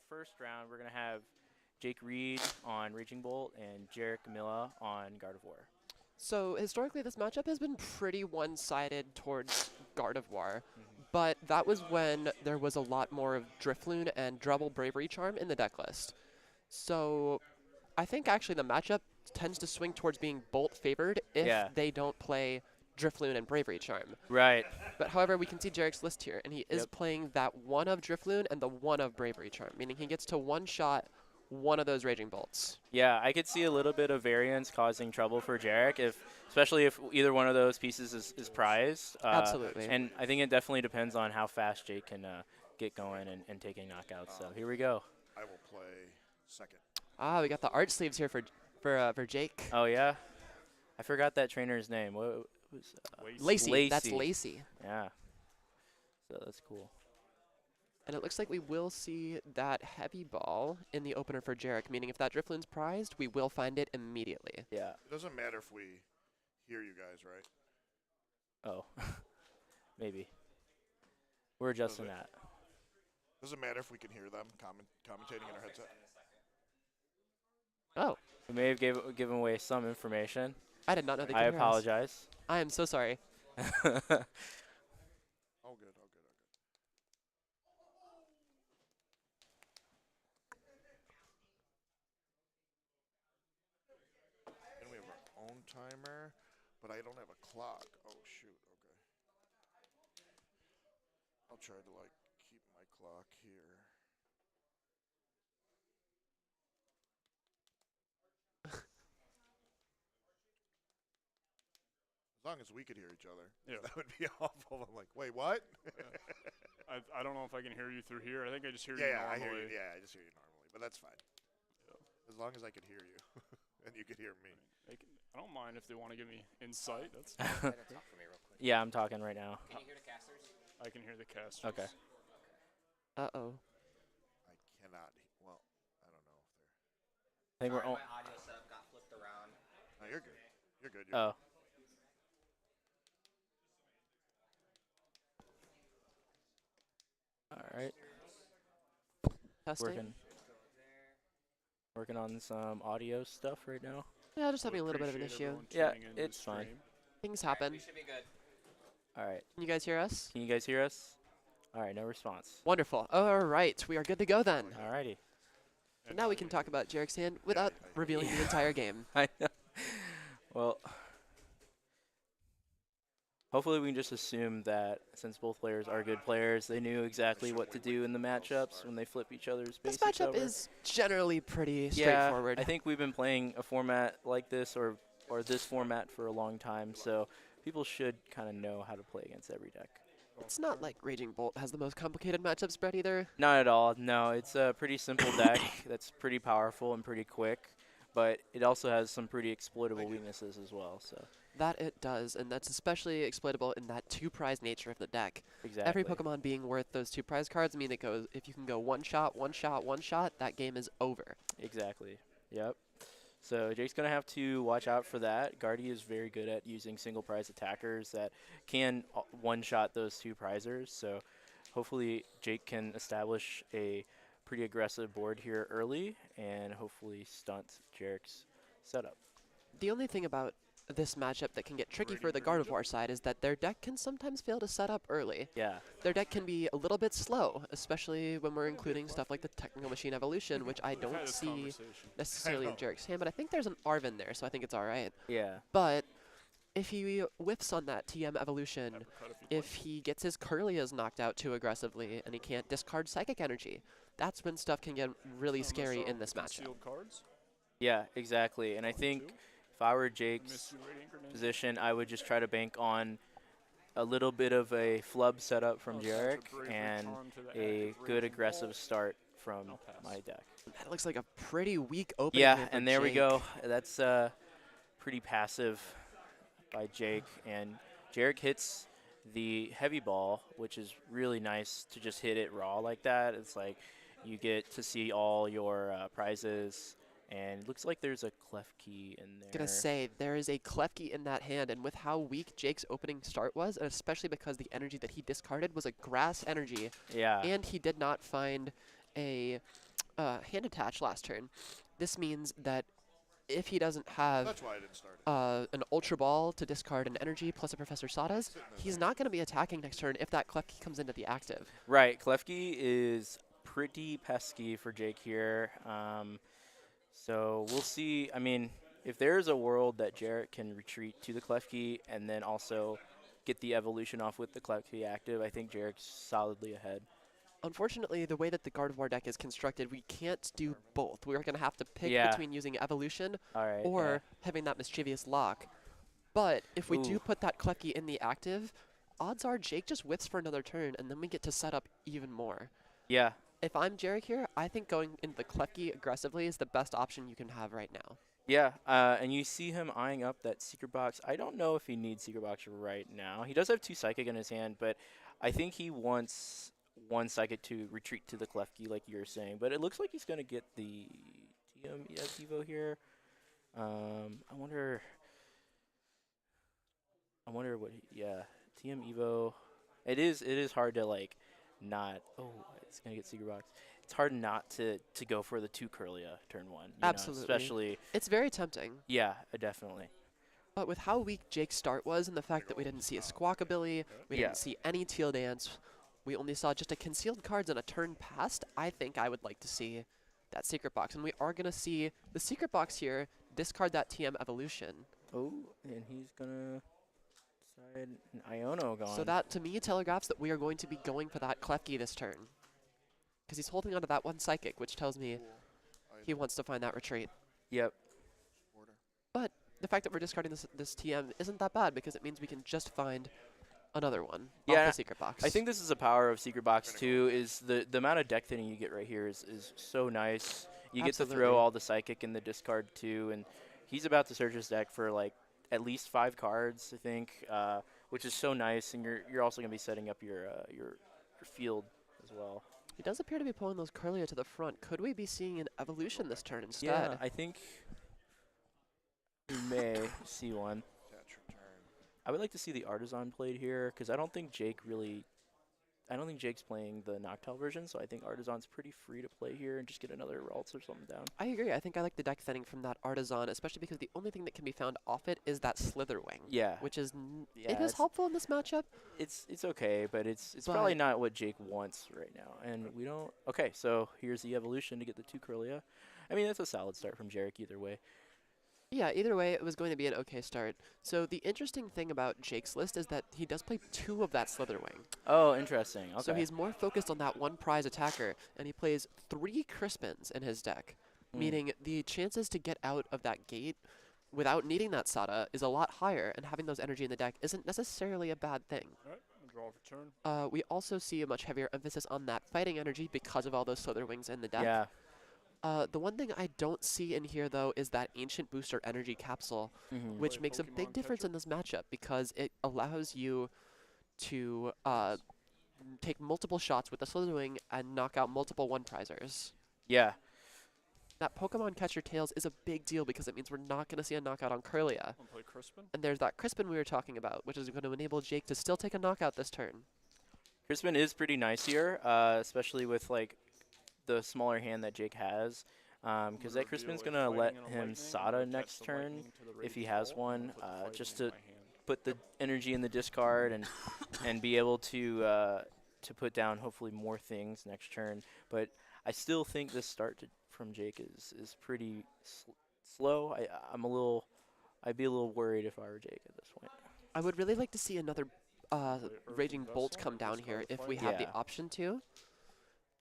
first round, we're going to have Jake Reed on Raging Bolt and Jarek Milla on Gardevoir. So historically, this matchup has been pretty one-sided towards Gardevoir, but that was when there was a lot more of Drifloon and Double Bravery Charm in the deck list. So I think actually the matchup tends to swing towards being Bolt favored if they don't play Drifloon and Bravery Charm. Right. But however, we can see Jarek's list here, and he is playing that one of Drifloon and the one of Bravery Charm, meaning he gets to one-shot one of those Raging Bolts. Yeah, I could see a little bit of variance causing trouble for Jarek, especially if either one of those pieces is prized. Absolutely. And I think it definitely depends on how fast Jake can get going and taking knockouts. So here we go. I will play second. Ah, we got the art sleeves here for Jake. Oh, yeah? I forgot that trainer's name. What was Lacey. That's Lacey. Yeah. So that's cool. And it looks like we will see that heavy ball in the opener for Jarek, meaning if that Drifloon's prized, we will find it immediately. Yeah. It doesn't matter if we hear you guys, right? Oh. Maybe. We're adjusting that. Doesn't matter if we can hear them commentating in our headset. Oh. We may have given away some information. I did not know they could I hear us. apologize. I am so sorry. All good. And we have our own timer, but I don't have a clock. Oh, shoot. Okay. I'll try to, keep my clock here. As long as we could hear each other. Yeah. That would be awful. I'm like, wait, what? I don't know if I can hear you through here. I think I just hear you I normally. hear you. Yeah, I just hear you normally, but that's fine. Yeah. As long as I could hear you and you could hear me. I don't mind if they want to give me insight. That's Talk for me real quick. Yeah, I'm talking right now. Can you hear the casters? I can hear the casters. Okay. Uh-oh. I cannot. Well, I don't know if they're. I think we're Sorry, my audio setup got flipped around. No, you're good. You're good. Oh. All right. Testing. Working on some audio stuff right now. Yeah, just having a little bit of an Appreciate issue. everyone Yeah, tuning into it's the fine. stream. Things happen. We should be good. All right. Can you guys hear us? Can you guys hear us? All right, no response. Wonderful. All right, we are good to go then. All righty. And now we can talk about Jarek's hand without revealing the entire game. I know. Well, hopefully we can just assume that since both players are good players, they knew exactly what to do in the matchups when they flip each other's This basics matchup over. is generally pretty Yeah, straightforward. I think we've been playing a format like this or this format for a long time, so people should kind of know how to play against every deck. It's not like Raging Bolt has the most complicated matchup spread either. Not at all. No, it's a pretty simple deck that's pretty powerful and pretty quick, but it also has some pretty exploitable weaknesses as well. So That it does, and that's especially exploitable in that two-prize nature of the deck. exactly. Every Pokemon being worth those two prize cards mean it goes, if you can go one shot, that game is over. Exactly. Yep. So Jake's going to have to watch out for that. Guardy is very good at using single prize attackers that can one-shot those two prizers. So hopefully Jake can establish a pretty aggressive board here early and hopefully stunt Jarek's setup. The only thing about this matchup that can get tricky for the Gardevoir side is that their deck can sometimes fail to set up early. Yeah. Their deck can be a little bit slow, especially when we're including stuff like the Technical Machine Evolution, which I We've had don't this see conversation. necessarily in Jarek's hand, but I think there's an Arvin there, so I think it's all right. Yeah. But if he whiffs on that TM Evolution, Uppercut if you'd if he gets his Curlias knocked out too aggressively and he can't discard Psychic Energy, that's when stuff can get really like. scary Unless, in this matchup. concealed cards. Yeah, exactly. And I think if I were Jake's Miss you, Radiant Grenade. position, I would just try to bank on a little bit of a flub setup from Oh, such a Jarek bravery and charm to the a active good Raging aggressive Bolt. start from I'll pass. my deck. That looks like a pretty weak opening. Yeah, here for and there we Jake. go. That's pretty passive by Jake. And Jarek hits the heavy ball, which is really nice to just hit it raw like that. It's like you get to see all your prizes. And it looks like there's a Klefki in there. Gonna say there is a Klefki in that hand, and with how weak Jake's opening start was, and especially because the energy that he discarded was a grass energy, Yeah. and he did not find a hand attach last turn. This means that if he doesn't have That's why I didn't start it. an Ultra Ball to discard an energy plus a Professor Sawdust, Sitting in he's there. not going to be attacking next turn if that Klefki comes into the active. Right, Klefki is pretty pesky for Jake here. So we'll see. I mean, if there's a world that Jarrett can retreat to the Klefki and then also get the evolution off with the Klefki active, I think Jarrett's solidly ahead. Unfortunately, the way that the Gardevoir deck is constructed, we can't do both. We're going to have to pick Yeah. between using Evolution All right. or having that Mischievous Lock. But if we do Ooh. put that Klefki in the active, odds are Jake just whiffs for another turn, and then we get to set up even more. Yeah. If I'm Jarek here, I think going into the Klefki aggressively is the best option you can have right now. Yeah, and you see him eyeing up that Secret Box. I don't know if he needs Secret Box right now. He does have 2 Psychic in his hand, but I think he wants 1 Psychic to retreat to the Klefki, like you were saying. But it looks like he's going to get the TM Evo here. I wonder what. Yeah, TM Evo. It is hard to like not. Oh, it's going to get Secret Box. It's hard not to go for the 2 Curlia turn 1. You Absolutely. know, especially. It's very tempting. Yeah, definitely. But with how weak Jake's start was and the fact that we didn't see a Squawkabilly, we Yeah. didn't see any Teal Dance, we only saw just a concealed cards and a turn past, I think I would like to see that Secret Box. And we are going to see the Secret Box here discard that TM Evolution. Oh, and he's gonna decide an Iono gone. So that, to me, telegraphs that we are going to be going for that Klefki this turn. Because he's holding onto that 1 Psychic, which tells me he wants to find that retreat. Yep. Border. But the fact that we're discarding this TM isn't that bad because it means we can just find another one off Yeah, the Secret Box. I think this is the power of Secret Box too. Is the amount of deck thinning you get right here is so nice. You get to Absolutely. throw all the Psychic in the discard too, and he's about to search his deck for like at least 5 cards, I think, which is so nice. And you're also gonna be setting up your field as well. He does appear to be pulling those Curlia to the front. Could we be seeing an Evolution this turn instead? Yeah, I think we may see one. Catch your turn. I would like to see the Artisan played here because I don't think Jake's playing the Noctowl version, so I think Artisan's pretty free to play here and just get another Ralts or something down. I agree. I think I like the deck thinning from that Artisan, especially because the only thing that can be found off it is that Slitherwing. Yeah, Which is Yeah, it is helpful in this matchup. it's okay, but it's But- probably not what Jake wants right now, and we don't. Okay, so here's the evolution to get the 2 Curlia. I mean, that's a solid start from Jarek either way. Yeah, either way, it was going to be an okay start. So the interesting thing about Jake's list is that he does play 2 of that Slitherwing. Oh, interesting. Okay. So he's more focused on that 1 prize attacker, and he plays 3 Crispins in his deck, meaning the chances to get out of that gate without needing that Sada is a lot higher, and having those energy in the deck isn't necessarily a bad thing. All right, draw for turn. We also see a much heavier emphasis on that fighting energy because of all those Slitherwings in the deck. Yeah. The one thing I don't see in here, though, is that Ancient Booster Energy Capsule, Mhm. which Play makes a Pokemon big difference catcher. in this matchup because it allows you to take multiple shots with the Slitherwing and knock out multiple 1-prizers. Yeah. That Pokemon Catcher Tails is a big deal because it means we're not going to see a knockout on Curlia. I'll play Crispin. And there's that Crispin we were talking about, which is going to enable Jake to still take a knockout this turn. Crispin is pretty nice here, especially with like the smaller hand that Jake has, because that Crispin's gonna let him Sada next turn if he has one, just to put the energy in the discard and be able to put down hopefully more things next turn. But I still think this start from Jake is pretty slow. I'd be a little worried if I were Jake at this point. I would really like to see another Earthen Raging Bolt Vessel, come down discard here a if fight. we have the Yeah. option to.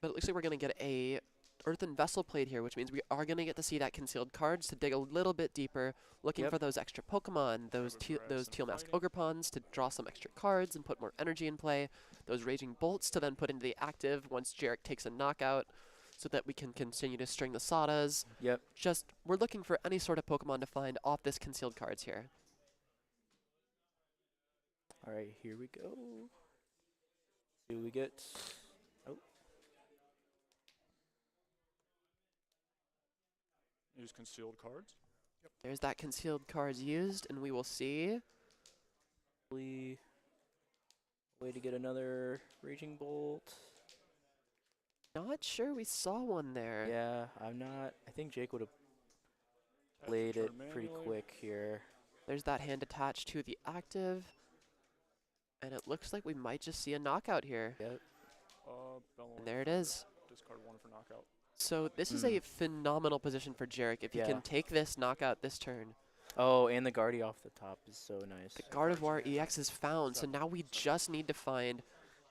But it looks like we're going to get a Earthen Vessel played here, which means we are going to get to see that concealed cards to dig a little bit deeper, looking Yep. for those extra Pokemon, those grass and Teal Mask fighting. Ogrepons to draw some extra cards and put more energy in play, those Raging Bolts to then put into the active once Jarek takes a knockout, so that we can continue to string the Sadas. Yep. Just, we're looking for any sort of Pokemon to find off this concealed cards here. All right, here we go. See what we get. Oh, Use concealed cards. There's that concealed cards used, and we will see. way to get another Raging Bolt. Not sure we saw one there. Yeah, I'm not. I think Jake would have Have to played it turn pretty manually. quick here. There's that hand attached to the active. And it looks like we might just see a knockout here. Yep. Bellowing. And there it is. Discard 1 for knockout. So this is Hmm. a phenomenal position for Jarek if he Yeah. can take this knockout this turn. Oh, and the Guardy off the top is so nice. The Gardevoir EX is found, so now we just need to find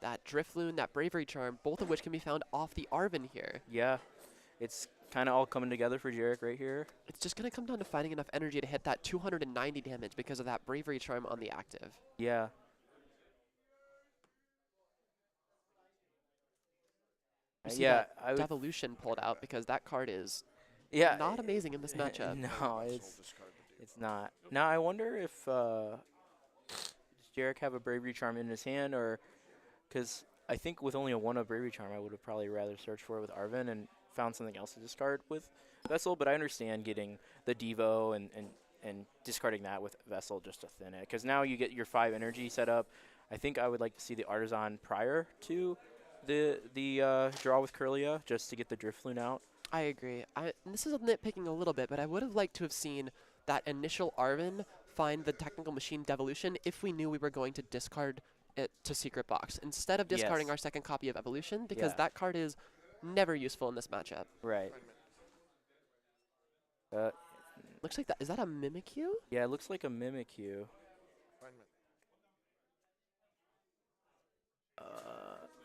that Drifloon, that Bravery Charm, both of which can be found off the Arven here. Yeah, it's kind of all coming together for Jarek right here. It's just going to come down to finding enough energy to hit that 290 damage because of that Bravery Charm on the active. Yeah. We see Yeah, that I would. Devolution pulled out because that card is Yeah. not amazing in this matchup. No, it's not. Now I wonder if does Jarek have a Bravery Charm in his hand, or because I think with only a 1-up Bravery Charm, I would have probably rather searched for it with Arven and found something else to discard with Vessel. But I understand getting the Devo and discarding that with Vessel just to thin it, because now you get your 5 energy set up. I think I would like to see the Artisan prior to the draw with Curlia, just to get the Drifloon out. I agree. And this is nitpicking a little bit, but I would have liked to have seen that initial Arven find the Technical Machine Devolution if we knew we were going to discard it to Secret Box, instead of discarding Yes. our second copy of Evolution, because Yeah. that card is never useful in this matchup. Right. Looks like that. Is that a Mimikyu? Yeah, it looks like a Mimikyu. Refinement.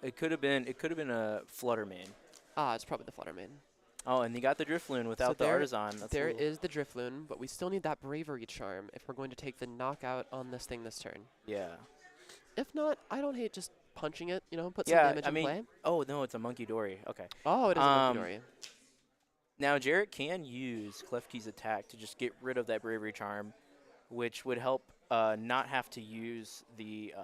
It could have been a Fluttermane. Ah, it's probably the Fluttermane. Oh, and you got the Drifloon without the there- Artisan. That's There a little, is the Drifloon, but we still need that Bravery Charm if we're going to take the knockout on this thing this turn. yeah. If not, I don't hate just punching it, put some Yeah, damage I in mean, play. oh no, it's a Monkey Dory. Okay. Oh, it is a um, Monkey Now Jarrett can use Klefki's attack to just get rid of that Bravery Charm, which would help not have to use the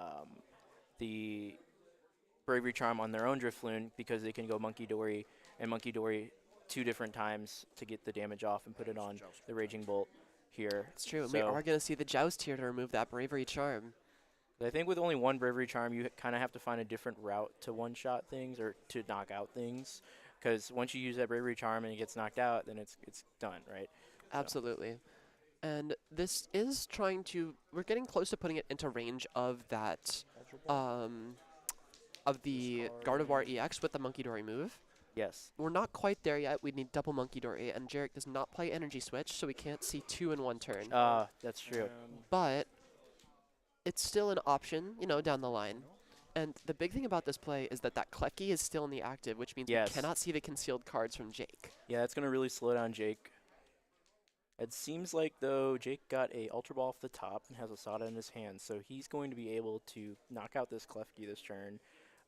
Bravery Charm on their own Drifloon, because they can go Monkey Dory and Monkey Dory 2 different times to get the damage off and put it on the Raging Bolt here. It's true. We So are going to see the Joust here to remove that Bravery Charm. I think with only 1 Bravery Charm, you kind of have to find a different route to one-shot things or to knock out things, because once you use that Bravery Charm and it gets knocked out, then it's done, right? Absolutely. And this is trying to, we're getting close to putting it into range of that, of the Gardevoir EX with the Monkey Dory move. Yes. We're not quite there yet. We need double Monkey Dory, and Jarek does not play Energy Switch, so we can't see 2 in 1 turn. That's true. And But it's still an option, down the line. And the big thing about this play is that Klefki is still in the active, which means Yes. we cannot see the concealed cards from Jake. Yeah, that's going to really slow down Jake. It seems like, though, Jake got a Ultra Ball off the top and has a Sada in his hand, so he's going to be able to knock out this Klefki this turn.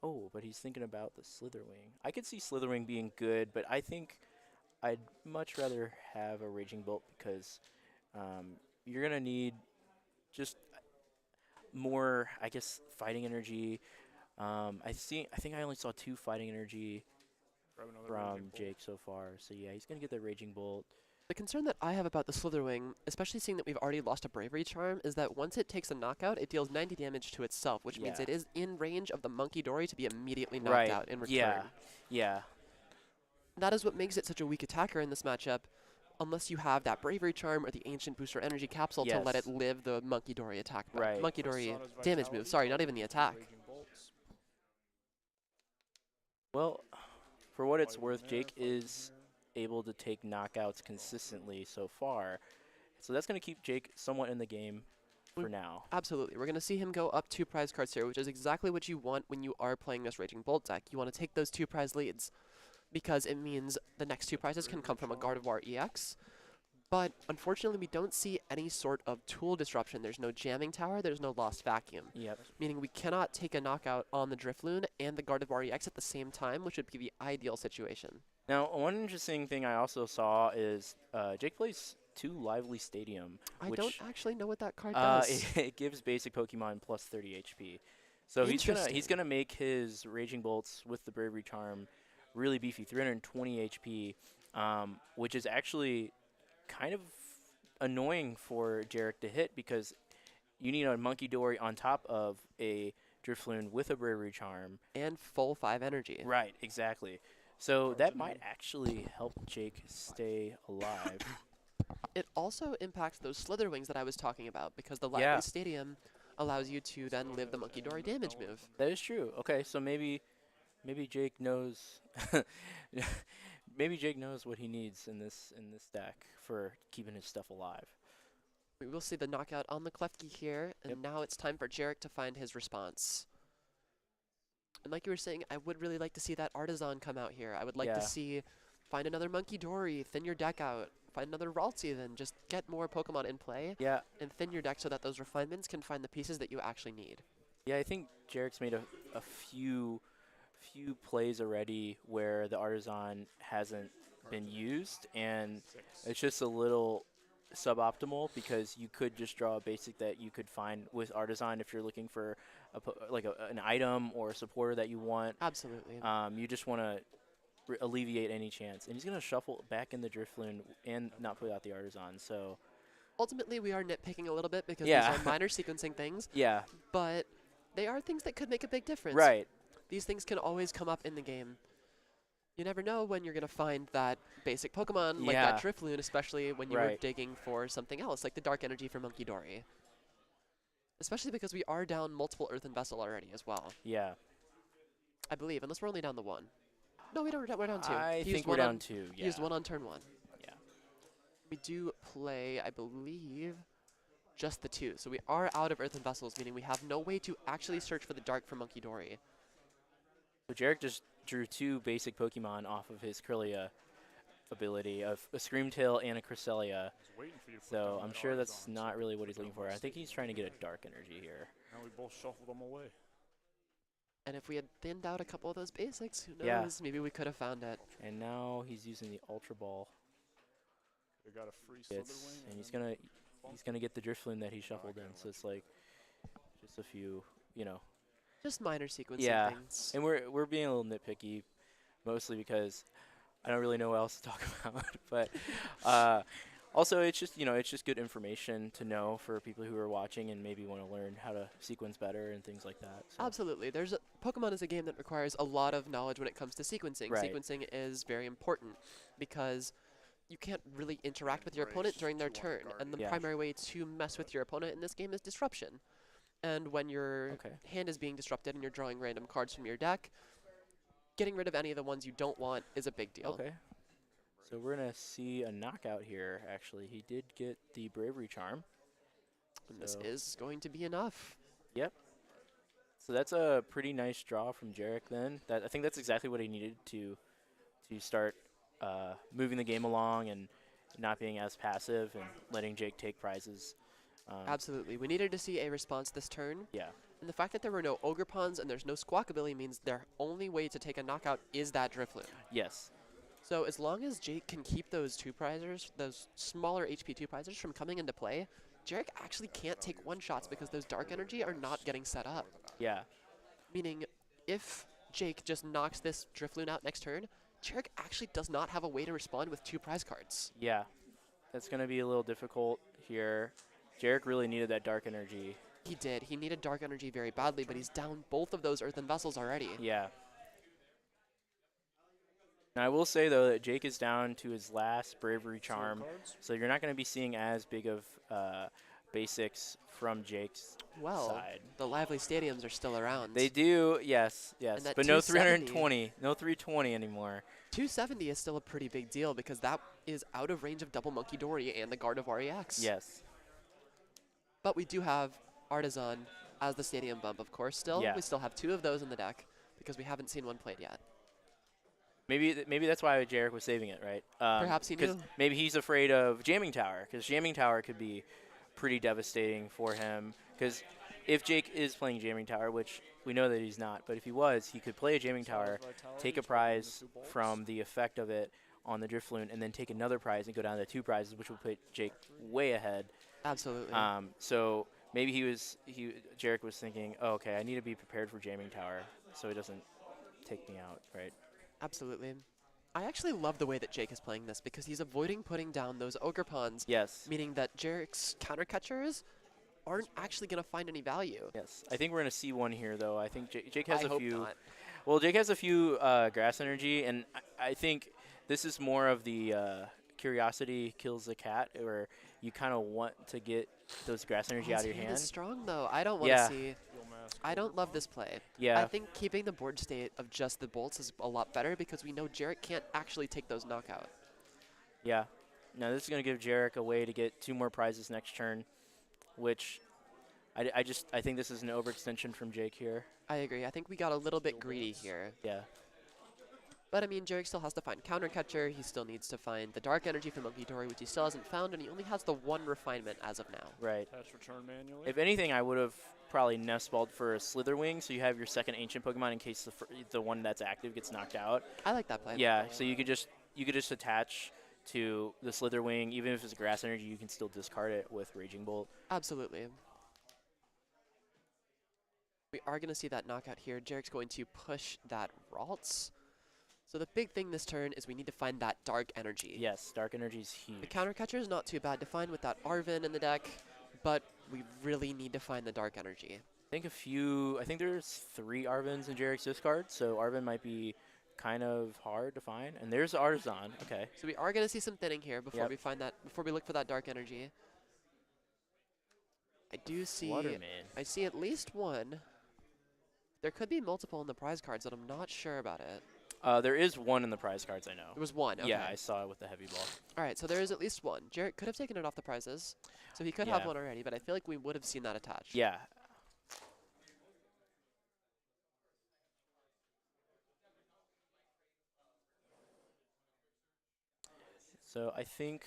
Oh, but he's thinking about the Slitherwing. I could see Slitherwing being good, but I think I'd much rather have a Raging Bolt, because you're going to need just more, I guess, fighting energy. I think I only saw 2 fighting energy grab another from Raging Bolt. Jake so far. So yeah, he's gonna get the Raging Bolt. The concern that I have about the Slitherwing, especially seeing that we've already lost a Bravery Charm, is that once it takes a knockout, it deals 90 damage to itself, which means Yeah. it is in range of the Monkey Dory to be immediately knocked Right. out in return. Yeah. That is what makes it such a weak attacker in this matchup, unless you have that Bravery Charm or the Ancient Booster Energy Capsule to let it Yes. live the Monkey Dory attack. Right. Monkey Dory Sada's damage Vitality, move. Sorry, not even the attack. Raging Bolts. Well, for what it's Fighting worth, there, Jake fighting is able to take knockouts consistently so far. So that's gonna keep Jake somewhat in the game for Mm. now. Absolutely. We're going to see him go up 2 prize cards here, which is exactly what you want when you are playing this Raging Bolt deck. You want to take those 2 prize leads, because it means the next 2 prizes can come from a Gardevoir EX. But unfortunately, we don't see any sort of tool disruption. There's no jamming tower, there's no lost vacuum, Yep. meaning we cannot take a knockout on the Drifloon and the Gardevoir EX at the same time, which would be the ideal situation. Now, one interesting thing I also saw is Jake plays 2 Lively Stadium. I which, don't actually know what that card does. it gives basic Pokemon plus 30 HP. So he's Interesting. gonna make his Raging Bolts with the Bravery Charm really beefy, 320 HP, which is actually kind of annoying for Jarek to hit, because you need a Monkey Dory on top of a Drifloon with a Bravery Charm. And full 5 energy. Right, exactly. So that might actually help Jake stay alive. It also impacts those Slither Wings that I was talking about because the Yeah. Lively Stadium allows you to then live the Monkey Dory damage move. That is true. Okay, so maybe Jake knows maybe Jake knows what he needs in this deck for keeping his stuff alive. We will see the knockout on the Klefki here, and Yep. now it's time for Jarek to find his response. And like you were saying, I would really like to see that Artisan come out here. I would like Yeah. to see find another Monkey Dory, thin your deck out, find another Raltsei, then just get more Pokemon in play Yeah. and thin your deck so that those refinements can find the pieces that you actually need. Yeah, I think Jarek's made a few plays already where the Artisan hasn't been used, and it's just a little suboptimal because you could just draw a basic that you could find with Artisan if you're looking for an item or a supporter that you want. Absolutely. You just want to alleviate any chance. And he's going to shuffle back in the Drifloon and not put out the Artisan. So, Ultimately, we are nitpicking a little bit because Yeah. these are minor sequencing things, yeah, but they are things that could make a big difference. right. These things can always come up in the game. You never know when you're going to find that basic Pokemon, like that Yeah. Drifloon, especially when you were Right. digging for something else, like the Dark Energy for Monkey Dory. Especially because we are down multiple Earthen Vessel already as well, Yeah. I believe, unless we're only down the one. No, we're down two. I He used think we're one down on- two. He Yeah. used one on turn one. Yeah. We do play, I believe, just the two. So we are out of Earthen Vessels, meaning we have no way to actually search for the Dark for Monkey Dory. So Jarek just drew two basic Pokemon off of his Kirlia ability of a Screamtail and a Cresselia. I was waiting for you to put So down I'm that sure that's Artisan, not so really what he's put looking down for. my I think he's staple trying to get a Pokemon. dark energy here. Now we both shuffled them away. And if we had thinned out a couple of those basics, who Yeah. knows? Maybe we could have found it. And now he's using the Ultra Ball They got a free Slither bits, Wing, and he's then gonna get the Drifloon that he shuffled I in. kinda So it's like just a few, Just minor sequencing Yeah. things. And we're being a little nitpicky, mostly because I don't really know what else to talk about. But also, it's just good information to know for people who are watching and maybe want to learn how to sequence better and things like that. So. Absolutely. Pokemon is a game that requires a lot of knowledge when it comes to sequencing. Right. Sequencing is very important because you can't really interact with your opponent during their turn. And the Yeah. primary way to mess with your opponent in this game is disruption. And when your Okay. hand is being disrupted and you're drawing random cards from your deck, getting rid of any of the ones you don't want is a big deal. Okay. So we're gonna see a knockout here. Actually, he did get the Bravery Charm. And this So- is going to be enough. So that's a pretty nice draw from Jarek. Then I think that's exactly what he needed to start moving the game along and not being as passive and letting Jake take prizes. Absolutely. We needed to see a response this turn. Yeah. And the fact that there were no Ogre Pawns and there's no Squawk ability means their only way to take a knockout is that Drifloon. Yes. So as long as Jake can keep those two-prizers, those smaller HP two-prizers from coming into play, Jarek actually can't take one-shots because those Dark Energy are not getting set up. Yeah. Meaning, if Jake just knocks this Drifloon out next turn, Jarek actually does not have a way to respond with two prize cards. Yeah. That's gonna be a little difficult here. Jarek really needed that dark energy. He did. He needed Dark Energy very badly, but he's down both of those Earthen Vessels already. Yeah. Now, I will say, though, that Jake is down to his last Bravery Charm, cards. so you're not going to be seeing as big of basics from Jake's Well, side. the Lively Stadiums are still around. They do, yes, And that but no 270 320, no 320 anymore. 270 is still a pretty big deal because that is out of range of double Monkey Dory and the Gardevoir EX. Yes. But we do have Artisan as the stadium bump, of course, still. Yeah. We still have two of those in the deck because we haven't seen one played yet. Maybe that's why Jarek was saving it, right? Perhaps he 'cause knew. Maybe he's afraid of Jamming Tower, because Jamming Tower could be pretty devastating for him. Because if Jake is playing Jamming Tower, which we know that he's not, but if he was, he could play a Jamming Tower, take a prize from the effect of it on the Drifloon, and then take another prize and go down to 2 prizes, which would put Jake way ahead. Absolutely. So maybe Jarek was thinking, oh, okay, I need to be prepared for Jamming Tower so it doesn't take me out, right? Absolutely. I actually love the way that Jake is playing this because he's avoiding putting down those Ogre Pawns, Yes. meaning that Jarek's counter catchers aren't actually going to find any value. Yes. I think we're going to see one here, though. I think Jake has I a hope few. not. Well, Jake has a few grass energy, and I think this is more of the curiosity kills the cat, where you kind of want to get those grass energy Oh, out his of your hand is hand. strong, though. I don't want to Yeah, see. Fuel mask I don't love overpower. this play. I yeah, think keeping the board state of just the bolts is a lot better because we know Jarrett can't actually take those knockout. yeah. Now this is going to give Jarek a way to get 2 more prizes next turn, which I think this is an overextension from Jake here. I agree. I think we got a little bit greedy here. Yeah, But I mean, Jarek still has to find Counter Catcher. He still needs to find the Dark Energy from Monkey Dory, which he still hasn't found, and he only has the 1 refinement as of now. right. Attach return manually. If anything, I would have probably nestballed for a Slitherwing, so you have your second ancient Pokemon in case the one that's active gets knocked out. I like that play. Yeah, so you could just attach to the Slitherwing, even if it's grass energy, you can still discard it with Raging Bolt. Absolutely. We are going to see that knockout here. Jarek's going to push that Ralts. So the big thing this turn is we need to find that Dark Energy. Yes, Dark Energy is huge. The Counter Catcher is not too bad to find with that Arven in the deck, but we really need to find the Dark Energy. I think there's 3 Arvens in Jarek's discard, so Arven might be kind of hard to find. And there's Artisan. Okay. So we are going to see some thinning here before Yep. we find that, before we look for that Dark Energy. I do see, Flutterman. I see at least one. There could be multiple in the prize cards, but I'm not sure about it. There is 1 in the prize cards, I know. There was one. Okay. Yeah, I saw it with the heavy ball. All right, so there is at least one. Jarrett could have taken it off the prizes, so he could Yeah. have one already, but I feel like we would have seen that attached. Yeah. So I think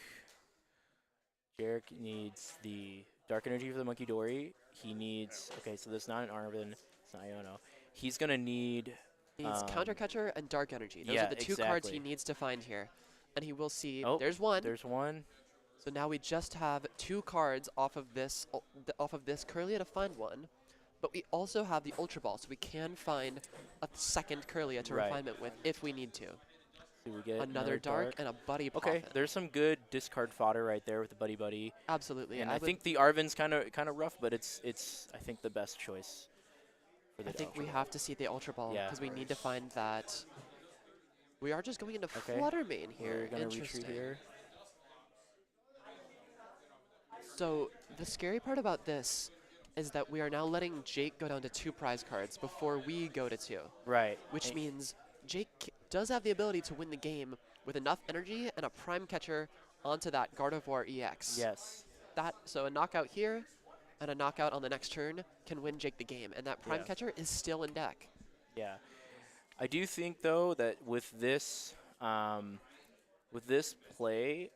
Jarek needs the Dark Energy for the Monkey Dory. He needs, okay, so that's not an Arven, it's not Iono. He's going to need, He needs Counter Catcher and Dark Energy. Those yeah, are the 2 cards he exactly. needs to find here. And he will see, Oh, there's one. there's 1. So now we just have 2 cards off of this Curlia to find one. But we also have the Ultra Ball, so we can find a second Curlia to Right. refinement with if we need to. Do we get Another dark and a Buddy Okay, Poffin. there's some good discard fodder right there with the Buddy Buddy. Absolutely. And I I would- think the Arven's kind of rough, but it's I think the best choice. For the I think Ultra we Ball. have to see the Ultra Ball Yeah. because we need to find that. We are just going into Okay. Fluttermane here. We're gonna Interesting. retreat here. So the scary part about this is that we are now letting Jake go down to 2 prize cards before we go to 2, Right. which and- means Jake does have the ability to win the game with enough energy and a Prime Catcher onto that Gardevoir EX. Yes. So a knockout here and a knockout on the next turn can win Jake the game, and that Prime Yeah. Catcher is still in deck. Yeah. I do think though that with this play,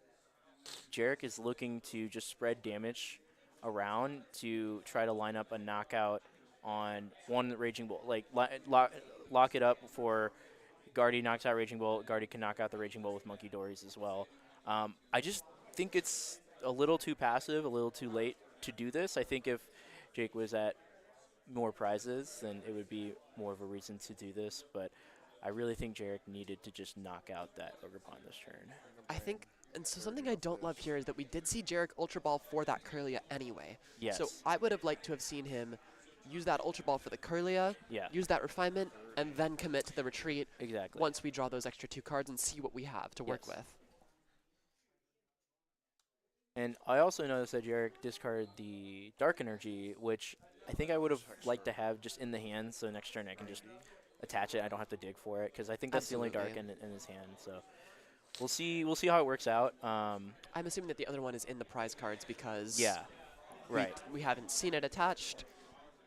Jarek is looking to just spread damage around to try to line up a knockout on one Raging Bolt. Like lock it up for Guardy knocks out Raging Bolt. Guardy can knock out the Raging Bolt with Monkey Dories as well. I just think it's a little too passive, a little too late to do this. I think if Jake was at more prizes, then it would be more of a reason to do this. But I really think Jarek needed to just knock out that Ogerpon this turn. I think, and so something I don't love here is that we did see Jarek Ultra Ball for that Curlia anyway. Yes. So I would have liked to have seen him use that Ultra Ball for the Curlia, Yeah. use that refinement, and then commit to the retreat Exactly. once we draw those extra 2 cards and see what we have to work Yes. with. And I also noticed that Jarek discarded the Dark Energy, which I think I would have liked to have just in the hand, so next turn I can just attach it. I don't have to dig for it, because I think that's the only dark in his hand. So we'll see. We'll see how it works out. I'm assuming that the other one is in the prize cards because Yeah. Right. we haven't seen it attached,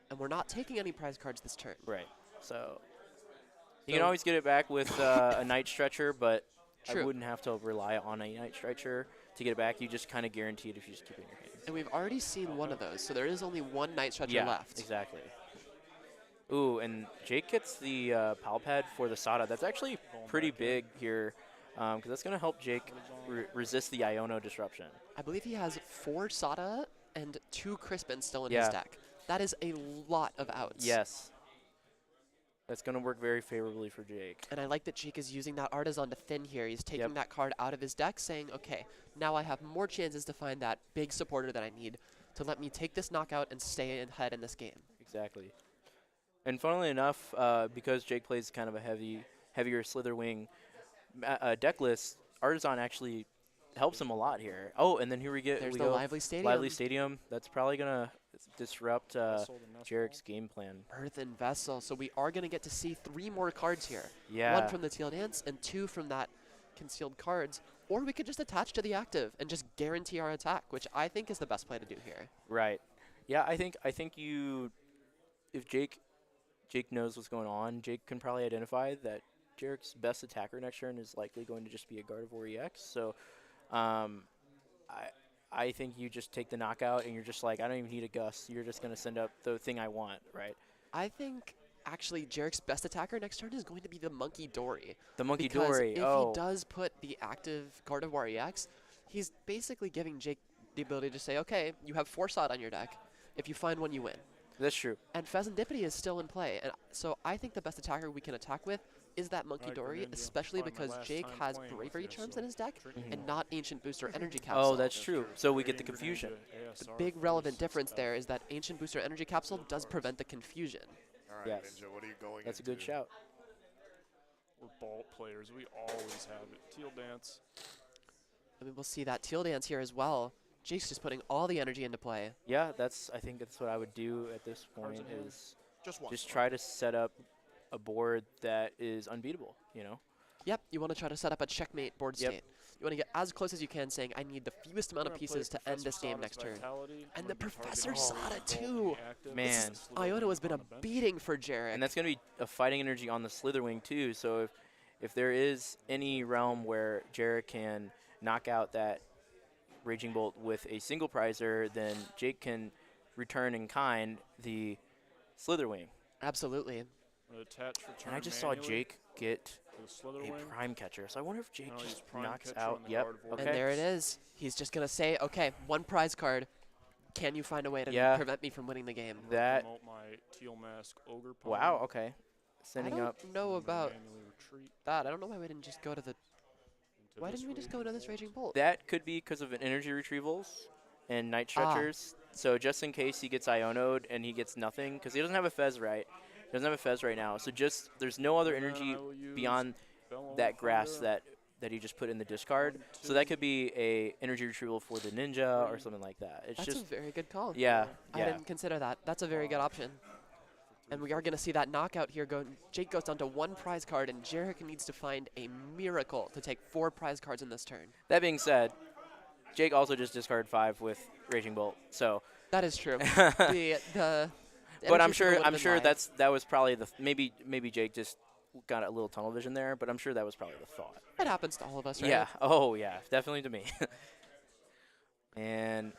and we're not taking any prize cards this turn. Right. So you So- can always get it back with a Night Stretcher, but True. I wouldn't have to rely on a Night Stretcher to get it back. You just kind of guarantee it if you just keep it in your hands. And we've already seen one of those, so there is only one Night Stretcher Yeah, left. exactly. Ooh, and Jake gets the Pal Pad for the Sada. That's actually pretty big here, because that's going to help Jake resist the Iono disruption. I believe he has 4 Sada and 2 Crispin still in Yeah. his deck. That is a lot of outs. Yes. That's going to work very favorably for Jake. And I like that Jake is using that Artisan to thin here. He's taking Yep. that card out of his deck, saying, okay, now I have more chances to find that big supporter that I need to let me take this knockout and stay ahead in this game. Exactly. And funnily enough, because Jake plays kind of a heavier Slither Wing deck list, Artisan actually helps him a lot here. Oh, and then here There's we the go. Lively Stadium. Lively Stadium. That's probably gonna disrupt Vessel to Nest Jarek's game plan. Earthen Vessel. So we are going to get to see 3 more cards here. Yeah. 1 from the Teal Dance and 2 from that concealed cards. Or we could just attach to the active and just guarantee our attack, which I think is the best play to do here. Right. Yeah, I think you, if Jake knows what's going on, Jake can probably identify that Jarek's best attacker next turn is likely going to just be a Gardevoir EX. So, um, I think you just take the knockout and you're just like, I don't even need a Gust. You're just gonna send up the thing I want, right? I think actually Jarek's best attacker next turn is going to be the Monkey Dory. The Monkey Because Dory. if Oh, he does put the active Gardevoir EX, he's basically giving Jake the ability to say, okay, you have 4 Sod on your deck. If you find one, you win. that's true. And Pheasantipity is still in play. And so I think the best attacker we can attack with is that Monkey Alright, Dory, Greninja. especially Probably my because last Jake time has playing with Bravery you, Charms so in his deck tricky. and not Ancient Booster Energy Capsule. Oh, that's true. So we get the Greninja confusion. The ASR big relevant versus difference F. there is that Ancient Booster Energy Capsule does prevent the confusion. All right, Yes. Ninja, what are you going That's a good into? shout. We're Bolt players. We always have it. Teal Dance. I mean, we'll see that Teal Dance here as well. Jake's just putting all the energy into play. Yeah, I think that's what I would do at this point Cards in hand. is Just one. just try to set up a board that is unbeatable, you know? Yep, you want to try to set up a checkmate board Yep. state. You want to get as close as you can, saying, I need the fewest amount of pieces to end this game next turn. And the Professor Sada too. Man. Iono has been a beating for Jarek. And that's going to be a fighting energy on the Slitherwing too. So if there is any realm where Jarek can knock out that Raging Bolt with a single prizer, then Jake can return in kind the Slitherwing. Absolutely. And I just saw Jake get Slither a Wing. prime catcher, so I wonder if Jake No, he's just prime knocks catcher out. on the Yep. Gardevoir. Okay. And there it is. He's just going to say, okay, 1 prize card. Can you find a way to Yeah. prevent me from winning the game? That- Promote my Teal Mask Ogre Wow. Pony. Okay. I Sending don't up. know about Manually retreat that. I don't know why we didn't just go to the... into Why this didn't we just go Raging to this Bolt. Raging Bolt? That could be because of an energy retrievals and night Ah. stretchers. So just in case he gets Iono'd and he gets nothing, because he doesn't have a Fez right. He doesn't have a Fez right now. So just there's no other And then energy I will use beyond Bellowing that grass Thunder. that he just put in the discard. 1, So that 2. could be a energy retrieval for the ninja or something like that. It's That's a just very good call. yeah, I yeah. didn't consider that. That's a very good option. And we are going to see that knockout here go. Jake goes down to 1 prize card, and Jarek needs to find a miracle to take 4 prize cards in this turn. That being said, Jake also just discarded 5 with Raging Bolt. So, That is true. the but energy field would have been live. that was probably maybe Jake just got a little tunnel vision there, but I'm sure that was probably the thought. It happens to all of us, right? Yeah. Oh yeah, definitely to me. And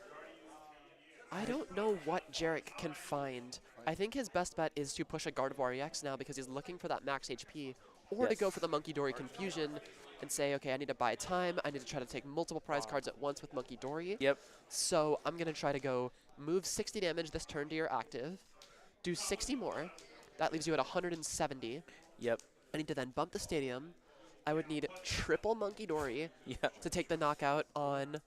I don't know what Jarek can find. I think his best bet is to push a Gardevoir EX now because he's looking for that max HP, or to go Yes. for the Monkey Dory Confusion and say, okay, I need to buy time. I need to try to take multiple prize cards at once with Monkey Dory. yep. So I'm going to try to go move 60 damage this turn to your active, do 60 more. That leaves you at 170. Yep. I need to then bump the stadium. I would need triple Monkey Dory Yep. to take the knockout on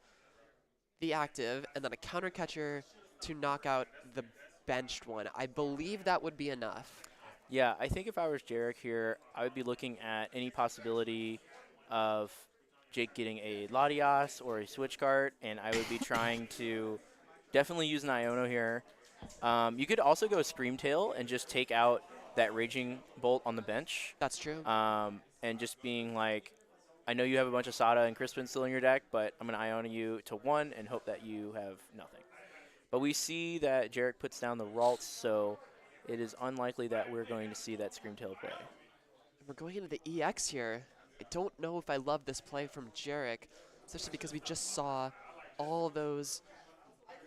the active, and then a counter catcher to knock out the benched one. I believe that would be enough. Yeah, I think if I was Jarek here, I would be looking at any possibility of Jake getting a Latias or a switch card, and I would be trying to definitely use an Iono here. You could also go Screamtail and just take out that Raging Bolt on the bench, That's true. and just being like, I know you have a bunch of Sada and Crispin still in your deck, but I'm going to Iono you to 1 and hope that you have nothing. But we see that Jarek puts down the Ralts, so it is unlikely that we're going to see that Screamtail play. We're going into the EX here. I don't know if I love this play from Jarek, especially because we just saw all those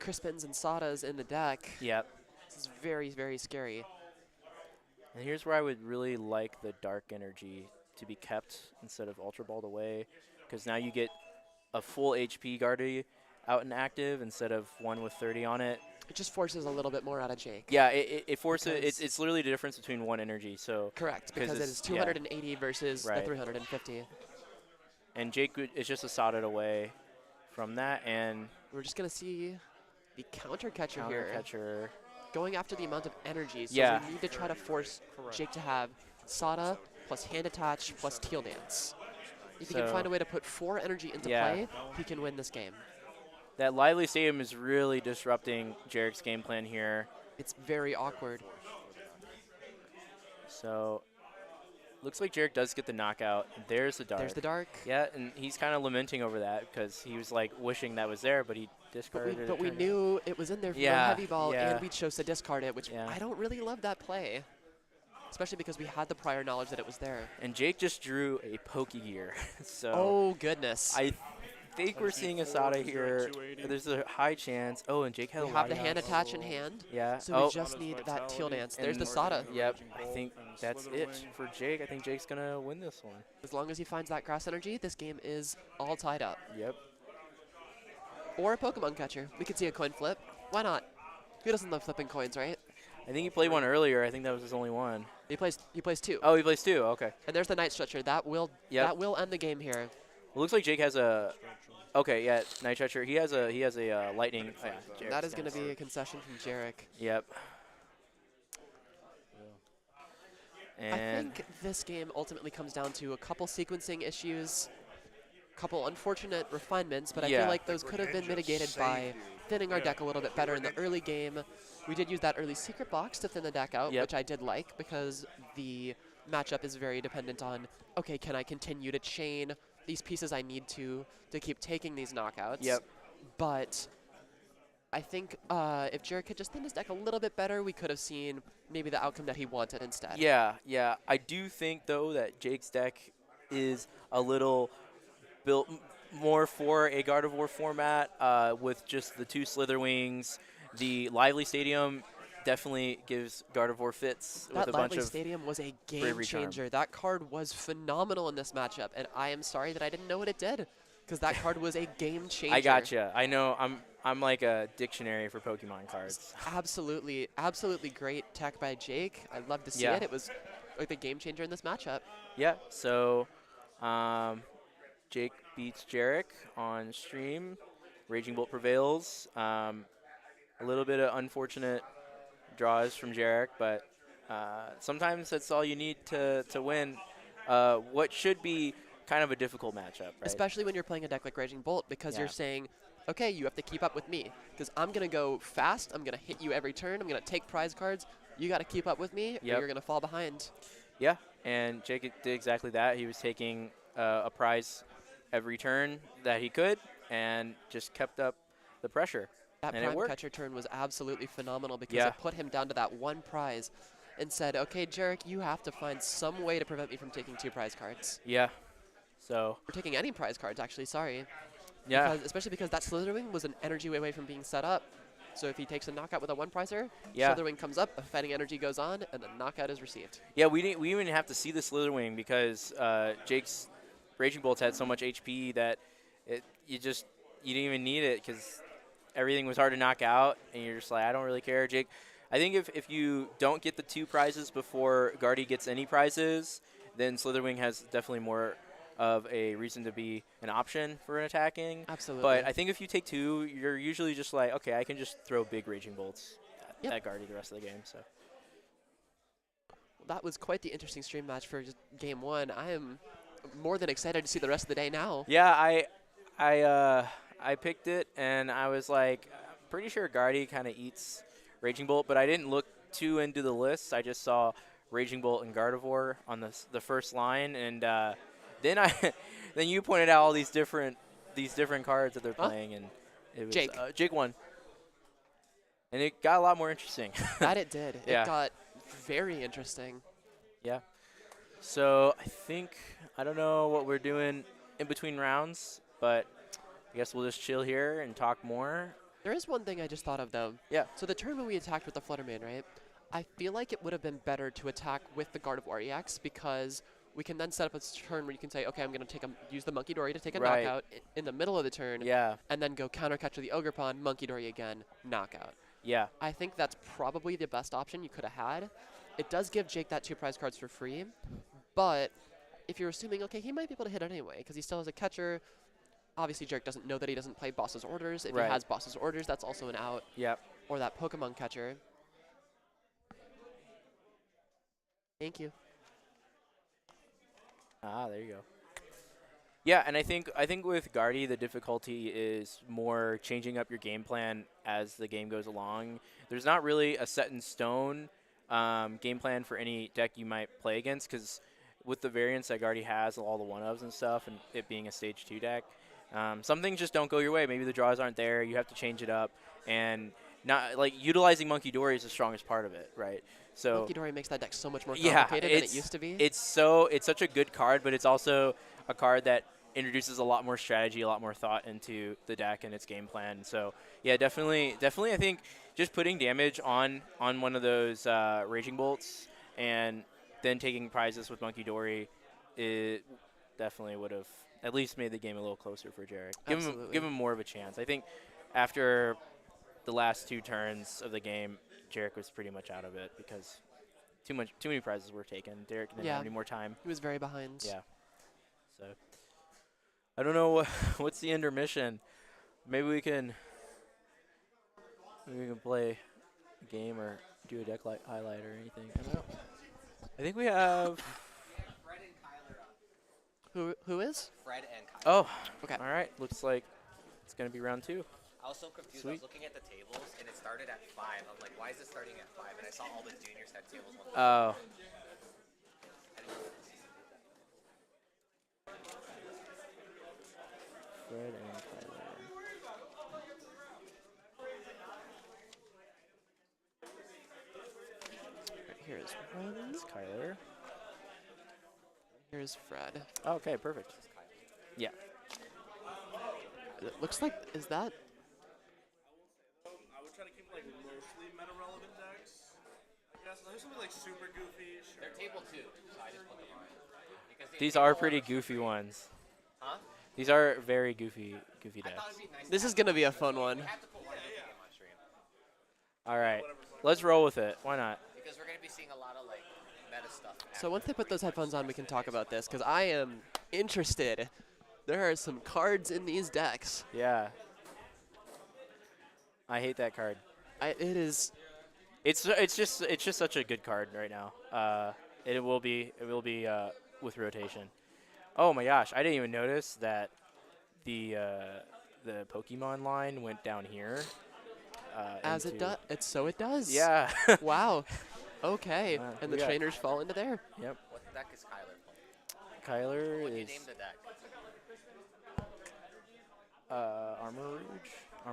Crispins and Sadas in the deck. Yep. This is very, very scary. And here's where I would really like the Dark Energy to be kept instead of Ultra Balled away, because now you get a full HP Guardy out and active instead of one with 30 on it. It just forces a little bit more out of Jake. Yeah, it forces Because- it's literally the difference between 1 energy. So Correct, 'Cause because it it's- is 280 versus the Right. 350. and Jake is just a Sada away from that, and We're just going to see the counter catcher counter here catcher. going after the amount of energy. So Yeah. we need to try to force Correct. Jake to have Sada plus Hand Attach plus Teal Dance. If he can So, find a way to put 4 energy into yeah. play, he can win this game. That lively stadium is really disrupting Jarek's game plan here. It's very awkward. So, looks like Jarek does get the knockout. There's the dark. There's the dark. Yeah, and he's kind of lamenting over that because he was like wishing that was there, but he discarded it. But we turned knew it was in there for Yeah, no heavy ball, yeah. and we chose to discard it, which Yeah. I don't really love that play. Especially because we had the prior knowledge that it was there. And Jake just drew a Pokegear. So Oh, goodness. I think we're seeing a Sada here. 280. There's a high chance. Oh, and Jake had We a have the Latias. hand attach in hand, Yeah. so oh, we just need that Teal Dance. There's the And- Sada. Yep, Raging I Bolt think and that's it Slitherwing. for Jake. I think Jake's going to win this one. As long as he finds that grass energy, this game is all tied up. Yep. Or a Pokemon catcher. We could see a coin flip. Why not? Who doesn't love flipping coins, right? I think he played one earlier. I think that was his only one. He plays 2. Oh, he plays two. Okay. And there's the Night Stretcher. That will end the game here. It looks like Jake has a. Okay, yeah, Night Stretcher. He has a lightning. Oh, yeah, Jarek's That is going to gonna be a concession from Jarek. Yep. I And think this game ultimately comes down to a couple sequencing issues, couple unfortunate refinements, but I Yeah. feel like those could have been mitigated by thinning our deck a little bit better in the early game. We did use that early secret box to thin the deck out, Yep. which I did like because the matchup is very dependent on, okay, can I continue to chain these pieces I need to keep taking these knockouts? Yep. But I think if Jarek had just thinned his deck a little bit better, we could have seen maybe the outcome that he wanted instead. yeah. I do think though that Jake's deck is a little built more for a Gardevoir format with just the 2 Slitherwings. The lively stadium definitely gives Gardevoir fits with That a bunch Lively of. Stadium was a game bravery charm. changer. That card was phenomenal in this matchup, and I am sorry that I didn't know what it did, because that card was a game changer. I gotcha. I know. I'm like a dictionary for Pokemon cards. Absolutely great tech by Jake. I'd love to see Yeah. it. It was like the game changer in this matchup. Yeah. So, Jake beats Jarek on stream. Raging Bolt prevails. A little bit of unfortunate draws from Jarek, but sometimes that's all you need to win what should be kind of a difficult matchup, right? Especially when you're playing a deck like Raging Bolt, because Yeah. you're saying, okay, you have to keep up with me, because I'm going to go fast, I'm going to hit you every turn, I'm going to take prize cards, you got to keep up with me, or Yep. you're going to fall behind. Yeah, and Jake did exactly that. He was taking a prize every turn that he could and just kept up the pressure. That And it prime worked. catcher turn was absolutely phenomenal because Yeah. it put him down to that 1 prize and said, okay, Jarek, you have to find some way to prevent me from taking 2 prize cards. Yeah. So, Or taking any prize cards, actually, sorry. yeah. Especially because that Slitherwing was an energy away from being set up. So if he takes a knockout with a 1 prizer, Yeah. Slitherwing comes up, a fighting energy goes on, and the knockout is received. Yeah, we didn't even have to see the Slitherwing because Jake's Raging Bolts had so much HP that you didn't even need it because everything was hard to knock out, and you're just like, I don't really care, Jake. I think if you don't get the 2 prizes before Guardy gets any prizes, then Slitherwing has definitely more of a reason to be an option for an attacking. Absolutely. But I think if you take 2, you're usually just like, okay, I can just throw big Raging Bolts Yep. at Guardy the rest of the game. So. That was quite the interesting stream match for just game 1. I am more than excited to see the rest of the day now. Yeah, I picked it, and I was like, pretty sure Guardy kind of eats Raging Bolt, but I didn't look too into the lists. I just saw Raging Bolt and Gardevoir on the first line, and then then you pointed out all these different cards that they're Huh? playing, and it was Jake. Jake won, and it got a lot more interesting. That it did. Yeah. It got very interesting. Yeah. So I don't know what we're doing in between rounds, but I guess we'll just chill here and talk more. There is one thing I just thought of, though. Yeah. So the turn when we attacked with the Fluttermane, right? I feel like it would have been better to attack with the Gardevoir EX because we can then set up a turn where you can say, okay, I'm going to use the Monkey Dory to take a Right. knockout in the middle of the turn, Yeah. and then go counter catch with the Ogre Pawn, Monkey Dory again, knockout. Yeah. I think that's probably the best option you could have had. It does give Jake that 2 prize cards for free, but if you're assuming, okay, he might be able to hit it anyway because he still has a catcher. Obviously, Jake doesn't know that he doesn't play Boss's Orders. If Right. he has Boss's Orders, that's also an out. Yep. Or that Pokemon catcher. Thank you. Ah, there you go. Yeah, and I think with Guardy the difficulty is more changing up your game plan as the game goes along. There's not really a set in stone game plan for any deck you might play against because with the variants that Guardy has, all the one-ofs and stuff, and it being a stage 2 deck, some things just don't go your way. Maybe the draws aren't there. You have to change it up, and not like utilizing Monkey Dory is the strongest part of it, right? So Monkey Dory makes that deck so much more yeah, complicated than it used to be. it's such a good card, but it's also a card that introduces a lot more strategy, a lot more thought into the deck and its game plan. So yeah, definitely, I think just putting damage on one of those Raging Bolts and then taking prizes with Monkey Dory, it definitely would have at least made the game a little closer for Jarek. Absolutely. Give him more of a chance. I think after the last 2 turns of the game, Jarek was pretty much out of it because too many prizes were taken. Derek didn't have any more time. He was very behind. Yeah. So I don't know what's the intermission. Maybe we can play a game or do a deck highlight or anything. I don't know. I think we have. Fred and Kyler up. Who is? Fred and Kyler. Oh. Okay. All right. Looks like it's gonna be round 2. I was so confused. I Sweet. was looking at the tables, and it started at 5. I'm like, why is it starting at 5? And I saw all the juniors had tables. Oh. Fred and Kyler. Right, here's Fred. It's Kyler. Here's Fred. Okay, perfect. Yeah. It looks like, is that? I would try to keep like mostly meta relevant decks. I guess there's something like super goofy. Sure. They're table 2, so I just put them on. Because These are pretty goofy ones. Huh? These are very goofy I thought decks. it'd be nice This to is gonna be a fun one. have to put one of the game on stream. All right. Let's roll with it. Why not? Because we're going to be seeing a lot of like meta stuff. So once they put those headphones on, we can talk about this because I am interested. There are some cards in these decks. Yeah. I hate that card. It is. It's just such a good card right now. It will be with rotation. Oh my gosh, I didn't even notice that the Pokemon line went down here. As it does. It does. Yeah. Wow. Okay. And we the got- trainers fall into there. Yep. What deck is Kyler playing? Kyler What do you is name the deck? Armor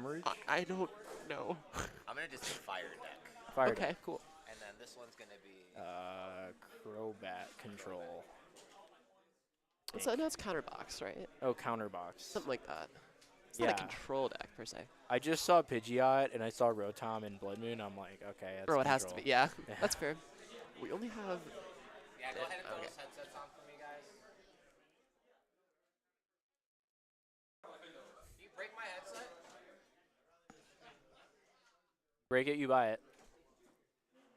Rouge. I don't know. I'm going to just say fire deck. Fire. Okay. Cool. And then this one's going to be... Crobat Control. So no, it's counterbox, right? Oh, Counterbox. Something like that. It's not a Yeah. control deck per se. I just saw Pidgeot and I saw Rotom and Blood Moon. I'm like, okay, that's Bro, it has to control. be. Yeah, Yeah. that's fair. We only have. Yeah, go ahead and put Okay. those headsets on for me, guys. Can you break my headset? Break it, you buy it.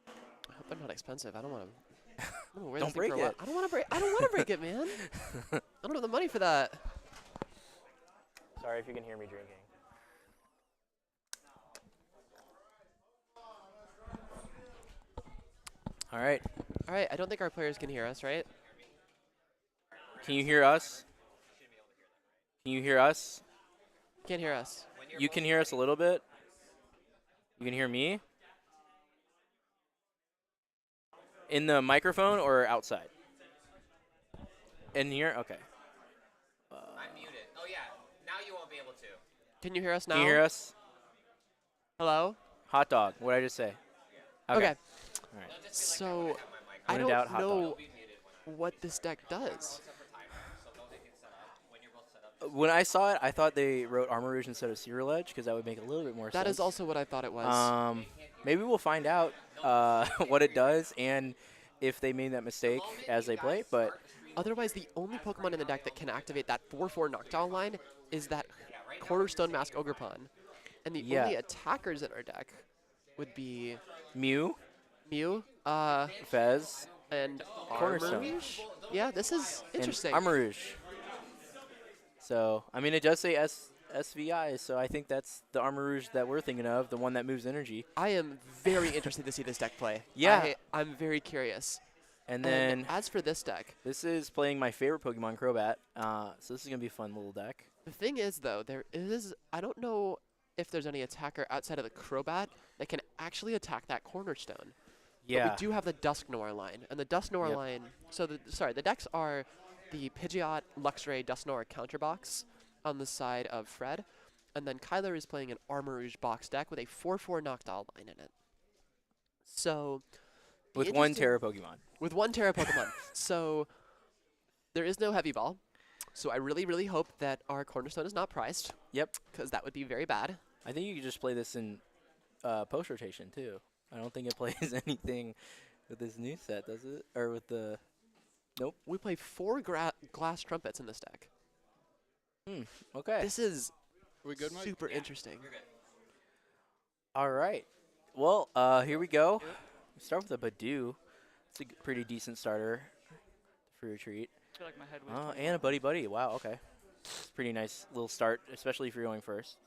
I hope they're not expensive. I don't want to. Don't break it. I don't want to break. I don't want to break it, man. I don't have the money for that. Sorry if you can hear me drinking. All right. All right. I don't think our players can hear us, right? Can you hear us? Can you hear us? Can't hear us. You can hear us a little bit? You can hear me? In the microphone or outside? In here? Okay. I'm muted. Oh, yeah. Now you won't be able to. Can you hear us now? Can you hear us? Hello. Hot dog. What did I just say? Okay. All right. It'll just be So like I When in don't doubt, hot dog. know what this deck does. except for timer, so nobody can set up. When you're both set up, When I saw it, I thought they wrote Armor Rouge instead of Serial Edge because that would make a little bit more sense. That is also what I thought it was. Maybe we'll find out what it does and if they made that mistake as they play. But Otherwise, the only Pokemon in the deck that can activate that 4/4 knockdown line is that Cornerstone Mask Ogerpon. And the Yeah. only attackers in our deck would be Mew, Mew, Fez, and Cornerstone. Armourouge. Yeah, this is interesting. and Armor Rouge. So, I mean, it does say SVI, so I think that's the Armor Rouge that we're thinking of, the one that moves energy. I am very interested to see this deck play. Yeah. I'm very curious. And And then as for this deck, this is playing my favorite Pokemon, Crobat. So this is going to be a fun little deck. the thing is, though, I don't know if there's any attacker outside of the Crobat that can actually attack that Cornerstone. But we do have the Dusknoir line, and the Dusknoir Yep. line. So the decks are the Pidgeot, Luxray, Dusknoir counterbox on the side of Fred, and then Kyler is playing an Armor Rouge box deck with a 4/4 Noctowl line in it. So the With one interesting- Terra Pokemon. with one Terra Pokemon. So there is no Heavy Ball. So I really, really hope that our Cornerstone is not priced. Yep. Because that would be very bad. I think you could just play this in post rotation too. I don't think it plays anything with this new set, does it? Or with the... We play 4 glass trumpets in this deck. Okay. This is We good, Mike? super interesting. You're good. All right. Well, here we go. We start with a Badoo. It's a pretty decent starter for your treat. I feel like my head was And a Buddy Buddy. Wow, okay. It's a pretty nice little start, especially if you're going first.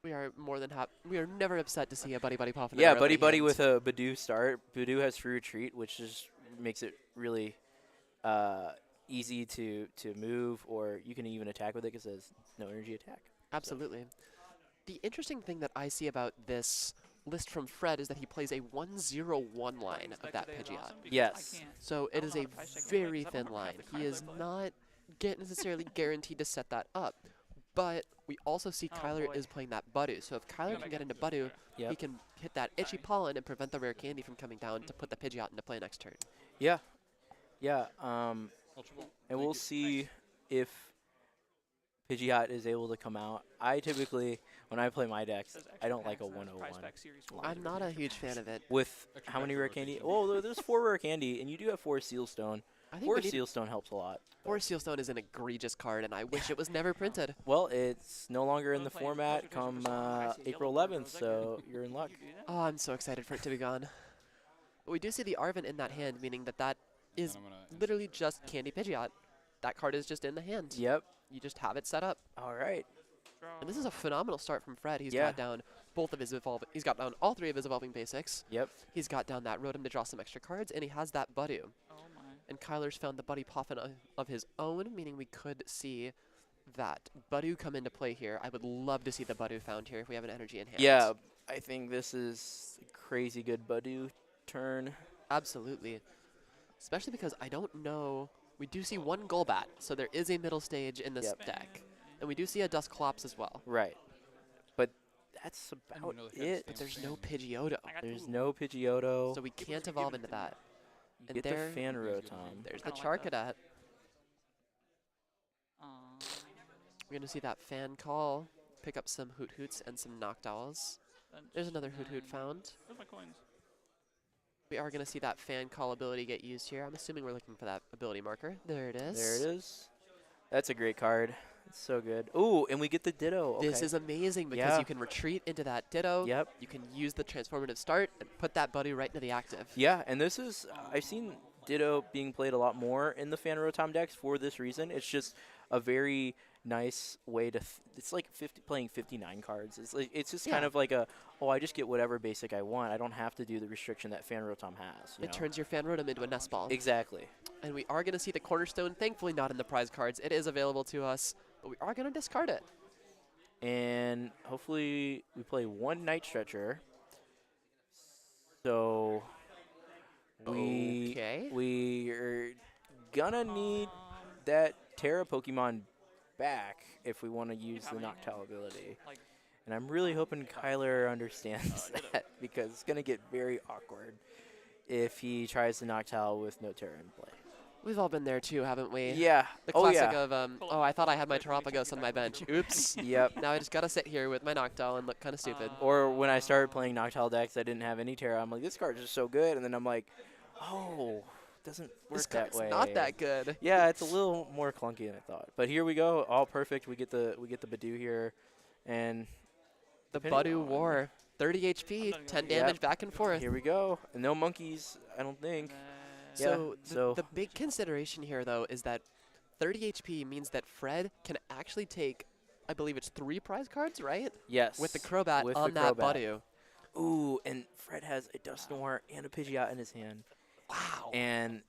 We are more than happy. We are never upset to see a Buddy Buddy pop in Yeah, our Buddy early Buddy hand. with a Badoo start. Badoo has free retreat, which just makes it really easy to move, or you can even attack with it because it has no energy attack. Absolutely. The interesting thing that I see about this list from Fred is that he plays a 1/0/1 line of that Pidgeot. Yes. So it is a very thin line. He is not necessarily guaranteed to set that up. But we also see Kyler is playing that Budu. So if Kyler can get into Budu, he Yep. can hit that Itchy Pollen and prevent the rare candy from coming down to put the Pidgeot into play next turn. Yeah. Yeah. Ultra Ball. And we'll see if Pidgeot is able to come out. I typically, when I play my decks, I don't like a 101. I'm not a huge fan of it. With Extra how many back rare candy? Oh, there's 4 rare candy, and you do have 4 Sealstone. I think 4 we need Sealstone helps a lot. 4 Sealstone is an egregious card, and I wish it was never printed. Well, it's no longer in the format come April 11th, so you're in luck. Oh, I'm so excited for it to be gone. But we do see the Arven in that hand, meaning that that is And I'm gonna literally just Candy Pidgeot. That card is just in the hand. Yep. You just have it set up. All right. And this is a phenomenal start from Fred. He's Yeah. got down both of his he's got down all 3 of his evolving basics. Yep. He's got down that Rotom to draw some extra cards, and he has that Budu. Oh my. And Kyler's found the Buddy Poffin of his own, meaning we could see that Budu come into play here. I would love to see the Budu found here if we have an energy in hand. Yeah, I think this is a crazy good Badoo turn. Absolutely. Especially because I don't know. We do see 1 Golbat, so there is a middle stage in this Yep. deck. And we do see a Dusclops as well. Right. But that's I about didn't know they had it. But Stamp there's no Fan. Pidgeotto. There's no Pidgeotto. So we can't evolve into that. You and get the there- Fan There's good Rotom. There's the Kinda like Charcadet. We're going to see that Fan Call, pick up some Hoot Hoots and some Noctowls. There's another Hoot Hoot found. Where's my coins? We are going to see that Fan Call ability get used here. I'm assuming we're looking for that ability marker. There it is. There it is. That's a great card. It's so good. Ooh, and we get the Ditto. Okay. This is amazing because Yeah. you can retreat into that Ditto. Yep. You can use the transformative start and put that buddy right into the active. Yeah, and this is I've seen Ditto being played a lot more in the Fan Rotom decks for this reason. It's just a very nice way to. It's like playing 59 cards. It's just kind Yeah. of like I just get whatever basic I want. I don't have to do the restriction that Fan Rotom has. You It know? turns your Fan Rotom into a nest ball. Exactly. And we are going to see the Cornerstone, thankfully not in the prize cards. It is available to us, but we are going to discard it. And hopefully we play 1 Night Stretcher. So Okay. we're gonna need that Terra Pokemon back if we want to use the Noctowl ability. Like- And I'm really hoping Kyler understands that because it's gonna get very awkward if he tries the Noctowl with no Terra in play. We've all been there too, haven't we? Yeah. The Oh classic yeah. of, oh, I thought I had my Terapagos on my bench. Oops. Yep. Now I just got to sit here with my Noctowl and look kind of stupid. Or when I started playing Noctowl decks, I didn't have any Terra. I'm like, this card's just so good, and then I'm like, oh, doesn't work This that card's way. not that good. Yeah, it's a little more clunky than I thought. But here we go, all perfect. We get the Badoo here, and The depending Budu on- War. 30 HP, 10 Yep. damage back and forth. Here we go. And no monkeys, I don't think. So, Yeah, so- the big consideration here, though, is that 30 HP means that Fred can actually take, I believe it's 3 prize cards, right? Yes. With the Crobat with on the that Crobat. Budu. Ooh, and Fred has a Dusknoir and a Pidgeot in his hand. Wow. And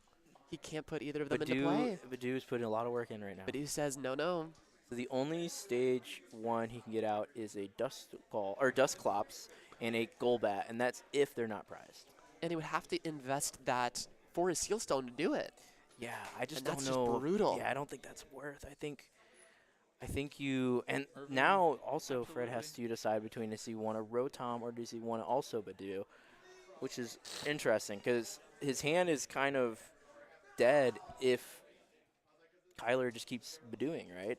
He can't put either of them into play. Badoo's putting a lot of work in right now. Badoo says no, no. So the only stage 1 he can get out is a Dusclops and a Golbat, and that's if they're not prized. And he would have to invest that for his Seal Stone to do it. Yeah, I just And don't that's just know. brutal. Yeah, I don't think that's worth. I think you, and now also Fred has to decide between does he want a Rotom or does he want to also Badoo, which is interesting because his hand is kind of dead if Kyler just keeps Badooing, right?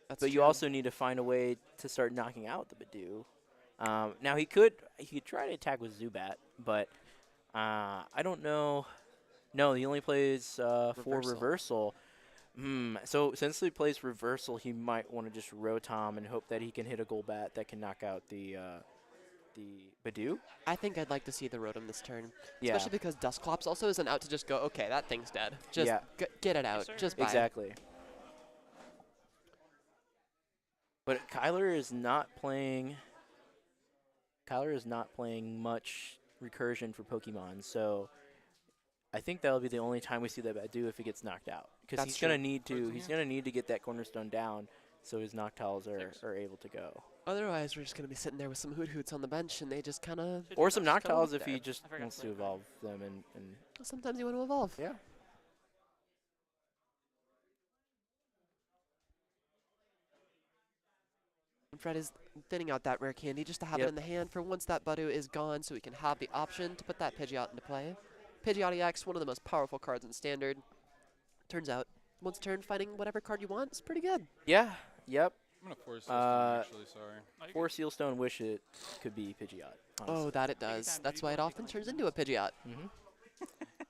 That's But you true. also need to find a way to start knocking out the Badoo. Now he could try to attack with Zubat, but I don't know. No, he only plays for Reversal. So since he plays Reversal, he might want to just Rotom and hope that he can hit a Golbat that can knock out the Badoo. I think I'd like to see the Rotom this turn. Yeah, Especially because Dusclops also isn't out to just go, okay, that thing's dead. Just Yeah. get it out. sir. Just buy it. exactly. But Kyler is not playing. Kyler is not playing much recursion for Pokemon, so I think that'll be the only time we see that Badoo if he gets knocked out, because That's he's gonna true. need to. He's gonna need to get that cornerstone down, so his Noctiles are able to go, Otherwise, we're just going to be sitting there with some Hoot Hoots on the bench, and they just kind of... or some Just go Noctiles up if he there. just I forgot wants to to play that. evolve them and Sometimes you want to evolve. yeah. And Fred is thinning out that rare candy just to have it Yep. in the hand for once that Badoo is gone, so we can have the option to put that Pidgeot into play. Pidgeot EX, one of the most powerful cards in Standard. Turns out, once a turn, finding whatever card you want is pretty good. Yeah. Yep. I'm gonna force this Uh, actually, sorry. Oh, you For Sealstone, wish it could be Pidgeot. Oh, Honestly. that it Take your does. time, That's dude. why it Take often your turns time. into a Pidgeot.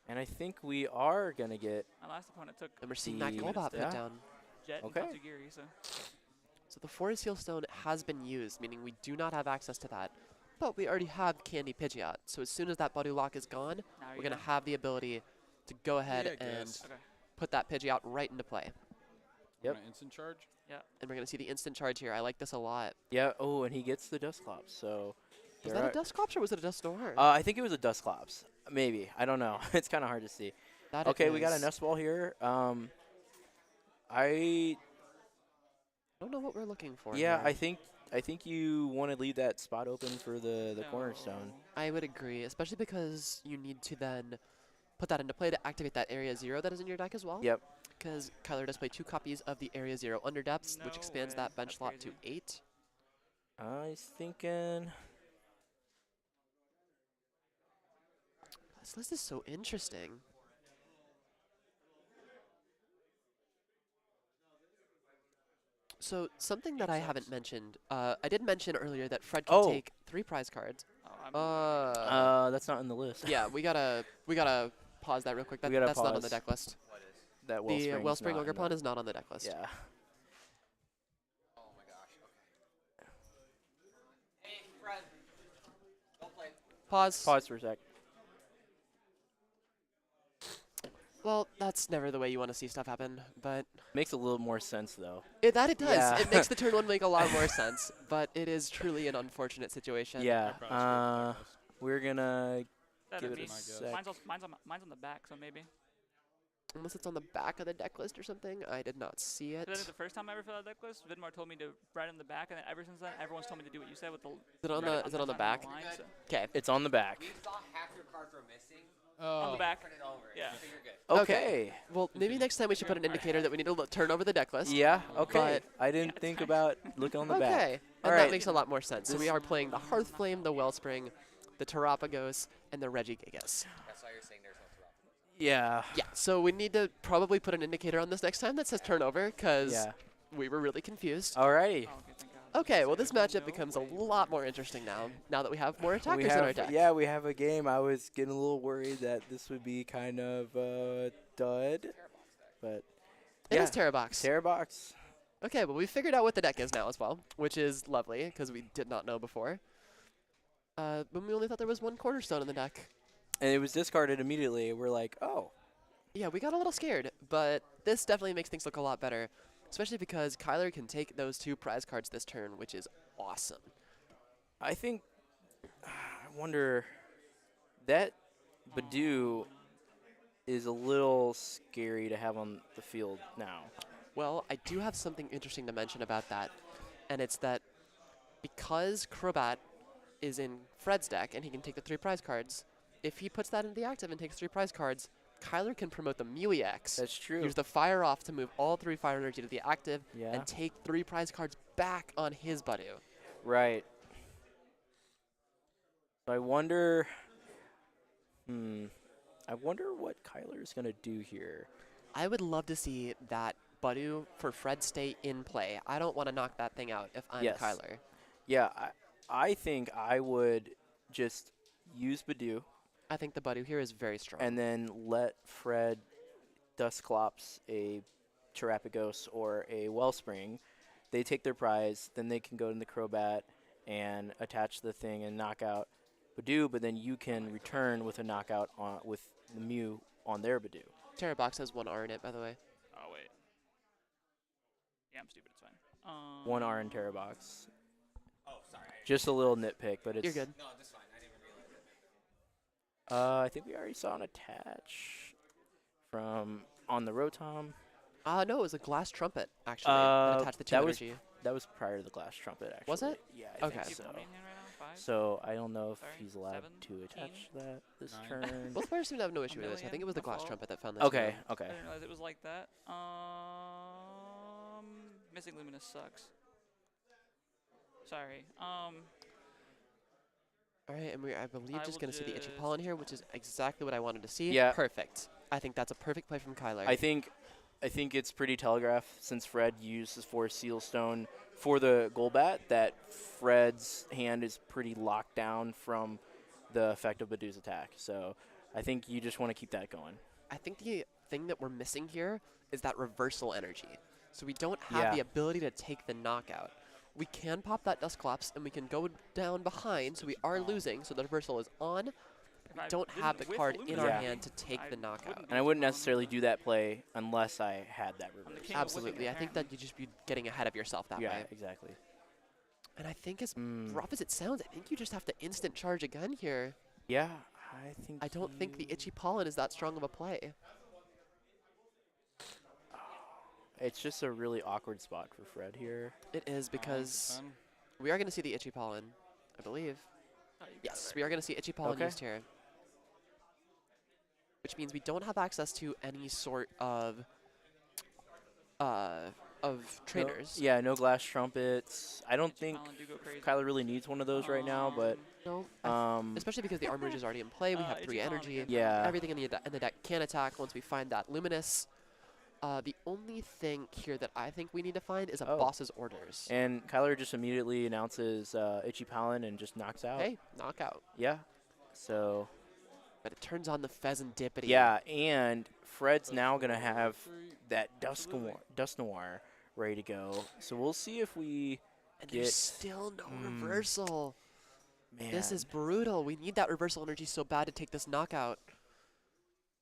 And I think we are gonna get. My last opponent took And we're seeing that The- Golbat put yeah. down. Jet Okay. and Tatsugiri, so So the Forest Seal Stone has been used, meaning we do not have access to that. But we already have Candy Pidgeot. So as soon as that Badoo Lock is gone, now we're you going to know. have the ability to go ahead Yeah, I and guess. Okay. put that Pidgeot right into play. Yep. Want an instant charge? And we're going to see the instant charge here. I like this a lot. Yeah. Oh, and he gets the Dusclops. So. Was there that a are- Dusclops or was it a Dusknoir? I think it was a Dusclops. Maybe. I don't know. It's kind of hard to see. That it Okay, we got a is. Nest Ball here. I don't know what we're looking for yeah, here. I think you want to leave that spot open for the No. cornerstone. I would agree, especially because you need to then put that into play to activate that Area 0 that is in your deck as well. Yep. Because Kyler does play 2 copies of the Area 0 Underdepths, which No expands way. that bench That's slot to crazy. 8. I was thinking. This list is so interesting. So something that I haven't mentioned, I did mention earlier that Fred can Oh. take 3 prize cards. Oh, I'm That's not in the list. Yeah, we gotta pause that real quick. That, We gotta that's not on the pause. deck list. What is? That The Wellspring's Wellspring not in Ogre Pond the- is not on the deck list. Yeah. Oh my gosh. Okay. Hey, Fred. Don't play. Pause. Pause for a sec. Well, that's never the way you want to see stuff happen, but Makes a little more sense though. it does. Yeah. It makes the turn 1 make a lot more sense, but it is truly an unfortunate situation. Yeah. I probably screwed up the checklist. We're gonna that'd give it be. a my guess. sec. Mine's on the back, so maybe. Unless it's on the back of the deck list or something, I did not see it. 'Cause I think the first time I ever filled out that deck list, Vidmar told me to write on the back, and then ever since then, everyone's told me to do what you said with the. Is it on write the is it on the top back? line, so- Okay. It's on the back. We saw half your cards were missing. On the back. Turn it over. Yeah. So you're good. Okay. Well, maybe next time we should put an indicator that we need to turn over the deck list. Yeah. Okay. But- I didn't think about looking on the back. Okay. And Alright. that makes a lot more sense. So we are playing the Hearthflame, the Wellspring, the Terapagos, and the Regigigas. That's why you're saying there's no Terapagos. Yeah. Yeah, so we need to probably put an indicator on this next time that says turnover, because Yeah. we were really confused. Alrighty. Oh, okay, thank God. Okay, well this matchup becomes a lot more interesting now that we have more attackers We in have, our deck. yeah, we have a game. I was getting a little worried that this would be kind of dud, but It yeah. is Terrabox. Terrabox. Okay, well we figured out what the deck is now as well, which is lovely, because we did not know before. But we only thought there was 1 cornerstone in the deck. And it was discarded immediately. We're like, oh. Yeah, we got a little scared, but this definitely makes things look a lot better, especially because Kyler can take those 2 prize cards this turn, which is awesome. I think, I wonder, that Badoo, is a little scary to have on the field now. Well, I do have something interesting to mention about that, and it's that because Crobat is in Fred's deck and he can take the 3 prize cards, if he puts that into the active and takes 3 prize cards, Kyler can promote the Mew EX. That's true. Use the Fire Off to move all 3 Fire Energy to the active Yeah. and take 3 prize cards back on his Budew. Right. So I wonder. I wonder what Kyler's gonna do here. I would love to see that Budew for Fred stay in play. I don't want to knock that thing out if I'm Yes. Kyler. Yeah, I think I would just use Badoo I think the Budew here is very strong. and then let Fred Dusclops a Terapagos or a Wellspring. They take their prize, then they can go in the Crobat and attach the thing and knock out Badoo, but then you can return with a knockout on with the Mew on their Badoo. Terra Box has 1 R in it, by the way. Oh, wait. Yeah, I'm stupid. It's fine. 1 R in Terra Box. Oh, sorry. Just a little nitpick, but it's. You're good. No, this is fine. I didn't even realize it. I think we already saw an attach from on the Rotom. No, it was a glass trumpet, actually, that attached the 2 that was energy. That was prior to the glass trumpet, actually. Was it? Yeah, I Okay. think so. Keep playing in right now? 5? So I don't know if Sorry, he's allowed 7, to attach that this 9. turn. Both players seem to have no issue with this. I think it was the million, glass my fault. trumpet that found this. Okay, one. okay. I didn't realize it was like that. Missing Luminous sucks. Sorry. All right, and I believe I just will going to see the Itchy just- Pollen here, which is exactly what I wanted to see. Yeah. Perfect. I think that's a perfect play from Kyler. I think it's pretty telegraphed since Fred uses for Seal Stone for the Golbat that Fred's hand is pretty locked down from the effect of Badoo's attack. So I think you just want to keep that going. I think the thing that we're missing here is that reversal energy. So we don't have Yeah. the ability to take the knockout. We can pop that Dusclops, and we can go down behind, so we are losing, so the reversal is on. We don't have the card in our Yeah. hand to take the knockout. And I wouldn't necessarily do that play unless I had that reverse. king of whipping, Absolutely. I think that apparently. you'd just be getting ahead of yourself that Yeah, way. exactly. And I think as Mm. rough as it sounds, I think you just have to instant charge again here. Yeah, I think. I don't think the Itchy Pollen is that strong of a play. It's just a really awkward spot for Fred here. It is because 10. we are going to see the Itchy Pollen, I believe. Yes, we are going to see Itchy Pollen Okay. used here. Which means we don't have access to any sort of trainers. Yeah, no glass trumpets. I don't think Pollen do go crazy. Kyler really needs one of those right now, but No, especially especially because the Armor is already in play. We have Itchy 3 Pollen energy. again. Yeah. Everything in the deck can attack once we find that Luminous. The only thing here that I think we need to find is a Oh. boss's orders. and Kyler just immediately announces Itchy Pollen and just knocks out. Hey, knockout. Yeah. So But it turns on the Pheasantipity. yeah, and Fred's now gonna have that Dust Noir ready to go. So we'll see if we And get there's still no reversal. man. This is brutal. We need that reversal energy so bad to take this knockout.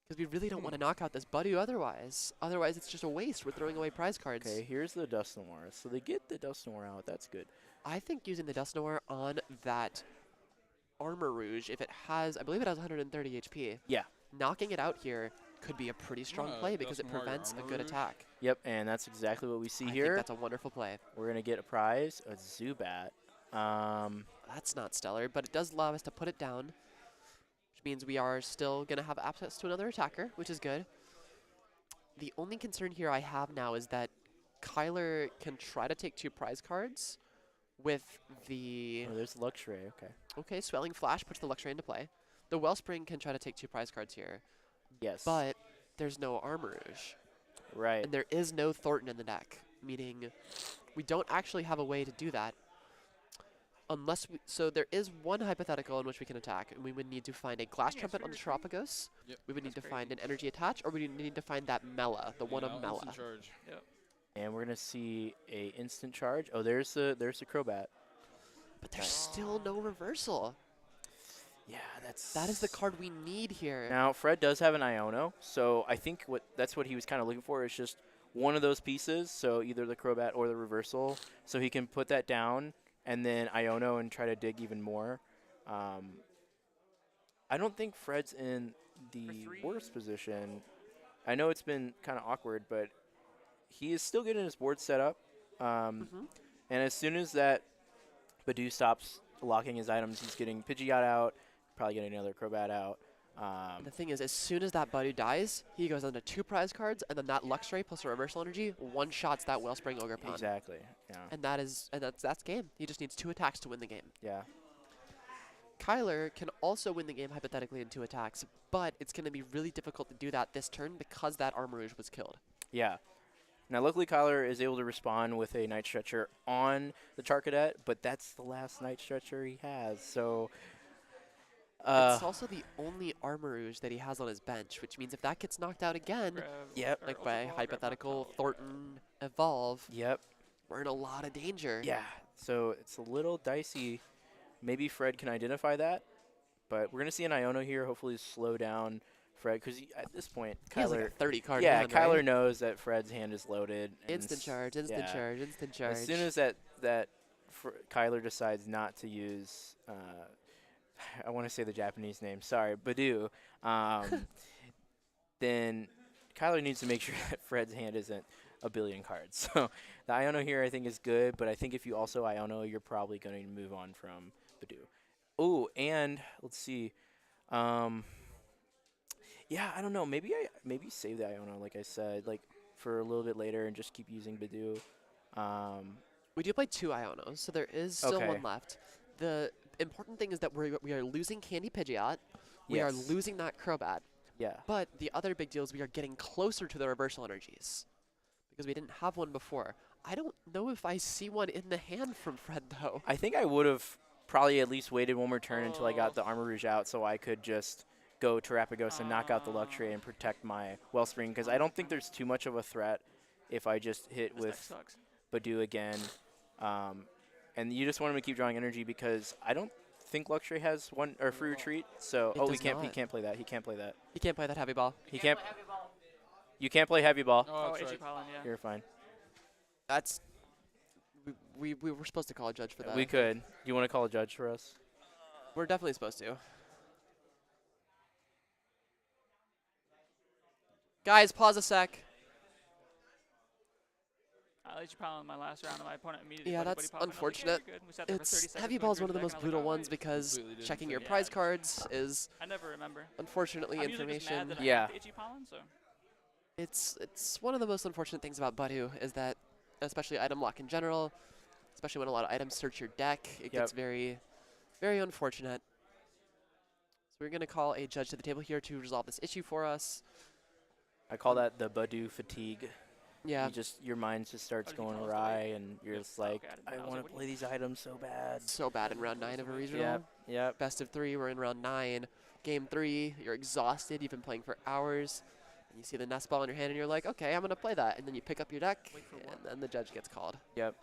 Because we really don't want to knock out this Budew otherwise. Otherwise, it's just a waste. We're throwing away prize cards. okay. Here's the Dust Noir. So they get the Dust Noir out. That's good. I think using the Dust Noir on that Armor Rouge, if it has, I believe it has 130 HP. Yeah. Knocking it out here could be a pretty strong wanna play because it Dust Noir your prevents a Armor good Rouge? attack. Yep, and that's exactly what we see I here. think that's a wonderful play. We're gonna get a prize, a Zubat. That's not stellar, but it does allow us to put it down, which means we are still going to have access to another attacker, which is good. The only concern here I have now is that Kyler can try to take 2 prize cards with the... Oh, there's Luxray. Okay. Okay, Swelling Flash puts the Luxray into play. The Wellspring can try to take 2 prize cards here, Yes. but there's no Armor Rouge. right. And there is no Thornton in the deck, meaning we don't actually have a way to do that. Unless we, so there is one hypothetical in which we can attack, and we would need to find a Glass Yeah, Trumpet on the seriously? Terapagos. Yep. We would need to That's find an Energy Attach, or we would need to find that Mela, the one of Now Mela. instant charge. And we're gonna see a instant charge. Oh, there's the Crobat. But there's still no reversal. Yeah, that's That is the card we need here. Now Fred does have an Iono, so I think that's what he was kind of looking for is just one of those pieces. So either the Crobat or the reversal, so he can put that down and then Iono and try to dig even more. I don't think Fred's in the worst position. I know it's been kind of awkward, but he is still getting his board set up. Hmm. And as soon as that Badu stops locking his items, he's getting Pidgeot out, probably getting another Crobat out. The thing is, as soon as that Badu dies, he goes into 2 prize cards, and then that Luxray plus a Reversal Energy one-shots that Wellspring Ogerpon. Exactly. Yeah. And that's game. He just needs 2 attacks to win the game. Yeah. Kyler can also win the game hypothetically in 2 attacks, but it's going to be really difficult to do that this turn because that Armarouge was killed. Yeah. Now, luckily, Kyler is able to respond with a Night Stretcher on the Charcadet, but that's the last Night Stretcher he has. So, It's also the only Armarouge that he has on his bench, which means if that gets knocked out again, Yep. like by hypothetical Thornton Evolve, Yep. we're in a lot of danger. Yeah. So it's a little dicey. Maybe Fred can identify that, but we're gonna see an Iono here. Hopefully, slow down Fred because at this point, He has like Kyler. a 30 card Yeah, hand, Kyler right? knows that Fred's hand is loaded. and Instant s- charge, instant yeah. charge, instant charge. As soon as that Kyler decides not to use, I want to say the Japanese name. Sorry, Badu. Then Kyler needs to make sure that Fred's hand isn't a billion cards. So the Iono here I think is good, but I think if you also Iono, you're probably going to move on from Badu. Oh, and let's see. Yeah, I don't know. Maybe save the Iono, like I said, like for a little bit later, and just keep using Badu. We do play 2 Ionos, so there is still Okay. one left. The important thing is that we are losing Candy Pidgeot. We are Yes. losing that Crobat. Yeah. But the other big deal is we are getting closer to the Reversal Energies because we didn't have one before. I don't know if I see one in the hand from Fred, though. I think I would have probably at least waited one more turn until I got the Armarouge out so I could just go Terrapagos and knock out the Luxray and protect my Wellspring because I don't think there's too much of a threat if I just hit This deck with sucks. Badu again. And you just want him to keep drawing energy because I don't think Luxray has one or free retreat. So It he does can't not. play that. He can't play that. You can't play that heavy ball. He can't. You can't play heavy ball. Oh, Oh, that's Itchy right. Pollen, yeah. You're fine. That's we were supposed to call a judge for that. We could. Do you want to call a judge for us? We're definitely supposed to. Guys, pause a sec. I Itchy Pollen in my last round, and my opponent immediately Yeah, played that's Buddy Pop, and I was like, unfortunate. "Yeah, you're good." We sat there for 30 It's seconds heavy going ball is through one of the his most deck, and I was brutal like, ones "Oh, because Completely didn't checking your think- prize cards is I never remember. unfortunately I'm usually just mad information. that I Yeah. have the Itchy Pollen, so. It's one of the most unfortunate things about Badu is that, especially item lock in general, especially when a lot of items search your deck, it gets very, very unfortunate. So we're gonna call a judge to the table here to resolve this issue for us. I call that the Badu fatigue. Yeah, Your mind just starts Oh, did he going tell us to awry, wait? and you're Yep. just like, Okay, I didn't I know. I was want like, to what play these items so bad. so bad in round 9 of a regional. Yep. Yep. Best of 3, we're in round 9. Game 3, you're exhausted, you've been playing for hours, and you see the nest ball in your hand, and you're like, okay, I'm gonna play that, and then you pick up your deck, Wait for and what? then the judge gets called. Yep.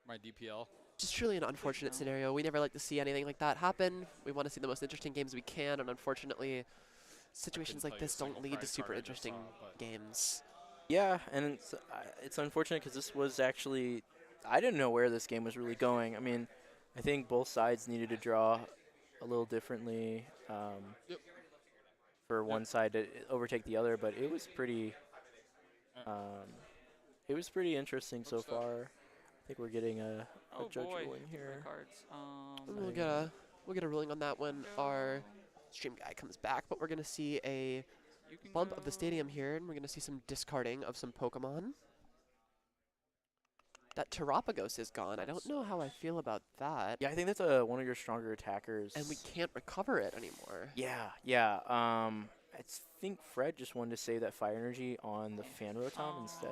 My DPL. Just truly an unfortunate No. scenario. We never like to see anything like that happen. We want to see the most interesting games we can, and unfortunately, situations tell like you a this don't single lead to prize super card I just interesting saw, but- games. Yeah, and it's unfortunate because this was actually, I didn't know where this game was really going. I mean, I think both sides needed to draw a little differently Yep. for one side to overtake the other, but it was pretty interesting so Looks up. far. I think we're getting a Oh judge boy, ruling the here. cards. And we'll get a ruling on that when our stream guy comes back, but we're gonna see a You can bump of the go- stadium here, and we're gonna see some discarding of some Pokemon. That Terrapagos is gone. I don't know how I feel about that. Yeah, I think that's one of your stronger attackers. And we can't recover it anymore. Yeah. I think Fred just wanted to save that fire energy on the Fan Rotom instead.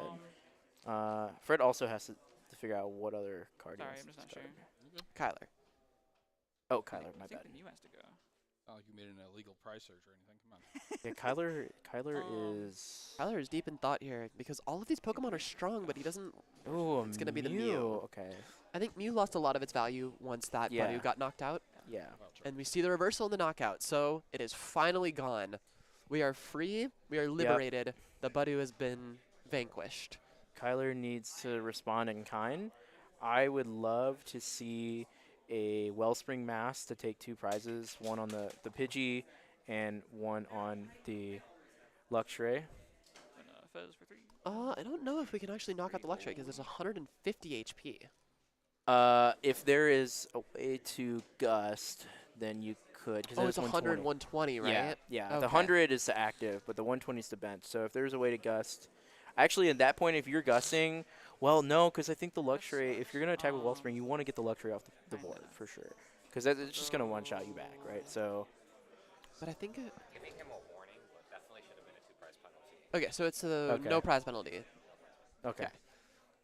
Fred also has to figure out what other card he Sorry, wants I'm just to not discard. sure. Kyler. Oh, I Kyler, think- my I think bad. the Mew has to go. Not like you made an illegal price search or anything. Come on. Yeah, Kyler Um, is. Kyler is deep in thought here because all of these Pokemon are strong, but he doesn't. Oh, it's gonna be the Mew. Okay. I think Mew lost a lot of its value once that Yeah. Badu got knocked out, Yeah. Well, sure. and we see the reversal in the knockout. So it is finally gone. We are free. We are liberated. The Badu has been vanquished. Kyler needs to respond in kind. I would love to see a Wellspring Mass to take 2 prizes, one on the Pidgey and 1 on the Luxray. And, Fez for 3. I don't know if we can actually knock out the Luxray because there's 150 HP. If there is a way to gust, then you could. Cause Oh, then it's 100 and 120, right? Yeah, yeah. Okay. The 100 is the active, but the 120 is the bench. So if there's a way to gust, actually at that point, if you're gusting, well, no, because I think the Luxray, if you're gonna attack with Wellspring, you want to get the Luxray off the board for sure, because it's just gonna one-shot you back, right? So. But I think Giving him a warning, but definitely should have been a 2-prize penalty. okay, so it's a Okay. no prize penalty. Okay. Okay.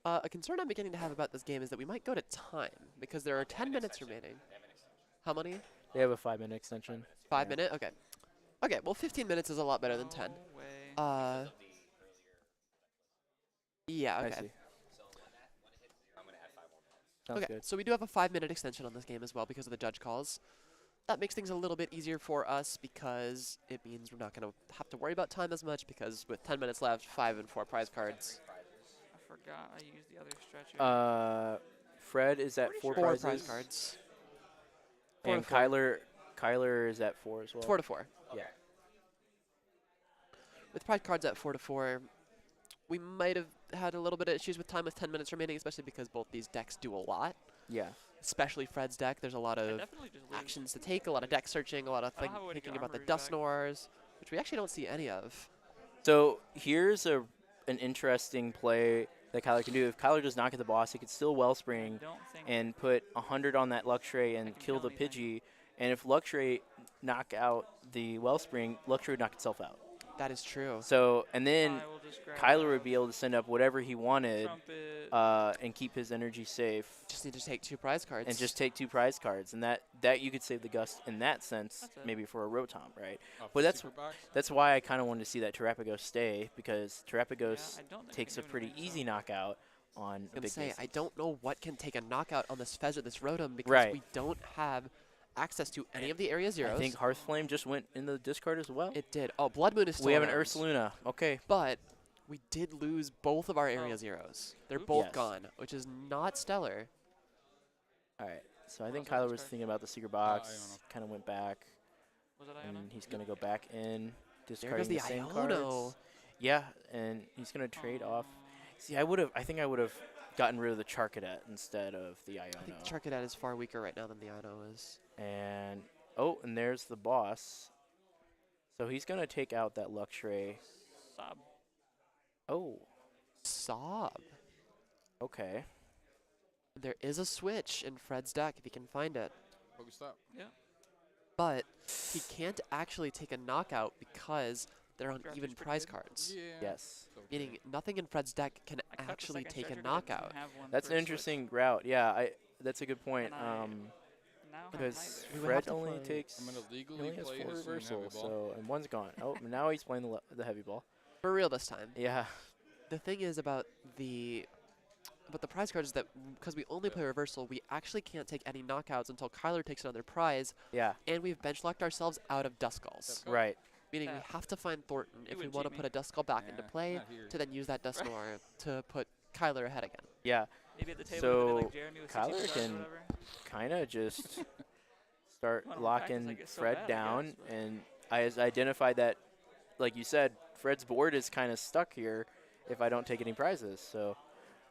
A concern I'm beginning to have about this game is that we might go to time because there are 10 minutes remaining. How many? They have a 5-minute extension. 5 Yeah. minute? Okay. Okay, well 15 minutes is a lot better than 10. No way. Yeah, I okay. see. I'm going to add 5 more minutes. Sounds Okay, good. so we do have a 5-minute extension on this game as well because of the judge calls. That makes things a little bit easier for us because it means we're not going to have to worry about time as much because with 10 minutes left, 5 and 4 prize cards. I forgot I used the other stretcher. Fred is at 4 4 prizes. prize cards. 4 And to 4. Kyler is at 4 as well. It's 4 to 4. Yeah. With prize cards at 4 to 4, we might have had a little bit of issues with time with 10 minutes remaining, especially because both these decks do a lot. Yeah. Especially Fred's deck. There's a lot I of definitely just lose. actions to take, a lot of deck searching, a lot of I don't have a way to get thinking about the armor Dust back. Noirs, which we actually don't see any of. So here's an interesting play that Kyler can do. If Kyler does not get the boss, he could still Wellspring Don't think and put 100 on that Luxray and can kill kill the anything. Pidgey. And if Luxray knock out the Wellspring, Luxray would knock itself out. That is true. So, and then I will just grab Kyler would be able to send up whatever he wanted Trumpet. and keep his energy safe Just need to take 2 prize cards. and just take 2 prize cards. And that you could save the Gust in that sense, That's it. maybe for a Rotom, right? Off But the that's secret box? That's why I kind of wanted to see that Terapagos stay, because Terapagos I don't think I takes a can do pretty anything, so- easy knockout on I a was gonna big say, base. I don't know what can take a knockout on this Fez or this Rotom because Right. we don't have access to any of the area zeros. I think Hearthflame just went in the discard as well. it did. Oh, Blood Moon is still We have an around. Ursaluna. Okay. But we did lose both of our area Oh. zeros. They're Oops. both Yes. gone, which is not stellar. All right. So I think else on Kyler was discard? thinking about the secret Iona. box. Kind of went back, Was it Iona? and he's gonna go back in, There discarding goes the same Iono. cards. Yeah, and he's gonna trade off. See, I think I would have gotten rid of the Charcadet instead of the I think Iono. Charcadet is far weaker right now than the Iono is. And oh, and there's the boss. So he's gonna take out that Luxray. Sob. Oh, Sob. okay. There is a switch in Fred's deck if he can find it. Pokestop. Yeah. But he can't actually take a knockout because they're on Draft even is pretty prize good. cards. Yeah. Yes. It's okay. Meaning nothing in Fred's deck can I cut the actually second take a stretcher 'cause I didn't knockout. have one That's for an a switch. interesting route. Yeah, that's a good point. And I- Now I Because might- We would have Fred to only play- takes I'm gonna he legally only has play 4 this in heavy reversals, ball. so and one's gone. Oh, and now he's playing the heavy ball. For real this time. Yeah. The thing is about the prize cards is that because we only play reversal, we actually can't take any knockouts until Kyler takes another prize, Yeah. and we've bench locked ourselves out of Duskulls. Yep. Right. Meaning we Yeah. have to find Thornton You if we would want to cheat put me. a Duskull back into Nah, play not here. to then use that Dusknoir to put Kyler ahead again. Yeah. Maybe at the table So, so like Jeremy with 60 Kyler cards or can whatever. Kind of just start Well, in practice, I locking guess so Fred bad, I down, guess, but- and I has identified that, like you said, Fred's board is kind of stuck here if I don't take any prizes. So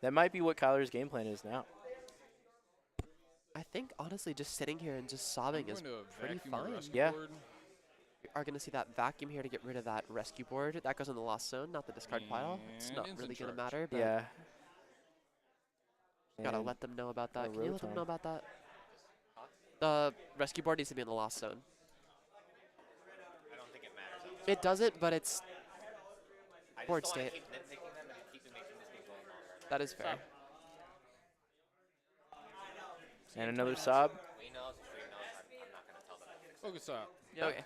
that might be what Kyler's game plan is now. I think honestly, just sitting here and just I'm sobbing is going to pretty vacuum the fine. rescue Yeah. board. We are going to see that vacuum here to get rid of that rescue board. That goes in the lost zone, not the discard pile. It's And not instant really going to charge. matter, but Yeah. gotta And let them know about a that. Can you let them Rotom. know about that? The rescue board needs to be in the lost zone. I don't think it matters. It doesn't, but it's I just Board don't wanna state. keep nitpicking them and keep making this game going longer. that is fair. and another sob. We knows, I'm not going to tell them to fix it. Pokestop. Yeah. Okay.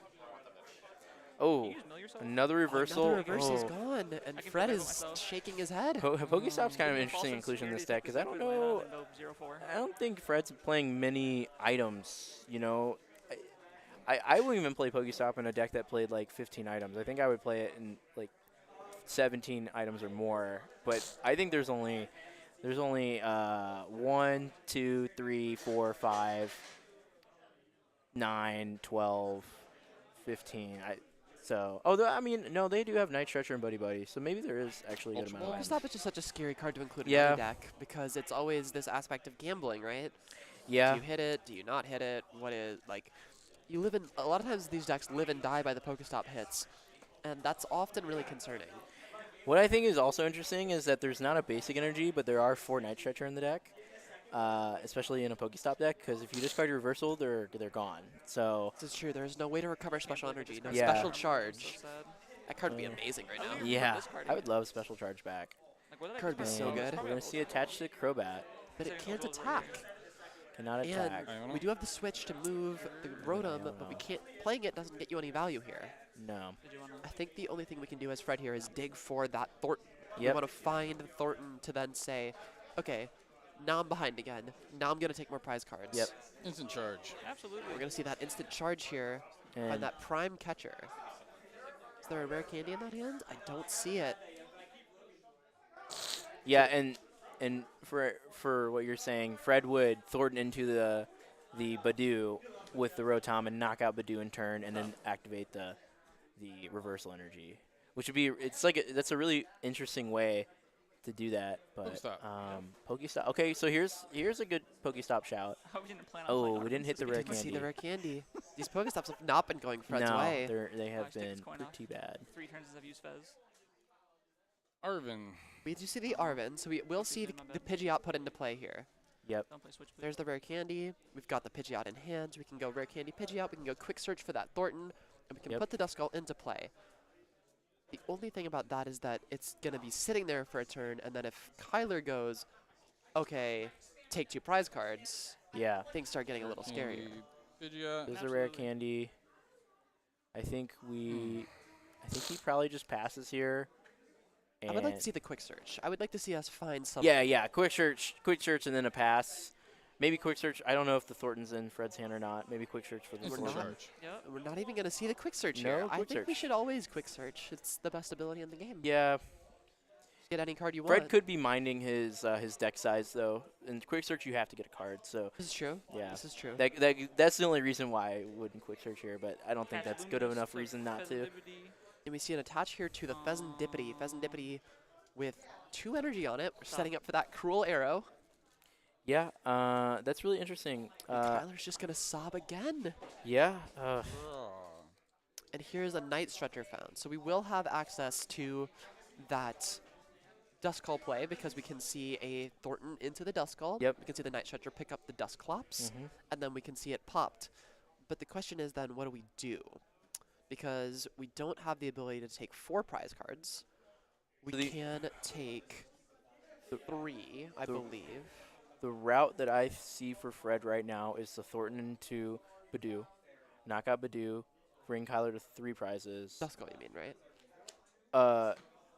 Oh, Can you just mill yourself? another reversal. Another reversal's Oh. gone, and I can Fred put that is myself. shaking his head. Pokestop's kind of an I'm interesting also inclusion in scared this he deck took because I the don't secret land know. and go 0-4. I don't think Fred's playing many items. You know, I wouldn't even play Pokestop in a deck that played like 15 items. I think I would play it in like 17 items or more. But I think there's only 1, 2, 3, 4, 5, 9, 12, 15. I mean, no, they do have Night Stretcher and Buddy Buddy, so maybe there is actually a good Ultra amount Ball? of Pokestop is just such a scary card to include in Yeah. any deck because it's always this aspect of gambling, right? Yeah. Do you hit it? Do you not hit it? What is, like, you live in, a lot of times these decks live and die by the Pokestop hits, and that's often really concerning. What I think is also interesting is that there's not a basic energy, but there are 4 Night Stretcher in the deck, especially in a Pokestop deck, because if you discard your reversal, they're gone. So This is true. There is no way to recover special energy, no Yeah. special So charge. sad. That card would be amazing right now. yeah, discarding I would it. love Special Charge back. Like, what did I Card would be discard? so good. We're gonna see attached to Crobat. But it can't attack. Cannot attack. And we do have the switch to move the Rotom, but we can't. Playing it doesn't get you any value here. No. Did you wanna? I think the only thing we can do as Fred here is dig for that Thornton. We Yep. want to find Thornton to then say, okay, now I'm behind again. Now I'm going to take more prize cards. Yep. Instant charge. Absolutely. We're going to see that instant charge here And on that prime catcher. Is there a rare candy in that hand? I don't see it. yeah, and for what you're saying, Fred would Thornton into the Badoo with the Rotom and knock out Badoo in turn, and then activate the reversal energy, which would be that's a really interesting way to do that. But Pokestop. Pokestop. Okay, so here's a good Pokestop shout. I hope we didn't plan on Oh, playing we didn't hit the Artemis rare this Didn't see candy. the rare candy. These Pokestops have not been going Fred's no, way. they have Nice, take been this coin off. pretty bad. week. 3 turns as I've used Fez. Arvin. We do see the Arvin, so we will see the, my the bad. Pidgeot put into play here. Yep. Don't play Switch, please. There's the rare candy. We've got the Pidgeot in hand. We can go rare candy Pidgeot. We can go quick search for that Thornton, and we can Yep. put the Duskull into play. The only thing about that is that it's going to be sitting there for a turn, and then if Kyler goes, okay, take 2 prize cards, Yeah. things start getting a little scarier. Pidgeot. There's a rare Absolutely. candy. I think he probably just passes here. I would like to and- see the quick search. I would like to see us find some. Yeah, quick search, and then a pass. Maybe quick search. I don't know if the Thornton's in Fred's hand or not. Maybe quick search for the Instant Thornton. charge. Yep. We're not even going to see the quick search No here. I quick think we search. should always quick search. It's the best ability in the game. Yeah, Get any card you Fred want. could be minding his deck size though. In quick search, you have to get a card. So This is true. yeah, This is true. that's the only reason why I wouldn't quick search here. But I don't think Catch that's good of Luminous, enough play reason not to. Festivity. And we see an attach here to the Pheasantipity. Pheasantipity with 2 energy on it. We're setting up for that cruel arrow. Yeah, that's really interesting. And Kyler's just going to sob again. Yeah, And here's a Night Stretcher found. So we will have access to that Duskull play because we can see a Thornton into the Duskull. Yep. We can see the Night Stretcher pick up the Dusclops, Mhm. and then we can see it popped. But the question is then, what do we do? Because we don't have the ability to take 4 prize cards. We So the- can take 3, I the- believe. The route that I see for Fred right now is the Thornton into Badoo, knock out Badoo, bring Kyler to 3 prizes. Duskull, you mean, right?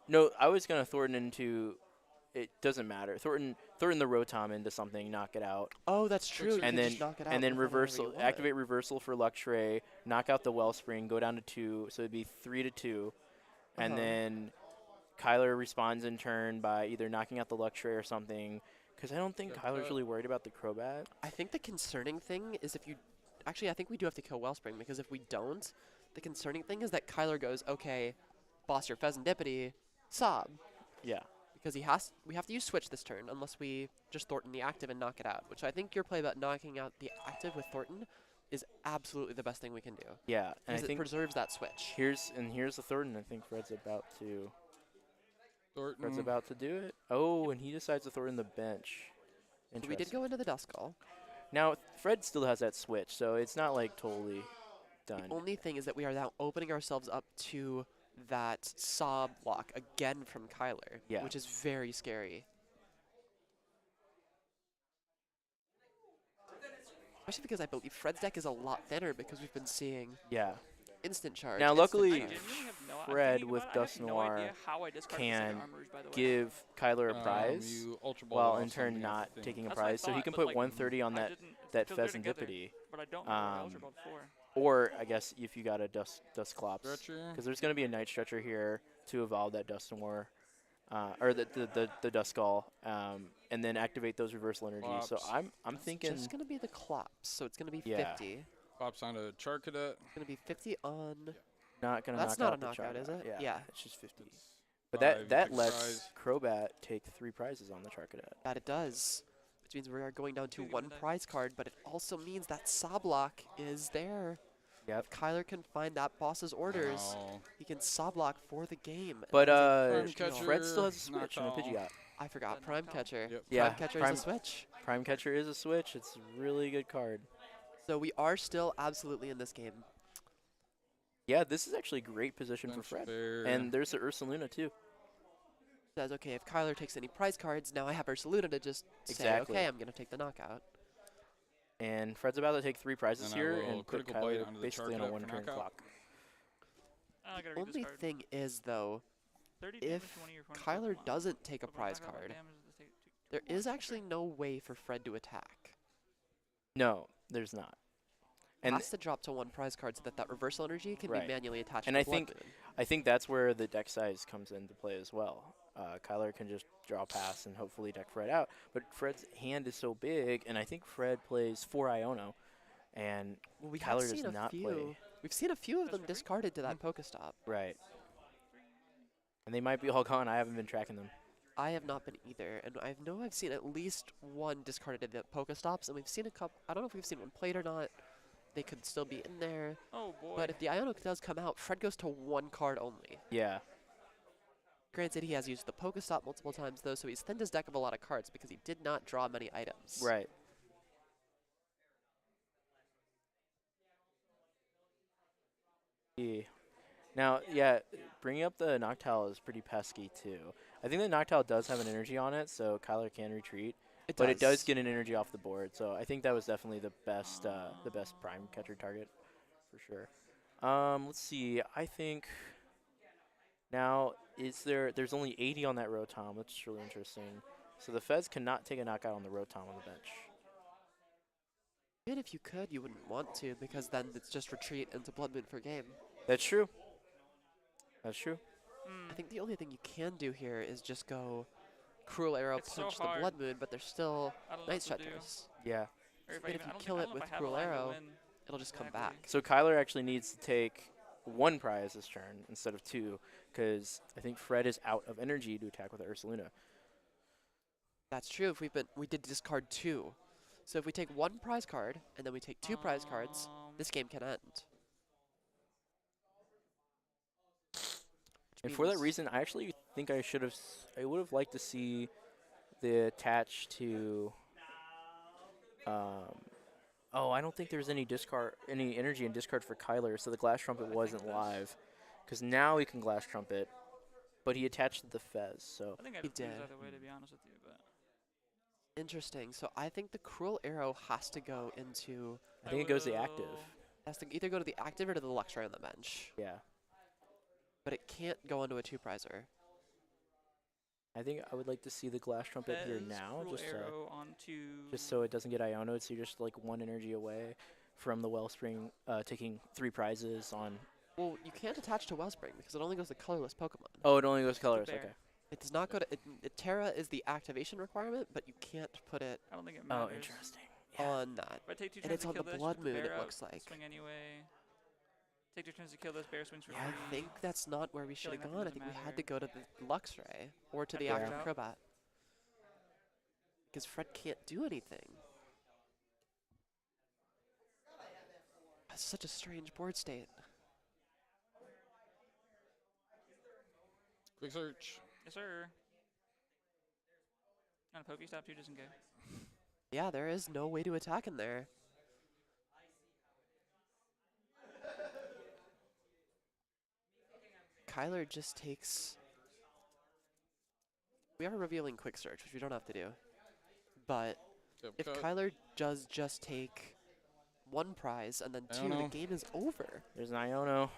No, I was gonna Thornton into. It doesn't matter. Thornton the Rotom into something, knock it out, Oh, that's true. You and can then just knock it out and then with whatever you reversal. want. Activate reversal for Luxray, knock out the Wellspring, go down to 2, so it'd be 3 to 2, and Uh-huh. then Kyler responds in turn by either knocking out the Luxray or something. Because I don't think Good Kyler's cut. really worried about the Crobat. I think the concerning thing is if you... Actually, I think we do have to kill Wellspring, because if we don't, the concerning thing is that Kyler goes, okay, boss your Pheasantipity, sob. Yeah. Because we have to use Switch this turn, unless we just Thornton the active and knock it out. Which I think your play about knocking out the active with Thornton is absolutely the best thing we can do. Yeah, and Because I it think preserves that Switch. here's the Thornton. I think Fred's about to Thornton. do it. Oh, and he decides to Thornton the bench. So we did Interesting. go into the Duskull. Now Fred still has that switch, so it's not like totally done. The only thing is that we are now opening ourselves up to that sob block again from Kyler, Yeah. which is very scary. Especially because I believe Fred's deck is a lot thinner because we've been seeing Yeah. instant charge. Now, instant luckily, I charge. genuinely have no Fred thinking with about it, I have Dust no Noir idea how I discarded the second can Armor Rouge, by the way. give Kyler a prize, You Ultra Ball while off in turn something, I not think. taking a That's what I prize. So he thought, can but, put like, 130 on I that didn't- it that feels good together, Pheasantipity. But I don't know what I was Um, about before. Or I guess if you got a Dusclops, Stretcher. because there's going to be a Night Stretcher here to evolve that Dusknoir, or the Duskull, and then activate those reversal energies. So Clops. I'm thinking, It's just going to be the Clops, so it's going to be Yeah. 50. Pops on a Char Cadet. Gonna be 50 on. Not gonna That's knock not out a the knockout, is Charcadet. it? Yeah, Yeah. it's just 50. That's But 5, that pick a lets prize. Crobat take 3 prizes on the Charcadet. That it does. Which means we are going down to Good, one good dice. prize card, but it also means that Sablock is there. Yep. If Kyler can find that boss's orders, Oh, he can Sablock for the game. and But that is a Prime huge deal. Fred still has a Catcher, switch and a knockout. Pidgeot. I forgot That Prime knockout? Catcher. Yep. Yeah, Prime Catcher Prime- is a switch. Prime Catcher is a switch. It's a really good card. So we are still absolutely in this game. Yeah, this is actually a great position for Bench Fred. Fair. And there's the Ursaluna too. Says, okay, if Kyler takes any prize cards, now I have Ursaluna to just Exactly. say, okay, I'm going to take the knockout. And Fred's about to take 3 prizes And I here will and put critical bite Kyler onto the basically on a Charcadet for 1-turn knockout. clock. Oh, I gotta The read this only card. thing is, though, 30 damage if to one of your opponent's Kyler Pokemon. doesn't take a Pokemon prize knockout card, damages the state there one is per actually turn. no way for Fred to attack. No, there's not. And Has to drop to 1 prize card so that that reversal energy can Right. be manually attached And to I Blood think- Moon. I think that's where the deck size comes into play as well. Kyler can just draw pass and hopefully deck Fred out. But Fred's hand is so big, and I think Fred plays 4 Iono, and Well, we Kyler have does seen a not few. play. We've seen a few of Just them for free? discarded to that Pokestop. right. And they might be all gone. I haven't been tracking them. I have not been either, and I know I've seen at least one discarded at the Pokestops, and we've seen a couple. I don't know if we've seen one played or not. They could still be in there, Oh boy. but if the Iono does come out, Fred goes to 1 card only. Yeah. Granted, he has used the Pokestop multiple times though, so he's thinned his deck of a lot of cards because he did not draw many items. Right. Yeah. Now, yeah, bringing up the Noctowl is pretty pesky too. I think the Noctowl does have an energy on it, so Kyler can retreat. But it does get an energy off the board, so I think that was definitely the best prime catcher target, for sure. Let's see. I think now there's only 80 on that Rotom. That's really interesting. So the Fez cannot take a knockout on the Rotom on the bench. Even if you could, you wouldn't want to because then it's just retreat into Blood Moon for game. That's true. That's true. I think the only thing you can do here is just go Cruel Arrow, It's so punch the hard. Blood Moon, but there's still I don't know Night what to do. Strikers. Yeah. Or if But I if even- you I don't kill think- I it don't know with if I have a Cruel line to Arrow, win. It'll just come Exactly. back. So Kyler actually needs to take 1 prize this turn instead of 2, because I think Fred is out of energy to attack with the Ursaluna. That's true. If we did discard 2. So if we take 1 prize card and then we take 2 prize cards, this game can end. Which And for that means- reason, I actually think I would have liked to see the attach to. I don't think there's any energy in discard for Kyler, so the Glass Trumpet wasn't live. Because now he can Glass Trumpet, but he attached to the Fez, so. I think I'd He lose did. either way, to be honest with you. But Interesting. So I think the Cruel Arrow has to go into I think it goes to the active. will- has to either go to the active or to the Luxray on the bench. Yeah. But it can't go into a 2-prizer. I think I would like to see the Glass Trumpet here Fez, now, Cruel just Arrow onto so it doesn't get Iono, so you're just like 1 energy away from the Wellspring taking 3 prizes on. Well, you can't attach to Wellspring because it only goes to colorless Pokemon. Oh, it only goes colors. bear. Okay. It does not go to Terra is the activation requirement, but you can't put it I don't think it Oh, matters. interesting. Yeah. on that. If I take 2 And turns it's to on kill the this, Blood put the Moon, bear it out, looks like. swing anyway. Take 2 turns to kill this, bear swings for Yeah, I 3. think that's not where we should have Killing gone. I nothing think we doesn't had to go to the Luxray or to the Have to active out. Crobat. Because Fred can't do anything. That's such a strange board state. Quick search. Yes, sir. On a Pokestop too, doesn't go. Yeah, there is no way to attack in there. Kyler just takes... We are revealing quick search, which we don't have to do. But Yep, if cut. Kyler does just take 1 prize and then I 2, don't the know. game is over. There's an Iono.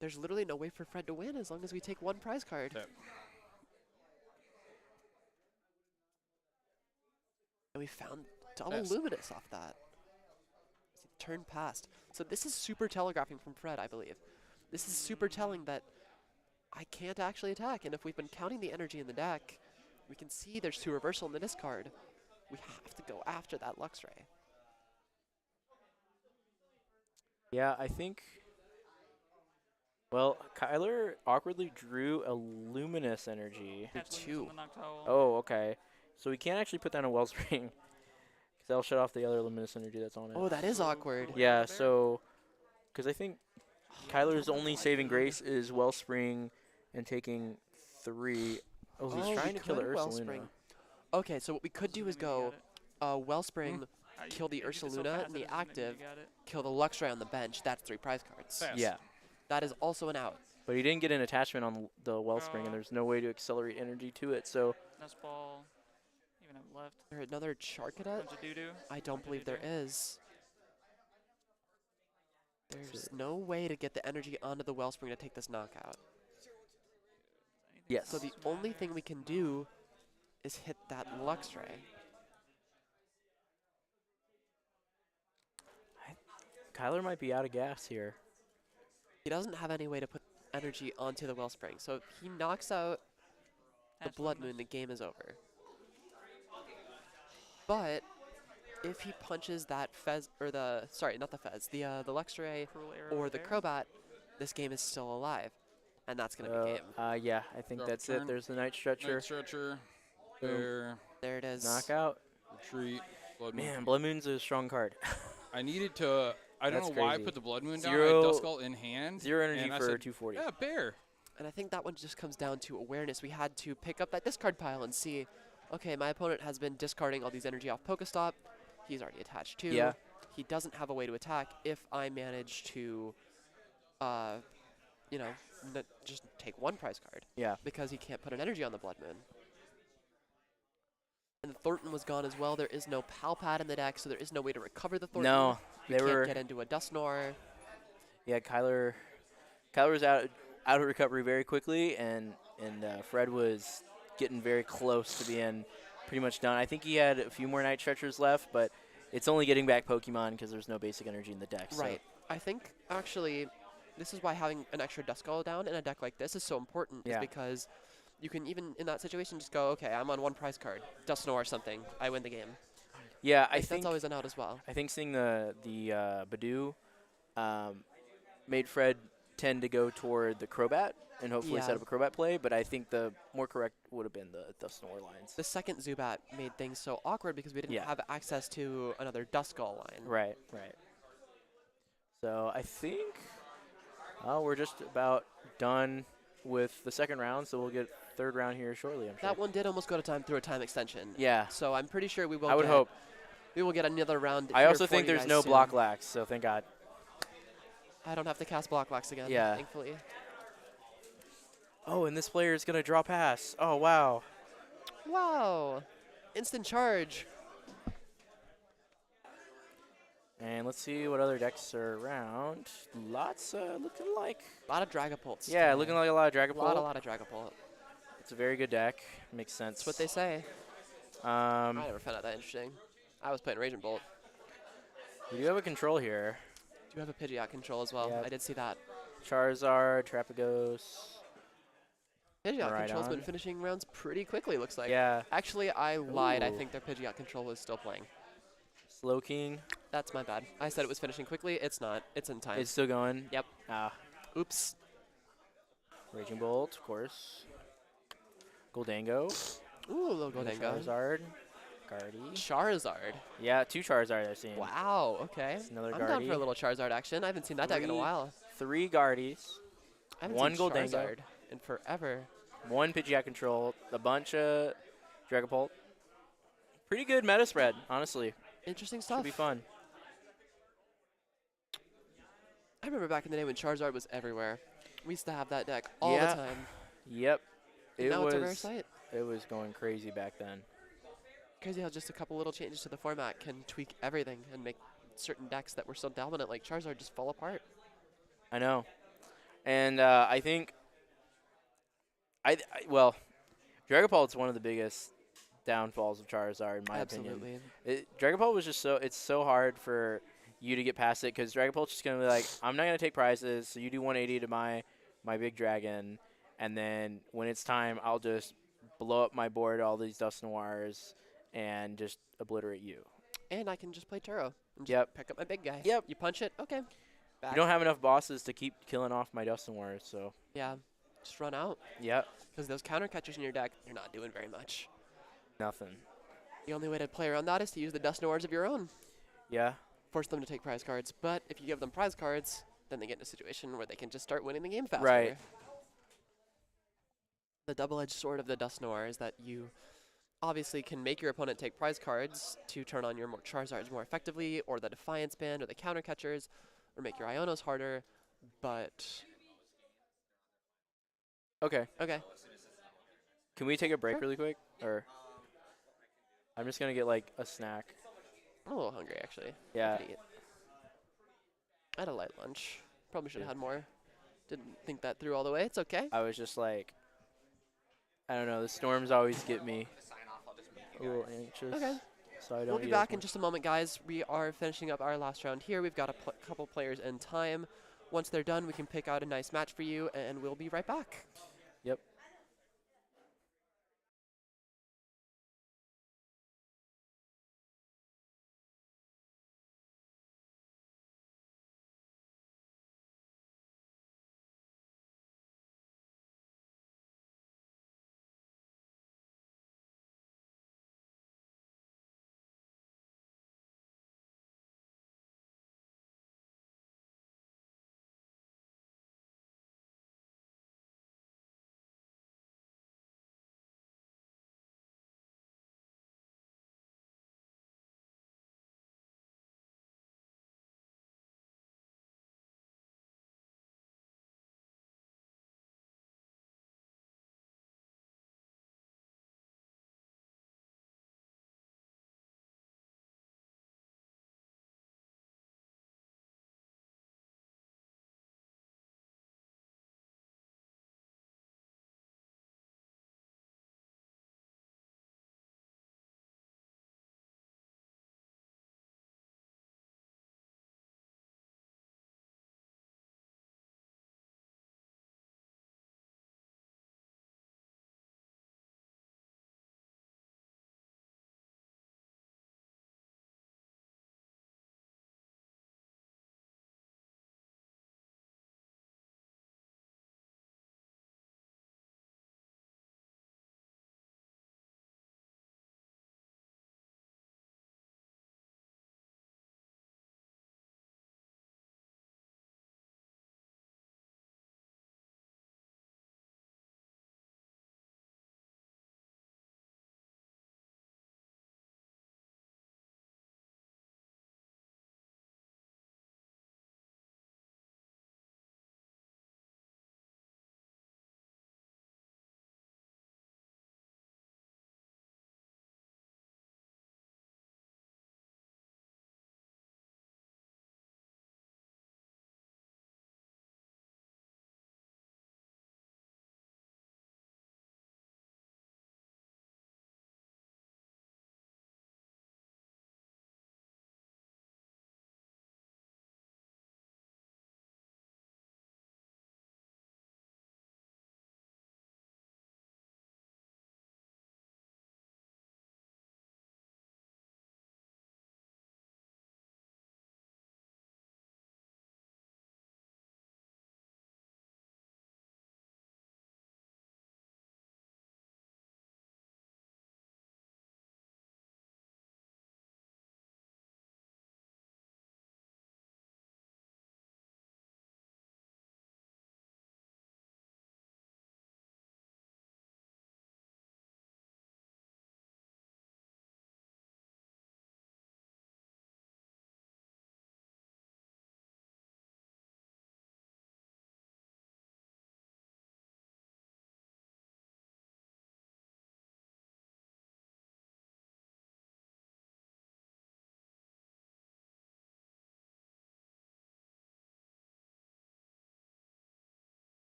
There's literally no way for Fred to win as long as we take 1 prize card. Yep. And we found double Yes. Luminous off that. Turn past. So this is super telegraphing from Fred, I believe. This is super telling that I can't actually attack. And if we've been counting the energy in the deck, we can see there's 2 reversal in the discard. We have to go after that Luxray. Yeah, I think. Well, Kyler awkwardly drew a luminous energy. Hatchlings two. on the Noctowl. Oh, okay. So we can't actually put down a Wellspring because that'll shut off the other luminous energy that's on it. Oh, that is awkward. Yeah, so because I think Kyler's only saving grace is Wellspring and taking 3. Oh, he's Oh, trying we to kill the could Ursaluna. Wellspring. Okay, so what we could do is go Wellspring, kill the Ursaluna in the active, kill the Luxray on the bench. That's 3 prize cards. Fast. Yeah, That is also an out. but he didn't get an attachment on the Wellspring, and there's no way to accelerate energy to it. So Nest Ball. Even have left. Is there another Charcadet? Bunch of doo-doo. I don't believe there is. There's no way to get the energy onto the Wellspring to take this knockout. yes, So the only thing we can do is hit that Luxray. Kyler might be out of gas here. He doesn't have any way to put energy onto the Wellspring. So if he knocks out the Blood Moon, the game is over. But if he punches that Fez, or the, sorry, not the Fez, the Luxray Cruel Arrow or of the Bear. Crobat, this game is still alive. And that's going to be game. Yeah, I think Drop that's turn. it. There's the Night Stretcher. Night Stretcher. Boom. There. There it is. Knockout. Retreat. Blood Moon. Man, Blood Moon's a strong card. I needed to. I don't That's know why I crazy. put the Blood Moon down. I Zero- had Duskull in hand. 0 energy and I for said, 240. Yeah, bear. And I think that one just comes down to awareness. We had to pick up that discard pile and see, okay, my opponent has been discarding all these energy off Pokestop. He's already attached too. Yeah. He doesn't have a way to attack. If I manage to, you know, just take 1 prize card. Yeah. Because he can't put an energy on the Blood Moon. And the Thornton was gone as well. There is no Pal Pad in the deck, so there is no way to recover the Thornton. No, We they can't were. get into a Dusknoir. Yeah, Kyler was out of recovery very quickly, and Fred was getting very close to being pretty much done. I think he had a few more Night Stretchers left, but it's only getting back Pokemon because there's no basic energy in the deck. so- Right. I think actually this is why having an extra Duskull down in a deck like this is so important. Yeah. Is because you can even in that situation just go, okay, I'm on 1 prize card, Dusknoir or something, I win the game. Yeah, I Like, think that's always an out as well. I think seeing the Badoo made Fred tend to go toward the Crobat and hopefully set Yeah. up a Crobat play, but I think the more correct would have been the Snore lines. The second Zubat made things so awkward because we didn't Yeah. have access to another Duskull line. Right, right. So I think we're just about done with the second round, so we'll get third round here shortly, I'm sure. That one did almost go to time through a time extension. Yeah, So I'm pretty sure we will. I would hope. We will get another round. I here also for think you there's guys no soon. block lax, so thank God. I don't have to cast block locks again. Yeah. Thankfully. Oh, and this player is going to draw pass. Oh, wow. Wow. Instant charge. And let's see what other decks are around. Lots looking like. A lot of Dragapults. Yeah, today. looking like a lot of a Dragapult. lot of Dragapult. It's a very good deck. Makes sense. That's what they say. I never found that interesting. I was playing Raging Bolt. We do have a control here. Do you have a Pidgeot control as well? Yep. I did see that. Charizard, Trapagos. Pidgeot Right control's been on. finishing rounds pretty quickly, looks like. Yeah. Actually, I lied. I Ooh. think their Pidgeot control is still playing. Slowking. That's my bad. I said it was finishing quickly. It's not. It's in time. It's still going. Yep. Ah. Oops. Raging Bolt, of course. Goldango. Ooh, little Goldango. Charizard. Guardy. Charizard. Yeah, 2 Charizard I've seen. Wow, okay. It's another I'm down for a Guardy. little Charizard action. I haven't seen that deck in a 3 while. 3 Guardies. I haven't 1 seen Goldango. Charizard in forever. 1 Pidgeot control. A bunch of Dragapult. Pretty good meta spread, honestly. Interesting Should stuff. be fun. I remember back in the day when Charizard was everywhere. We used to have that deck all Yeah. the time. Yep. And It now it's a rare was sight. it was going crazy back then. Crazy how just a couple little changes to the format can tweak everything and make certain decks that were so dominant like Charizard just fall apart. I know. And I think well, Dragapult's one of the biggest downfalls of Charizard in my opinion. Absolutely. Dragapult was just it's so hard for you to get past it because Dragapult's just gonna be like, I'm not gonna take prizes, so you do 180 to my big dragon, and then when it's time, I'll just blow up my board, all these Dust Noirs, and just obliterate you. And I can just play Turo and just Yep. pick up my big guy. Yep. You punch it, okay. back. You don't have enough bosses to keep killing off my Dusknoirs, so Yeah, just run out. yep, Because those counter catchers in your deck, you're not doing very much. nothing. The only way to play around that is to use the Dusknoirs of your own. Yeah, Force them to take prize cards. But if you give them prize cards, then they get in a situation where they can just start winning the game faster. right. The double-edged sword of the Dusknoir is that you obviously can make your opponent take prize cards to turn on your more Charizards more effectively, or the Defiance Band, or the counter catchers, or make your Ionos harder. But Okay, okay, can we take a break Sure. really quick, or I'm just gonna get like a snack. I'm a little hungry actually. Yeah. I could eat. I had a light lunch. Probably should have had more. Didn't think that through all the way. It's okay. I was just like, I don't know. The storms always get me To sign off, I'll just meet a you little guys. anxious. Okay. So I don't We'll be eat as back in much. just a moment, guys. We are finishing up our last round here. We've got a couple players in time. Once they're done, we can pick out a nice match for you, and we'll be right back. Yep.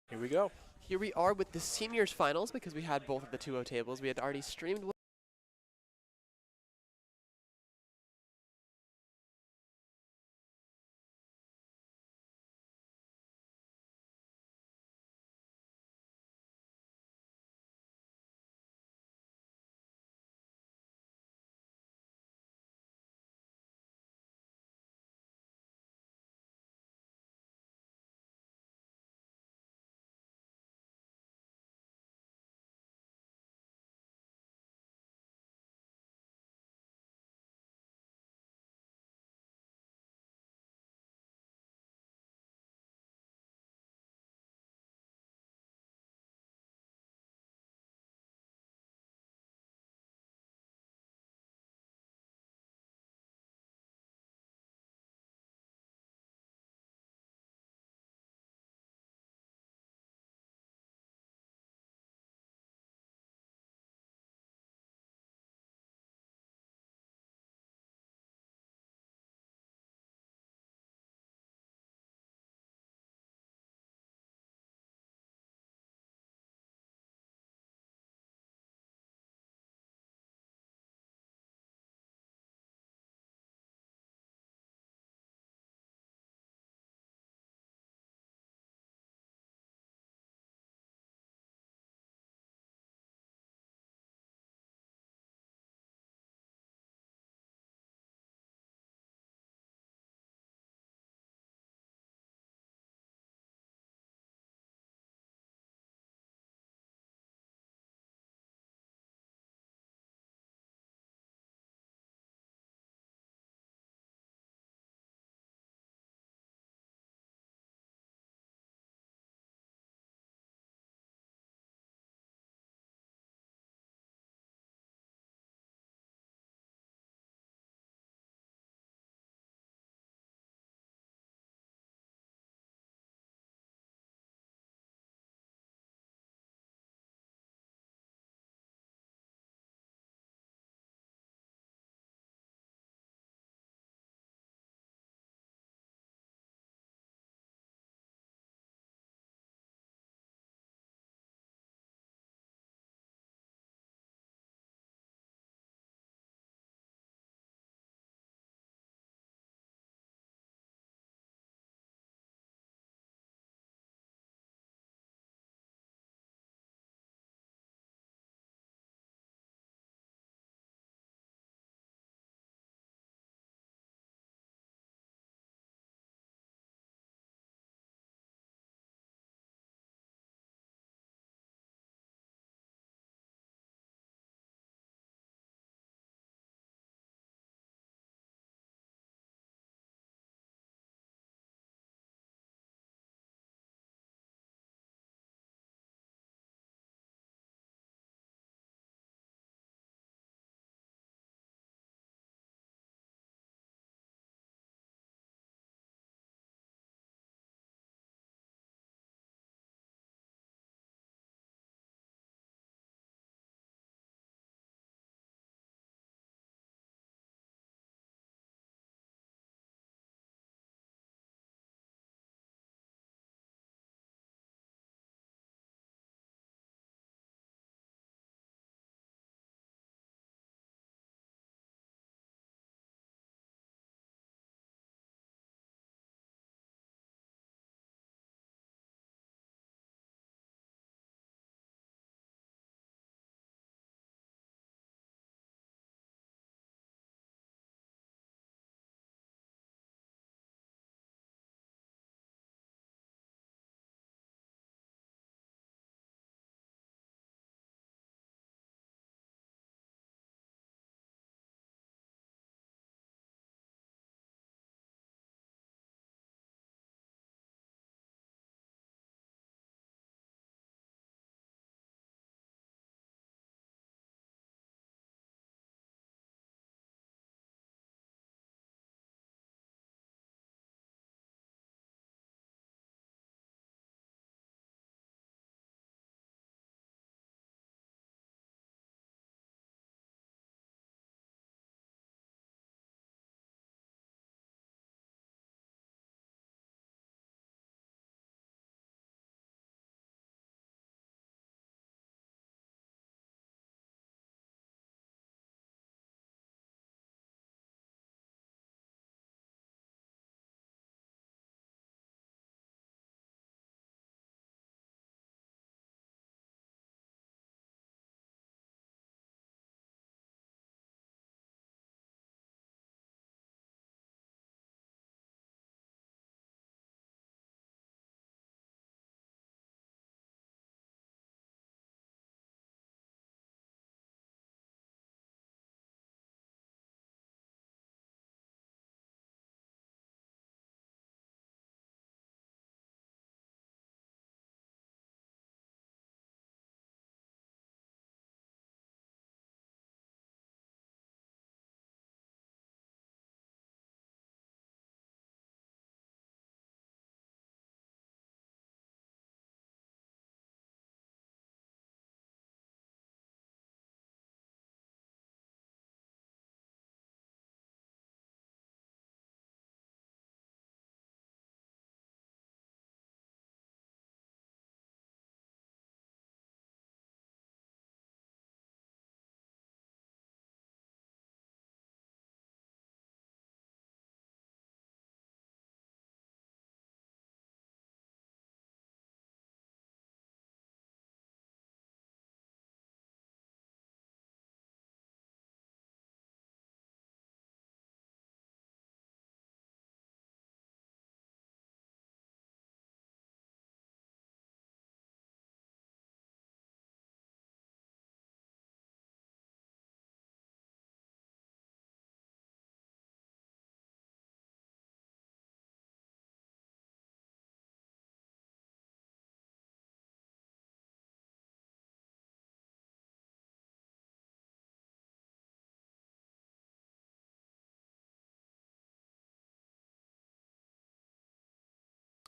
Here we go. Here we are with the seniors finals because we had both of the 2-0 tables. We had already streamed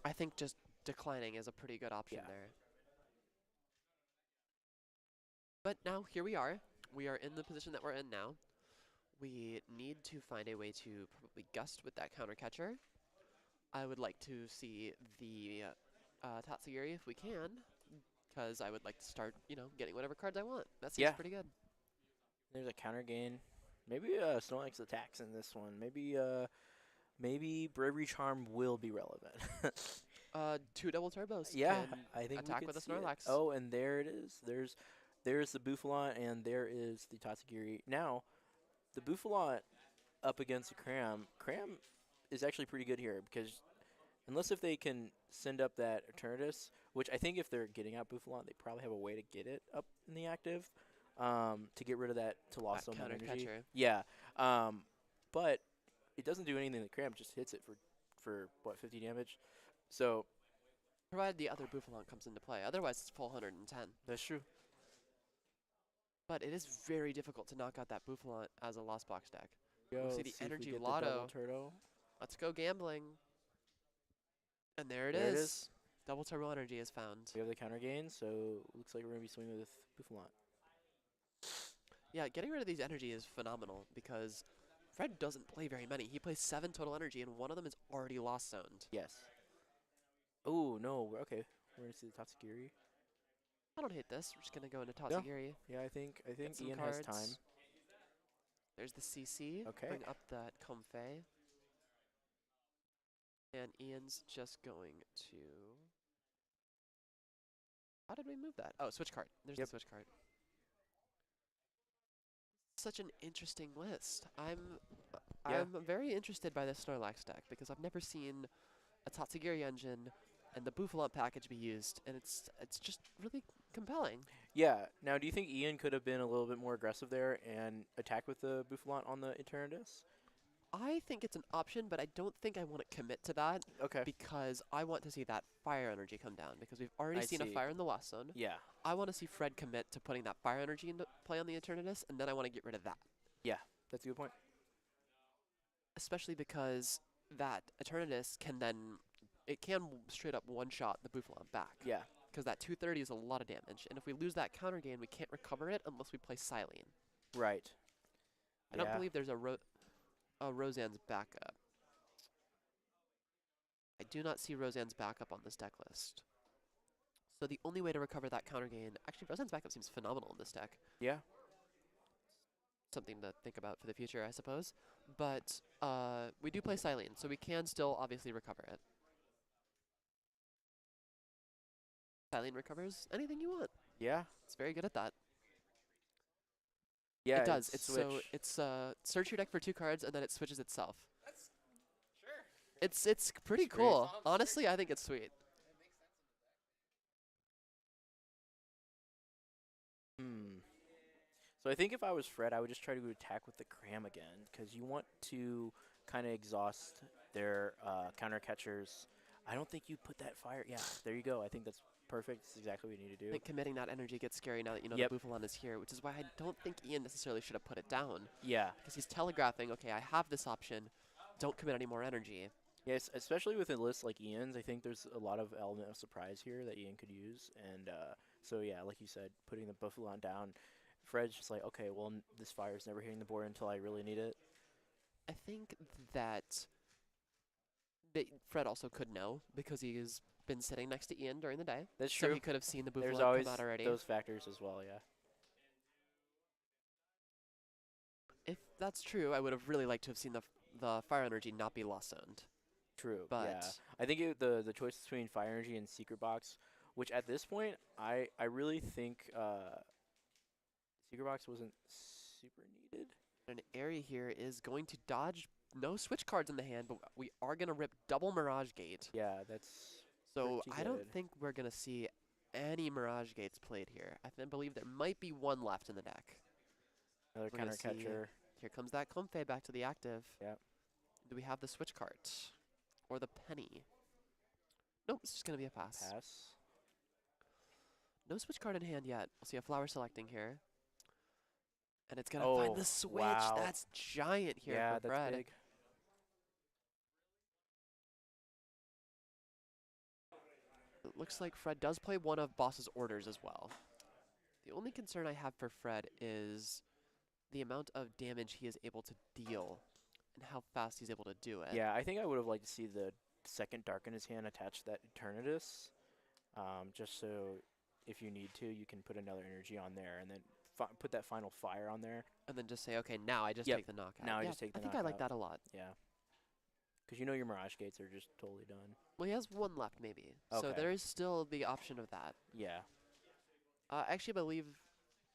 I think just declining is a pretty good option Yeah. there. But now here we are. We are in the position that we're in now. We need to find a way to probably gust with that counter catcher. I would like to see the Tatsugiri if we can, because I would like to start, getting whatever cards I want. That seems Yeah. pretty good. There's a counter gain. Maybe Snorlax attacks in this one. Maybe Bravery Charm will be relevant. 2 double turbos Yeah, can I think we attack could with a see it. Snorlax. Oh, and there it is. There's the Bouffalot, and there is the Tatsugiri. Now, the Bouffalot up against the Cram. Cram is actually pretty good here because unless if they can send up that Eternatus, which I think if they're getting out Bouffalot, they probably have a way to get it up in the active to get rid of that to lost That some counter energy. catcher. Yeah, but it doesn't do anything to the Cram. Just hits it for what 50 damage. So Provided the other Bouffalon comes into play. Otherwise, it's full 110. that's true. But it is very difficult to knock out that Bouffalon as a Lost Box deck. Go, see let's the if we energy get lotto. The double turtle. Let's go gambling. And there it There it is. is. Double turbo energy is found. We have the counter gain, so looks like we're gonna be swinging with Bouffalot. Yeah, getting rid of these energy is phenomenal because Fred doesn't play very many. He plays 7 total energy, and one of them is already lost zoned. Yes. Oh no. Okay. We're gonna see the Tatsugiri. I don't hate this. We're just gonna go into Tatsugiri. Yeah, I think Get some Ian cards. has time. There's the CC. Okay. Bring up that Comfey. And Ian's just going to... How did we move that? Oh, switch card. There's Yep. the switch card. Such an interesting list. I'm very interested by this Snorlax deck because I've never seen a Tatsugiri engine and the Bouffalot package be used, and it's just really compelling. Yeah. Now, do you think Ian could have been a little bit more aggressive there and attack with the Bouffalot on the Eternatus? I think it's an option, but I don't think I want to commit to that Okay. because I want to see that fire energy come down because we've already I seen a see. fire in the Lost Zone. Yeah. I want to see Fred commit to putting that fire energy into play on the Eternatus, and then I want to get rid of that. That's a good point. Especially because that Eternatus can then, it can straight up one-shot the Bouffalon back. Yeah. Because that 230 is a lot of damage, and if we lose that counter gain, we can't recover it unless we play Silene. Right. I don't believe there's a Roseanne's backup. I do not see Roseanne's backup on this deck list. So the only way to recover that counter gain, actually Roseanne's backup seems phenomenal in this deck. Yeah. Something to think about for the future, I suppose. But we do play Silene, so we can still obviously recover it. Silene recovers anything you want. Yeah. It's very good at that. Yeah. It does. It's switch. so it's search your deck for 2 cards and then it switches itself. That's sure. It's pretty It's great. cool. Honestly, I think it's sweet. So I think if I was Fred, I would just try to attack with the Cram again because you want to kind of exhaust their counter catchers. I don't think you put that fire. Yeah, there you go. I think that's perfect. That's exactly what you need to I do. think committing that energy gets scary now that you know Yep. the Bouffalon is here, which is why I don't think Ian necessarily should have put it down. Yeah. Because he's telegraphing, okay, I have this option. Don't commit any more energy. Yes, especially with a list like Ian's, I think there's a lot of element of surprise here that Ian could use. And so, yeah, like you said, putting the Buffalon down, Fred's just like, okay, well, this fire's never hitting the board until I really need it. I think that Fred also could know because he's been sitting next to Ian during the day. That's So true. he could have seen the There's Bouffalon always come out already. those factors as well, yeah. If that's true, I would have really liked to have seen the fire energy not be lost zoned. True, But yeah. I think the choice between Fire Energy and Secret Box, which at this point, I really think Secret Box wasn't super needed. an area here is going to dodge no switch cards in the hand, but we are going to rip double Mirage Gate. Yeah, that's So pretty I don't good. think we're going to see any Mirage Gates played here. I believe there might be one left in the deck. another We're gonna counter catcher. Here comes that Comfey back to the active. Yep. Do we have the switch card? Or the penny? Nope, it's just going to be a pass. Pass. No switch card in hand yet. We'll see a flower selecting here. And it's going to Oh, find the switch. wow. That's giant here Yeah, for that's Fred. big. it looks like Fred does play one of Boss's orders as well. The only concern I have for Fred is the amount of damage he is able to deal and how fast he's able to do it. Yeah, I think I would have liked to see the second Dark in his hand attach that Eternatus, just so if you need to, you can put another energy on there and then put that final fire on there. And then just say, okay, now I just Yep. take the knockout. Now I Yeah, just take the I think I like knockout. that a lot. Yeah. Because you know your Mirage Gates are just totally done. Well, he has one left, maybe. So Okay. there is still the option of that. Yeah. Actually, I believe...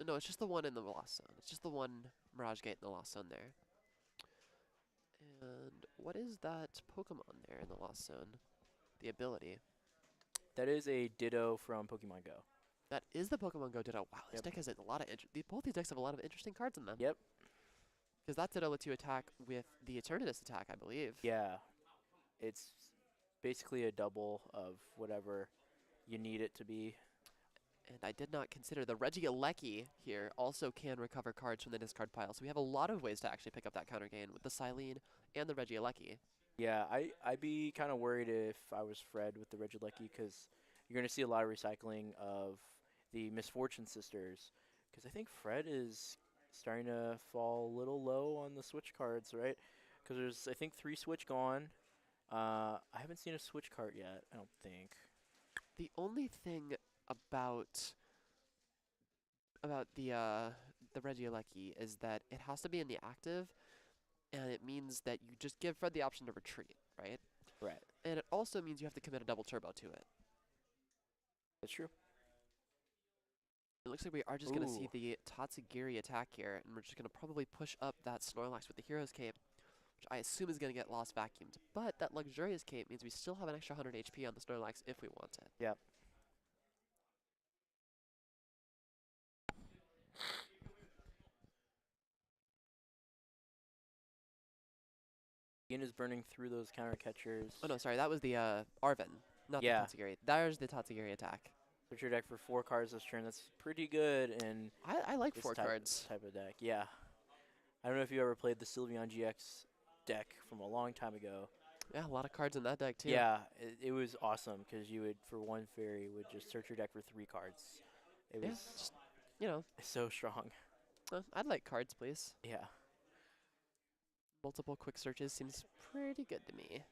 No, it's just the one in the Lost Zone. It's just the one Mirage Gate in the Lost Zone there. And what is that Pokemon there in the Lost Zone? The ability. That is a Ditto from Pokemon Go. That is the Pokemon Go Ditto. Wow, this Yep. deck has a lot of... both these decks have a lot of interesting cards in them. Yep. Because that Ditto lets you attack with the Eternatus attack, I believe. Yeah. It's basically a double of whatever you need it to be. And I did not consider the Regieleki here also can recover cards from the discard pile. So we have a lot of ways to actually pick up that counter gain with the Silene and the Regieleki. Yeah, I'd be kind of worried if I was Fred with the Regieleki because you're going to see a lot of recycling of the Misfortune Sisters. Because I think Fred is starting to fall a little low on the switch cards, right? Because there's, I think, 3 switch gone. I haven't seen a switch card yet, I don't think. The only thing about the Regieleki is that it has to be in the active, and it means that you just give Fred the option to retreat, right? Right. And it also means you have to commit a double turbo to it. That's true. It looks like we are just going to see Ooh. the Tatsugiri attack here, and we're just going to probably push up that Snorlax with the Hero's Cape, which I assume is going to get lost vacuumed. But that Luxurious Cape means we still have an extra 100 HP on the Snorlax if we want it. Yep. Ian is burning through those counter catchers. Oh no, sorry, that was the Arven, not Yeah. the Tatsugiri. There's the Tatsugiri attack. Put your deck for 4 cards this turn. That's pretty good in I like this 4 cards. type of deck. Yeah. I don't know if you ever played the Sylveon GX deck from a long time ago. Yeah, a lot of cards in that deck too. Yeah, it was awesome because you would, for 1 fairy, would just search your deck for 3 cards. It Yeah, was just, you know, so strong. I'd like cards, please. Yeah. Multiple quick searches seems pretty good to me.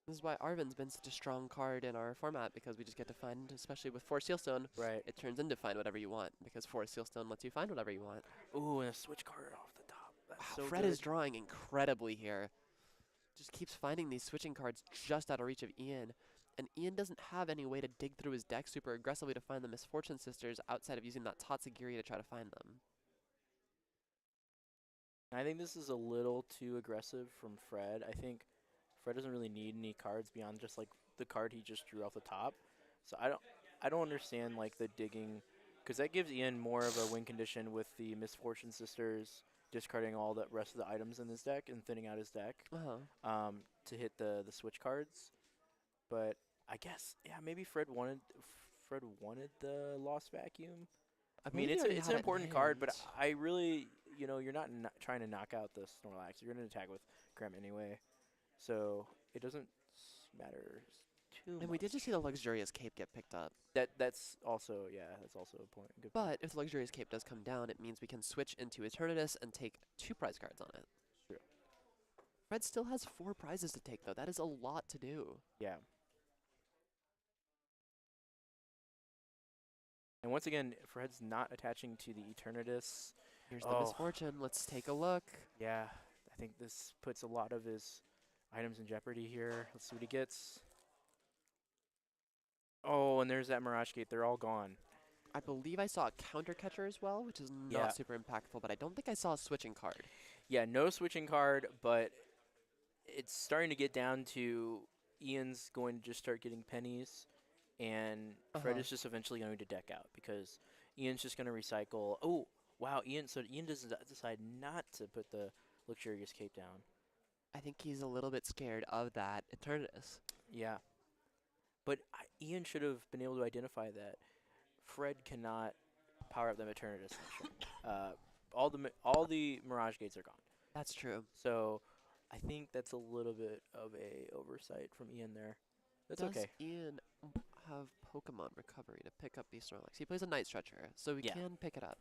This is why Arven's been such a strong card in our format, because we just get to find, especially with Forest Sealstone, Right. it turns into find whatever you want, because Forest Sealstone lets you find whatever you want. Ooh, and a switch card off the top. That's Wow, so Fred good. is drawing incredibly here. Just keeps finding these switching cards just out of reach of Ian. And Ian doesn't have any way to dig through his deck super aggressively to find the Misfortune Sisters outside of using that Tatsugiri to try to find them. I think this is a little too aggressive from Fred. I think Fred doesn't really need any cards beyond just like the card he just drew off the top. So I don't understand like the digging, because that gives Ian more of a win condition with the Misfortune Sisters discarding all the rest of the items in his deck and thinning out his deck to hit the switch cards. But I guess maybe Fred wanted the Lost Vacuum. I mean, it's an important card, but I really, you're not trying to knock out the Snorlax. You're going to attack with Krem anyway, so it doesn't matter too much. And we did just see the Luxurious Cape get picked up. That's also a point. Good point. But if the Luxurious Cape does come down, it means we can switch into Eternatus and take 2 prize cards on it. True. Fred still has 4 prizes to take, though. That is a lot to do. Yeah. And once again, Fred's not attaching to the Eternatus. Here's the Misfortune. Let's take a look. Yeah, I think this puts a lot of his items in jeopardy here. Let's see what he gets. Oh, and there's that Mirage Gate. They're all gone. I believe I saw a counter catcher as well, which is not Yeah. super impactful, but I don't think I saw a switching card. Yeah, no switching card, but it's starting to get down to Ian's going to just start getting pennies, and Fred is just eventually going to deck out because Ian's just going to recycle. Oh, wow, Ian. So Ian does decide not to put the Luxurious Cape down. I think he's a little bit scared of that Eternatus. Yeah. But Ian should have been able to identify that Fred cannot power up the Eternatus next turn. All the Mirage Gates are gone. That's true. So I think that's a little bit of a oversight from Ian there. That's Does okay. Ian, have Pokemon Recovery to pick up these Snorlax. He plays a Night Stretcher, so we Yeah. can pick it up.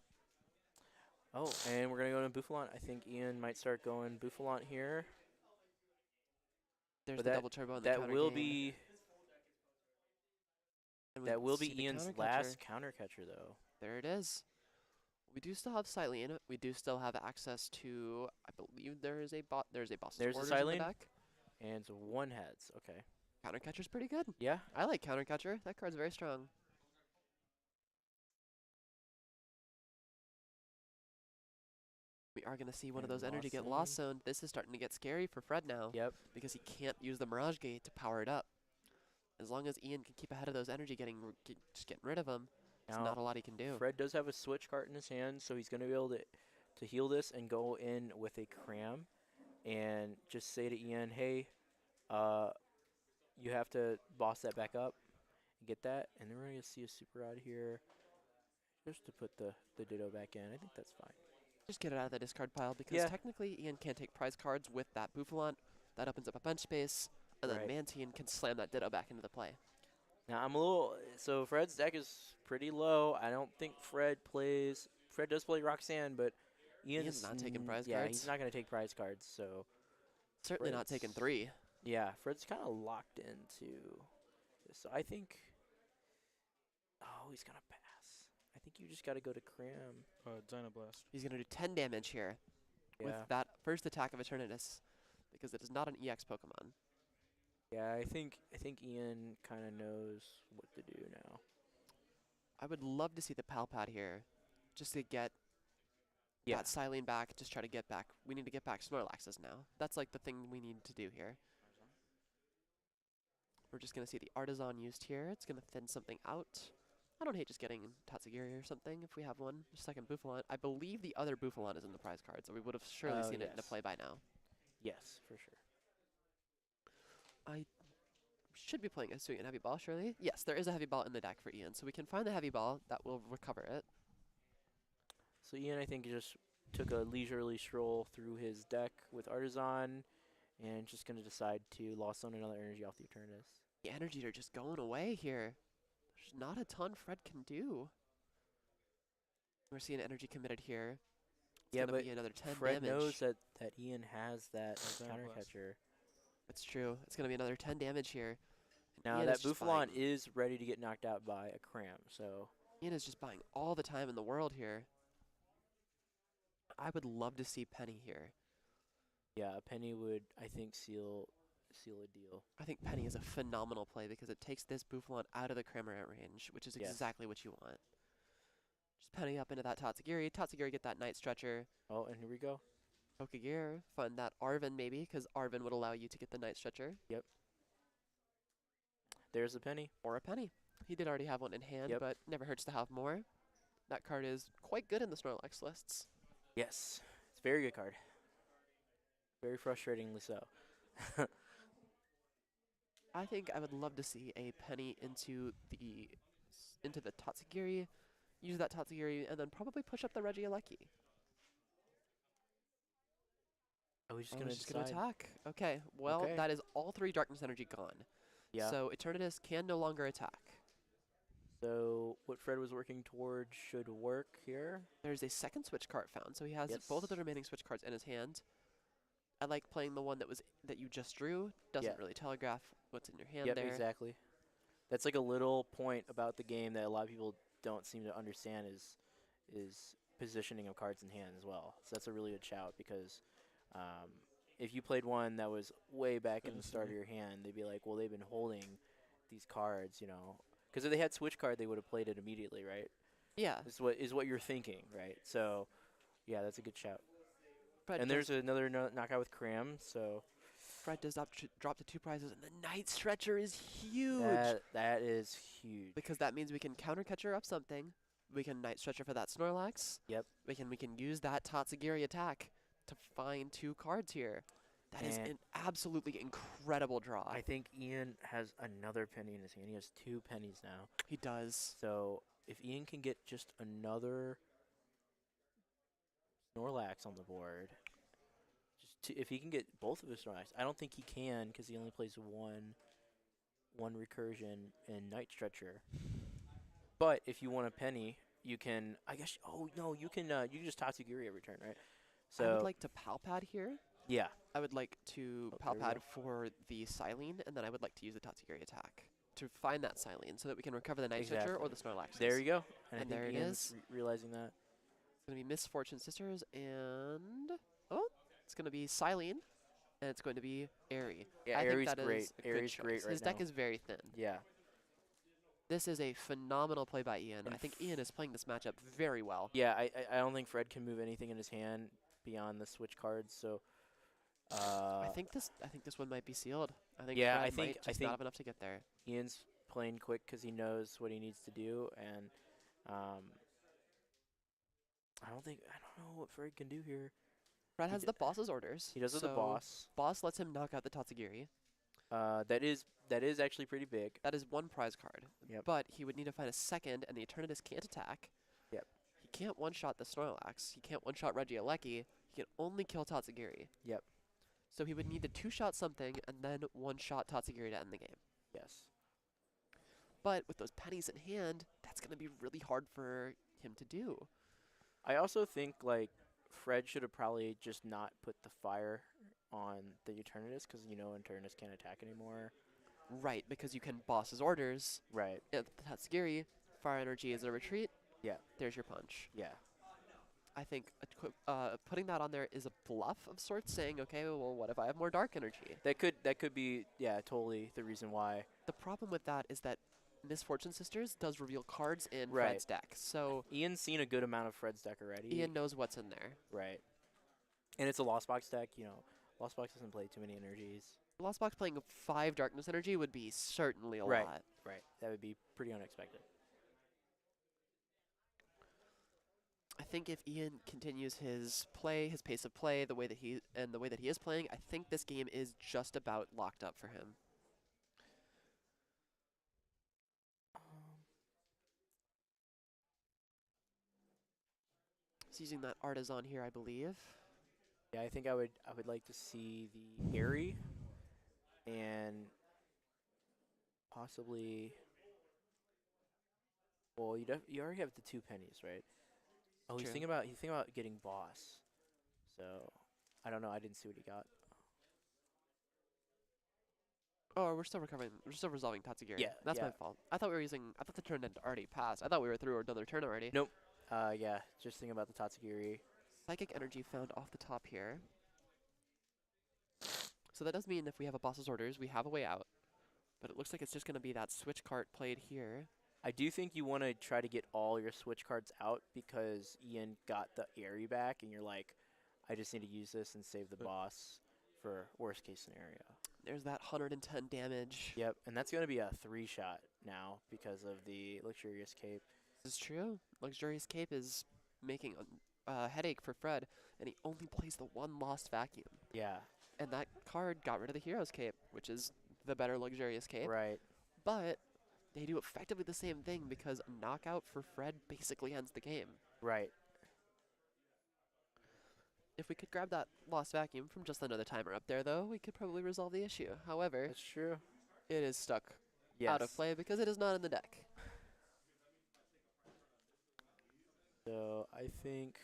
Oh, and we're going to go to Bouffalont. I think Ian might start going Bouffalont here. There's But the double turbo on the that counter will game. be And that will see be the Ian's counter last catcher. counter catcher though. There it is. We do still have Silene. We do still have access to, I believe there's a boss's There's a orders in the Silene. back. And it's one heads. Okay. Counter catcher's pretty good. Yeah. I like counter catcher. That card's very strong. We are going to see one of And those energy lost get zone. lost zone. This is starting to get scary for Fred now Yep. because he can't use the Mirage Gate to power it up. As long as Ian can keep ahead of those energy, just getting rid of them, there's Now, not a lot he can do. Fred does have a switch card in his hand, so he's going to be able to heal this and go in with a cram and just say to Ian, hey, you have to boss that back up and get that. And then we're going to see a super rod here just to put the Ditto back in. I think that's fine. Just get it out of the discard pile because Yeah. technically Ian can't take prize cards with that Bouffalont. That opens up a bench space, and then Right. Mantine can slam that Ditto back into the play. Now, I'm a little... So, Fred's deck is pretty low. I don't think Fred does play Roxanne, but Ian's not taking prize Yeah, cards. he's not going to take prize cards, so... Certainly not taking Fred's- 3. Yeah, Fred's kind of locked into this. So I think... Oh, he's going to pass. I think you just got to go to Cram. Dynablast. He's going to do 10 damage here with Yeah. that first attack of Eternatus because it is not an EX Pokemon. Yeah, I think Ian kind of knows what to do now. I would love to see the Palpad here just to get Yeah. that Silene back, just try to get back. We need to get back Snorlaxes now. That's like the thing we need to do here. We're just going to see the Artisan used here. It's going to thin something out. I don't hate just getting Tatsugiri or something if we have one. Just second Bouffalont. I believe the other Bouffalont is in the prize card, so we would have surely Oh, seen it in a yes. play by now. Yes, for sure. I should be playing a Sweet and Heavy Ball, surely. Yes, there is a Heavy Ball in the deck for Ian, so we can find the Heavy Ball. That will recover it. So Ian, I think, just took a leisurely stroll through his deck with Artisan and just going to decide to lost on another energy off the Eternus. The energies are just going away here. There's not a ton Fred can do. We're seeing energy committed here. It's Yeah, gonna but be another 10 Fred damage. knows that Ian has that counter Blast. catcher. It's true. It's going to be another 10 damage here. And Now Ian that is just Bouffalont buying- is ready to get knocked out by a Cram, so Ian is just buying all the time in the world here. I would love to see Penny here. yeah, a Penny would, I think, seal a deal. I think Penny is a phenomenal play because it takes this Bouffalont out of the Cramorant range, which is Yes. exactly what you want. Just Penny up into that Tatsugiri. Tatsugiri get that Night Stretcher. Oh, and here we go. Pokegear, fund that Arven maybe, because Arven would allow you to get the Night Stretcher. There's a Penny. Or a Penny. He did already have one in hand, Yep. but never hurts to have more. That card is quite good in the Snorlax lists. Yes, it's a very good card. Very frustratingly so. I think I would love to see a Penny into the Tatsugiri, use that Tatsugiri, and then probably push up the Regieleki. Oh, he's just Oh, gonna he's just gonna decide. attack. Okay, well, Okay. that is all 3 Darkness Energy gone. Yeah. So Eternatus can no longer attack. So what Fred was working towards should work here. There's a second switch card found, so he has both of the Yes. remaining switch cards in his hand. I like playing the one that you just drew. Doesn't Yeah. really telegraph what's in your hand Yep, there. exactly. That's like a little point about the game that a lot of people don't seem to understand is positioning of cards in hand as well. So that's a really good shout because if you played one that was way back in the start of your hand, they'd be like, well, they've been holding these cards, you know. Because if they had switch card, they would have played it immediately, right? Yeah. Is what you're thinking, right? So, yeah, that's a good shout. Fred And does, there's another knockout with Cram, so Fred does drop to 2 prizes, and the Night Stretcher is huge. that is huge. Because that means we can counter catcher up something. We can Night Stretcher for that Snorlax. Yep. We can use that Tatsugiri attack to find 2 cards here. That is And an absolutely incredible draw. I think Ian has another penny in his hand. He has 2 pennies now. He does. So if Ian can get just another Snorlax on the board, if he can get both of his Snorlax, I don't think he can because he only plays one 1 recursion in Night Stretcher. But if you want a penny, you can. I guess. Oh no, you can. You can just Tatsugiri every turn, right? So I would like to Palpad here. yeah. I would like to Oh, there we Palpad go. for the Silene, and then I would like to use the Tatsugiri attack to find that Silene so that we can recover the Night Stretcher or the Snorlax. There you go. And I there think it Ian's is. realizing that. It's going to be Misfortune Sisters and... Oh, it's going to be Silene, and it's going to be Airy. Yeah, I Airy's think that great. is a good Airy's choice. great right His deck now. is very thin. Yeah. This is a phenomenal play by Ian. And I think Ian is playing this matchup very well. Yeah, I don't think Fred can move anything in his hand beyond the switch cards, so I think this one might be sealed. I think Yeah, Fred I think- might I just think- not have enough to get there. Ian's playing quick because he knows what he needs to do, and I don't know what Fred can do here. Fred He has d- the boss's orders. He does have the so boss. Boss lets him knock out the Tatsugiri. That is actually pretty big. That is one prize card. Yep. But he would need to find a second, and the Eternatus can't attack. Yep. He can't one-shot the Snorlax. He can't one-shot Regieleki. He can only kill Tatsugiri. Yep. So he would need to two-shot something, and then one-shot Tatsugiri to end the game. Yes. But with those pennies in hand, that's going to be really hard for him to do. I also think like Fred should have probably just not put the fire on the Eternatus because Eternatus can't attack anymore. Right, because you can boss's orders. Right. The Tatsugiri, fire energy is a retreat. Yeah. There's your punch. Yeah. I think putting that on there is a bluff of sorts, saying, okay, well, what if I have more dark energy? That could be totally the reason why. The problem with that is that Misfortune Sisters does reveal cards in Right. Fred's deck, so Ian's seen a good amount of Fred's deck already. Ian knows what's in there. Right. And it's a Lost Box deck, Lost Box doesn't play too many energies. Lost Box playing 5 darkness energy would be certainly a Right. lot. Right. That would be pretty unexpected. I think if Ian continues his play, his pace of play, the way that he is playing, I think this game is just about locked up for him. He's using that Artisan here, I believe. Yeah, I think I would like to see the Airy and possibly. Well, you already have the 2 pennies, right? Oh, he's True. thinking about getting boss. So I don't know. I didn't see what he got. Oh, we're still recovering. We're still resolving Tatsugiri. Yeah, That's my yeah. fault. I thought the turn had already passed. I thought we were through another turn already. Nope. Yeah, just thinking about the Tatsugiri. Psychic energy found off the top here. So that does mean if we have a boss's orders, we have a way out. But it looks like it's just going to be that switch card played here. I do think you want to try to get all your switch cards out because Ian got the Airy back, and you're like, I just need to use this and save the boss for worst case scenario. There's that 110 damage. Yep, and that's going to be a 3-shot now because of the Luxurious Cape. This is true. Luxurious Cape is making a headache for Fred, and he only plays the one Lost Vacuum. Yeah, And that card got rid of the Hero's Cape, which is the better Luxurious Cape. right. But they do effectively the same thing because a knockout for Fred basically ends the game. Right. If we could grab that Lost Vacuum from just another timer up there, though, we could probably resolve the issue. However, That's true. it is stuck Yes. out of play because it is not in the deck. So I think,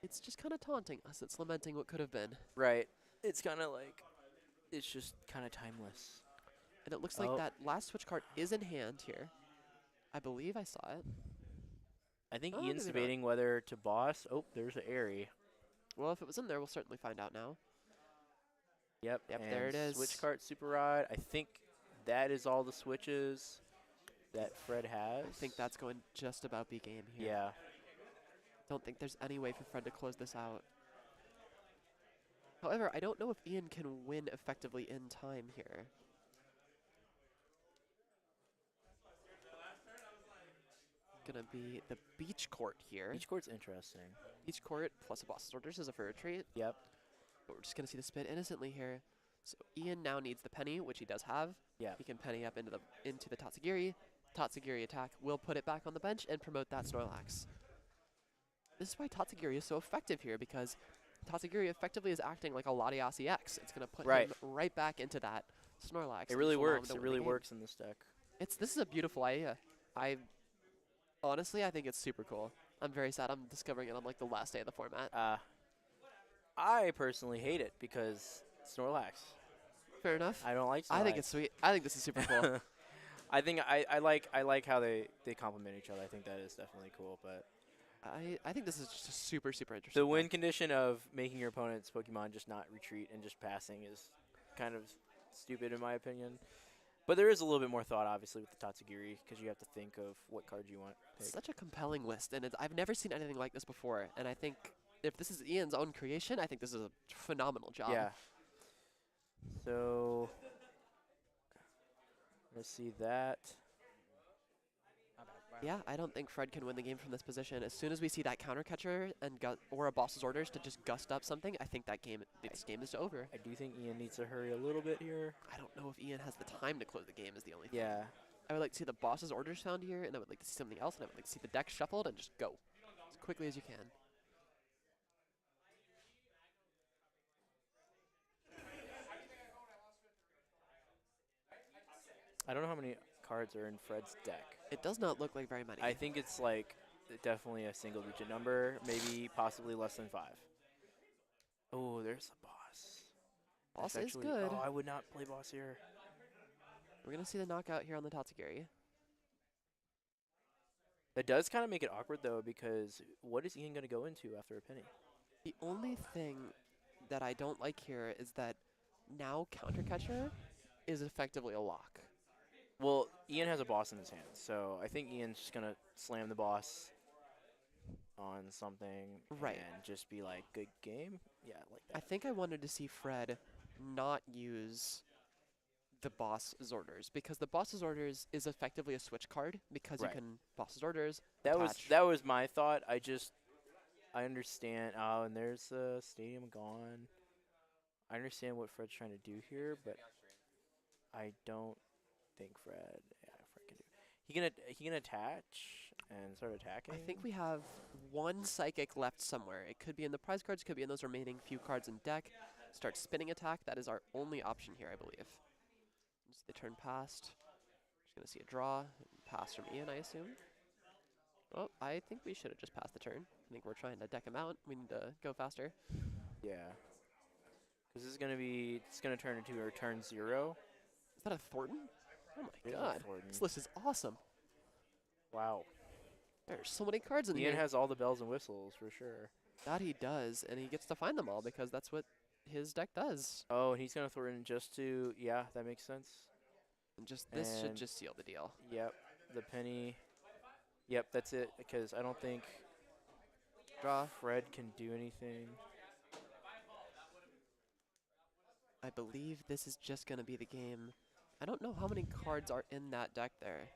It's just kind of taunting us. It's lamenting what could have been. right. It's kind of like, it's just kind of timeless. And it looks like Oh. that last switch card is in hand here. I believe I saw it. I think Oh, Ian's maybe not. debating whether to boss. Oh, there's an Airy. Well, if it was in there, we'll certainly find out now. Yep. Yep, and there it is. Switch card Super Rod. I think that is all the switches that Fred has. I think that's going just about be game here. Yeah. Don't think there's any way for Fred to close this out. However, I don't know if Ian can win effectively in time here. Gonna be the beach court here. Each court's interesting. Beach court plus a boss's orders is a fair retreat. Yep. But we're just gonna see the spit innocently here. So Ian now needs the penny, which he does have. Yeah. He can penny up into the Tatsugiri. Tatsugiri attack will put it back on the bench and promote that Snorlax. This is why Tatsugiri is so effective here, because Tatsugiri effectively is acting like a Latiasi X. It's going to put Right. him right back into that Snorlax. It and really just allow him works. to It win the really game. works in this deck. This is a beautiful idea. I honestly, I think it's super cool. I'm very sad I'm discovering it on like the last day of the format. I personally hate it because Snorlax. Fair enough. I don't like Snorlax. I think it's sweet. I think this is super cool. I think I like how they complement each other. I think that is definitely cool. But I think this is just a super interesting. the win deck. condition of making your opponent's Pokemon just not retreat and just passing is kind of stupid in my opinion. But there is a little bit more thought, obviously, with the Tatsugiri because you have to think of what card you want to take. Such a compelling list, and I've never seen anything like this before. And I think if this is Ian's own creation, I think this is a phenomenal job. Yeah. So let's see that. Yeah, I don't think Fred can win the game from this position. As soon as we see that counter catcher and or a boss's orders to just gust up something, I think this game is over. I do think Ian needs to hurry a little bit here. I don't know if Ian has the time to close the game is the only thing. Yeah. I would like to see the boss's orders found here, and I would like to see something else, and I would like to see the deck shuffled and just go as quickly as you can. I don't know how many cards are in Fred's deck. It does not look like very many. I think it's like definitely a single digit number, maybe possibly less than 5. Oh, there's a boss. Boss That's is actually- good. Oh, I would not play boss here. We're going to see the knockout here on the Tatsugiri. That does kind of make it awkward though, because what is Ian going to go into after a penny? The only thing that I don't like here is that now counter catcher is effectively a lock. Well, Ian has a boss in his hand, so I think Ian's just going to slam the boss on something Right. and just be like, good game? Yeah, like I that. think I wanted to see Fred not use the boss's orders, because the boss's orders is effectively a switch card, because Right. you can boss's orders, That was attach. that was my thought. I understand. Oh, and there's the stadium gone. I understand what Fred's trying to do here, but I don't think Fred can do. He can attach and start attacking. I think we have one psychic left somewhere. It could be in the prize cards, could be in those remaining few cards in deck. Start spinning attack. That is our only option here, I believe. Just the turn passed. Just gonna see a draw. Pass from Ian, I assume. Oh, I think we should have just passed the turn. I think we're trying to deck him out. We need to go faster. Yeah. Because it's gonna turn into a turn 0. Is that a Thornton? Oh my It is a god. Thornton. This list is awesome. Wow. There's so many cards in Ian here. has all the bells and whistles for sure. That he does, and he gets to find them all because that's what his deck does. Oh, and he's gonna throw in just to that makes sense. And just this should And- just seal the deal. Yep, the penny. Yep, that's it. Because I don't think Draw. Fred can do anything. I believe this is just going to be the game. I don't know how many cards are in that deck there.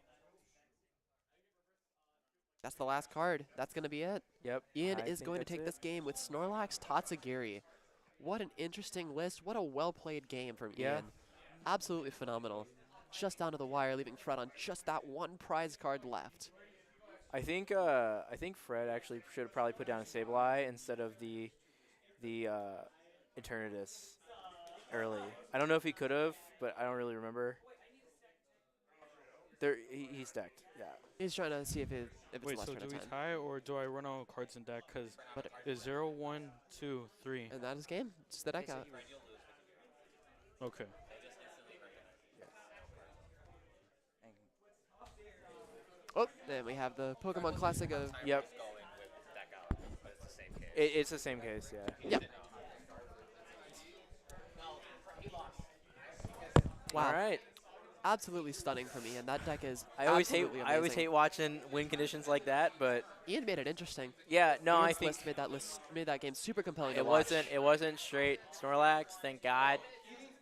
That's the last card. That's going to be it. Yep. Ian I is think going to that's take it. this game with Snorlax Tatsugiri. What an interesting list. What a well-played game from Yeah. Ian. Absolutely phenomenal. Just down to the wire, leaving Fred on just that one prize card left. I think Fred actually should have probably put down a Sableye instead of the Eternatus early. I don't know if he could have, but I don't really remember. He's decked. Yeah. He's trying to see if it's Wait, less so than do a we 10. tie or do I run out of cards in deck? Because But it's 0, 1, 2, 3. and that is game. Just the deck out. Okay. Oh, then we have the Pokemon Classic of Yep. Going with deck out, but it's the same case. It's the same case. Yeah. Yep. Wow. All right. Absolutely stunning for me, and that deck is I always absolutely hate amazing. watching win conditions like that, but Ian made it interesting. yeah, no, I Ian's think list made that game super compelling to it watch. wasn't straight Snorlax. Thank God.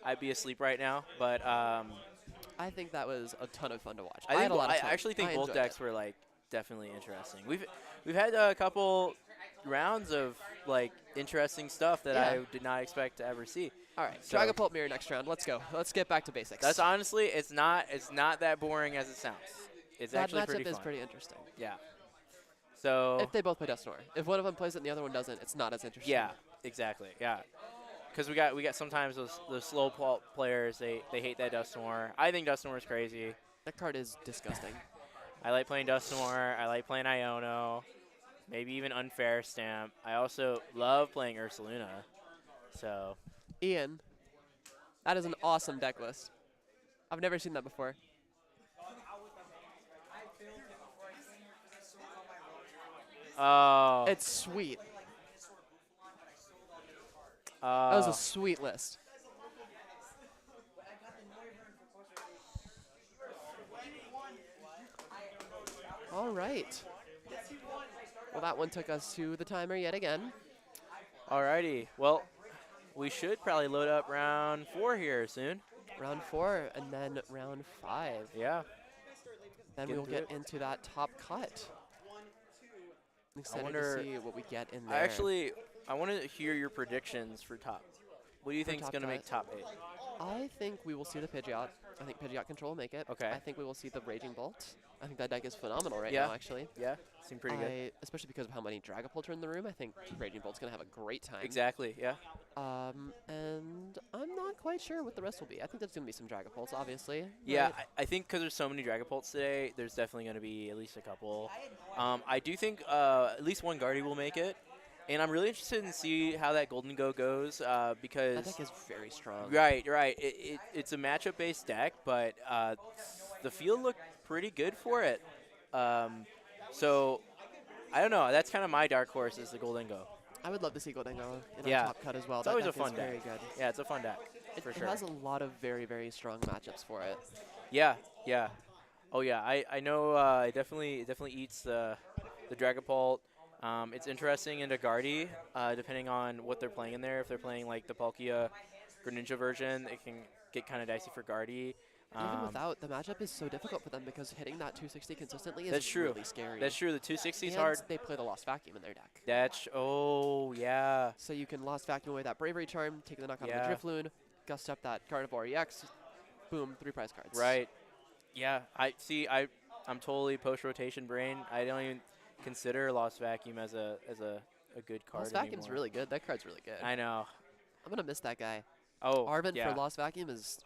I'd be asleep right now, but I think that was a ton of fun to watch. I had think a lot of I fun. actually think I both enjoyed decks it. were like definitely interesting. We've had a couple rounds of like interesting stuff that Yeah. I did not expect to ever see. All right, So- Dragapult Mirror next round. Let's go. Let's get back to basics. That's honestly, it's not that boring as it sounds. It's that actually matchup pretty is fun. pretty interesting. Yeah. So If they both play Death Snore. If one of them plays it and the other one doesn't, it's not as interesting. yeah, exactly. Yeah. because we got sometimes those slow players. They hate that Dusknoir. I think Dusknoir is crazy. That card is disgusting. I like playing Dusknoir. I like playing Iono. Maybe even Unfair Stamp. I also love playing Ursaluna. So Ian, that is an awesome deck list. I've never seen that before. oh, It's sweet. That was a oh. sweet list. All right. Well, that one took us to the timer yet again. Alrighty. Well, we should probably load up round 4 here soon. Round 4 and then round 5. Yeah. Then Get we'll into get it. into that top cut. I'm excited wonder- to see what we get in there. I want to hear your predictions for top. What do you For think is top going to make cut? top 8? I think we will see the Pidgeot. I think Pidgeot Control will make it. Okay. I think we will see the Raging Bolt. I think that deck is phenomenal right Yeah. now, actually. Yeah, seem pretty good. Especially because of how many Dragapult are in the room. I think Raging Bolt's going to have a great time. Exactly, yeah. And I'm not quite sure what the rest will be. I think there's going to be some Dragapults, obviously. Yeah, right? I think because there's so many Dragapults today, there's definitely going to be at least a couple. I do think at least one Guardy will make it. And I'm really interested in see how that Golden Go goes because... That deck is very strong. Right. It's a matchup-based deck, but the field looked pretty good for it. So, I don't know. That's kind of my dark horse is the Golden Go. I would love to see Goldengo in Yeah. our top cut as well. It's That always a deck is fun very deck. good. Yeah, it's a fun deck, for It sure. has a lot of very, very strong matchups for it. Yeah. Oh, yeah. I know it definitely eats the Dragapult. It's interesting into Guardy, depending on what they're playing in there. If they're playing like the Palkia Greninja version, it can get kind of dicey for Guardy. Even without, the matchup is so difficult for them because hitting that 260 consistently is That's true. really scary. That's true. The 260 is And hard. they play the Lost Vacuum in their deck. Oh, yeah. So you can Lost Vacuum away that Bravery Charm, take the knockout Yeah. of the Drifloon, gust up that Gardevoir EX, boom, 3 prize cards. Right. Yeah. I'm totally post-rotation brain. I don't even consider Lost Vacuum as a good card Lost Vacuum's anymore. really good. That card's really good. I know. I'm going to miss that guy. Oh, Arvin yeah. for Lost Vacuum is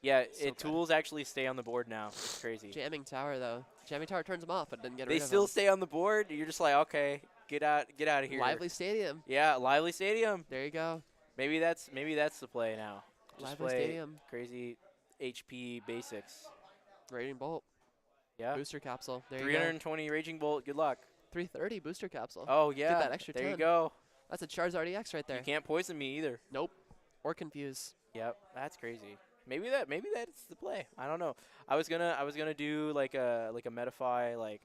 Yeah, so good. tools actually stay on the board now. It's crazy. Jamming Tower, though. Jamming Tower turns him off, but didn't get They rid of still him. stay on the board. You're just like, okay, get out of here. Lively Stadium. Yeah, Lively Stadium. There you go. Maybe that's the play now. Just Lively play Stadium. crazy HP basics. Raging Bolt. Yeah. Booster Capsule. There you go. 320 Raging Bolt. Good luck. 330 Booster Capsule. Oh yeah. that extra there you 10. go. That's a Charizard EX right there. You can't poison me either. Nope. Or Confuse. Yep, that's crazy. Maybe that's the play. I don't know. I was gonna do like a Metafy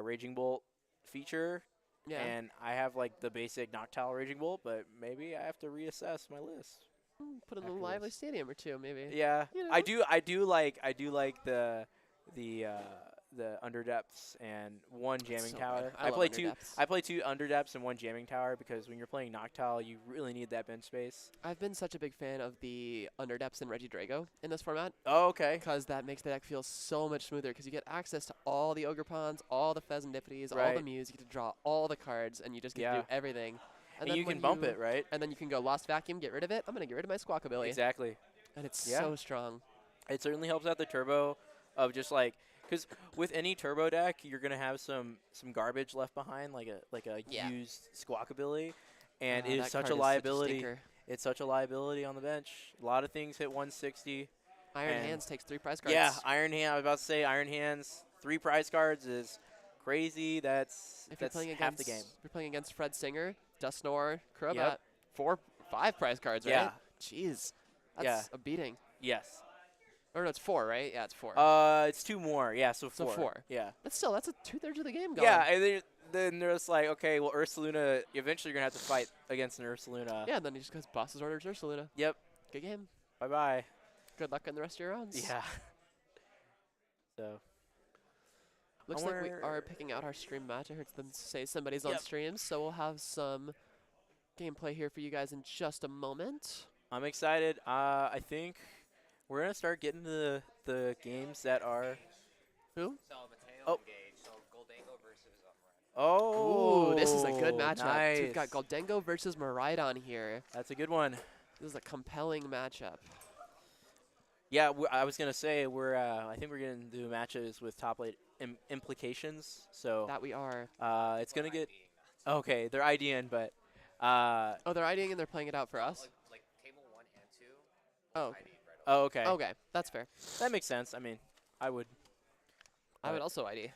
Raging Bolt feature, Yeah. and I have like the basic Noctowl Raging Bolt, but maybe I have to reassess my list. Put in a after Lively this. Stadium or two, maybe. Yeah, You I know. do like the underdepths and one jamming so tower. good. I love play two. underdepths. I play 2 underdepths and 1 jamming tower because when you're playing Noctowl, you really need that bench space. I've been such a big fan of the Underdepths and Regidrago in this format Oh, okay. because that makes the deck feel so much smoother because you get access to all the Ogrepons, all the Phesandipities, all Right. the Mews. You get to draw all the cards and you just get to Yeah. do everything. And then you when can bump it, right? And then you can go Lost Vacuum, get rid of it. I'm going to get rid of my Squawkabilly. Exactly. And it's Yeah. so strong. It certainly helps out the turbo of just like because with any turbo deck you're gonna have some garbage left behind like a Yeah. used Squawkabilly, and Ah, it is that such card a is liability. stinker. It's such a liability on the bench. A lot of things hit 160. Iron And- Hands takes 3 prize cards. Yeah, Iron Hand. I was about to say Iron Hands. 3 prize cards is crazy. That's If you're playing half against, the game. if you're playing against Fred Singer, Dusknoir, Crobat, Yep. 5 prize cards, right? Yeah. Jeez, that's Yeah. a beating. Yes. Or no, it's 4, right? Yeah, it's 4. It's 2 more. Yeah, so 4. So 4. Yeah. That's a 2/3 of the game gone. Yeah, and then they're just like, okay, well, Ursaluna, eventually you're going to have to fight against an Ursaluna. Yeah, and then he just goes bosses orders Ursaluna. Yep. Good game. Bye-bye. Good luck on the rest of your rounds. Yeah. So, Looks like we wonder- are picking out our stream match. I heard them say somebody's on Yep. stream, so we'll have some gameplay here for you guys in just a moment. I'm excited. I think we're going to start getting to the games that are... Who? So Mateo Oh. engaged. So Goldango versus Oh, Ooh, this is a good matchup. Nice. So we've got Goldengo versus Miraidon here. That's a good one. This is a compelling matchup. Yeah, I was gonna say I think we're gonna do matches with top late implications. So That we are. it's gonna get okay. They're IDN, but Oh, they're IDing and they're playing it out for us? Like table 1 and 2. Oh, ID'd right away. oh okay, okay. That's fair. that makes sense. I mean, I would. I would But also ID.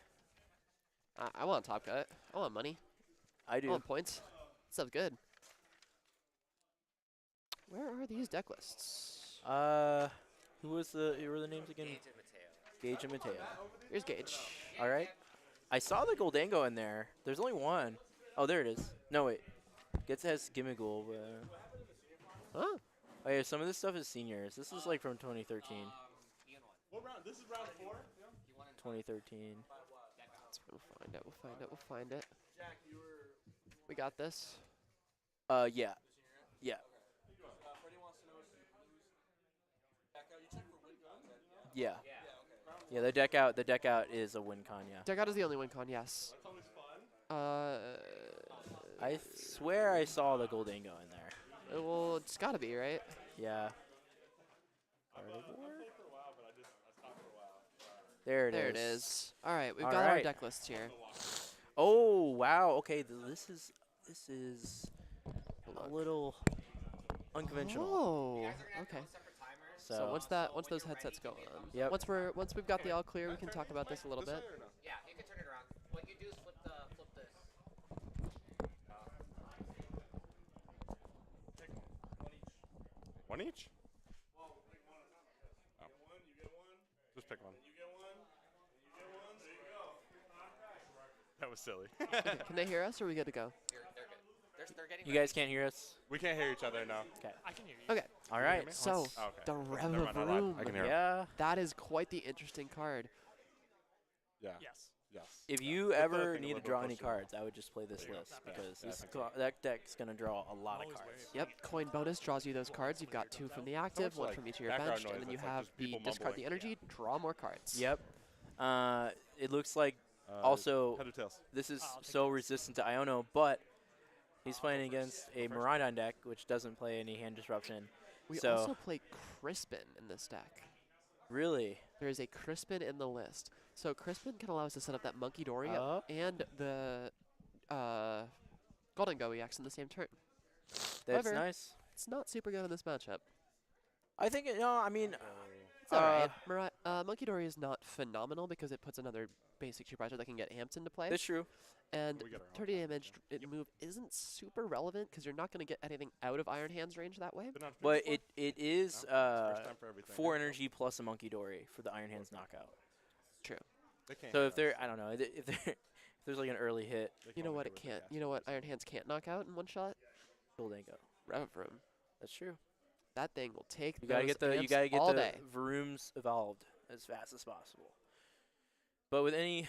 I want top cut. I want money. I I do. want points. Sounds good. Where are these deck lists? Who were the names again? Gage and Mateo. Gage and Mateo. Here's Gage. All right. I saw the Goldango in there. There's only one. Oh, there it is. No, wait. Gets has Gimmighoul. Huh? Oh, yeah, some of this stuff is seniors. This is like from 2013. What round? This is round 4? 2013. We'll find it. We'll find it. We'll find it. We got this. Yeah. Yeah. Yeah. Yeah, the deck out is a win con, yeah. Deck out is the only win con, yes. I swear I saw the Goldango in there. Well, it's gotta be, right? Yeah. There it is. There it is. All right, we've All got our right. deck lists here. Oh, wow. Okay, this is a Look. little unconventional. Oh, okay. Separate timers. So once those headsets go on, Yep. once we've got the all clear, we can talk about this a little bit. Yeah, you can turn it around. What you do is flip this. One each? Just pick one. That was silly. Can they hear us, or are we good to go? They're good. They're getting You guys can't hear us? We can't hear each other now. I can hear you. Okay. All right. me? So Oh, okay. the Never mind, I lied. Rev I can hear him. Yeah. That is quite the interesting card. Yeah. Yes. Yes. If Yeah. you Put the ever thing a need to little draw bit any closer. cards, I would just play this There you go. list Not bad. because Yeah, this thank you. that deck's gonna draw a lot of Always cards. waiting. Yep, coin bonus draws you those cards. You've got 2 from the active, much 1 like from each of your background bench, noise and then you that's like have just the people discard the mumbling. energy, draw more cards. Yep. It looks like Uh, also head or tails? this is I'll take so this. resistant to Iono, but he's playing against a Miraidon deck, which doesn't play any hand disruption. We So- also play Crispin in this deck. Really? There is a Crispin in the list. So Crispin can allow us to set up that Monkey Dory Oh. and the Golden Go EX in the same turn. That's However, nice. It's not super good in this matchup. I think no. I mean, It's alright. Monkey Dory is not phenomenal because it puts another basic Supervisor that can get amped into play. that's true. And We got our own 30 damage move isn't super relevant because you're not going to get anything out of Iron Hand's range that way. Been on But before? it is No? First time for everything. 4 energy plus a Monkey Dory for the Iron Hands knockout. True. They can't So hear if they're, us. I don't know, if there's like an early hit, They You know only what do it with the can't. gas. You know what Iron Hands can't knock out in one shot? Goldango. Rev Room. That's true. That thing will take You gotta those get the amps you gotta get all the day. Varooms evolved as fast as possible. But with any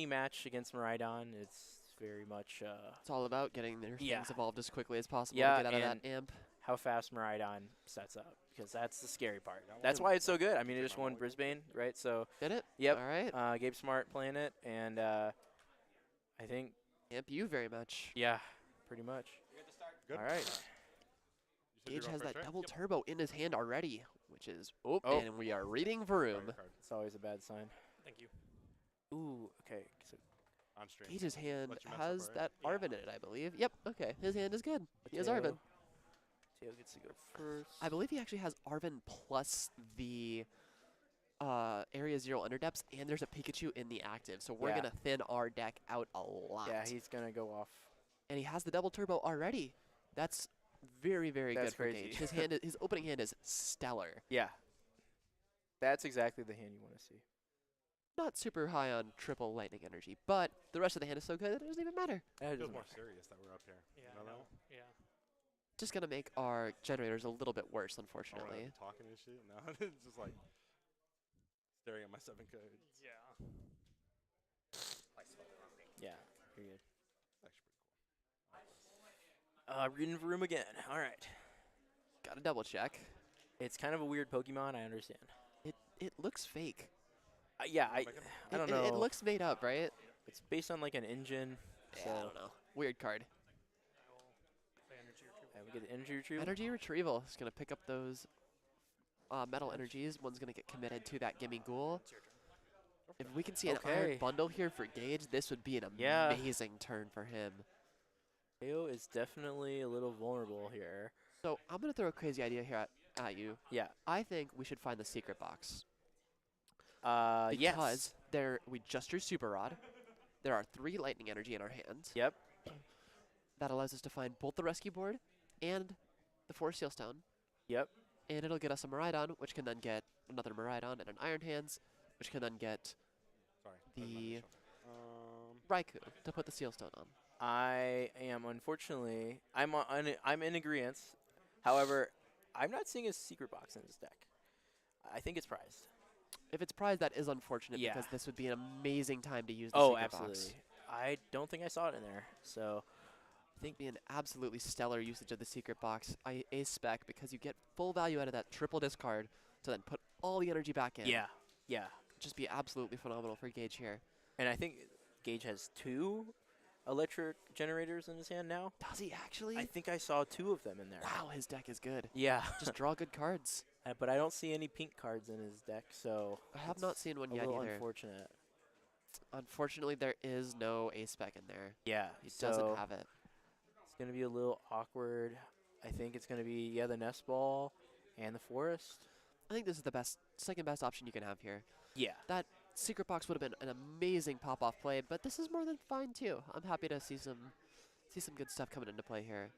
match against Miraidon, it's very much It's all about getting their Yeah. things evolved as quickly as possible Yeah, to get out of and that amp. how fast Miraidon sets up, because that's the scary part. Yeah, I That's wanna- why it's so good. I mean, it Take just my won mulligan. Brisbane, right? So Did it? yep, All right. Gabe Smart playing it, and I think Amp you very much. yeah, pretty much. Good. All right. You said you're Gage going has first, that right? double turbo in his hand already, which is oh, Oh. and we are reading Draw your Varoom. card. It's always a bad sign. Thank you. Ooh, okay. So On stream. Gage's hand Let you mess up, has right? that Yeah. Arvin in it, I believe. Yep. Okay, his hand is good. He has Mateo- Arvin. Mateo gets to go first. I believe he actually has Arvin plus the Area Zero Underdepths, and there's a Pikachu in the active, so we're Yeah. gonna thin our deck out a lot. Yeah, he's gonna go off. And he has the double turbo already. That's very, very That's good for crazy. Gage. His his opening hand is stellar. Yeah. That's exactly the hand you want to see. Not super high on triple lightning energy, but the rest of the hand is so good that it doesn't even matter. That Feels doesn't more matter. serious that we're up here. Yeah. You know that? Yeah. Just gonna make our generators a little bit worse, Oh, we're unfortunately. like talking and shit. No, it's just like staring at my 7 cards. Yeah. Yeah, you're good. Actually pretty cool. Reading room again. All right. Gotta double check. It's kind of a weird Pokemon. I understand. It looks fake. Yeah, I don't know. It looks made up, right? It's based on like an engine. Yeah, So I don't know. Weird card. I will play energy or two. And we get the energy retrieval. Energy retrieval is going to pick up those metal energies. One's going to get committed to that gimme ghoul. If we can see an iron Okay. bundle here for Gage, this would be an Yeah. amazing turn for him. Mateo is definitely a little vulnerable here. So I'm going to throw a crazy idea here at you. Yeah. I think we should find the secret box. Yes. Because we just drew Super Rod. There are 3 lightning energy in our hands. Yep. That allows us to find both the rescue board and the 4 seal stone. Yep. And it'll get us a Miraidon, which can then get another Miraidon and an Iron Hands, which can then get Sorry. the Raikou to put the seal stone on. I am unfortunately I'm in agreement. However, I'm not seeing a secret box in his deck. I think it's prized. If it's prized, that is unfortunate Yeah. because this would be an amazing time to use the Oh, secret absolutely. box. I don't think I saw it in there. So I think be an absolutely stellar usage of the secret box ace spec because you get full value out of that triple discard to then put all the energy back in. yeah. Just be absolutely phenomenal for Gage here. And I think Gage has 2 electric generators in his hand now. Does he actually? I think I saw 2 of them in there. Wow, his deck is good. Yeah. Just draw good cards. But I don't see any pink cards in his deck, so I have not seen one a yet little either. unfortunate. Unfortunately, there is no ace spec in there. Yeah. He so doesn't have it. it's going to be a little awkward. I think it's going to be, the nest ball and the forest. I think this is the second best option you can have here. Yeah. That secret box would have been an amazing pop-off play, but this is more than fine too. I'm happy to see some good stuff coming into play here.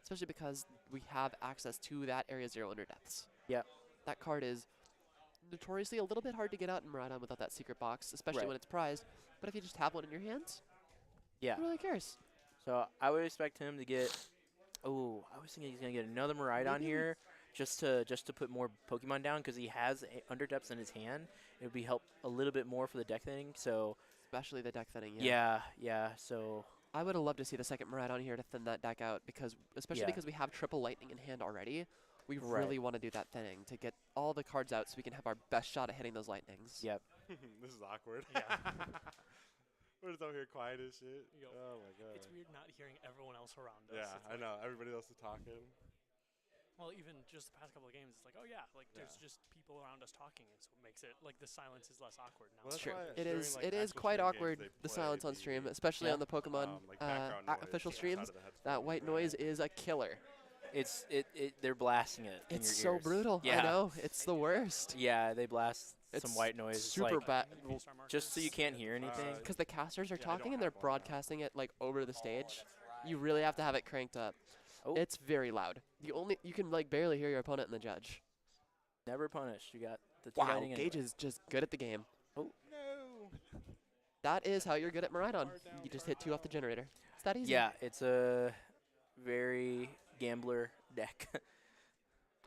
Especially because we have access to that Area 0 Under Depths. Yep. That card is notoriously a little bit hard to get out in Miraidon without that secret box, especially Right. when it's prized. But if you just have one in your hands, Yeah. who really cares? So I would expect him to get. Oh, I was thinking he's gonna get another Miraidon Maybe. here, just to put more Pokemon down because he has Underdepths in his hand. It would be help a little bit more for the deck thinning. So Especially the deck thinning. yeah. So I would have loved to see the second Miraidon here to thin that deck out especially Yeah. because we have triple lightning in hand already. We Right. really want to do that thinning to get all the cards out so we can have our best shot at hitting those lightnings. yep. This is awkward. Yeah. We're just over here quiet as shit. Yo, Oh my god. It's weird not hearing everyone else around us. Yeah, It's I like- know. Everybody else is talking. Well, even just the past couple of games, it's like, oh yeah, like there's Yeah. just people around us talking, and so it makes it like the silence is less awkward now. Well, that's True. why It during, is. like, It is actual quite stream games, awkward they the play silence on the, stream, especially Yeah. on the Pokemon like background noise official outside streams. of the headphones. That white noise is a killer. They're blasting it. in It's your so ears. brutal. Yeah. I know. It's the worst. Yeah, they blast It's some white noise. It's super like, bad. just so you can't hear anything. Because the casters are Yeah, I don't talking and they're have one now. broadcasting it like over the stage. You really have to have it cranked up. Oh. It's very loud. You can like barely hear your opponent and the judge. Never punished. You got the 2 Wow, lightning Gage anyway. is just good at the game. No. That is how you're good at Miraidon. Far down, You just far hit 2 off the generator. It's that easy. Yeah, it's a very gambler deck.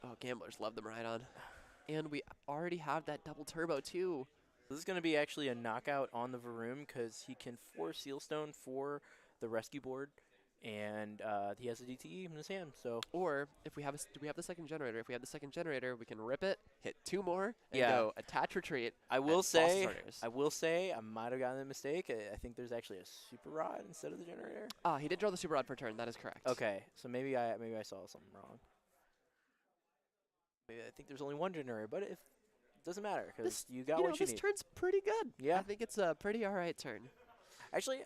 Oh, gamblers love the Miraidon. And we already have that double turbo too. This is going to be actually a knockout on the Varoom because he can force Sealstone for the rescue board, and he has a DTE in his hand. So Or if we have do we have the second generator? If we have the second generator, we can rip it, hit 2 more, and Yeah. go attach retreat. I and will boss say, starters. I might have gotten a mistake. I think there's actually a super rod instead of the generator. He did draw the super rod per turn. That is correct. Okay, so maybe I saw something wrong. Maybe I think there's only one generator, but it doesn't matter because This- you got You know, what you this need. turn's pretty good. Yeah. I think it's a pretty alright turn. Actually,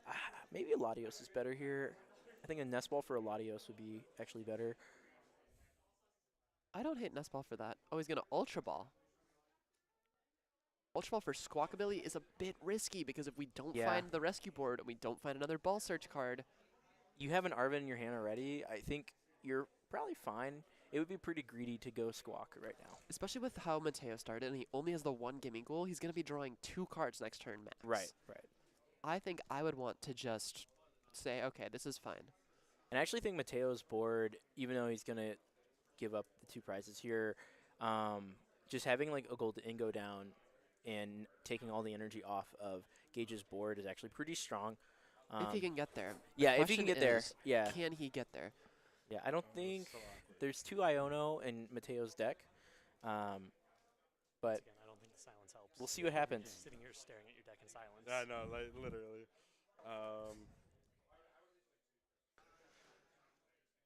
maybe a Latios is better here. I think a nest ball for a Latios would be actually better. I don't hate Nest Ball for that. Oh, he's going to Ultra Ball. Ultra Ball for Squawkabilly is a bit risky because if we don't Yeah. find the rescue board and we don't find another ball search card, You have an Arvin in your hand already. I think you're probably fine. It would be pretty greedy to go Squawk right now. especially with how Mateo started and he only has the 1 gimme goal, he's going to be drawing 2 cards next turn max. Right. I think I would want to just say, okay, this is fine. And I actually think Mateo's board, even though he's going to give up the 2 prizes here, just having like a gold in go down and taking all the energy off of Gage's board is actually pretty strong. If he can get there. Yeah, if he can question get there. is, Yeah. Can he get there? Yeah, I don't think there's 2 Iono in Mateo's deck. But Again, I don't think the silence helps. we'll see what You're happens. just sitting here staring at your deck in silence. Yeah, I know, like literally.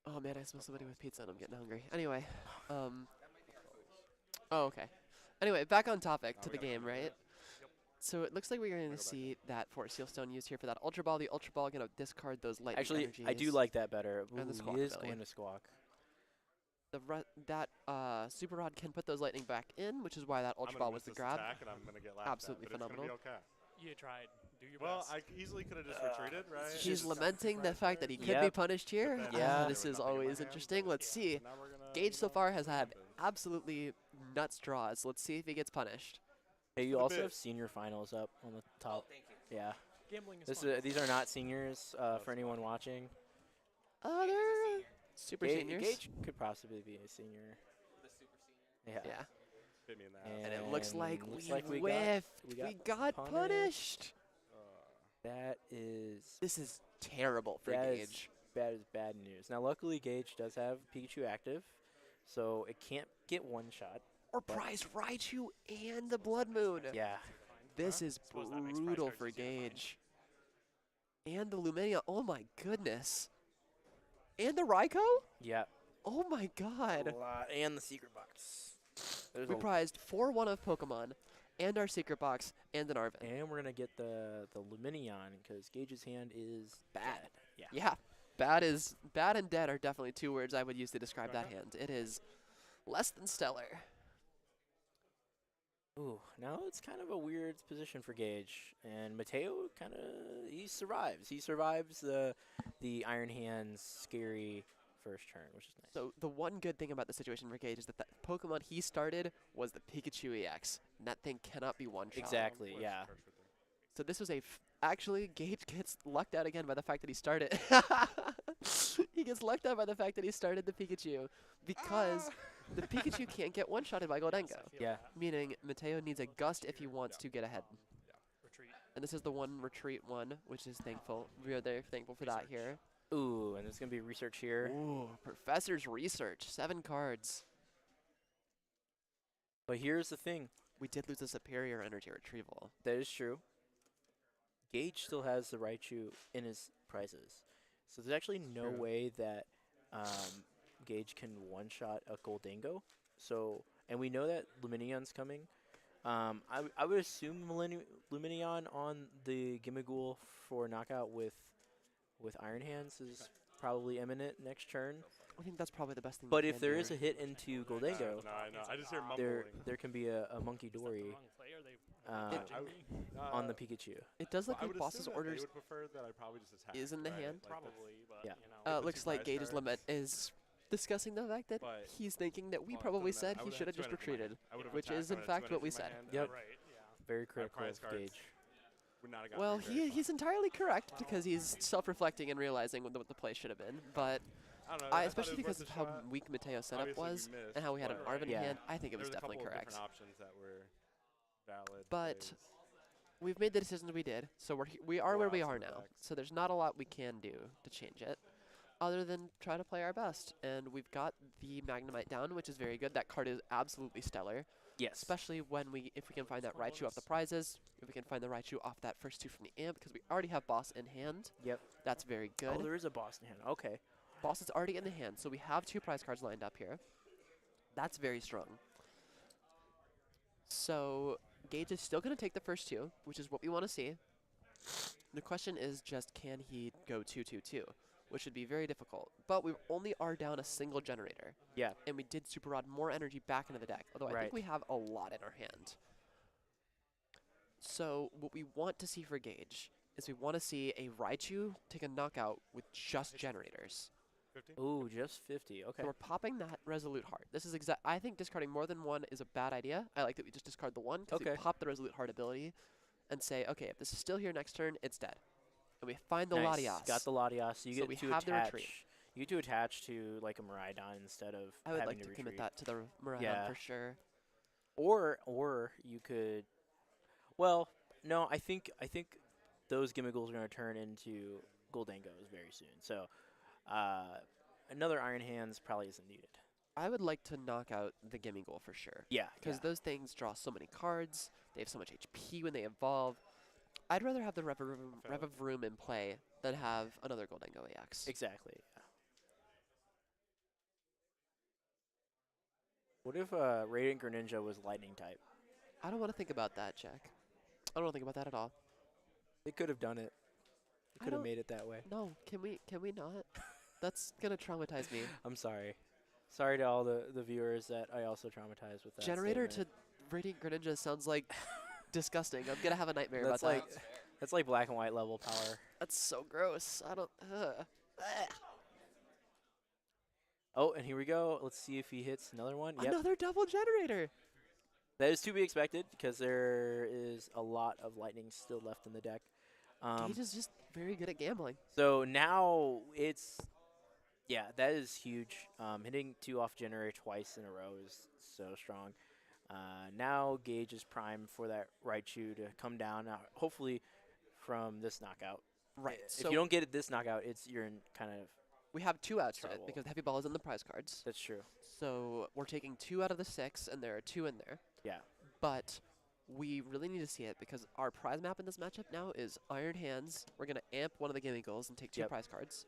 Oh Oh man, I smell somebody with pizza and I'm getting hungry. Anyway, oh okay. Anyway, back on topic to the game, right? So it looks like we're going to see that Force Seal Stone used here for that Ultra Ball. The Ultra Ball going to discard those lightning Actually, energies. I do like that better. Ooh, And the Squawk he is ability. going to Squawk. That Super Rod can put those lightning back in, which is why that Ultra Ball was the grab. And I'm gonna get laughed Absolutely at, but phenomenal. It's gonna be okay. You tried. Do your Well, best. I easily could have just retreated, right? She's just lamenting the fact that he could be Yep. punished here. But then Yeah. This there is was nothing in my always hand, interesting. but Let's see. now we're gonna, Gage so you know, far has see what had happens. absolutely nuts draws. Let's see if he gets punished. Hey, you the also bit. have senior finals up on the top. Thank you. Yeah. Gambling is fun. These are not seniors for anyone watching. They're super seniors. Gage could possibly be a senior. The super senior. Yeah. Yeah. Hit me in the ass. And it looks like we got- whiffed. we We got got punished. That is This is terrible for that Gage. is bad news. Now, luckily, Gage does have Pikachu active, so it can't get one shot. Or prize Raichu and the Blood Moon. Yeah. This is Suppose that makes prize brutal cards for easier to find. Gage. And the Lumenia. Oh my goodness. And the Raikou? Yeah. Oh my god. And the secret box. There's We a- prized 4-1 of Pokemon, and our secret box, and an Arvin. and we're gonna get the Luminion because Gage's hand is bad. Yeah. Yeah, bad and dead are definitely two words I would use to describe that hand. It is less than stellar. Ooh, now it's kind of a weird position for Gage, and Mateo he survives. He survives the Iron Hand's scary first turn, which is nice. So the one good thing about the situation for Gage is that the Pokemon he started was the Pikachu EX, and that thing cannot be one shot. Exactly. Yeah. So this was actually Gage gets lucked out again by the fact that he started. He gets lucked out by the fact that he started the Pikachu because the Pikachu can't get one-shotted by Goldengo. Yeah. Meaning Mateo needs a gust if he wants to get ahead. Retreat. And this is the one retreat one, which is thankful. We are very thankful for that here. Ooh, and there's gonna be research here. Ooh, Professor's Research, 7 cards. But here's the thing. We did lose a superior energy retrieval. That is true. Gage still has the Raichu in his prizes. So there's actually no True. way that Gage can one-shot a Goldango. So, and we know that Luminion's coming. I would assume Luminion on the Gimmighoul for knockout with Iron Hands is probably imminent next turn. I think that's probably the best thing. But we if can there do is a here. hit into No, Goldango, I know. I just hear mumbling. there can be a Monkey Is that the Dory wrong play? Are they uh, judging me? on the Pikachu. It does look I like would boss's assume that orders They would prefer that I probably just attack. is in the right? hand. Like, that's- Probably, but Yeah. you know. the Looks two like prize Gage's cards. limit is discussing the fact that But- he's thinking that we Well, it probably doesn't matter. said I he would've should had have just 200 in my hand. retreated, I would've which attacked, is in I would've fact had what we 200 in my said. hand, Yep. Right. Yeah. Very critical prize of cards. Gage. Would not have gotten Well, me very far. he's entirely correct because he's self-reflecting and realizing what the play should have been. But I don't know. I thought it especially was because worth of a how shot. weak Mateo's setup Obviously, we was missed, and how we had an but Arvin in Yeah. hand, I think it There was was a couple definitely of correct. different options that were valid. But plays. we've made the decisions we did, so we are where we Lots are of now. decks. So there's not a lot we can do to change it, other than try to play our best. And we've got the Magnemite down, which is very good. That card is absolutely stellar, Yes. especially if we can find that Raichu off the prizes, if we can find the Raichu off that first 2 from the amp, because we already have boss in hand. Yep. That's very Oh, good. there is a boss in hand. Okay. Boss is already in the hand, so we have 2 prize cards lined up here. That's very strong. So Gage is still going to take the first 2, which is what we want to see. The question is just, can he go 2-2-2, which would be very difficult. But we only are down a single generator, Yeah. and we did Super Rod more energy back into the deck, although I Right. think we have a lot in our hand. So what we want to see for Gage is we want to see a Raichu take a knockout with just generators. 50? Ooh, just 50. Okay. So we're popping that Resolute Heart. This is I think discarding more than one is a bad idea. I like that we just discard the one because we Okay. pop the Resolute Heart ability and say, okay, if this is still here next turn, it's dead. And we find the Nice. Latias. Got the Latias. So you So get we to have the attach. retreat. You get to attach to like a Miraidon instead of I would having like to retreat. commit that to the Miraidon Yeah. for sure. Or you could. Well, no, I think those Gimmiggles are going to turn into Goldangos very soon. So another Iron Hands probably isn't needed. I would like to knock out the Gimmighoul for sure. Yeah. Because those things draw so many cards. They have so much HP when they evolve. I'd rather have the Rev of Room in play than have another Goldengo EX. Exactly. Yeah. What if Radiant Greninja was Lightning type? I don't want to think about that, Jack. I don't want to think about that at all. They could have done it. They I could have don't- made it that way. No, can we not? That's gonna traumatize me. I'm sorry. Sorry to all the viewers that I also traumatized with that Generator statement. to Radiant Greninja sounds like disgusting. I'm gonna have a nightmare That's about like that. that's like black and white level power. That's so gross. I don't. Ugh. Oh, and here we go. Let's see if he hits another one. Yep. Another double generator. That is to be expected because there is a lot of lightning still left in the deck. Gage is just very good at gambling. So now it's, yeah, that is huge. Hitting 2 off generator twice in a row is so strong. Now Gage is primed for that Raichu to come down. Now, hopefully from this knockout. Right. If So you don't get it this knockout, you're in kind of, we have 2 outs to it trouble. because Heavy Ball is in the prize cards. that's true. So we're taking 2 out of the 6, and there are 2 in there. Yeah. But we really need to see it because our prize map in this matchup now is Iron Hands. We're going to amp one of the Gimme Goals and take 2 Yep. prize cards.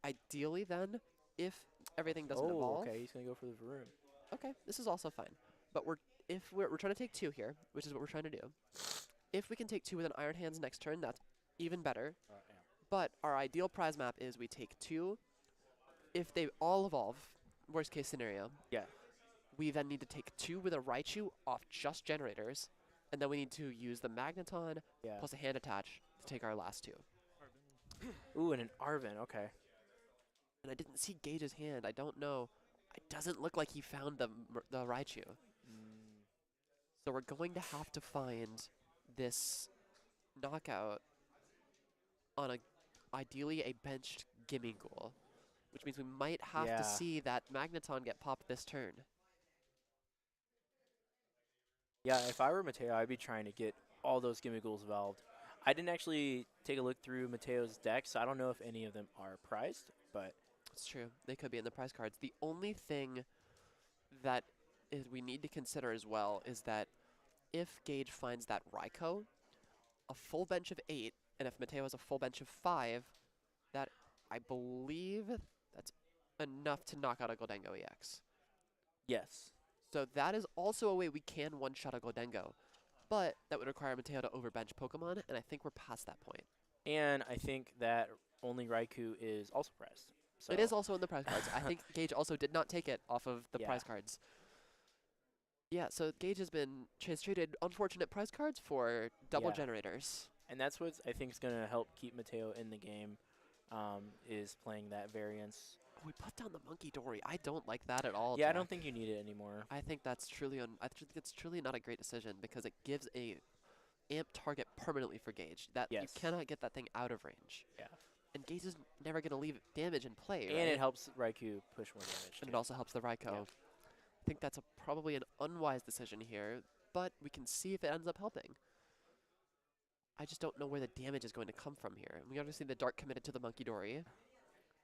Ideally, then, if everything doesn't Oh, evolve. okay. He's going to go for the Varun. Okay, this is also fine. But we're trying to take 2 here, which is what we're trying to do. If we can take 2 with an Iron Hands next turn, that's even better. Amp. But our ideal prize map is we take 2. If they all evolve, worst case scenario, Yeah. we then need to take 2 with a Raichu off just generators, and then we need to use the Magneton Yeah. plus a hand attach to take our last 2. Ooh, and an Arven. Okay. And I didn't see Gage's hand. I don't know. It doesn't look like he found the Raichu. So we're going to have to find this knockout on ideally a benched Gimme Ghoul, which means we might have Yeah. to see that Magneton get popped this turn. Yeah, if I were Mateo, I'd be trying to get all those Gimme Ghouls evolved. I didn't actually take a look through Mateo's deck, so I don't know if any of them are prized, but It's true. They could be in the prize cards. The only thing that we need to consider as well is that if Gage finds that Raikou, a full bench of 8, and if Mateo has a full bench of 5, that I believe that's enough to knock out a Goldengo EX. yes. So that is also a way we can one-shot a Goldengo, but that would require Mateo to overbench Pokemon, and I think we're past that point. And I think that only Raikou is also prized. So It is also in the prize cards. I think Gage also did not take it off of the Yeah. prize cards. Yeah, so Gage has traded unfortunate prize cards for double Yeah. generators. And that's what I think is going to help keep Mateo in the game, is playing that variance. Oh, we put down the Monkey Dory. I don't like that at all. Yeah, I don't Jack. think you need it anymore. I think that's truly it's truly not a great decision because it gives a amp target permanently for Gage. That you Yes. cannot get that thing out of range. Yeah. And Gage is never going to leave damage in play, And right? it helps Raikou push more damage. And it too. also helps the Raikou. Yeah. I think that's probably an unwise decision here, but we can see if it ends up helping. I just don't know where the damage is going to come from here. We obviously the Dark committed to the Monkey Dory.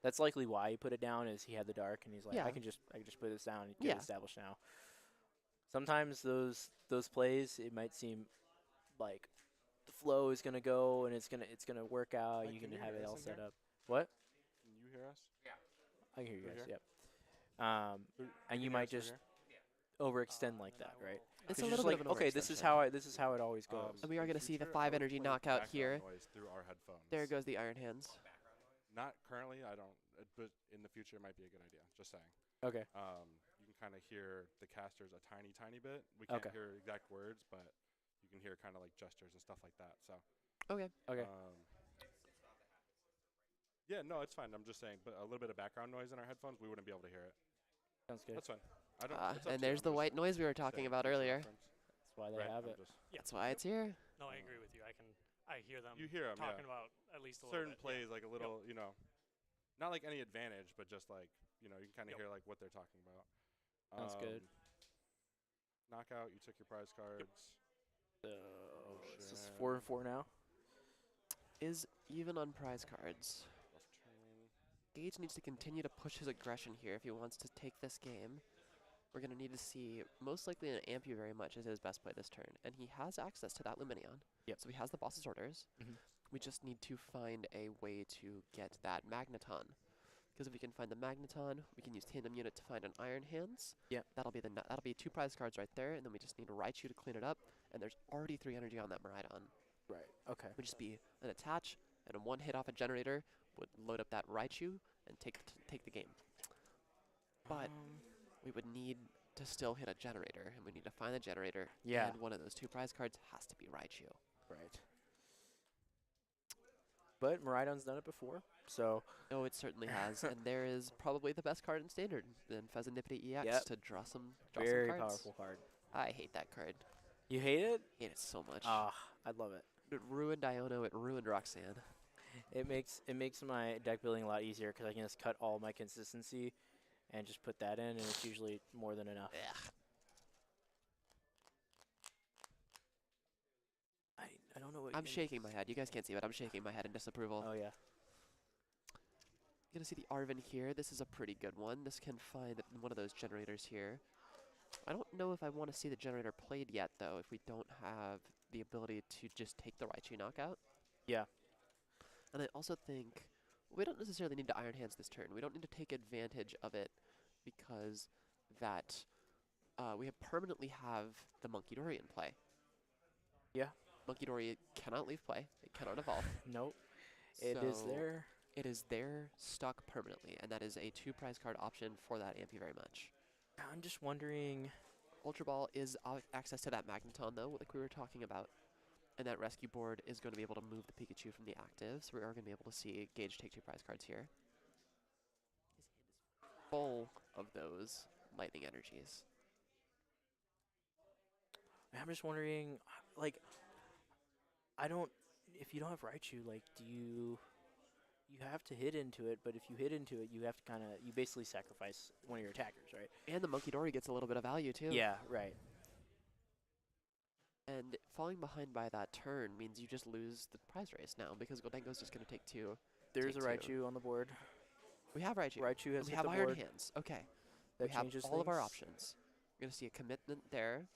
That's likely why he put it down, is he had the dark, and he's like, Yeah. I can just put this down and get Yeah. it established now. Sometimes those plays, it might seem like the flow is gonna go and it's gonna work out. Mike, You can can you have hear it us all in set here? up. What? Can you hear us? I can hear you Through guys. here? Yep. Through- And can you hear might us through just here? overextend like that, right? It's 'Cause a you're little just bit like, of an okay, overextension. this is how it always goes. And we are in gonna see the future, 5 I would energy play knockout background here. noise through our headphones. There goes the Iron Hands. Not currently, I don't. But in the future, it might be a good idea. Just saying. Okay. You can kind of hear the casters a tiny bit. We can't Okay. hear exact words, but you can hear kind of like gestures and stuff like that. So. Okay. Okay. Yeah, no, it's fine. I'm just saying, but a little bit of background noise in our headphones, we wouldn't be able to hear it. Sounds good. That's fine. I don't. it's up And to you. there's I'm the just white noise we were talking saying about future earlier. reference. That's why they Right, have I'm it. just- That's why it's here. No, I agree with you. I hear them You hear 'em, talking yeah. about at least a Certain little bit. plays, like a little, not like any advantage, but just like, you can kind of Yep. hear like what they're talking about. Sounds good. Knockout, you took your prize cards. So this is shit. 4-4 now. Is even on prize cards. Rough turn. Gage needs to continue to push his aggression here if he wants to take this game. We're going to need to see, most likely an Ampu very much is his best play this turn. And he has access to that Lumineon. Yep. So he has the boss's orders. Mhm. We just need to find a way to get that Magneton. Because if we can find the Magneton, we can use Tandem Unit to find an Iron Hands. Yep. That'll be 2 prize cards right there, and then we just need a Raichu to clean it up. And there's already 3 energy on that Miraidon. Right. Okay. Would just be an attach, and a 1 hit off a generator would load up that Raichu and take the game. But we would need to still hit a generator, and we need to find the generator. Yeah. And one of those 2 prize cards has to be Raichu. Right. But Miraidon's done it before, so Oh, it certainly has, and there is probably the best card in Standard, in Pheasantipity EX, Yep. to draw some very cards. powerful card. I hate that card. You hate it? Hate it so much. Ah, I love it. It ruined Iono, it ruined Roxanne. It makes my deck building a lot easier because I can just cut all my consistency and just put that in, and it's usually more than enough. Ugh. I don't know what I'm shaking my head. You guys can't see, but I'm shaking my head in disapproval. Oh yeah. You're gonna see the Arven here. This is a pretty good one. This can find one of those generators here. I don't know if I want to see the generator played yet, though, if we don't have the ability to just take the Raichu knockout. Yeah. And I also think we don't necessarily need to Iron Hands this turn. We don't need to take advantage of it because that we permanently have the Monkey Dory in play. Yeah. Monkey Dory cannot leave play. It cannot evolve. Nope. It is So there. It is there, stuck permanently, and that is a 2 prize card option for that Ampy very much. I'm just wondering. Ultra Ball is access to that Magneton, though, like we were talking about. And that rescue board is going to be able to move the Pikachu from the active, so we are going to be able to see Gage take 2 prize cards here. His hand is full of those lightning energies. I'm just wondering, like, if you don't have Raichu, like, you have to hit into it, but if you hit into it, you have to you basically sacrifice one of your attackers, right? And the Monkey Dory gets a little bit of value, too. Yeah, right. And falling behind by that turn means you just lose the prize race now, because Goldengo's just going to take 2. There's a Take 2. Raichu on the board. We have Raichu. Raichu has We hit have the Iron board. Hands. Okay. That We have changes all of our things. options. We're going to see a commitment there.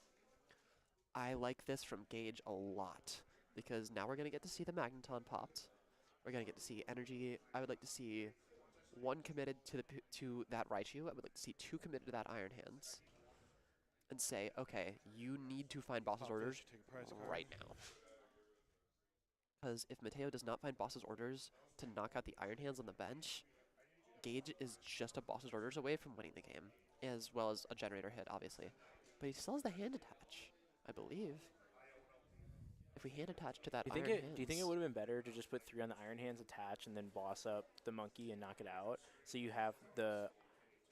I like this from Gage a lot, because now we're going to get to see the Magneton popped. We're going to get to see energy. I would like to see 1 committed to that Raichu. I would like to see 2 committed to that Iron Hands. And say, okay, you need to find boss's orders right now. Because if Mateo does not find boss's orders to knock out the Iron Hands on the bench, Gage is just a boss's orders away from winning the game, as well as a generator hit, obviously. But he still has the hand attach, I believe. If we hand attach to that Do Iron you Hands... think it would have been better to just put 3 on the Iron Hands attach and then boss up the monkey and knock it out? So you have the...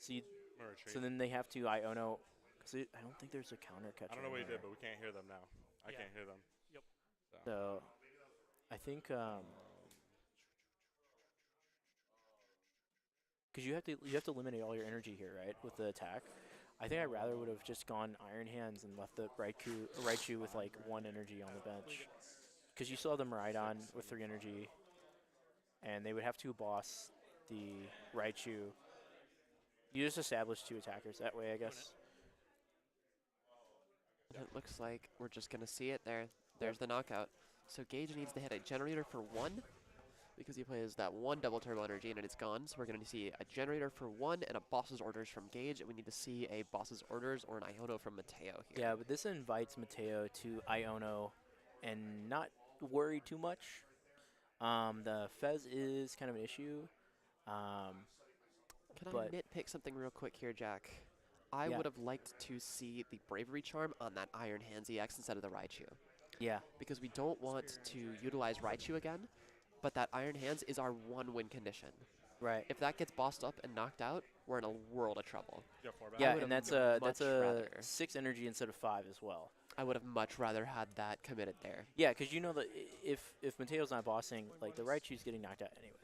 So then they have to Iono... Because I don't think there's a counter catcher. I don't know what he in did, there. but we can't hear them now. I Yeah. can't hear them. Yep. So I think... Because you have to eliminate all your energy here, right, with the attack. I think I rather would have just gone Iron Hands and left the Raichu with like 1 energy on the bench. Because you still have the Miraidon with 3 energy, and they would have to boss the Raichu. You just establish 2 attackers that way, I guess. And it looks like we're just going to see it there. There's the knockout. So Gage needs to hit a generator for 1, because he plays that 1 double turbo energy and it's gone. So we're going to see a generator for 1 and a boss's orders from Gage, and we need to see a boss's orders or an Iono from Mateo here. Yeah, but this invites Mateo to Iono and not worry too much. The Fez is kind of an issue. Can I but- nitpick something real quick here, Jack? I Yeah. would have liked to see the Bravery Charm on that Iron Hands EX instead of the Raichu, Yeah, because we don't want to utilize Raichu again, but that Iron Hands is our 1 win condition. right. If that gets bossed up and knocked out, we're in a world of trouble. You got 4 back? Yeah, would've and that's a much rather- 6 energy instead of 5 as well. I would have much rather had that committed there. Yeah, because you know that if Mateo's not bossing, like the Raichu's getting knocked out anyway.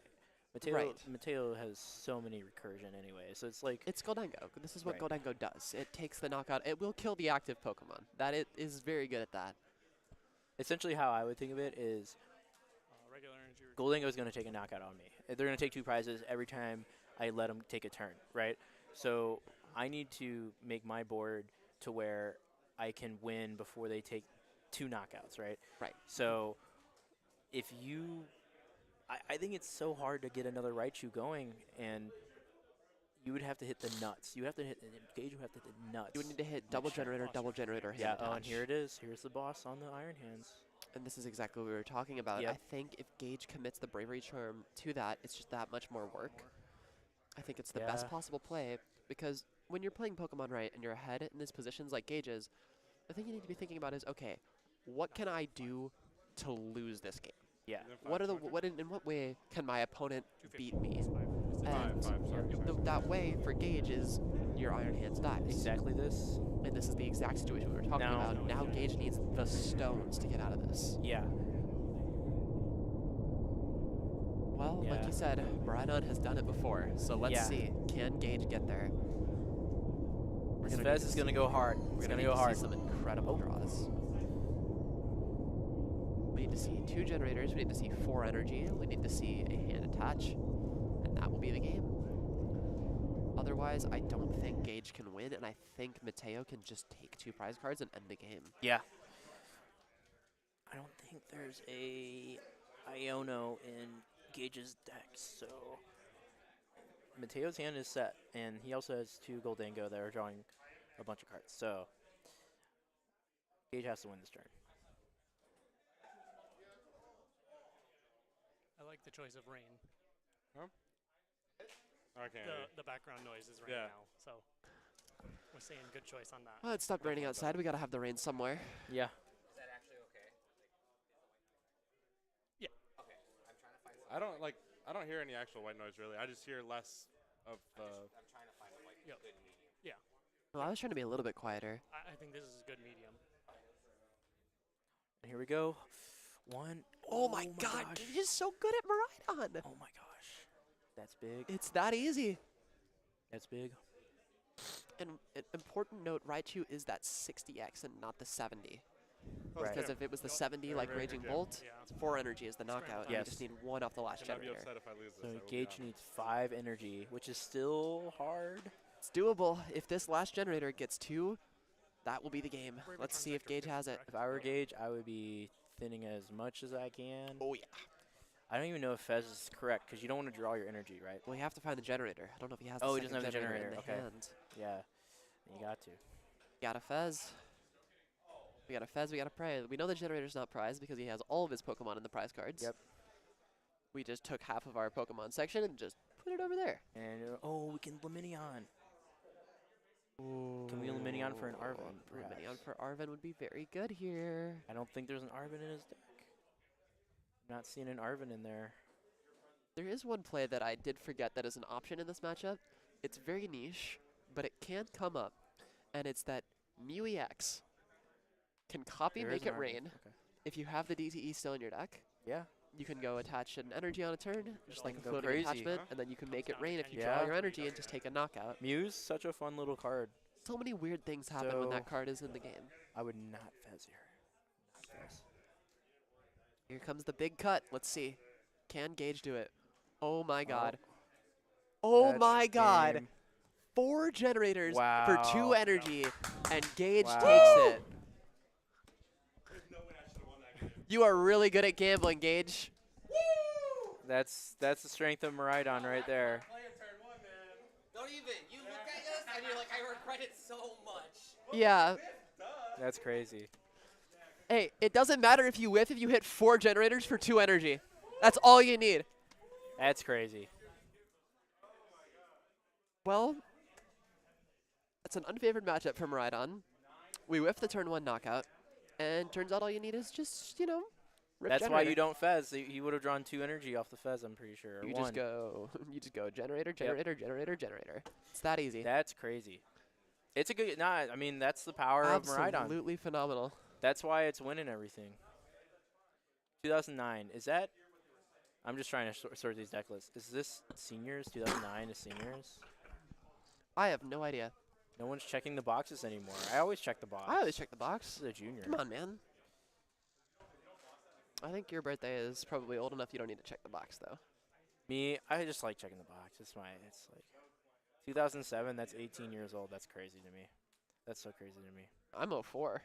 Mateo has so many recursion anyway, so it's like It's Goldengo. This is what Right. Goldengo does. It takes the knockout. It will kill the active Pokemon. That it is very good at that. essentially how I would think of it is Regular energy. Goldengo is going to take a knockout on me. They're going to take 2 prizes every time I let them take a turn, right? So I need to make my board to where I can win before they take 2 knockouts, right? Right. So if you... I think it's so hard to get another Raichu going, and You would have to hit the nuts. You have to hit Gage. Would have to hit the nuts. You would need to hit double generator, hand Yeah. attach. Oh, and here it is. Here's the boss on the Iron Hands. And this is exactly what we were talking about. Yep. I think if Gage commits the Bravery Charm to that, it's just that much more work. I think it's the best Yeah. possible play because when you're playing Pokemon right and you're ahead in these positions like Gage's, the thing you need to be thinking about is, okay, what can I do to lose this game? Yeah. What are the in what way can my opponent beat me? And Sorry. that way for Gage is your Iron Hands dies. Exactly this. And this is the exact situation we were talking Now- about. Now Gage needs the stones to get out of this. Yeah. Well, like Yeah. you said, Maridon has done it before, so let's Yeah. see. Can Gage get there? We're This gonna Fez need is to gonna see- go hard. We're It's gonna gonna need go to hard. see some incredible draws. We need to see 2 generators. We need to see 4 energy. We need to see a hand attach, and that will be the game. Otherwise, I don't think Gage can win, and I think Mateo can just take 2 prize cards and end the game. Yeah. I don't think there's a Iono in Gage's deck, so Mateo's hand is set, and he also has 2 Goldango that are drawing a bunch of cards. So Gage has to win this turn. I like the choice of rain. Okay. The background noise is rain Yeah. now, so we're saying good choice on that. Well, it stopped raining outside. We gotta have the rain somewhere. Yeah. Is that actually okay? Yeah. Okay. I'm trying to find something. I don't hear any actual white noise really. I just hear less of the. I'm trying to find a like Yep. good medium. Well, I was trying to be a little bit quieter. I think this is a good medium. And here we go. One. Oh my god, gosh. Gage is so good at Maridon. Oh my gosh. That's big. It's that easy. That's big. And an important note, Raichu is that 60x and not the 70. Right. Because if it was the 70 like very Raging good, Bolt, Yeah. 4 energy is the knockout. And you Yes. just need 1 off the last I might be generator. upset if I lose this. So I will be Gage honest. needs 5 energy, which is still hard. It's doable. If this last generator gets 2, that will be the game. Bravery Let's Charm's see if extra Gage 50, has it. correct? If I were Gage, I would be thinning as much as I can. Oh yeah. I don't even know if Fez is correct because you don't want to draw your energy, right? Well, you have to find the generator. I don't know if he has Oh, the he second doesn't have the generator in generator, the okay. hand. Yeah, you got to. Got a Fez. We got a Fez, we got a Prey. We know the generator's not prized because he has all of his Pokemon in the prize cards. Yep. We just took half of our Pokemon section and just put it over there. And oh, we can Luminion. Can we Luminion for an Arven? Luminion perhaps? for Arven would be very good here. I don't think there's an Arven in his deck. Not seeing an Arven in there. There is one play that I did forget that is an option in this matchup. It's very niche, but it can come up. And it's that Mew EX can copy There Make is It an Arven. Rain. Okay. If you have the DTE still in your deck, Yeah. you can go attach an energy on a turn, just like a Go floating crazy. attachment, Huh? and then you can make it down to rain if 10 you Yeah. draw your energy and just take a knockout. Mew's such a fun little card. So many weird things happen when So- that card is in the game. I would not Fez here. Not Fez. Here comes the big cut. Let's see. Can Gage do it? Oh my god. Oh That's my god. game. 4 generators for Wow. 2 energy, and Gage Wow. takes it. There's no way I should have won that game. You are really good at gambling, Gage. That's the strength of Maridon right there. Don't even. You look at us and you're like, I regret it so much. Yeah. That's crazy. Hey, it doesn't matter if you whiff if you hit 4 generators for 2 energy. That's all you need. That's crazy. Well, that's an unfavored matchup for Maridon. We whiff the turn 1 knockout, and turns out all you need is just, rip That's why generator. you don't Fez. He would have drawn 2 energy off the Fez, I'm pretty sure. or You one. just go. You just go generator, generator, generator, generator. It's that easy. That's crazy. It's a good. Nah, I mean that's the power of Maridon. Absolutely phenomenal. That's why it's winning everything. 2009 is that? I'm just trying to sort these deck lists. Is this seniors? 2009 is seniors. I have no idea. No one's checking the boxes anymore. I always check the box. I always check the box. This is a junior. Come on, man. I think your birthday is probably old enough you don't need to check the box, though. Me, I just like checking the box. It's like 2007. That's 18 years old. That's crazy to me. That's so crazy to me. I'm 04.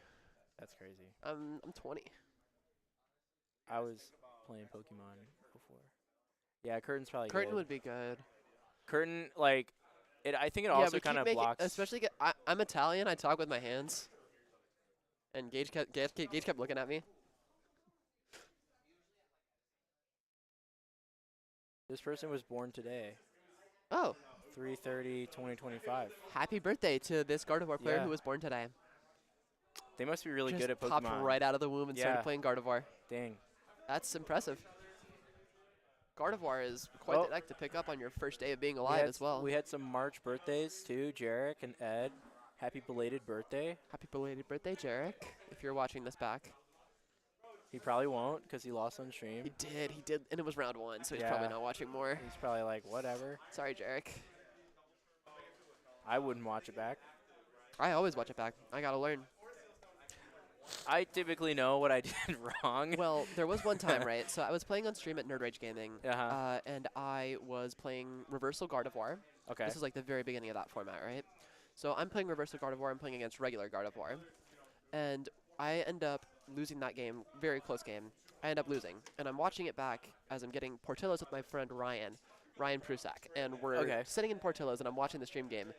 That's crazy. I'm 20. I was playing Pokemon before. Yeah, Curtain's probably Curtain good. would be good. Curtain, like, I think it Yeah, also we kind keep of making, blocks. especially I'm Italian. I talk with my hands. And Gage kept looking at me. This person was born today, Oh, 3/30/2025. happy birthday to this Gardevoir player Yeah. who was born today. They must be really Just good at popped Pokemon. right out of the womb and started Yeah. playing Gardevoir. Dang. That's impressive. Gardevoir is quite Well, the deck to pick up on your first day of being We alive had, as well. we had some March birthdays too. Jarek and Ed. Happy belated birthday. Happy belated birthday, Jarek, if you're watching this back. He probably won't because he lost on stream. He did, and it was round 1, so he's probably Yeah. not watching more. He's probably like, whatever. Sorry, Jarek. I wouldn't watch it back. I always watch it back. I gotta learn. I typically know what I did wrong. Well, there was one time, right? So I was playing on stream at Nerd Rage Gaming, Uh-huh. and I was playing Reversal Gardevoir. Okay. This is like the very beginning of that format, right? So I'm playing Reversal Gardevoir. I'm playing against regular Gardevoir, and I end up losing that game. Very close game. I end up losing, and I'm watching it back as I'm getting Portillo's with my friend Ryan Prusak, and we're Okay. sitting in Portillo's, and I'm watching the stream game,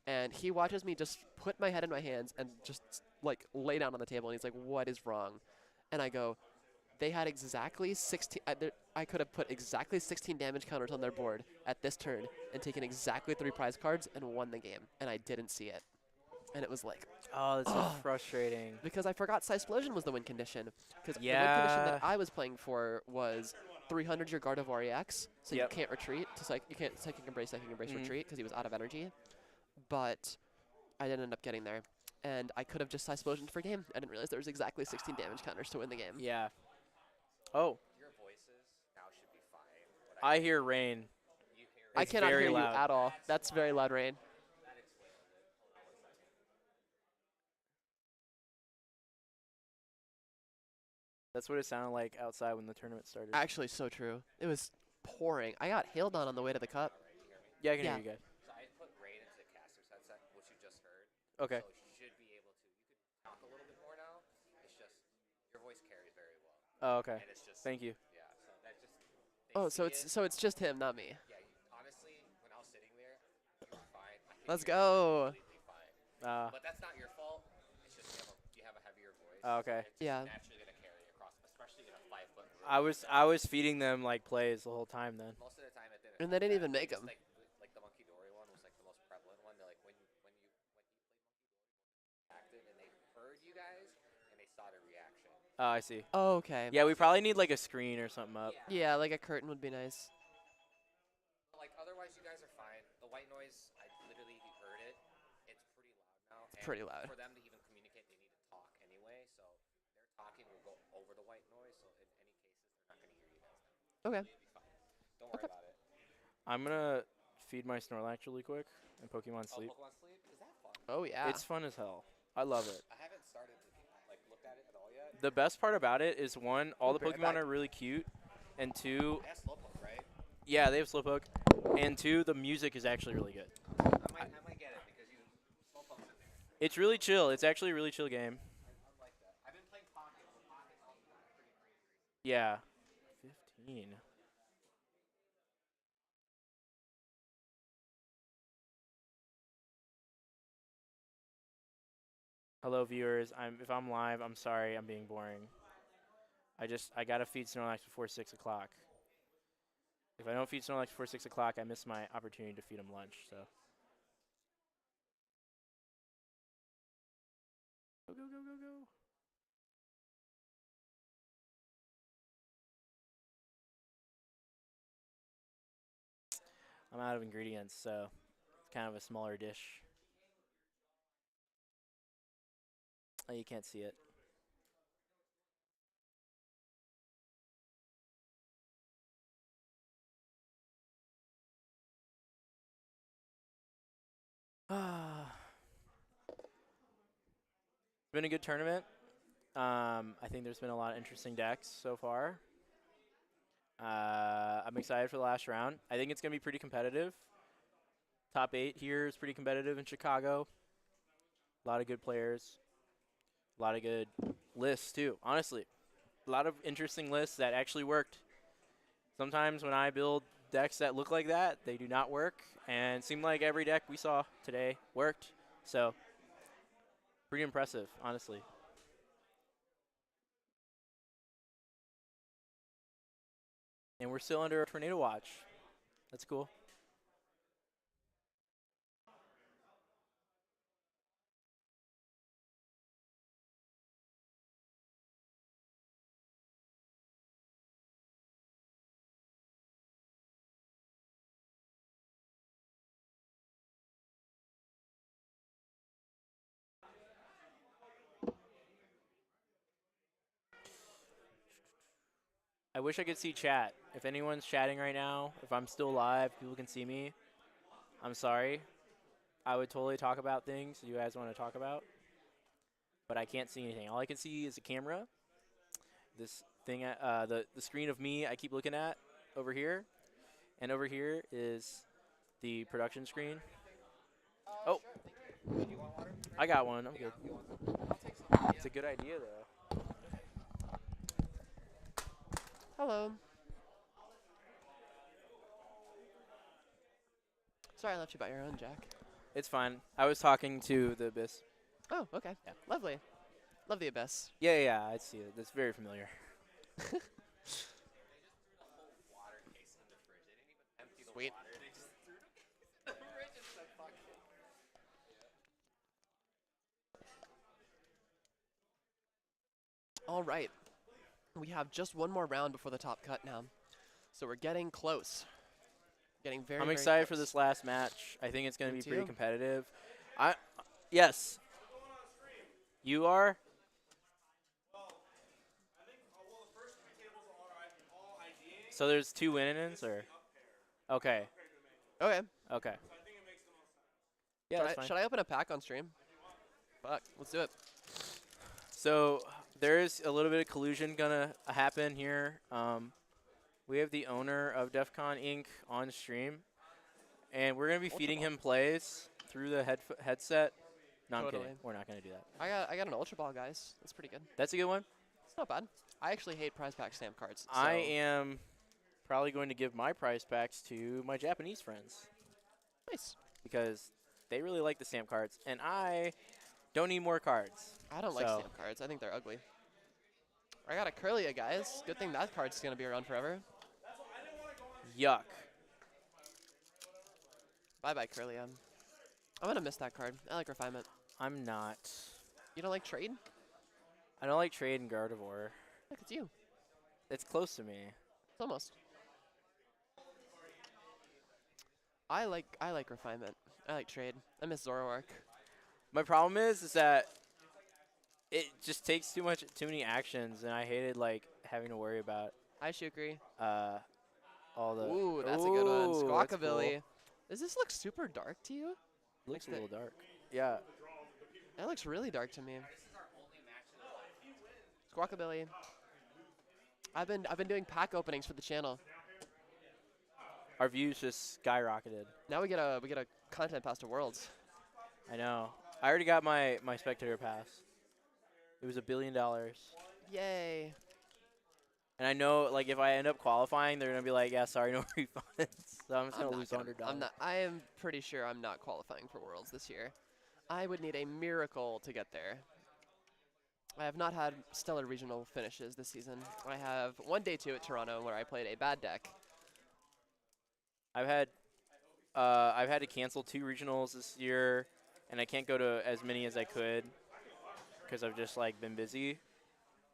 and he watches me just put my head in my hands and just like lay down on the table, and he's like, "What is wrong?" And I go, "They had exactly 16. I could have put exactly 16 damage counters on their board at this turn and taken exactly 3 prize cards and won the game, and I didn't see it." And it was like, Oh, that's so frustrating. because I forgot Psysplosion was the win condition. Because the win Yeah. condition that I was playing for was 300 your Gardevoir EX, so Yep. you can't retreat. You can't Psychic Embrace Mhm. retreat because he was out of energy. But I didn't end up getting there. And I could have just Psysplosioned for game. I didn't realize there was exactly 16 damage counters to win the game. Yeah. Oh, Your voices now should be fine. But I hear rain. you hear I It's cannot very hear loud. you at all. That's very loud rain. that explains it. Hold on 1 second. That's what it sounded like outside when the tournament started. Actually, so true. It was pouring. I got hailed on the way to the cup. Yeah, I can Yeah. hear you guys. So I put rain into the caster's headset, which you just heard. Okay. So you should be able to. You could talk a little bit more now. It's just your voice carries very well, Oh, okay. and it's just Thank you. yeah. So that just. They Oh, so see it's it. so it's just him, not me. Yeah. Honestly, when I was sitting there, you were fine. I think Let's you're go. completely fine. Uh, But that's not your fault. It's just you have a heavier voice. Oh, okay. It's just Yeah. naturally gonna carry across, especially in a 5-foot room. I was feeding them like plays the whole time then. Most of the time it didn't. And they didn't even It's make just them. Like the Monkey Dory one was like the most prevalent one. They're like when he played Monkey Dory, acted and they heard you guys and they saw the reaction. Oh, I see. Oh, okay. Yeah, we probably need like a screen or something up. Yeah, like a curtain would be nice. But like otherwise you guys are fine. The white noise, I literally heard it. It's pretty loud now. It's pretty loud. For them to even communicate, they need to talk anyway. So their talking will go over the white noise. So in any cases, they're not gonna hear you guys now. Okay. You'll be fine. Don't worry about it. I'm gonna feed my Snorlax really quick and Pokemon Sleep. Oh, Pokemon Sleep? Is that fun? Oh yeah. It's fun as hell. I love it. I haven't started to like looked at it at all yet. The best part about it is one, all the Bring it Pokemon back. are really cute, and two, I have Slowpoke, right? yeah, they have Slowpoke, and two, the music is actually really good. I might get it because you Slowpoke's in there. It's really chill. It's actually a really chill game. I like that. I've been playing Pocket. Pocket's also pretty crazy. Yeah. 15. Hello viewers. If I'm live, I'm sorry. I'm being boring. I gotta feed Snorlax before 6 o'clock. If I don't feed Snorlax before 6 o'clock, I miss my opportunity to feed him lunch. So. Go go go go go. I'm out of ingredients, so it's kind of a smaller dish. Oh, you can't see it. It's been a good tournament. I think there's been a lot of interesting decks so far. I'm excited for the last round. I think it's going to be pretty competitive. Top 8 here is pretty competitive in Chicago. A lot of good players. A lot of good lists, too. Honestly, a lot of interesting lists that actually worked. Sometimes when I build decks that look like that, they do not work. And it seemed like every deck we saw today worked. So pretty impressive, honestly. And we're still under a tornado watch. That's cool. I wish I could see chat. If anyone's chatting right now, if I'm still live, people can see me. I'm sorry. I would totally talk about things you guys want to talk about, but I can't see anything. All I can see is a camera. This thing, the screen of me I keep looking at over here, and over here is the production screen. Oh, I got one. I'm good. It's a good idea though. Hello. Sorry I left you by your own, Jack. It's fine. I was talking to the Abyss. Oh, okay. Yeah. Lovely. Love the Abyss. Yeah, I see it. That's very familiar. Sweet. All right. We have just one more round before the top cut now. So we're getting close. Getting very, I'm very excited for close. this last match. I think it's going to Me be pretty too. competitive. Yes. You are? So there's 2 win-ins, or? Okay. Okay. Okay. Yeah, that's fine. Should I open a pack on stream? Fuck. Let's do it. So there is a little bit of collusion gonna happen here. We have the owner of DEF CON Inc. on stream, and we're gonna be feeding him plays through the headset. No, I'm Totally. kidding. We're not gonna do that. I got an Ultra Ball, guys. That's pretty good. That's a good one. It's not bad. I actually hate prize pack stamp cards. I so- am probably going to give my prize packs to my Japanese friends Nice. because they really like the stamp cards, and I don't need more cards. I don't like So- stamp cards. I think they're ugly. I got a Curlia, guys. Good thing that card's going to be around forever. Yuck. Bye-bye, Curlia. I'm going to miss that card. I like Refinement. I'm not. You don't like Trade? I don't like Trade and Gardevoir. Look, it's you. It's close to me. It's almost. I like Refinement. I like Trade. I miss Zoroark. My problem is that it just takes too many actions, and I hated like having to worry about Hi, Shukri. all the. Ooh, that's a good one. Ooh, that's Squawkabilly. cool. Does this look super dark to you? Looks a Like little dark. Yeah. That looks really dark to me. Squawkabilly. I've been doing pack openings for the channel. Our views just skyrocketed. Now we get a content pass to Worlds. I know. I already got my spectator pass. It was $1 billion. Yay. And I know, like, if I end up qualifying, they're gonna be like, "Yeah, sorry, no refunds." So I'm just gonna lose $100. I am pretty sure I'm not qualifying for Worlds this year. I would need a miracle to get there. I have not had stellar regional finishes this season. I have one day 2 at Toronto where I played a bad deck. I've had to cancel 2 regionals this year, and I can't go to as many as I could because I've just like been busy.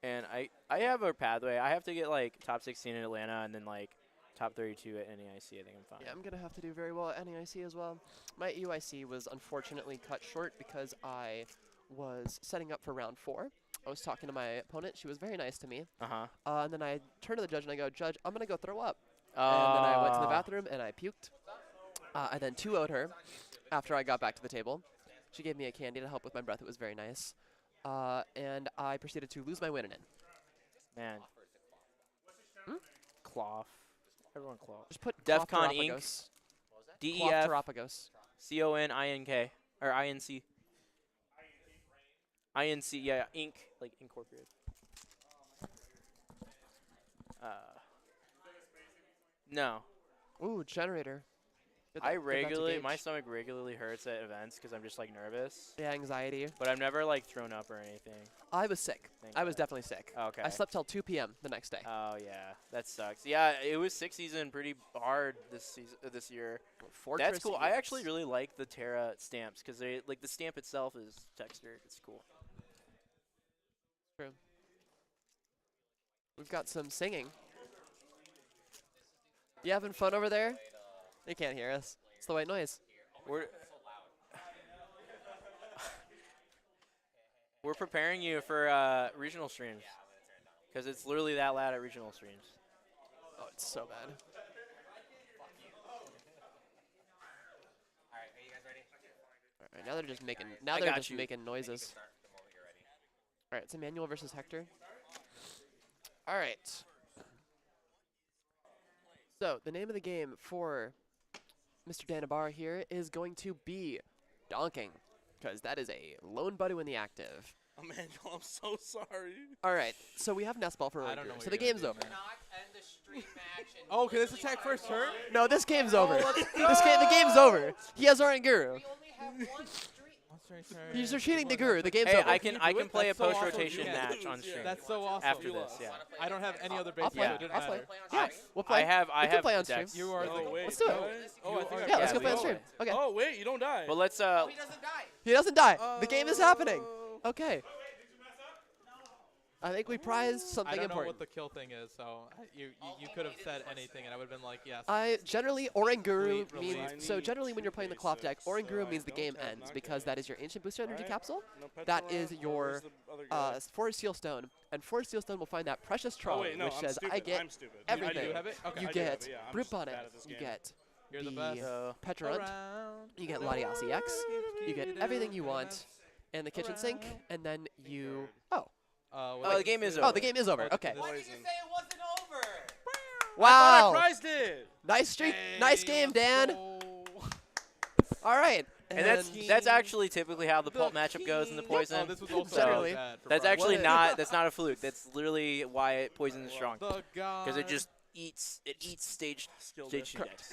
And I have a pathway. I have to get like top 16 in Atlanta and then like top 32 at NEIC. I think I'm fine. Yeah, I'm going to have to do very well at NEIC as well. My EUIC was unfortunately cut short because I was setting up for round 4. I was talking to my opponent. She was very nice to me. And then I turned to the judge and I go, "Judge, I'm going to go throw up." And then I went to the bathroom and I puked. I then 2-0'd her after I got back to the table. She gave me a candy to help with my breath. It was very nice. And I proceeded to lose my win in it. Man. Cloth. Everyone cloth. Just put DEF CON Clopteropagos. Inc. DEF Clopteropagos. CONINK or INC. INC, yeah, Inc. Like incorporated. No. Ooh, generator. Good I that- good that to regularly, my gauge. stomach regularly hurts at events because I'm just like nervous. Yeah, anxiety. But I've never like thrown up or anything. I was sick. Thank I was God. definitely sick. Okay. I slept till 2 p.m. the next day. Oh yeah, that sucks. Yeah, it was 6 season pretty hard this year. Fortress That's cool. I actually EX. really like the Terra stamps because they like the stamp itself is textured. It's cool. True. We've got some singing. You having fun over there? They can't hear us. It's the white noise. We're we're preparing you for regional streams because it's literally that loud at regional streams. Oh, it's so bad. All right, are you guys ready? All right, now they're just making. Now I they're got just you. making noises. Start the moment you're ready. All right, it's Emmanuel versus Hector. All right. So the name of the game for Mr. Danabar here is going to be Donking, because that is a lone Budu in the active. Emmanuel, I'm so sorry. All right, so we have Nestball for I don't Ranger, know what so the you're gonna game's do, over. man. Not end the stream match. And Oh, can this attack first turn? No, this game's over. The game's over. He has Oranguru. we only have one stream. He's retreating the Guru. The game's Hey, over. I can do it? play a That's so awesome. post rotation You match lose, on yeah. stream That's so awesome. after You this. lost. Yeah. I don't have any other I'll base. play. so it didn't I'll play. matter. Yeah, we'll play. I have We can play on decks. stream. You are Oh, the wait, Let's do it. Oh, I think I Yeah, let's Yeah, go play on we stream. Okay. Oh, wait, you don't die. Well, let's He doesn't die. He doesn't die. The game is happening. Oh. Okay. I think we prized something I don't know important. what the kill thing is, so you could have said anything, and I would have been like, yes. Generally, Oranguru Sweet means, relief. so generally when you're playing the cloth deck, Oranguru so means the I game don't have ends because that is your Ancient Booster Energy Alright. Capsule. No That petrol is left? your Where's the other guy? Forest Seal Stone, and Forest Seal Stone will find that precious Oh, trolley, wait, no, which I'm says, stupid. I get I'm stupid. everything. I do have it? Okay. You I do have get it, yeah. I'm Brute just bad Bonnet, at this you game. get You're the the best. Petulant, Around you get the Latias EX, world, you get keep everything you doing want, this. and the kitchen sink, Around. and then you... Oh. Oh, the game is Oh, over. the game is over. Okay. When did you say it wasn't over? I Wow. prized it. Nice streak. Nice game, Dan. All right. And that's actually typically how the pulp matchup goes in the poison. Oh, this was also Generally. bad for That's Brian. actually What? that's not a fluke. That's literally why poison is strong. The guy. Because it just eats stage Skill stage two difference. decks.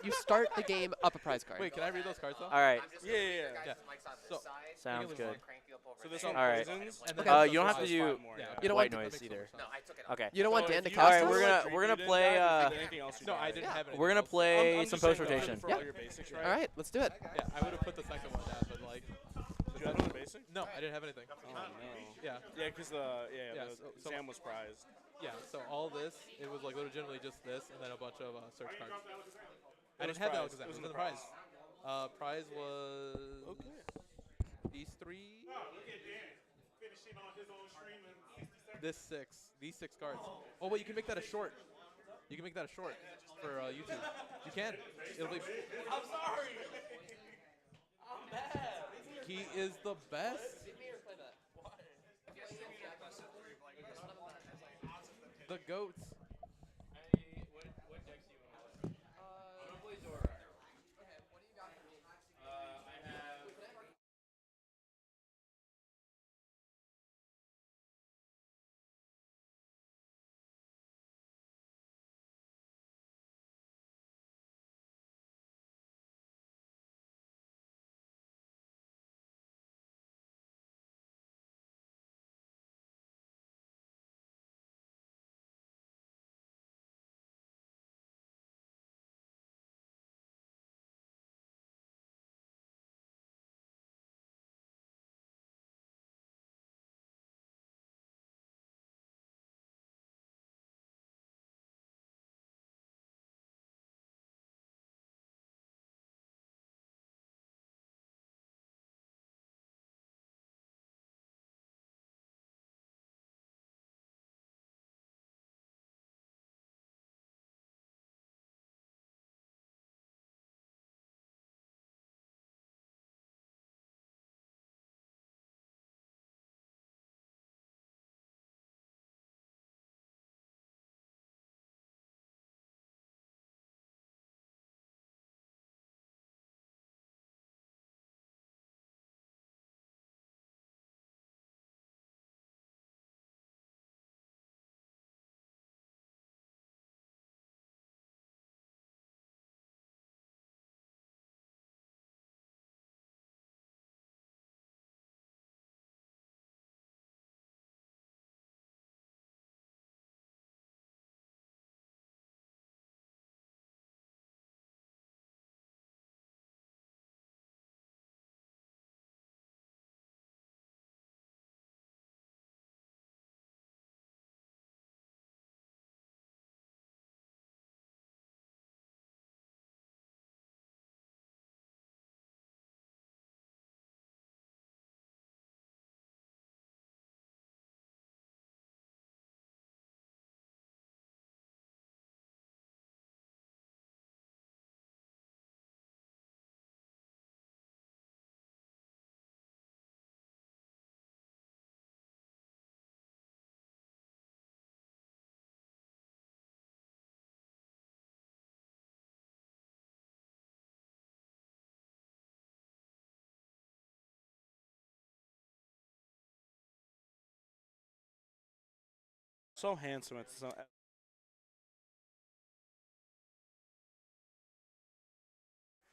You start the game up a prize card. Wait, can I read those cards though? All right. I'm just Yeah, gonna yeah, put your yeah. guys' mics on this So- side. Sounds and good. crank you up over So this there. one All right. poisons? And Okay. You don't have to There's do five more, Yeah. yeah. You don't white want noise either. No, I took it. Okay. You don't want So Dan to if you cost Alright, us? we're gonna- you didn't play, die, did anything else you No, I died? didn't have anything. We're gonna else. play I'm some just saying, post though, rotation. for Yeah. all your basics, right? All right, let's do it. Yeah, I would have put the second one down, but like, Did you have another basic? no, I didn't have anything. Oh, no. Yeah, Yeah, because the Yeah, the so- Sam was prized. yeah. So all this, it was like legitimately just this, and then a bunch of search cards. I was didn't have the prize. Alakazam. It was in in the the prize. Prize was Okay. these three. These six cards. Oh wait, you can make that a short. You can make that a short for YouTube. You can. It'll be. I'm sorry. I'm bad. He is the best. The goats. So handsome. It's so.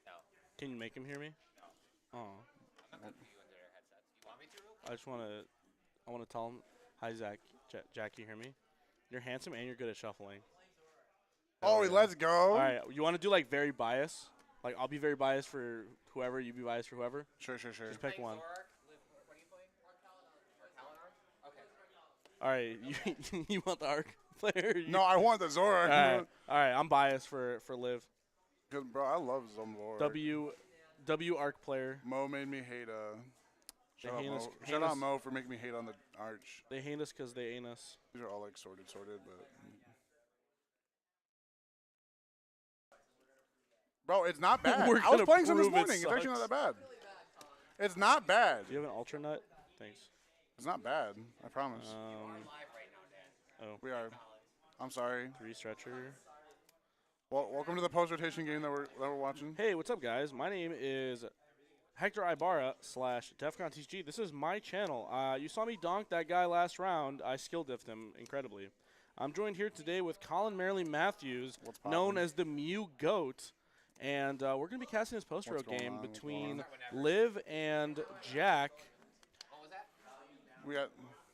No. Can you make him hear me? Oh. I'm not gonna put you into their headsets. You want me to real quick? I just want to. I want to tell him. Hi, Zach. Jack, you hear me? You're handsome and you're good at shuffling. Oh, let's go. All right. You want to do like very biased? Like I'll be very biased for whoever. You be biased for whoever. Sure. Just pick one. Zorak, Liv, what are you playing? Or Okay. All right. You want the arc player? No, I want the Zorak. All right. I'm biased for Liv. Cause bro, I love Zorak. W arc player. Mo made me hate They Shout out hate Mo. us- Shout hate out us- Mo for making me hate on the arch. They hate us because they ain't us. These are all like sorted, but. Bro, it's not bad. We're I was gonna playing some this prove it morning. It's actually not sucks. that bad. It's not bad. Do you have an ultra nut? Thanks. It's not bad. I promise. We are. I'm sorry. 3 stretcher. Well, welcome to the post rotation game that we're watching. Hey, what's up, guys? My name is Hector Ibarra / DEFCON TG. This is my channel. You saw me donk that guy last round. I skill diffed him incredibly. I'm joined here today with Colin Marilyn Matthews, known as the Mew Goat. And we're going to be casting this post-row What's going game on? What's between going Liv and Jack. What was that? We got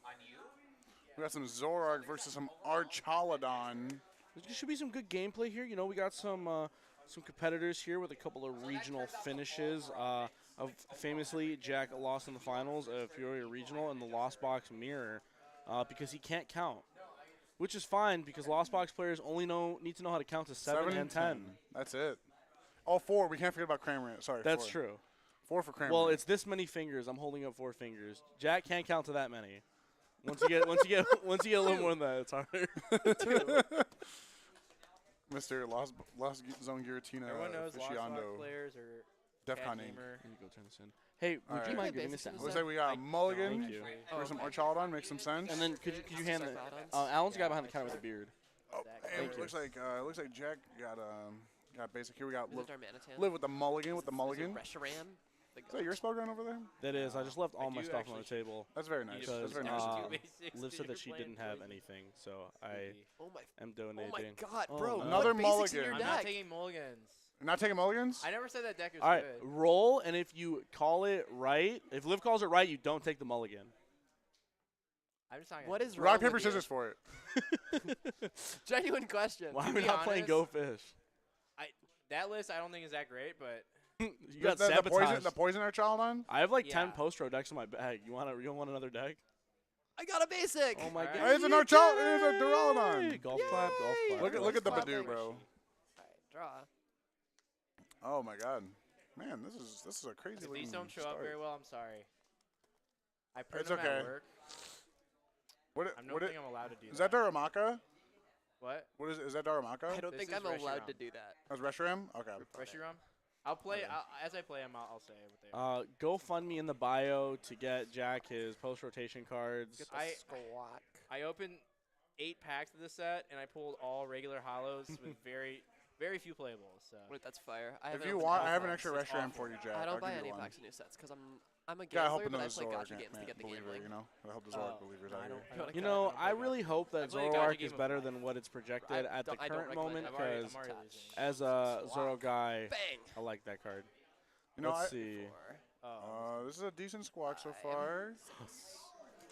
On you? we got some Zorak versus some Archaludon. There should be some good gameplay here. You know, we got some competitors here with a couple of regional finishes. Famously, Jack lost in the finals of Peoria Regional in the Lost Box Mirror because he can't count, which is fine because Lost Box players only need to know how to count to 7 and 10. That's it. Oh, 4. We can't forget about Kramer. Sorry. That's 4. true. 4 for Kramer. Well, it's this many fingers. I'm holding up 4 fingers. Jack can't count to that many. Once you get a little more than that, it's harder. Mr. Lost Zone Giratina Everyone knows Lost Box aficionado. players or DEFCON Cat Inc. Gamer. Let me go turn this in. Hey, would Alright. you mind Okay, giving this basic down? Looks like we got a mulligan Thank you. for some Archaludon. Makes some sense. And then could you hand the Archaludons? Alan's the guy behind the counter with the beard. Oh, Thank and you. looks like Jack got basic. Here we got Is live, it our Manitan? live with the mulligan with the Is it mulligan. Reshiram? The Is that your spell gun over there? That is, I just left all my do stuff on the actually table. That's very nice. That's Because very nice. Liv said that she didn't have anything, so I Oh my. am Oh donating. my God, Oh, bro! no. Another what basics in mulligan. your I'm not deck? taking mulligans. You're not taking mulligans? I never said that deck was All right, good. roll, and if you call it right, if Liv calls it right, you don't take the mulligan. I'm just not gonna What do is it. wrong Rock, paper, with you? scissors for it. Genuine question. Why are To we be not playing honest, Go Fish? That list I don't think is that great, but You got the sabotaged. poison Archaludon? I have like 10 Yeah. post-row decks in my bag. You want another deck? I got a basic. Oh my Alright. god! It's an Archaludon. It's a Duraludon. Golf clap, golf Yay! clap. Look at the Clap. Badoo, bro. Alright, draw. Oh my God, man, this is a crazy. if these looking don't show up start. very well, I'm sorry. I print It's them okay. at work. What? I don't think I'm allowed to do Is that Daramaka? What? What is that Daramaka? I don't This think is I'm allowed Reshiram. to do that. That's Reshiram. Okay. Reshiram? I'll play as I play them. I'll say what they are. Go fund me in the bio to get Jack his post-rotation cards. Get the I- squawk. I opened 8 packs of this set, and I pulled all regular hollows with very few playables. So Wait, that's fire. I If haven't you opened want, any I have an packs. extra It's Reshiram awful. for you, Jack. I I'll don't buy give you any one. packs of new sets because I'm a Gotta help gambler, in but I those play Zorak gacha games to get the believer, gambling. you know. Gotta help the Oh, Zorak believers no, out I here. don't You care. know, I don't I play really Gacha. hope that I play a Gacha Zoroark game is of better life. than what it's projected at the I don't current recommend moment it. I'm already because losing. as a Zoro guy, Bang. I like that card. You know, Let's see. Oh. this is a decent squawk so far.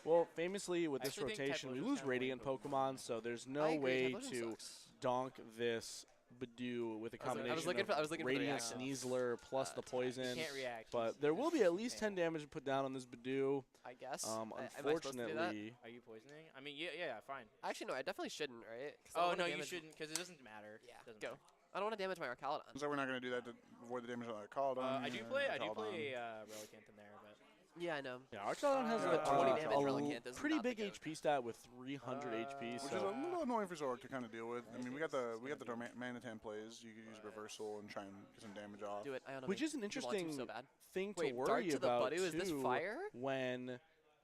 Well, famously with I this actually think rotation, we Typhlosion's lose kinda Radiant lame Pokemon, so there's I no agree, way Typhlosion to sucks. donk this Badoo with a I was combination looking of for- I was looking for the Radiant reaction. Sneasler plus the Attack. You poison. can't react. But there will be at least 10 damage to put down on this Badoo. I guess. Um, Am I supposed to do that? unfortunately, Are you poisoning? I mean, yeah, fine. Actually, no. I definitely shouldn't, right? 'Cause I don't Oh wanna no, you damage- shouldn't, because it doesn't matter. Yeah, Doesn't go. matter. I don't want to damage my Archaludon. So we're not gonna do that to avoid the damage on the Archaludon. I do play Archaludon. Relicanth in there, but Yeah, I know. yeah, Archaludon has Yeah, 20 damage Relicanth is pretty not the big goat. HP stat with 300 HP. Which is a So little annoying for Zorak to kind of deal with. I mean, we got the Manitan plays. You could use reversal and try and get some damage off. Do it. I don't know. which is an You want to interesting so bad. thing to Wait, worry Dart to the about Badoo, is this too fire? when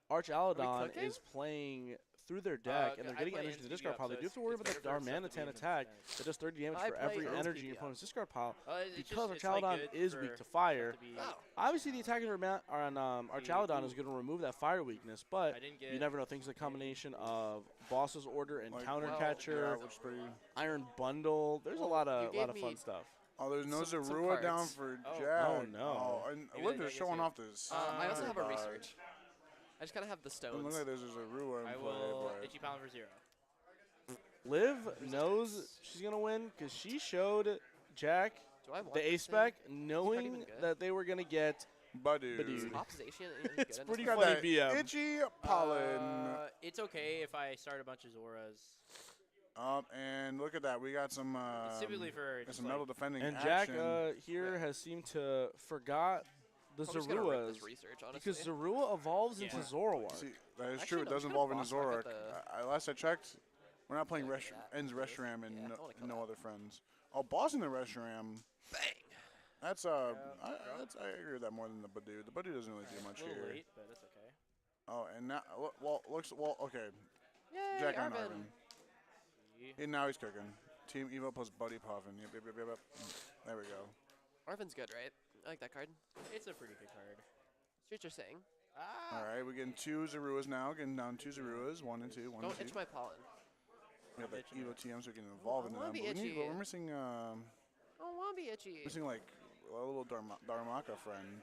Archaludon cooking? is playing through their deck and they're I getting play energy to the NTB discard up, pile, so they do have to worry it's about better the for us to Armanitan be in attack defense. that does 30 damage I for play every NTB energy in your up. opponent's discard pile. It's Because just, it's, like, Archaladon good is for weak to fire, to be- obviously the attack on Archaladon is going to remove that fire weakness, but I didn't you get never know. Things like combination of Boss's Order and Like, Countercatcher, yeah, which is pretty. Iron Bundle. There's a lot of fun stuff. Oh, there's no some Zorua down cards. for Oh. Jack. Oh, no. Oh, and Maybe look, that they're deck is showing here. off this. I also have a dodge. research. I just kind of have the It looks stones. like there's a Zorua I in play, will but itchy pound for 0. Liv knows she's going to win because she showed Jack Do I want the this A-Spec thing? knowing even good. that they were going to get Badoo. Badoo. Opposition is good It's in pretty this Got match. funny that BM. itchy pollen. It's okay if I start a bunch of Zoras. And look at that. We got some. It's typically for got just some like, metal defending And Jack action. here has seemed to forgot the I'm just gonna rip Zoruas this research, honestly. because Zorua evolves into Yeah. Zoroark. See, that is Actually, true. no, It does I'm involve gonna in boss rock Zoroark. at Last I checked, we're not playing Yeah, look at that. Ends Reshiram and Yeah, I no, wanna kill no that. other friends. Oh, boss in the Reshiram. Bang! That's I agree with that more than the Badoo. The Badoo doesn't really do much a little here. late, but that's okay. Oh, and now okay. Yay, Jack on Arvin. Arvin. See? And now he's cooking. Team Evo plus Buddy Puffin. Yep. There we go. Arvin's good, right? I like that card. It's a pretty good card. See what you're saying. Ah. All right, we're getting 2 Zoruas now. Getting down 2 Zoruas. 1 and 2. 1 Don't and 2. itch my pollen. We got that itching Evo it. TM so we can evolve I into wanna them. be But itchy. we're missing I don't want to be itchy. like a little Darumaka friend.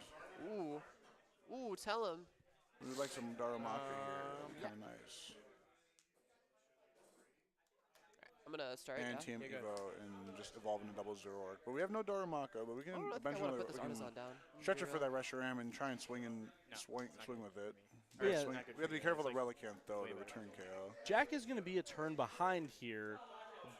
Ooh, tell him. We would like some Darumaka here. Kind of nice. I'm gonna start. And Yeah. Team Yeah, go Evo and just evolve into double Zoroark. But we have no Darumaka, but we I can don't know if I want eventually to put this we can artisan down. stretch it for that Reshiram and try and swing it's not swing good with for it. me. Yeah. It's Swing. not good We have to for be me. careful It's the like Relicanth though way to better. return KO. Jack is going to be a turn behind here,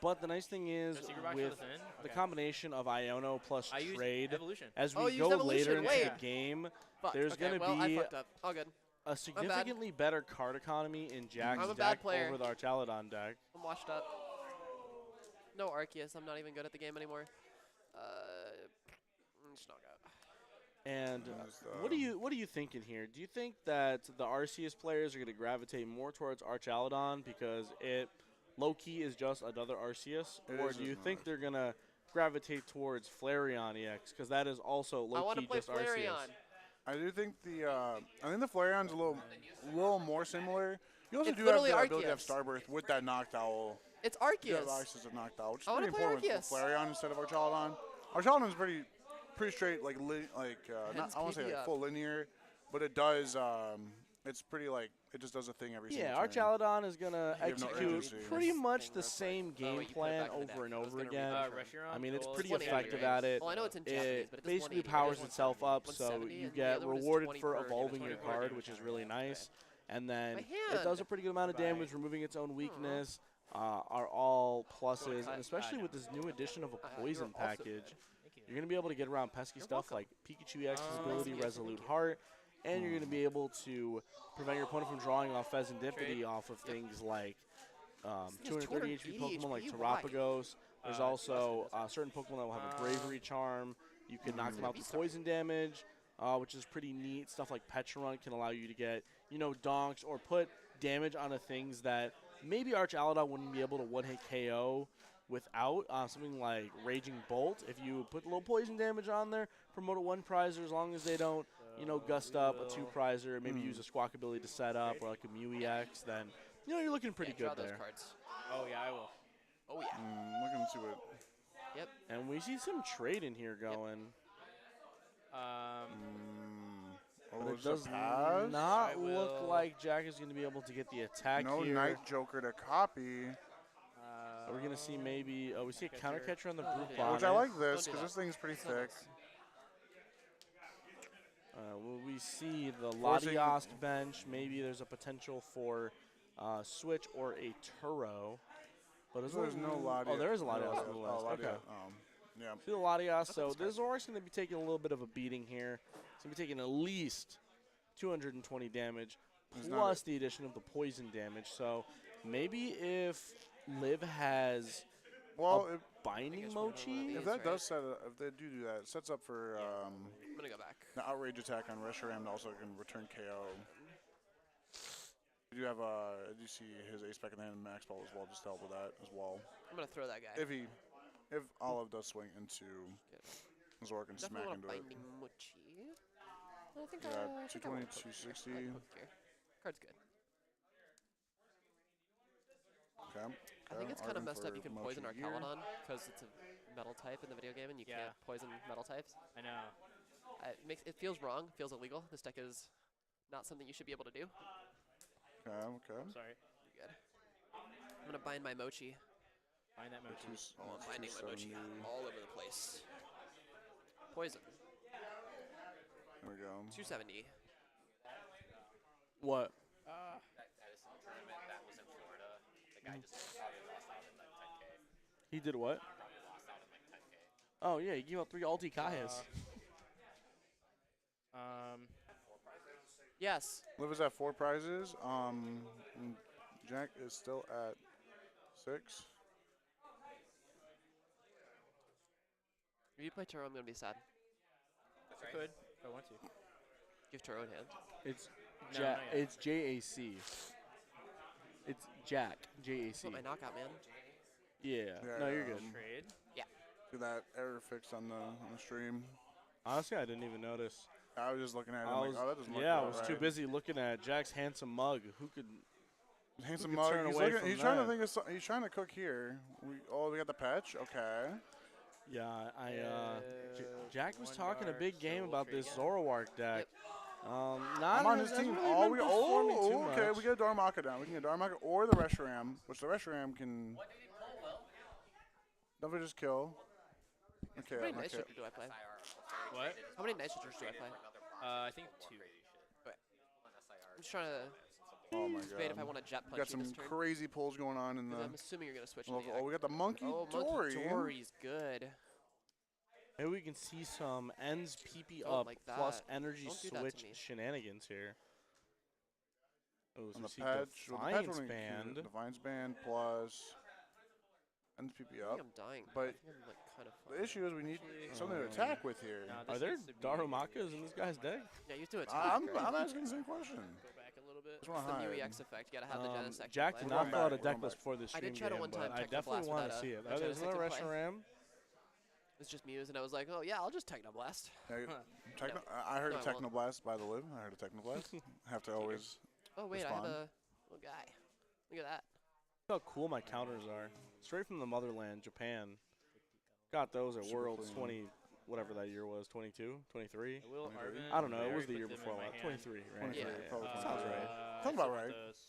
but the nice thing is So Secret Box for with the Thin? the Okay. combination of Iono plus I use trade, Evolution. as Oh, we use go Evolution, later into wait. the game, Fuck. there's okay, going to well, I be fucked up. All good. a significantly better card economy in Jack's I'm a bad deck player. over the Archaladon deck. I'm washed up. No Arceus. I'm not even good at the game anymore. Just knock out. And Just, what are you thinking here? Do you think that the Arceus players are going to gravitate more towards Archaladon because it low key is just another Arceus, It or is do you just think another. they're going to gravitate towards Flareon EX because that is also I low want key to play just Flareon. Arceus? I do think the Flareon's a little more similar. You also It's do have the literally ability to have Arceus. Starburst with that Noctowl. It's You have Arceus. access to Noctowl, which is I wanna pretty play important with Arceus. Flareon instead of Archaladon. Archaladon's pretty straight, like not Hence I won't say PP like up. full linear, but it does. It's pretty like it just does a thing every Yeah, single turn. Archaladon is going to no execute urgency. pretty much Thing the real quick. same Oh, wait, game you put it plan back in the over and deck. I was over gonna read again. that. Reshiram? I mean, it's Well, pretty 180, effective right? at it. Well, I know it's in Japanese, It but it's basically 180, powers right? itself up, so 170, you and the get other one is rewarded 20 for per evolving your 20 per card, damage which is power. really Okay. nice. And then My it does a hand. pretty good amount of damage, removing its own weakness. Are all pluses, and especially with this new addition of a poison you're also package, Thank you. you're going to be able to get around pesky You're stuff welcome. like Pikachu EX's Nice ability, to meet you, Resolute thank you. Heart, and you're going to be able to prevent your opponent from drawing off Pheasantipity off of things like 230 HP 280 Pokemon like HP, why? Terapagos. There's also certain Pokemon that will have a Bravery Charm. You can knock them out with poison damage, which is pretty neat. Stuff like Pecharunt can allow you to get, donks or put damage onto things that maybe Archaladon wouldn't be able to one-hit KO without. Something like Raging Bolt. If you put a little poison damage on there, promote a one-prizer as long as they don't, gust up a two-prizer, maybe use a Squawk ability to set up or like a Mew EX, then, you're looking pretty Draw good those there. cards. Oh yeah, I will. Oh yeah. Looking to it. Yep. And we see some trade in here going. Oh, But it is a does pass? not I look will- like Jack is going to be able to get the attack No here. Night Joker to copy. We're going to see maybe, we see a counter catcher on the Brute yeah. Which Bonnet. I like this Don't do because that. this thing's pretty It's not thick. nice. Will we see the Forcing- Latias bench? Maybe there's a potential for Switch or a Turo. But There's no Latias. Oh, there is a Latias No, on the list. Latias. Okay. Yeah. See the Latias. So that's this Zoroark's going to be taking a little bit of a beating here. It's going to be taking at least 220 damage, It's not plus the addition of the poison damage. So maybe if Liv has Well, Binding guess we're gonna Mochi, run if these, that right? does set up, if they do that, it sets up for I'm gonna go back. the outrage attack on Reshiram to also can return KO. Did you have did you see his ace back in the hand and max ball as well? Just to help with that as well. I'm gonna throw that guy. If Olive does swing into Zork and smack Definitely want into a it. binding mochi. I think Yeah, I think I 220, want poke here. 260. I like poke here. Card's good. Okay. I think it's kind of arguing messed up. for You can mochi poison our here. Caledon because it's a metal type in the video game, and you Yeah. can't poison metal types. I know. It feels wrong. Feels illegal. This deck is not something you should be able to do. Okay, okay. Sorry. You're good. I'm gonna bind my mochi. Find that mochi. Oh, I'm binding my mochi 270. all over the place. Poison. There we go. 270. What? That Edison tournament that was in Florida, the guy just probably lost out in like 10K. He did what? Probably lost out in like 10K. Oh yeah, he gave up 3 ulti Kayas. Yes. Liv is at 4 prizes. Jack is still at 6. If you play Turo, I'm gonna be sad. I could if I want to. Give Turo in hand. It's No, Jack. not yet. It's JAC. It's Jack. JAC. Put my knockout, man. Yeah. Yeah, No, you're good. Trade. Get that error fixed on the stream. Honestly, I didn't even notice. I was just looking at it. I I'm was, like, oh, that doesn't look yeah, I right. was too busy looking at Jack's handsome mug. Who could? Handsome could mug. turn He's, away looking, from he's trying to that? think of he's trying to cook here. We got the patch. Okay. Yeah, Jack was one talking a bar, big so game we'll about trade this again. Zoroark deck. I'm Not on his hasn't team. really All been we performing too okay. much. We get a Darmaka down. We can get Darmaka or the Reshiram, which the Reshiram can. Don't just kill. Okay. How many Okay. Night Striker do I play? What? How many Night Striktors do I play? I think 2. I'm just trying to Oh my debate if I god. want to jet We punch got you some this turn. crazy pulls going on in 'Cause the. I'm assuming you're gonna switch to Local. the Oh, we got the Monkey Dory. Monkey Dory's good. Maybe we can see some ends PP Don't up like plus that. energy Don't do that to switch me. shenanigans here. Oh, so On we the see patch. Well, the patch Defiance only band. Defiance band plus. Ends PP I up. think I'm dying. But I think I'm like kind of the issue is we need something to attack with here. No, Are this there needs to be Darumakas in this guy's deck? Yeah, you do it. I'm asking the same question. Go back a little bit. Just It's want the to new hide. EX effect. You gotta have the Genesect. in Jack play. did We're not going fill out a back, we're deck going list back. for this I stream did try to game, one but time I Techno definitely Blast want to without see a- it. without Isn't that Genesect in play. Reshiram? It's just Muse, and I was like, oh yeah, I'll just Techno Blast. Yeah, I heard No, a I won't. Technoblast by the live. I heard a Technoblast. Have to always. Oh wait, I have Respond. a little guy. Look at that. Look how cool my counters are. Straight from the motherland, Japan. Got those at Super Worlds clean. 20, whatever that year was, 22, 23. I will Arvin. I don't know. It Very was the put year them in before my that. hand. 23, right? 23, Yeah. probably Sounds 23. right. I Sounds about still want right. those.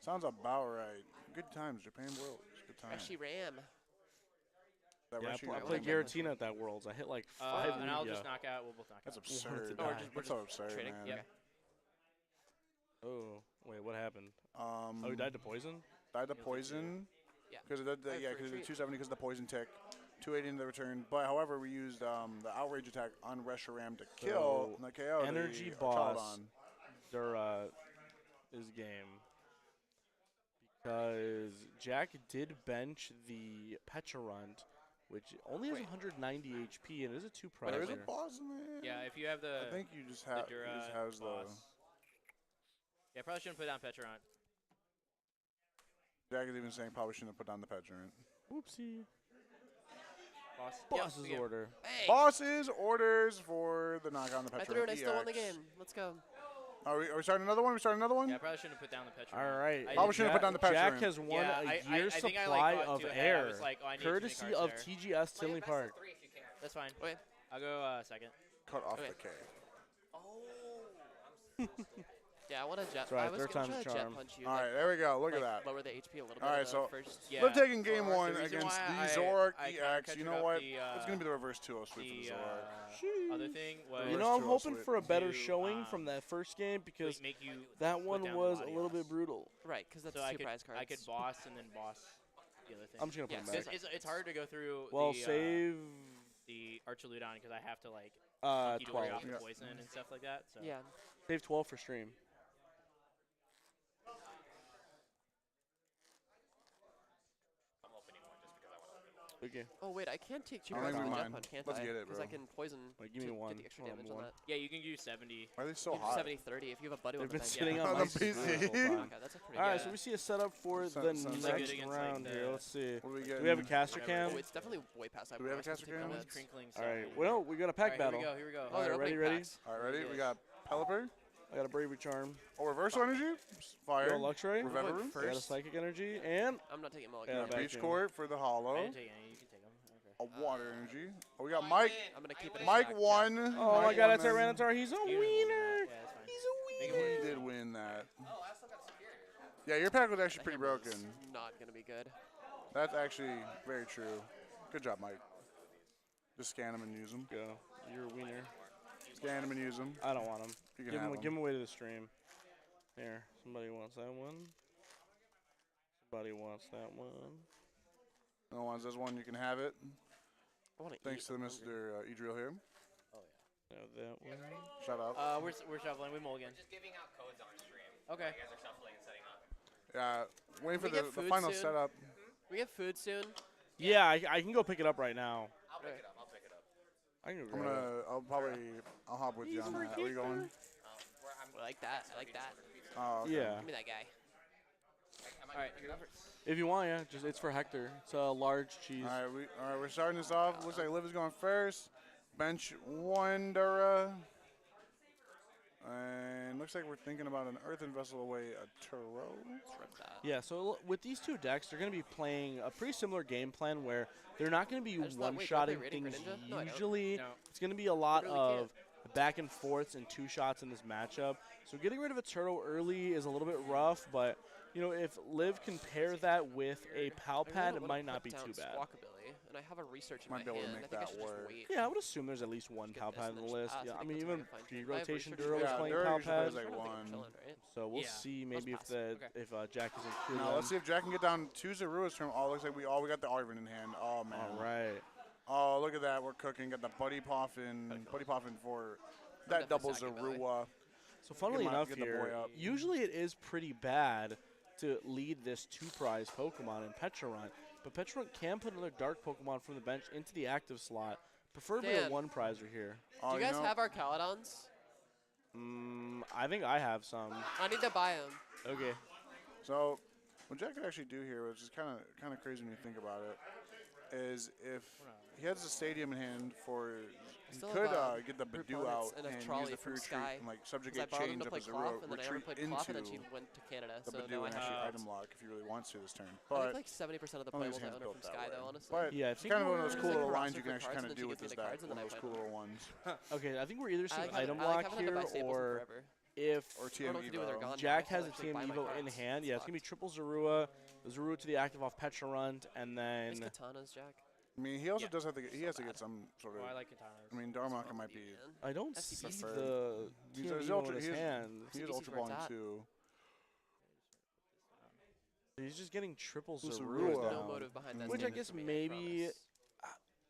Sounds about right. Good times, Japan World. Good times. Actually, Ram. That Yeah, I, Reshi I Ram played was- Giratina at that Worlds. I hit like 5 And I'll Lugia. just knock out. We'll both knock That's out. absurd. Or just- we're That's so absurd, trading? man. Yep. Oh, wait, what happened? Oh, Oh, he died to poison? Died to poison. Yeah. Because of the, Died yeah, for because of the retreat. 270 because of the poison tick. 280 in the return. But however, we used the outrage attack on Reshiram to kill So, the KO. Energy the Boss. Chaladon. Dura is game. Because Jack did bench the Pecharunt, which only has Wait. 190 HP and is a 2 But there is a prizer. boss in there. Yeah, if you have the I think you just the have. Dura Just has boss. Yeah, probably shouldn't put down Pecharunt. Jack is even saying probably shouldn't have put down the Pecharunt. Whoopsie. Boss. Boss's Yep. order. Hey! Bosses orders for the knockout on the I Pecharunt. threw it. I still won the EX. game. Let's go. Are we starting another one? We starting another one? Yeah, I probably shouldn't have put down the Pecharunt. All right. I Probably did- shouldn't have put down the Jack Pecharunt. has won Yeah, a year's I think I, supply like, got of too ahead. I air, was like, oh, I need too many courtesy cards of there. TGS Tinley Park. That's fine. Okay. I'll go second. Cut off Okay. the K. Yeah, I want to jet. That's right, I was third gonna time's try a to charm. jet punch you. All right, like, there we go. Look at like that. Lower the HP a little bit. All right, on the so first. Yeah. Liv taking game The one reason against why the Zork I EX. You know counter-cut what? the, It's going to be the reverse 2-0 sweep for the The Zork. other thing was You Reverse know, I'm 2-0 hoping sweep. for a better to, showing from that first game because make you that put one down the was a body little ass. bit brutal. Right, because that's So I two could prize cards. I could boss and then boss the other thing. I'm just going to Yeah, put him It's, back. it's hard to go through Well, the save the Archaludon because I have to like Dory 12. off the Yeah. poison and stuff like that. So Yeah. Save 12 for stream. Okay. Oh wait, I can't take 2 I'll tries leave with the mine. Jet Punch, can't Let's I? get it, Because I bro. can poison Wait, give me to one. get the extra Hold on, damage on one. that. Yeah, you can do 70. Why are they so You do hot? 70-30 if you have a buddy on They've the been bench. sitting On on the my screen PC. this whole time. Okay, that's a pretty All right, good. so we see a setup for So- the sounds good next against, round like, here. the- Let's see. What do we Do get? we have a caster whatever. cam? Oh, it's definitely way past Do we have a caster cam? It's crinkling All right. stuff. Well, we got a pack Alright, battle. Here we go. Oh, they're Alright, opening ready? packs. All right, ready? Yes. We got Pelipper. I got a bravery charm. Oh, reversal energy. Got a Fire. luxury. Going Reverie. I got a first. psychic energy and I'm not taking Yeah, Mulligan. back Beach in. court for the I hollow. didn't take any. You can take them. Okay. A water energy. Oh, we got Mike. I'm gonna keep it. a Mike stack, won. Jack. oh my Mike god, won that's then. Tyranitar. He's a You can win wiener. that. Yeah, that's fine. He's a He wiener. did win that. Oh, I still got superior. Yeah, your pack was actually The pretty hammer broken. is Not gonna be good. That's actually very true. Good job, Mike. Just scan them and use them. Go. You're a wiener. Scan them and use them. I don't want him. You can Give have him, them. give him away to the stream. Here, somebody wants that one. Somebody wants that one. No one says one, you can have it. I want to Thanks eat. to the I'm hungry. Mr. Edriel here. Have that one. Shout out. We're shuffling with Mulligan. Just giving out codes on stream. Okay. You guys are shuffling and setting up. Yeah, waiting for we get the food final soon? setup. We get food soon. Yeah, I can go pick it up right now. I'll pick it up. I'll pick it up. I can go I'm grab it. I'll hop with you on that. Where you going? I like that. I like that. Oh, okay. Yeah. Give me that guy. All right. If you want, yeah. Just it's for Hector. It's a large cheese. All right, we're starting this off. Looks like Liv is going first. Bench one, Dura. And looks like we're thinking about an Earthen Vessel away, a Turo. Let's rip that. Yeah, so with these two decks, they're going to be playing a pretty similar game plan where they're not going to be I just thought, wait, do I one-shotting play Raiding things Greninja? No, I don't. usually. No. It's going to be a lot really of back and forths and two shots in this matchup. So getting rid of a turtle early is a little bit rough, but you know if Liv can pair that with a pal I pad, really it wanna might not put be down too bad. Squawkabilly, and I have a research in Might my be able to hand. make I think I that should work. just wait. Yeah, I would assume there's at least one Get pal this pad and on then the just list. pass. Yeah, I I think mean that's even already fine. pre-rotation I have Duro was research Yeah, playing Duro pal usually pad. plays like I don't think I'm one. chilling, right? So we'll Yeah. see maybe if Jack is included. Now let's see if Jack can get down to Zerua's turn. Oh, looks like we got the Arvin in hand. Oh man. All right. Oh, look at that. We're cooking. Got the Buddy Poffin for that double definitely Zerua. So funnily Get my- enough get the here, boy up. usually it is pretty bad to lead this two-prize Pokemon in Pecharunt, but Pecharunt can put another dark Pokemon from the bench into the active slot, preferably a Dan. one-prizer here. Oh, Do you guys know, have our Caledons? I think I have some. I need to buy them. Okay. So, what Jack could actually do here, which is kind of crazy when you think about it, is if he has a stadium in hand for, he still could have, get the Brute Badoo Bonets out and a and use trolley the from free retreat Sky, and like Because I subjugate borrowed him change to of play his Cloth, and then I never retreat played Cloth, and then into she went to Canada. the So Badoo now I and actually have. item lock if he really wants to this turn. I But think like 70% of the I don't think his playables I hand's own are built from that Sky, way. though, honestly. But Yeah, I it's think kind of one of we're- those It's cool like little roster lines you for can actually cards, kind and of then do she with gives this me the deck. cards, and One then of I those play cool them. little ones. Okay, I think we're either seeing I item like lock having the here, best staples or forever. if Or I TM don't know what to do when they're Evo. gone. Jack now, has so a I actually TM buy my Evo in cards. hand, yeah, it's Fucked. going to be triple Zorua, the Zorua to the active off Pecharunt, and Nice then katanas, Jack. I mean, he also Yeah. does have to get, he So has to bad. get some sort of. Oh, I like katanas. I mean, Darmok might be. Man. I don't FTP see preferred. the He's TM he's Evo ultra. in his He's hand. he's CBC's ultra where it's balling at. too. He's just getting triple Who's Zorua Zorua? No down. motive behind that. Which I statement guess for me, maybe, promise.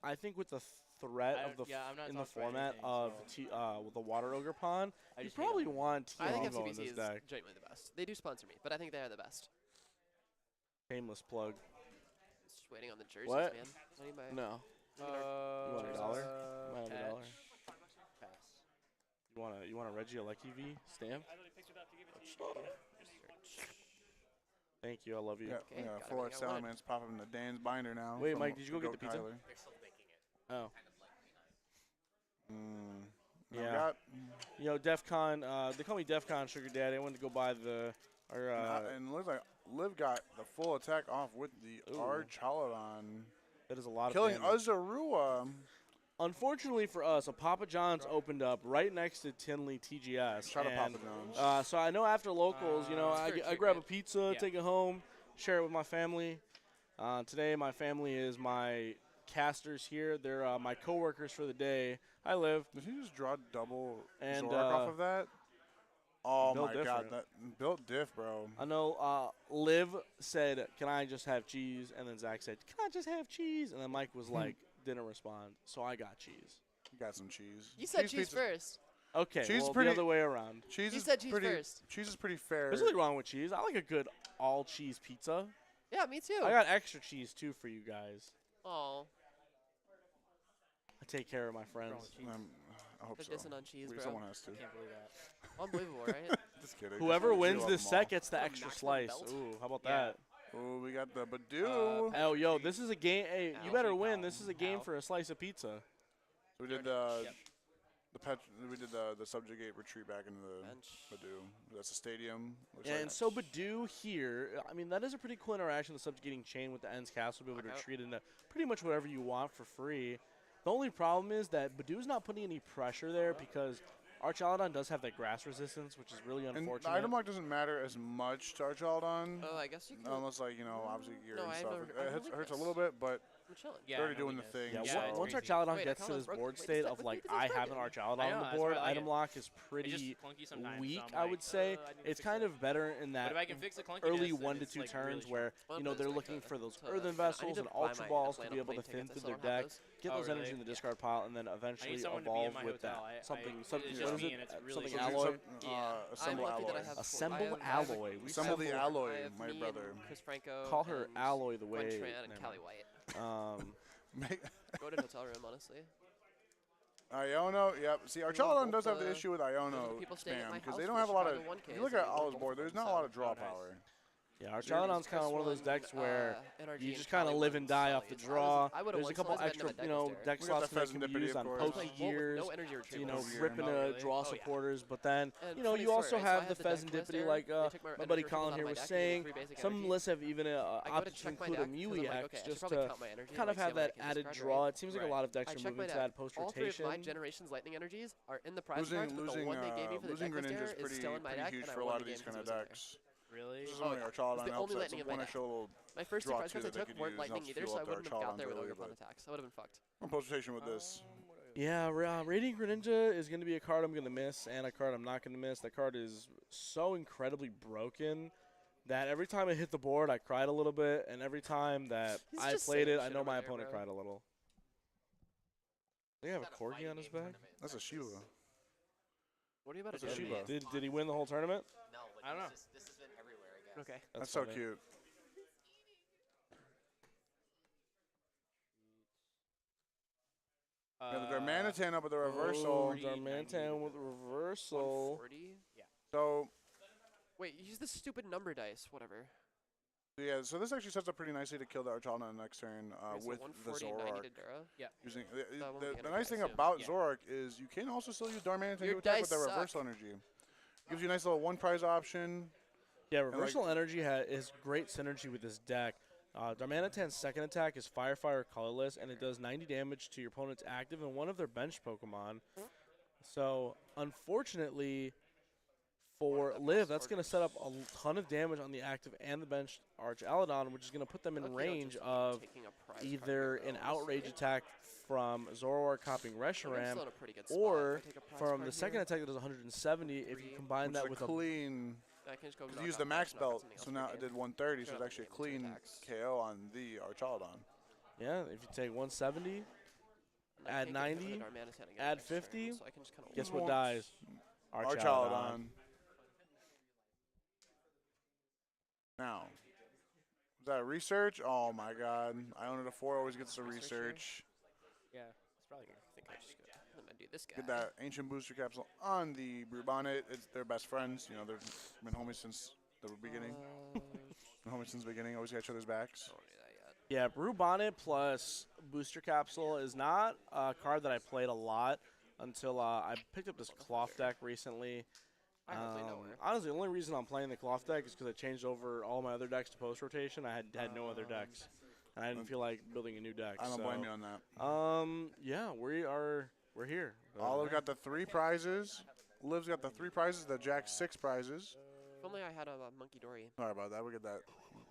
I think with the threat of the I'm not in the talking for format anything, of so with the Water Ogre Pond, I you just hate probably 'em. want I think TM Evo in FCBC this is deck. genuinely the best. They do sponsor me, but I think they are the best. Shameless plug. Just waiting on the jerseys, What? man. I need my No. Uh, You want a dollar? Might have a patch. dollar. Pass. You want a Reggie Alecki V stamp? Thank you, I love you. Yeah, Okay, yeah. got it, Full I Art got one. Salaman's popping in the Dan's binder now. Wait, from Mike, did you go get the pizza? Kyler. They're still making it. Oh. Now we Yeah. got, You know, DEF CON, they call me DEF CON Sugar Daddy. I went to go buy and it looks like Liv got the full attack off with the Ooh. Archalodon, that is a lot killing of damage. Azarua. Unfortunately for us, a Papa John's opened up right next to Tinley TGS. Shout out and, Papa John's. So I know after locals, you know, It's I, very I cute, grab a right? pizza, Yeah. take it home, share it with my family. Today, my family is my casters here. They're my coworkers for the day. I live. Did he just draw double And, Zorak off of that? Oh built my god, different. that built diff, bro. I know Liv said, "Can I just have cheese?" And then Zach said, "Can I just have cheese?" And then Mike was like, didn't respond. So I got cheese. You got some cheese. You said cheese pizza's- first. Okay, Cheese well, pretty- the other way around. Cheese You is said cheese pretty. first. Cheese is pretty fair. There's nothing wrong with cheese. I like a good all cheese pizza. Yeah, me too. I got extra cheese too for you guys. Oh, I take care of my friends. I hope they're so. dissing on cheese, bro. Someone has to. I can't believe that. Unbelievable, right? Just kidding. Whoever Just wins love this them set all. gets the What a extra maximum slice. belt? Ooh, how about Yeah. that? Oh, we got the Badoo. Oh, yo, this is a game. Hey, you Ow. better win. This is a game Ow. for a slice of pizza. We did Yep. we did the subjugate retreat back into the Bench. Badoo. That's a stadium. Looks Yeah, like and so Badoo here, I mean, that is a pretty cool interaction, the subjugating chain with the Ends Castle, be able to Knockout. retreat into pretty much whatever you want for free. The only problem is that Badoo's not putting any pressure there because Archaludon does have that grass resistance, which is really and the unfortunate. item lock doesn't matter as much to Archaludon. Oh, I guess you can. Unless, like, you know, obviously gear No, and I stuff. have It no- I hurts, don't hurts a like little this. bit, but I'm chilling. Yeah, they're already no doing the weakness. thing. Yeah, Yeah, so once crazy. Archaludon Wait, gets to Archaludon's this broken. board Wait, state this of, is- like, wait, this is I have an broken. Archaludon I on know, the that's board, why I like item it. lock is It's pretty just clunky sometimes. weak, so I'm I would like, say. I need to It's fix kind that. of better in But that if I can fix the clunkiness, early then 1 to it's, 2 like, turns really where, Well, you know, but they're it's looking like for those to- earthen I need vessels to and buy ultra my balls to Atlanta be able to plane thin tickets, through I their don't have deck, those. get Oh, those energy really? in the Yeah. discard pile, and then eventually someone to be in evolve my with that hotel. something. It's what just is me it? and it's really Something good. alloy. Assemble I'm lucky that I alloy. have Assemble I have alloy. We Assemble said- the I alloy, have my me brother. and Chris Franco. Call her and Alloy the Gwen way. Tran and never Callie mind. White. Go to hotel room, honestly. Iono, yep. See, both Archaludon does have the the- issue with those are Iono the people staying at spam my because house they don't for have a lot of. Chicago 1Ks, If you look and at we won Olive's both board, of there's them, not a lot so- of draw Oh, nice. power. Yeah, Archaludon's kind of one of those decks where NRG you and just kind of Callie live won and die off the Sullies. draw. I would've There's won a couple Sullies, but I extra, didn't you have know, deck deck We got slots the that can be Pheasantipity, used of on course. post Like, what with gears, no energy retrieval. you know, Over here. ripping Oh, a really? draw Oh, yeah. supporters. But then, And you know, funny you story, also right? So I have had the the deck Pheasantipity, list like there, they took my my energy buddy retrievals Colin out here of my was deck, saying. and it was 3 basic Some energy. lists have even I go to options to check my include a deck, 'cause Mew I'm like, EX okay, I should just probably to count my energy and, kind like, of see how have many I that can added discard, draw. right? It seems like a Right. lot of decks I are check moving my to deck. that post All 3 of my rotation. generations lightning energies are in the prize cards, but the Losing one they gave me for the losing deck list Greninja is there is pretty still in my pretty deck, huge and I for a won lot the of these game kind of 'cause it was in there. decks. Really? This is Oh, only yeah. Archaludon It's the helps only that lightning in my one deck. extra little My first 2 draw prize too cards I that they took could weren't use lightning helps either, fuel so I up their wouldn't have got Archaludon's there with ability, Ogre Fun but attacks. I would have been fucked. I'm post rotation with this. Yeah, Radiant Greninja is going to be a card I'm going to miss and a card I'm not going to miss. That card is so incredibly broken that every time I hit the board, I cried a little bit, and every time that He's I just played saying it, I shit know over my there, opponent bro. cried a little. They have a corgi on his back? That's a Shiba. What are you about to That's a do? Shiba. Did he win the whole tournament? No, but I don't know. this has been everywhere, I guess. Okay. That's so funny. cute. Yeah, they're Manitan up with the reversal. Oh, Darmanitan with reversal. 140? So Wait, use the stupid number dice, whatever. yeah, so this actually sets up pretty nicely to kill the Archaludon on the next turn Okay, so with the 140, 90 Zoroark. to Dura. Using won't be the nice thing energized, about yeah. Zoroark is you can also still use Darmanitan Your to attack with dice that suck. reversal energy. Gives you a nice little one prize option. Yeah, like- reversal energy is great synergy with this deck. Darmanitan's second attack is Fire colorless, and it does 90 damage to your opponent's active and one of their bench Pokemon. So, unfortunately, for Liv, that's going to set up a ton of damage on the active and the bench Archaludon, which is going to put them in Lucky range just of taking a prize card either with an those. outrage attack from Zoroark copying I think I'm Reshiram, still in a pretty good spot. or If I take a prize from card the second here, attack that does 170 if you Three, combine Which that is with a clean. I can just go You knock use out the max knock out belt, something else so for now game. it did 130, so Go it's out actually a the game clean with 2 attacks. KO on the Archaludon. yeah, if you take 170, And I add can't get hit with 90, a Darmanitan again add next turn, 50, so I can just kinda guess wait. what dies? Archaludon. Now, was that a research? Oh my god. Iona to 4 always gets the Research here? research. Yeah, it's probably good. I think I just go. I'm gonna do this guy. Get that ancient booster capsule on the Brubonnet. It's their best friends. You know, they've been homies since the beginning. Been homies since the beginning. Always got each other's backs. Don't do that yet. Yeah, Brew Bonnet plus Booster Capsule is not a card that I played a lot until I picked up this cloth deck recently. I hardly know her. Honestly, the only reason I'm playing the cloth deck is because I changed over all my other decks to post rotation. I had no other decks, and I didn't feel like building a new deck. I don't so, blame you on that. yeah, we're here. Olive got the 3 prizes. Liv's got the 3 prizes. The Jack's 6 prizes. If only I had a Monkey Dory. Sorry about that. We get that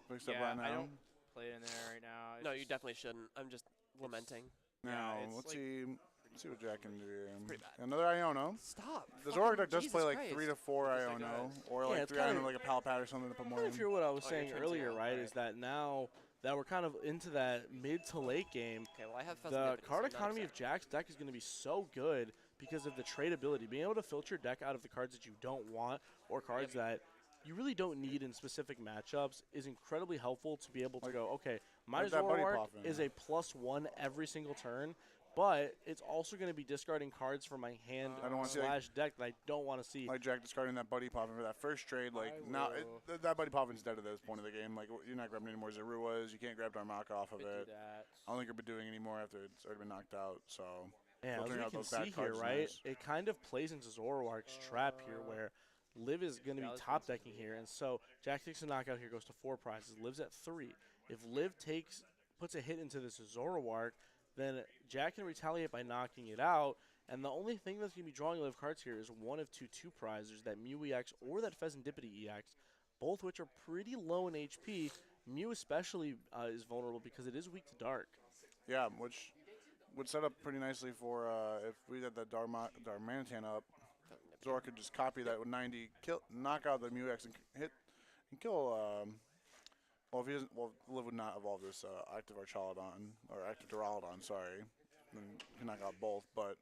fixed up Yeah, right now. I don't play it in there right now. It's No, you just- definitely shouldn't. I'm just lamenting. Now, it's let's like see. Let's see what Jack can do here. pretty bad. Another Iono. Stop. The Fucking Zoroark deck does Jesus play like Christ. 3 to 4 Just like Iono, that. or Yeah, like it's 3 kinda- Iono, like a Palpat or something to put more Kind in. of hear what I was Oh, saying your turn's earlier, out, right? right. Is that now that we're kind of into that mid to late game, Okay, well I have the Pheasantipity, card so I'm not economy of upset. Jack's deck is going to be so good because of the tradability. Being able to filter your deck out of the cards that you don't want or cards that you really don't need in specific matchups is incredibly helpful to be able to go, okay, My Like that buddy Zoroark popping. is a +1 every single turn, but it's also going to be discarding cards from my hand I don't wanna see, like- /deck that I don't want to see. Like Jack discarding that buddy popping for that first trade. Like now, that buddy popping's dead at this point of the game. Like you're not grabbing any more Zeruas. You can't grab Darmok off of Could it. do that. I don't think you'll be doing any more after it's already been knocked out. So Yeah, as filtering we out can those bad see here, cards is right, nice. it kind of plays into Zoroark's trap here where Liv is going to be top decking here. And so Jack takes a knockout here, goes to 4 prizes, Liv's at 3. If Liv puts a hit into this Zoroark, then Jack can retaliate by knocking it out. And the only thing that's going to be drawing Liv cards here is one of 2 prizers, that Mew EX or that Pheasantipity EX, both which are pretty low in HP. Mew especially is vulnerable because it is weak to dark. Yeah, which would set up pretty nicely for if we had that Darmanitan up. Zora could just copy that with 90, knock out the Mew-X and kill. Well, if he doesn't, Liv would not evolve this active Archaludon or active Duraludon. Sorry, then he can knock out both. But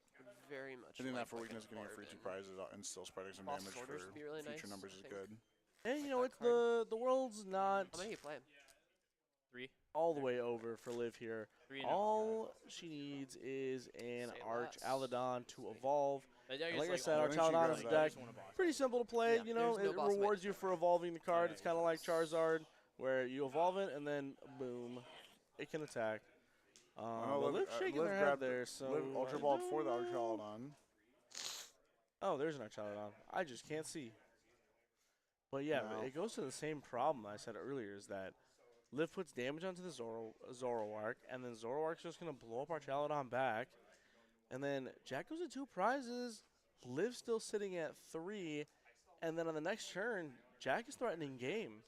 Very much. hitting that for like weakness, getting a free 2 prizes and still spreading some Boss damage orders for would be really future nice, numbers I is think. good. And, you know, that it's the world's not How many you play? 3. all the way over for Liv here. 3 enough. All she needs is an Say Archaludon to evolve. I think And it's like I like said, I think she Archaludon grabs is a that. deck. just want a boss. Pretty simple to play. Yeah, You know, there's no it boss rewards you for evolving the card. Yeah, It's kind of like Charizard, where you evolve it and then boom, it can attack. But Liv shaking their head grabbed there, so Liv Ultra I Balled don't for the know. Archaludon. Oh, there's an Archaludon. I just can't see. But yeah, No. it goes to the same problem I said earlier, is that Liv puts damage onto the Zoroark, and then Zoroark's just going to blow up Archaludon back. And then Jack goes to 2 prizes, Liv's still sitting at 3, and then on the next turn, Jack is threatening game.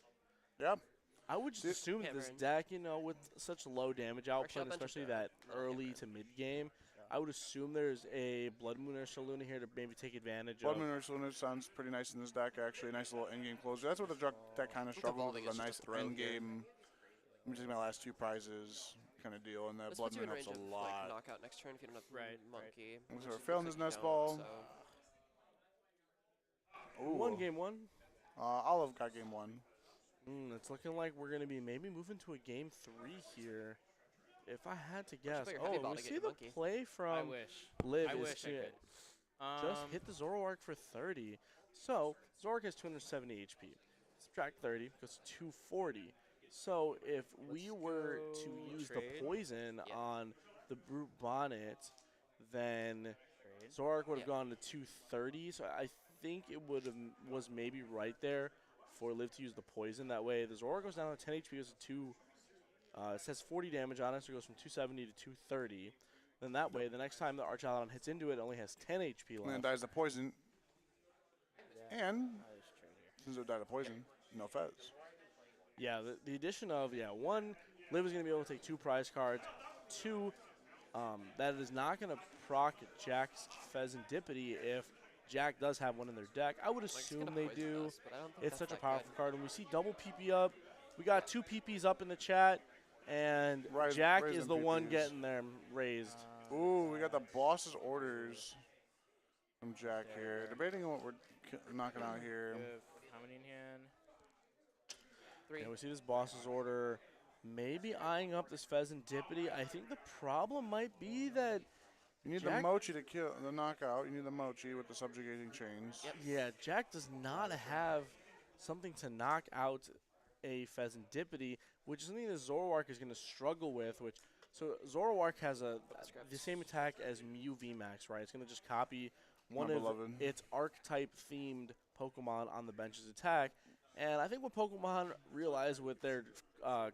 Yep. I would just Dude, assume that this Cameron. deck, you know, with such low damage output, Archel especially Benjamin. that No, early Cameron. to mid game, I would assume there's a Blood Moon or Shaluna here to maybe take advantage Blood of. Moon Ursaluna sounds pretty nice in this deck, actually. A nice little endgame closer. That's what the deck kind of It's struggles evolving, with, it's a just nice a throw here. endgame. Let me take my last 2 prizes kind of deal, and that This Blood puts you Moon in helps range a of lot. like knockout next turn if you don't have Right, Monkey. So which we're it failing looks this like nest you ball. don't, so. Ooh. Game one. Olive got game 1. It's looking like we're going to be maybe moving to a game 3 here. If I had to guess. play your heavy Oh, ball we to get see your the monkey. play I from wish. Liv I is wish I to could. just hit the Zoroark for 30. So, Zoroark has 270 HP. Subtract 30, goes to 240. So, if we were to go use trade. the poison Yeah. on the Brute Bonnet, then Trade. Zoroark would have Yeah. gone to 230. So, I think it would have was maybe right there for Liv to use the poison. That way, the Zoroark goes down to 10 HP, goes to 2. It says 40 damage on it, so it goes from 270 to 230. Then that way, the next time the Archaludon hits into it, it only has 10 HP And then left. dies the poison. And I just trade here. since it died of poison, no Fez. Yeah, the addition of, 1, Liv is going to be able to take 2 prize cards. 2, that is not going to proc Jack's Pheasantipity if Jack does have one in their deck. I would Like, it's assume gonna they poison do. us, but I don't think It's that's such a that powerful good. card. And we see double PP up. We got 2 PPs up in the chat. And Jack raise is them the one PPs. getting them raised. Ooh, we got the boss's orders from Jack here. Debating on what we're knocking out here. We have how many in hand? 3. And we see this boss's order maybe eyeing up this Pheasantipity. I think the problem might be that, You need Jack- the Mochi to kill the knockout. You need the Mochi with the subjugating chains. Yep. yeah, Jack does not have something to knock out a Pheasantipity, which is something that Zoroark is going to struggle with. So Zoroark has the same attack as Mew VMAX, right? It's going to just copy one My of beloved. its archetype-themed Pokemon on the bench's attack. And I think what Pokemon realized with their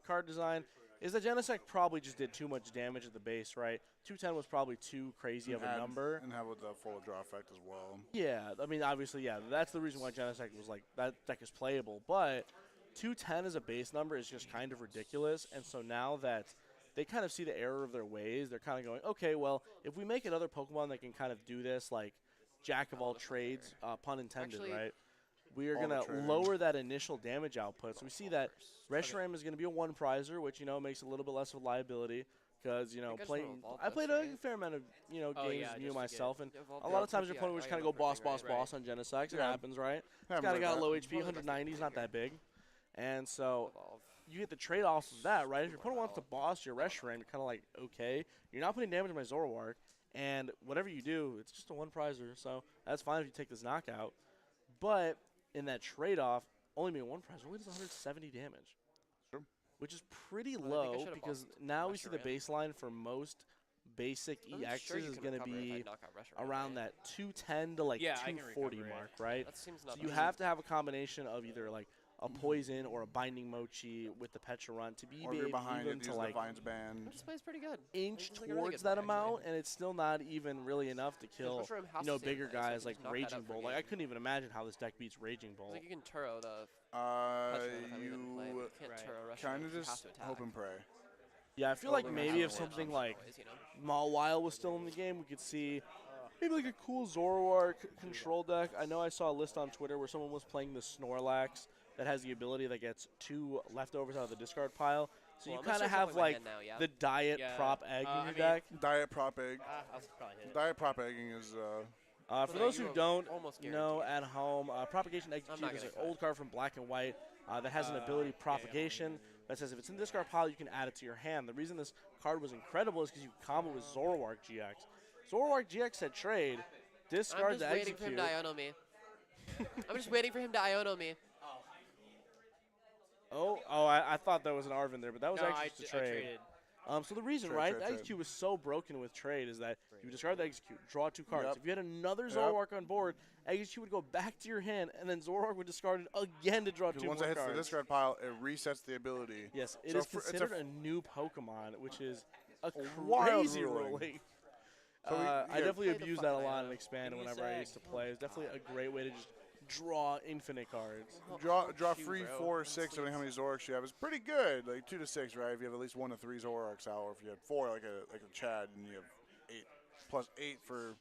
card design is that Genesect probably just did too much damage at the base, right? 210 was probably too crazy of a number. And have with the full draw effect as well. Yeah, I mean, obviously, yeah, that's the reason why Genesect was like, that deck is playable. But 210 as a base number is just kind of ridiculous. And so now that they kind of see the error of their ways, they're kind of going, okay, well, if we make another Pokemon that can kind of do this, like Jack of all trades, pun intended, Actually, right? We are all the going to trading. lower that initial damage output. So we see that Reshiram is going to be a 1-prizer, which, makes a little bit less of a liability. Because, think I just playing, wanna evolve I this, played right? a fair amount of, Oh, games yeah, with just Mew to myself, and Evolve a lot of the- times your yeah, opponent would I just kind of got go boss, everything, boss, boss on Genesect. It Yeah. happens, right? It's Happens kind of like got that. low HP, 190 is not that big. And so Evolve. you get the trade-offs of that, right? If your opponent wants to boss your Reshiram, you're kind of like, okay, you're not putting damage on my Zoroark, and whatever you do, it's just a one-prizer, so that's fine if you take this knockout. But in that trade-off, only being one prizer only does 170 damage, Sure. which is pretty Well, I think I low should've because bossed now we see the Reshiram. baseline for most basic I'm EXs sure you is can going to recover if I be knock out Reshiram, around right? that 210 to like Yeah, I can 240 recover it. mark, right? That seems So not you bad. have to have a combination of either like a poison or a binding mochi with the Pecharunt to be Or if you're behind even it, to use like the Vines Band. This play's pretty good. inch It's like a really towards good that play, amount, actually. and it's still not even really enough to kill Reshiram has you know to stay in bigger play, so I guys can like just knock that Raging out for Bolt. a Like I game. couldn't even imagine how this deck beats Raging It's Bolt. like you can Turo the Pecharunt if I leave it in play, but you can't Right. Turo Reshiram. Kind You of have just to attack. hope and pray. Yeah, I feel like Totally maybe if understand. something like Always, you know? Mawile was still in the game, we could see maybe like a cool Zoroark control deck. I know I saw a list on Twitter where someone was playing the Snorlax that has the ability that gets 2 leftovers out of the discard pile. So Well, you I'm gonna kind of start have shuffling my like hand now, yeah. the diet Yeah, prop egg I in your mean- deck. Diet Prop Egg. I'll probably hit it. Diet Prop Egging is For So those you who have don't almost know guaranteed. at home, Propagation not Execute is gonna an cut. old card from Black and White that has an ability Propagation that says if it's in the discard pile, you can add it to your hand. The reason this card was incredible is because you combo with Zoroark GX. Zoroark GX said trade, I'm discard just to waiting for him execute. to Iono me. I'm just waiting for him to Iono me. I thought that was an Arvin there, but that was No, actually just a I trade. traded. So the reason, Trade, right, trade, the trade. execute was so broken with trade is that you discard the execute, draw 2 cards. Yep. If you had another Yep. Zoroark on board, execute would go back to your hand, and then Zoroark would discard it again to draw 2 because more once it hits cards. the discard pile, it resets the ability. Yes, it So is it's a considered a new Pokemon, which is a wild crazy ruling. ruling. So we- I yeah, definitely play the abused that a fucking lot Iono. and expanded Give me a whenever I sec. used to play. It's definitely a great way to just draw infinite cards. Draw Shoot, free bro. 4 or 6, depending how many Zoroarks you have. It's pretty good. Like 2 to 6, right? If you have at least 1 to 3 Zoroarks out, or if you had 4, like a Chad, and you have 8 plus 8 for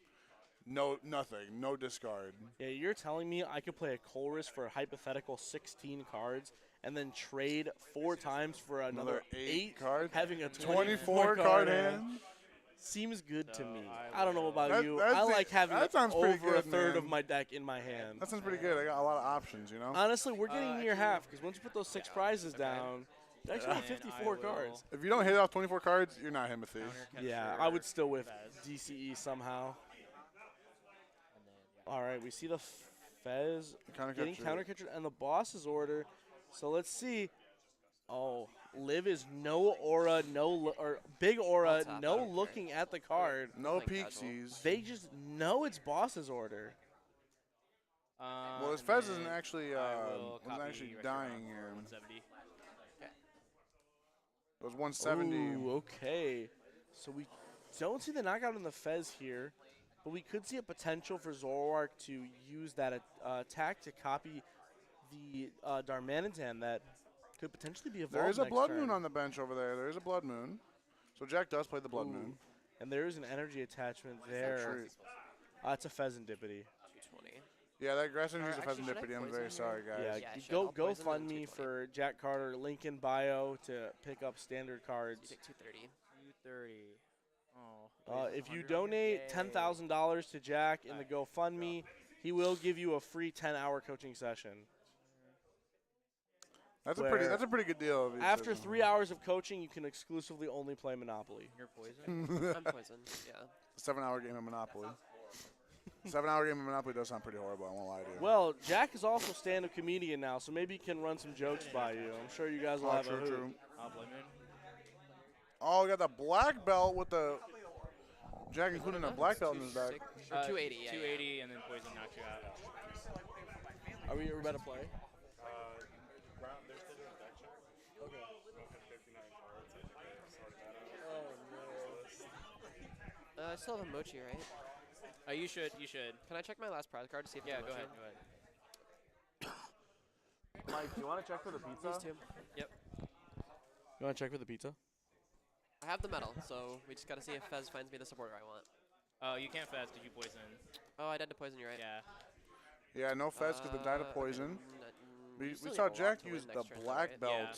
nothing, no discard. Yeah, you're telling me I could play a Colress for a hypothetical 16 cards and then trade 4 times for another 8 cards. having a 24 card card hand? hand. Seems good to So me. I I don't know about That- you. that's I the- like having that sounds pretty over a good, third of man. my deck in my hand. That sounds pretty good. I got a lot of options, you know? Honestly, we're getting near actually- half because once you put those 6 prizes down, you actually have And 54 I will cards. If you don't hit off 24 cards, you're not Himothy. counter Yeah, catcher I would still whiff Fez. DCE somehow. And then, yeah. All right, we see the Fez Counter getting catcher. counter catcher and the boss's order. So let's see. Oh, Liv is no aura, or big aura, I'll tap, I no don't care. looking at the card. No Playing casual. Pixies. They just know it's boss's order. Well, his And Fez isn't then actually I will wasn't copy actually Reshiram dying for here. 170. It was 170. Ooh, okay. So we don't see the knockout in the Fez here, but we could see a potential for Zoroark to use that attack to copy the Darmanitan that could potentially be evolved There is a next Blood turn. Moon on the bench over there. There is a Blood Moon. So Jack does play the Blood Ooh. Moon. And there is an energy attachment there. Treat. It's a Pheasantipity. 220. Yeah, that grass energy is a Actually, should I Pheasantipity. I'm poison very here? sorry, guys. Yeah, Yeah, I should. go I'll poison fund and me 220. for Jack Carter, link in bio to pick up standard You cards. take 230. 230. Oh. If you donate $10,000 to Jack in the GoFundMe, he will give you a free 10-hour coaching session. That's Where a pretty good deal. If you After said- 3 hours of coaching, you can exclusively only play Monopoly. You're poison? I'm poisoned, yeah. 7-hour game of Monopoly. 7-hour game of Monopoly does sound pretty horrible. I won't lie to you. Well, Jack is also a stand-up comedian now, so maybe he can run some jokes by you. I'm sure you guys will have a true, hoot. true. I'll blame him. Oh, we got the black belt with the Jack including a black belt in his back. Or 280, yeah. 280, and then poison knocks you out. Are we about to play? I still have a Mochi, right? You should. You should. Can I check my last prize card to see if Yeah, it's a go Mochi? ahead. Go ahead. Mike, do you want to check for the pizza? These two. You want to check for the pizza? I have the medal, so we just gotta see if Fez finds me the supporter I want. Oh, you can't fast. Did you poison? Oh, I died to poison you, right? Yeah. Yeah, no Fez because the died of Okay, poison. We still need saw a lot Jack to win use the next turn, though, black right? belt Yeah.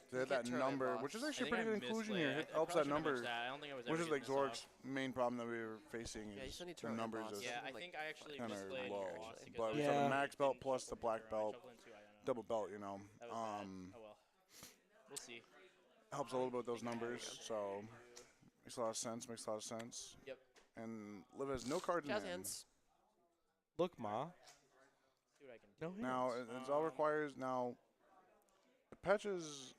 to hit that can't turn number, in which is boss. actually I a pretty think good I inclusion misplayed. here. It I helps probably that should've number, missed that. I don't think I was which ever is like gonna miss Zork's main problem that we were facing Yeah, you is still need to the turn in numbers boss. is Yeah, I Like, think I actually kind of misplayed low. your boss because But I we saw Yeah. the max belt plus the black belt, Shuffling two, I don't know. double belt, you know. That was bad. Oh well. We'll see. Helps a little bit with those numbers, so makes a lot of sense. Yep. And Liv has no cards in Jazz hand. hands. Look, Ma. See what I can do. No hands. Now it all requires now. The patch is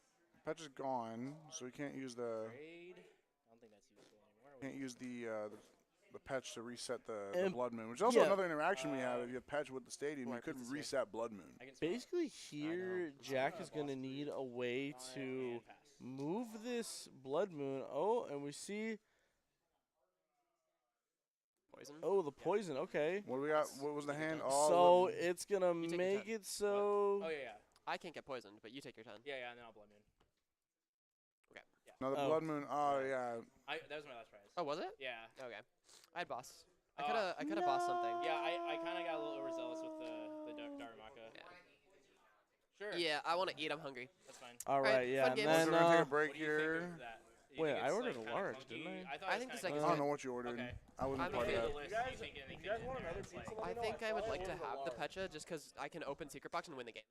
gone, so we can't use the Trade. I don't think that's useful anymore. can't use the patch to reset the And- Blood Moon, which is also yeah. another interaction we have. If you have patch with the stadium, you Right, couldn't this is right. reset Blood Moon. I can swap. Basically, here Jack is gonna need a way to And pass. move this Blood Moon. Oh, and we see. Poison. Oh, the poison. Okay. What do we got? What was the hand? Oh, So Liv- it's gonna You take your make turn. it so. Oh yeah. I can't get poisoned, but you take your turn. Yeah, and then I'll Blood Moon. no, the Oh. Blood Moon. Oh yeah. That was my last prize. Oh, was it? Yeah. Okay. I had boss. I Uh, could have bossed something. Yeah, I kind of got a little overzealous with the Darumaka. Yeah. Sure. Yeah, I want to eat. I'm hungry. That's fine. All Alright, right. Yeah. fun And games. So then. we're gonna take a What break do you here. think of that? You Wait, think I it's, ordered like, a kinda large, clunky? didn't I? I, thought I it think was the kinda I second don't set. know what you ordered. Okay. I wasn't I'm part okay of with that. List, do you think anything you guys in want there another is, pizza? like- Let me I know. think I would like to order have the large. Pecha just because I can open Secret Box and win the game.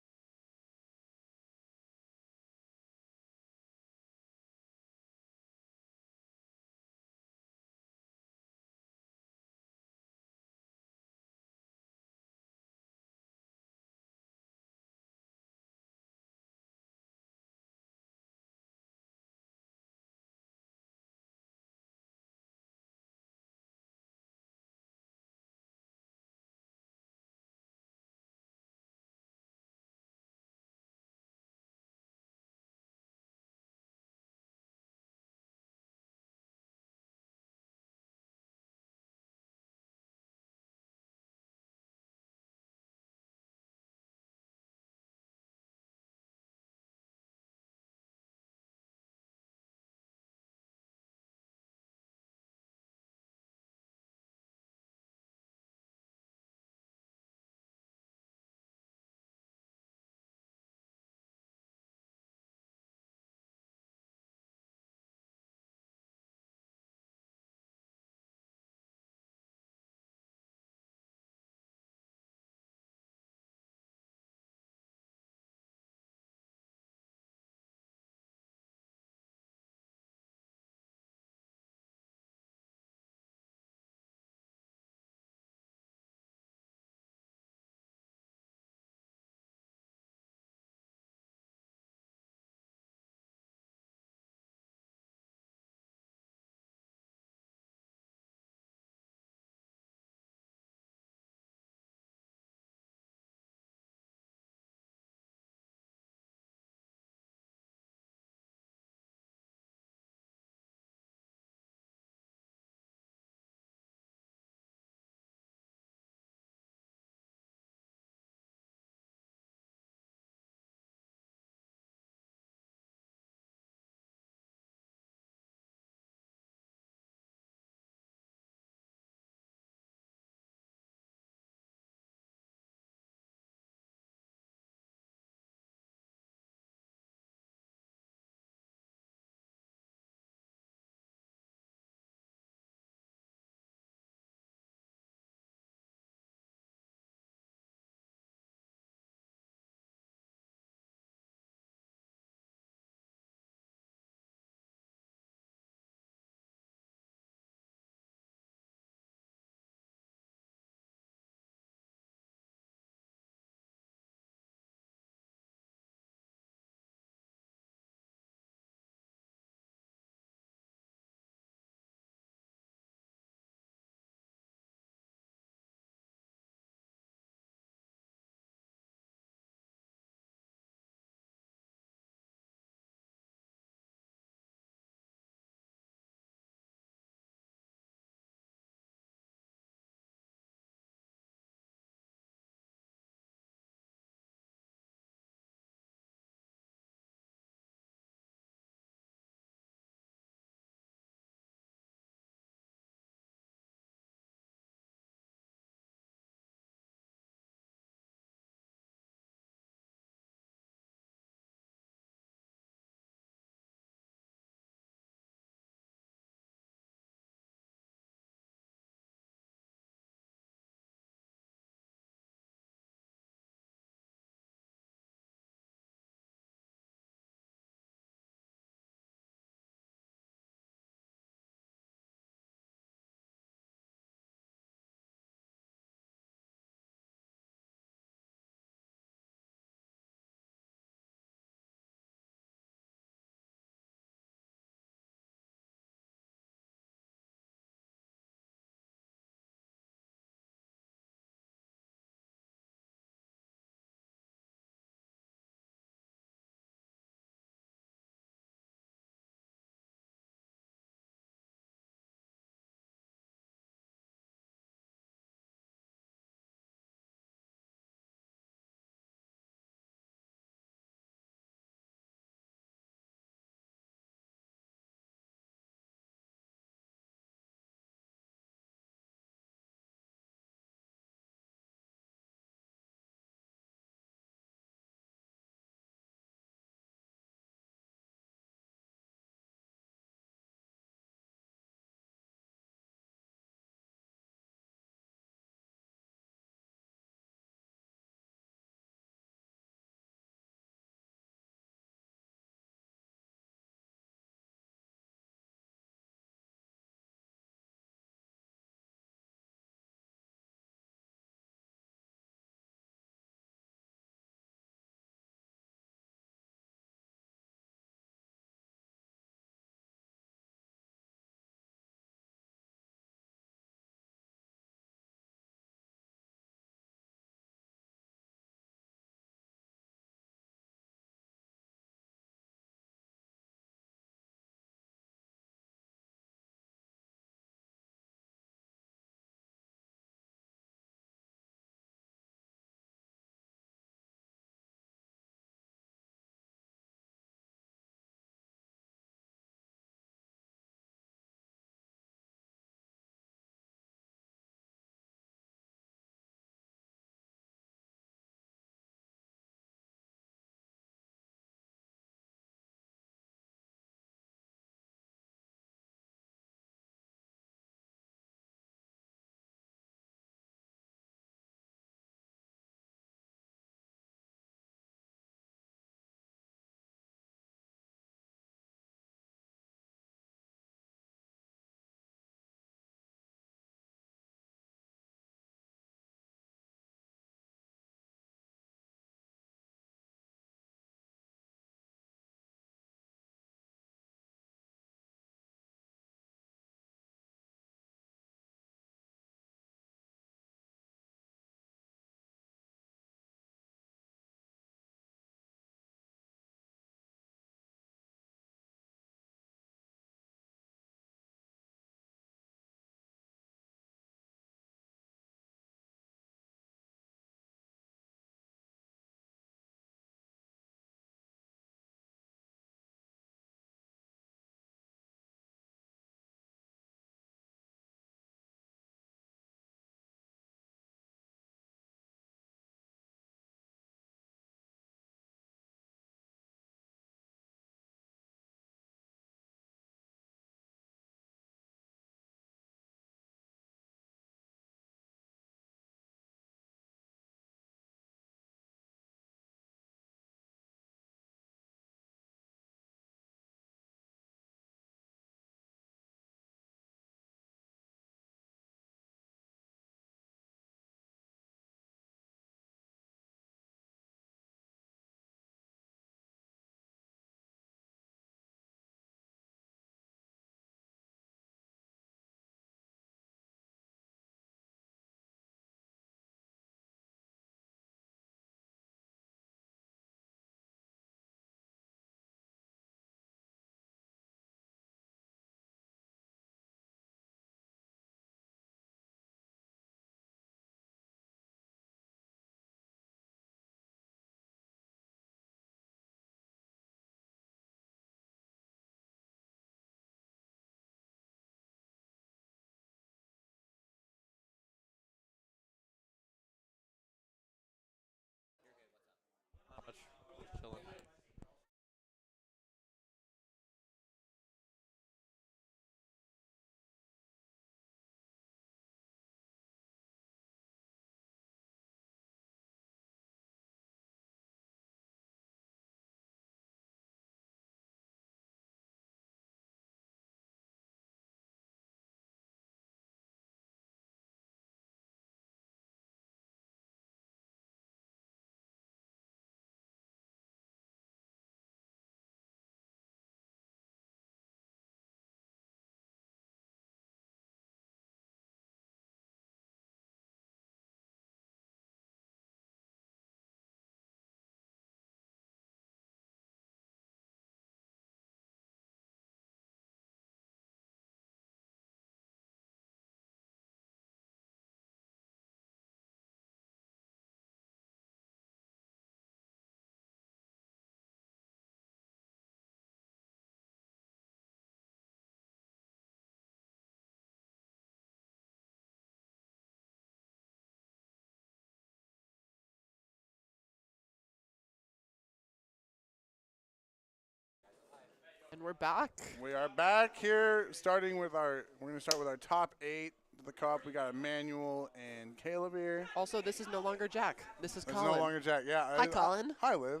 we're back. We are back here, starting with our. We're going to start with our top 8 of the cup. We got Emmanuel and Caleb here. Also, this is no longer Jack. This is It's Colin. no longer Jack. Yeah. Hi, Colin. Hi, Liv.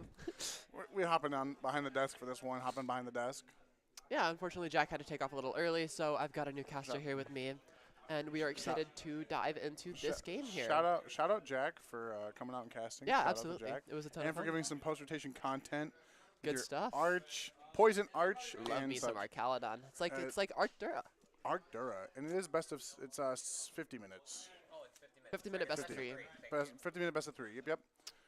We're hopping on behind the desk for this one. Hopping behind the desk. Yeah, unfortunately, Jack had to take off a little early, so I've got a new caster here with me, and we are excited to dive into this game here. Shout out Jack for coming out and casting. Yeah, Shout out to absolutely. Jack. It was a ton And of for fun. giving some post-rotation content. with Good your stuff. Poison Arch, Love and me some such. Arcaladon. It's like Arctura. Arctura, and it is best of. It's 50 minutes. 50-minute best of 50. 3. 50-minute best of 3. Yep.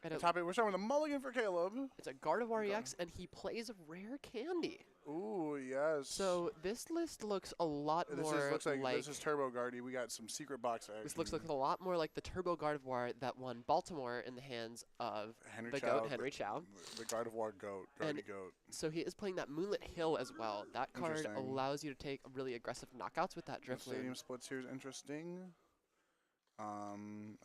And The top 8. We're starting with a mulligan for Caleb. it's a Gardevoir EX, and he plays Rare Candy. Ooh, yes. So this list looks a lot this more looks like this is Turbo Guardy. We got some secret box action. This looks like a lot more like the Turbo Gardevoir that won Baltimore in the hands of the GOAT, Henry Chow. The Gardevoir GOAT, And Guardy GOAT. So he is playing that Moonlit Hill as well. That card Interesting. allows you to take really aggressive knockouts with that The Drifloon. stadium splits here is interesting.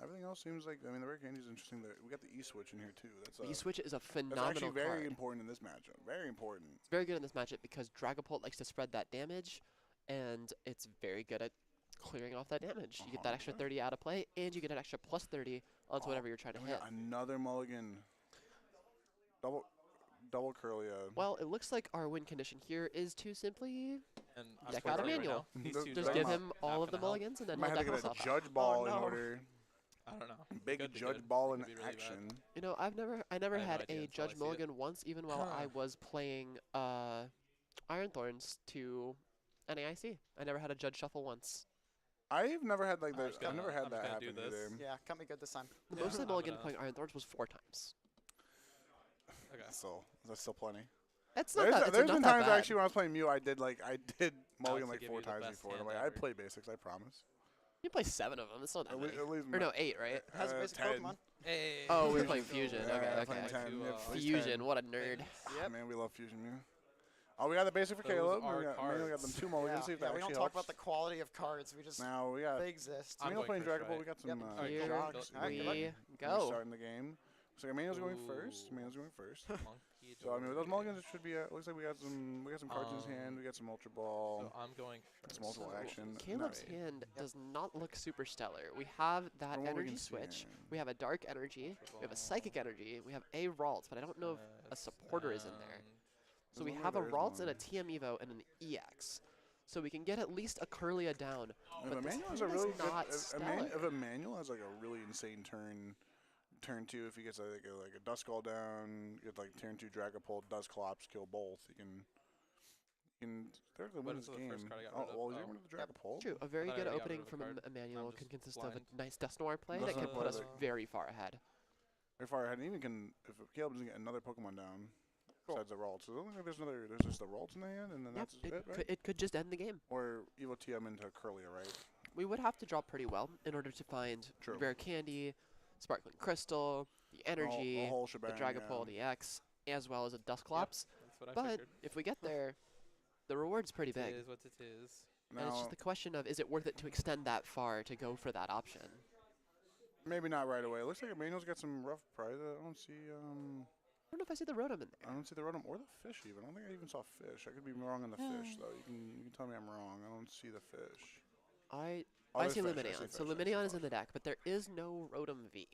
Everything else seems like, I mean, the Rare Candy is interesting. We got the E-Switch in here, too. That's E-Switch is a That's phenomenal actually very card. important in this matchup. Very important. It's very good in this matchup because Dragapult likes to spread that damage, and it's very good at clearing off that damage. You get that extra 30 out of play, and you get an extra plus 30 onto whatever you're trying to And we hit. got another mulligan. Double Curlia. Well, it looks like our win condition here is to simply And deck I'm out playing Emmanuel. right now. These two just decks give are him all not of the gonna help. mulligans, and then Might he'll have to deck get a himself out. Judge Ball in no. order. I don't know. Big Could be Judge good. Ball in Could be really bad. action. You know, I never I have no had idea a until I Judge see it. Mulligan once, even while I was playing Iron Thorns to NAIC. I never had a Judge Shuffle once. I've never had like I'm that. just I've gonna- never had I'm that just gonna happen do this. either. Yeah, cut me good this time. The Yeah, most I I'm mulligan gonna- playing Iron Thorns was 4 times. Okay. So that's still plenty. That's not There's that, it's there's not been that times bad. actually when I was playing Mew, I did mulligan to like give 4 you the times best before. And I'm hand like, I ever. play basics, I promise. You play 7 of them. It's not that many. At least Or no, 8, right? It has a basic 10. Pokemon. Hey. Oh, we were Fusion. playing Fusion. Yeah, Okay, playing okay. 10. To, Yeah, at least Fusion, 10. what a nerd. Ah, man, we love Fusion Mew. Oh, we got the basic for Those Caleb. are We got cards. them 2 mulligans. See if that we don't actually talk helps. about the quality of cards. We just Now we got they exist. I'm Emmanuel playing going Dragon first, Ball. We right? got some Yep. Alright, Here Jogs. Alright, good luck. we We're go. starting the game. Looks like Emmanuel's going first. Ooh. Emmanuel's going first. Monkey So I mean, with those Dory. mulligans, it should be. Looks like we got some cards in his hand. We got some Ultra Ball. So I'm going first. Some multiple action. Caleb's Nice. hand does not look super stellar. We have that From what we energy can see, switch. yeah. We have a dark energy. We have a psychic energy. We have a Ralt, but I don't know if a supporter is in there. So we There's have a one there, Ralt there's and a one. TM Evo and an EX. So we can get at least a Curlia down. If But this Emmanuel has a hand is really not good, stellar. if Emmanuel has like a really insane turn 2, if he gets like a Duskull down, get like turn 2 Dragapult, Dusclops, kill both, he can theoretically win What is this the game. first card I got Oh, rid of? well, he's Oh. getting rid of the Dragapult. True, a very thought I good already got opening rid of a from card. Emmanuel I'm can just consist of a blind. nice Dust Noir play that Dust can put us Noir. very far ahead. Very far ahead, and even can if Caleb doesn't get another Pokemon down Cool. besides the Ralt. So it looks like there's just the Ralt in the hand, and then Yep, that's it, right? it could just end the game. Or Evo TM into Curlia, right? We would have to draw pretty well in order to find True. Rare Candy, Sparkling Crystal, the Energy, the whole the shebang, Dragapult EX, as well as a Dusclops. That's what I But figured. if we get there, the reward's pretty It big. is what it is. And it's Now, just the question of, is it worth it to extend that far to go for that option? maybe not right away. It looks like Emmanuel's got some rough prizes. I don't see I don't know if I see the Rotom in I there. don't see the Rotom or the fish even. I don't think I even saw fish. I could be wrong on the fish though. You can tell me I'm wrong. I don't see the fish. I Oh, I there's see fish, Lumineon. see So fish, I see Lumineon is in fish. the deck, but there is no Rotom V.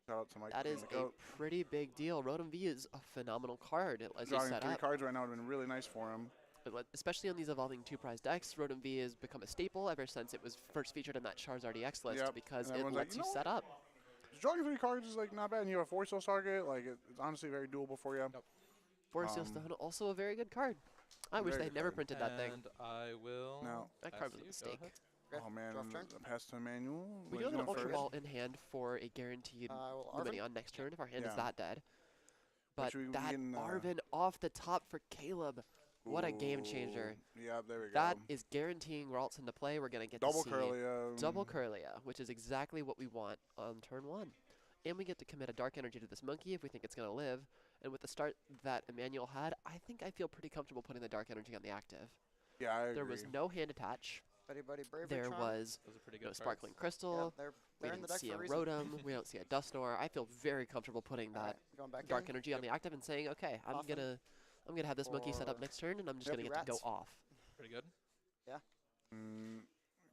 Shout out to Mike. That and is the a goat. pretty big deal. Rotom V is a phenomenal card as you Drawing set 3 up. cards right now would have been really nice for him. But especially on these evolving 2-prize decks, Rotom V has become a staple ever since it was first featured in that Charizard EX list Yep, because and it everyone's like, lets "You you know set up. Drawing 3 cards is like not bad, and you have a 4-soul target. Like it's honestly very doable for you. Force Seal Stone, also a very good card. I wish Very they good never card. printed that thing. And I will. Now, That pass card to was a you. Go mistake. ahead. oh man, draw turn. pass to Emmanuel. We do He's have an going Ultra first. Ball in hand for a guaranteed Well, Arvin. Lumineon next turn if our hand is Yeah. that dead. But should we that begin, Arvin off the top for Caleb. What a game changer. Ooh, Yeah, there we go. That is guaranteeing Ralts into play. We're going to get Double to see Curlia. double Curlia, which is exactly what we want on turn 1. And we get to commit a Dark Energy to this monkey if we think it's going to live. And with the start that Emmanuel had, I feel pretty comfortable putting the Dark Energy on the active. Yeah, I agree. There was no hand attach. Buddy, buddy, bravery There charm. was Those are pretty no good Sparkling Yeah, Crystal. they're We in the didn't deck see for a a reason. Rotom. We don't see a Dust Noir. I feel very comfortable putting that Alright, going back Dark in. Energy on the active and saying, okay, I'm Often. going to I'm going to have this monkey set up Or- next turn, and I'm just Yep. going to get to go Rats. off. Pretty good.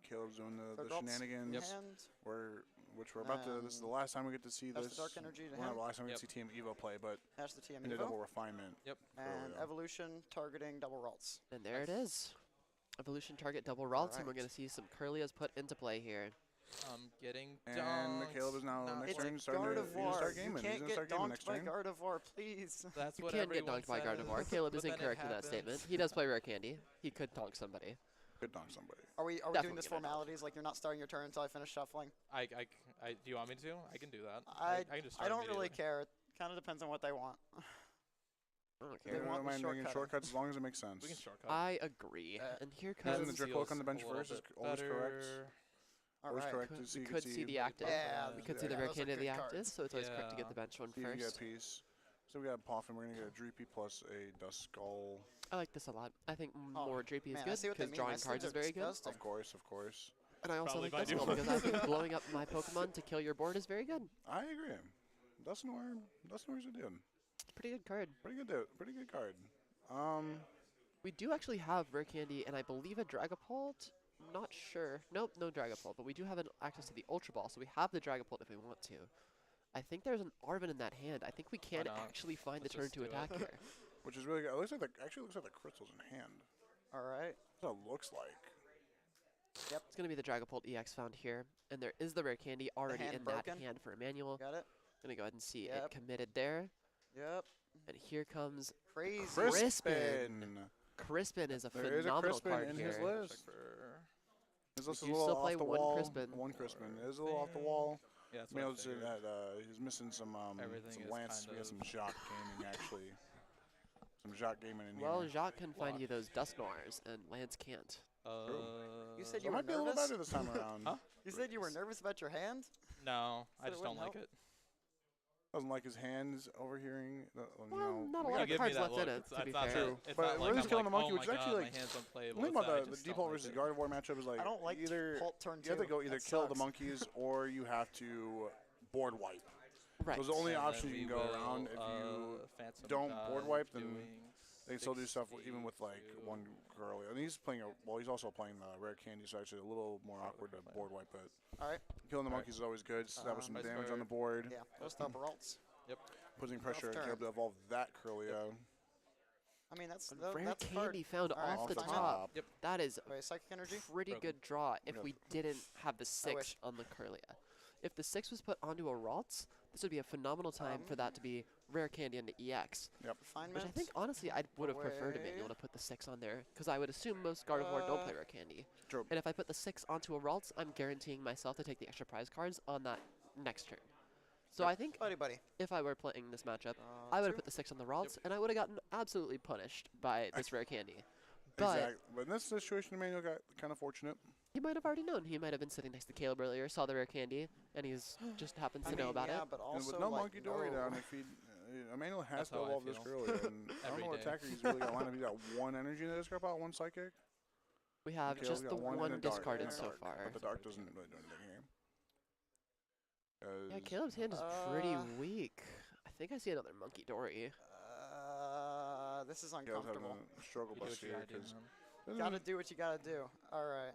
Caleb's doing the Third Ralts shenanigans. in hand. Which we're about to. This is the last time we get to see That's this. the Dark Energy to well, not him. the last time we get Yep. to see Team Evo play, but Dash the TM in a Evo. double refinement. Yep. And Curlia. Evolution targeting double Ralts. And there it is. Evolution target double Ralts, and we're Alright. going to see some Curlias put into play here. I'm getting And dunked. Caleb is now No, next It's turn starting to Gardevoir. start You gaming. He's can't gonna get start gaming dunked next by turn. Gardevoir, please. That's You what can get everyone dunked by says, Gardevoir. Caleb is but then it incorrect with that happens. statement. He does play Rare Candy. He could donk somebody. Good dunk somebody. Are we doing Definitely this gonna dunk. formalities? Like you're not starting your turn until I finish shuffling? I, do you want me to? I can do that. I can just I start don't really immediately. care. It kind of depends on what they want. I don't They care. I want don't the mind making shortcut. shortcuts as long as it makes sense. We can shortcut. I agree. And here Using comes... the Drip Cloak on the bench Feels a first is little bit always correct. better. Always Alright. correct Could- to see. we you could see the active. Yeah, We could see yeah, the Rare those are Candy of the good active, cards. so it's always correct to get Yeah. the bench one See if you get a first. piece. So we got Poffin. We're gonna get a Dreepy plus a Dust Skull. I like this a lot. I think Oh, more Drapey is man, I good see what they because mean. drawing My sleeves cards is are very good. disgusting. Of course, of course. And I also Probably like by this one default. because I think blowing up my Pokemon to kill your board is very good. I agree. Dusknoir is a dude. Pretty good card. Pretty good dude. Pretty good card. We do actually have Rare Candy and I believe a Dragapult. Not sure. Nope, no Dragapult, but we do have access to the Ultra Ball, so we have the Dragapult if we want to. I think there's an Arven in that hand. I think we can not? actually find Let's the turn just to do it. attack here. Which is really good. It looks like actually looks like the crystal's in hand. All right. That's what it looks like. It's going to be the Dragapult EX found here, and there is the Rare Candy already hand in that broken? hand for Emmanuel. Got it. Gonna go ahead and see Yep. it committed there. Yep. And here comes Crazy. Crispin. Crispin is a There is a phenomenal Crispin card in here. his list. Check for- His list is a do little still off play the one wall. Crispin. One Crispin. It is a little off the wall. Yeah, that's what I Mailed figured. he's missing some Everything some is Lance. kind We got of- some Jacques gaming actually. Some Jacques gaming in Well, here. Jacques can find you those Dust Noirs, and Lance can't. You said So you it were might be a little nervous? better this time around. Huh? You said you were nervous about your hand? No, I Said it just don't wouldn't like it. Doesn't like his hands overhearing. Well, not a we lot gotta of give me cards that left in look. it, It's- to be it's not fair. that- True. it's But not like Rudy's I'm killing the like, monkey, oh which is my actually God, like my hand's unplayable. The thing It's about I the just default don't versus like it. Gardevoir matchup is like I don't like either Pult turn you have to two. go either That kill the sucks. monkeys or you have to board wipe. Right. Those are the only And then options you we can go will, around. If you Phantom don't board wipe, Dive then doing they can still do stuff even 60 with like to- one girl. And he's playing he's also playing Rare Candy, so actually a little more awkward to board wipe. But All right. killing the monkeys is always good. Establish some Nice damage card. on the board. Yeah. Those double Ralts. Putting pressure on turn. Caleb to evolve that Curlia. I mean, that's Rare that's a card. Candy found All right, off the fine. top. Yep. That is Wait, Psychic Energy? a pretty Broken. good draw if Yeah. we didn't have the 6 wish. on the Curlia. If the 6 was put onto a Ralts, this would be a phenomenal time for that to be Rare Candy into EX. Refinement. Which I think, honestly, I would have preferred Away. Emmanuel to put the 6 on there, because I would assume most Gardevoir don't play Rare Candy. True. And if I put the 6 onto a Ralts, I'm guaranteeing myself to take the extra prize cards on that next turn. So I think Buddy. if I were playing this matchup, I would have Two. put the 6 on the Ralts, and I would have gotten absolutely punished by this Rare Candy. But Exactly. But in this situation, Emmanuel got kind of fortunate. he might have already known. He might have been sitting next to Caleb earlier, saw the Rare Candy, and he's just happens to I know mean, about yeah, it. but And also with no like, Monkey Dory no. down, if he Emmanuel has That's to how I evolve this feel. Curlia. And I don't Every know what day. attacker he's really got lined up. He's got one energy in this scrap out, one psychic. We have Caleb's just got the one one and a dark, discarded and a so dark. far. But the dark doesn't really do anything here. Yeah, Caleb's hand is pretty Uh, weak. I think I see another Monkey Dory. This is Caleb's having uncomfortable. a struggle You do bus what you here gotta do, because man. Gotta do what you gotta do. All right.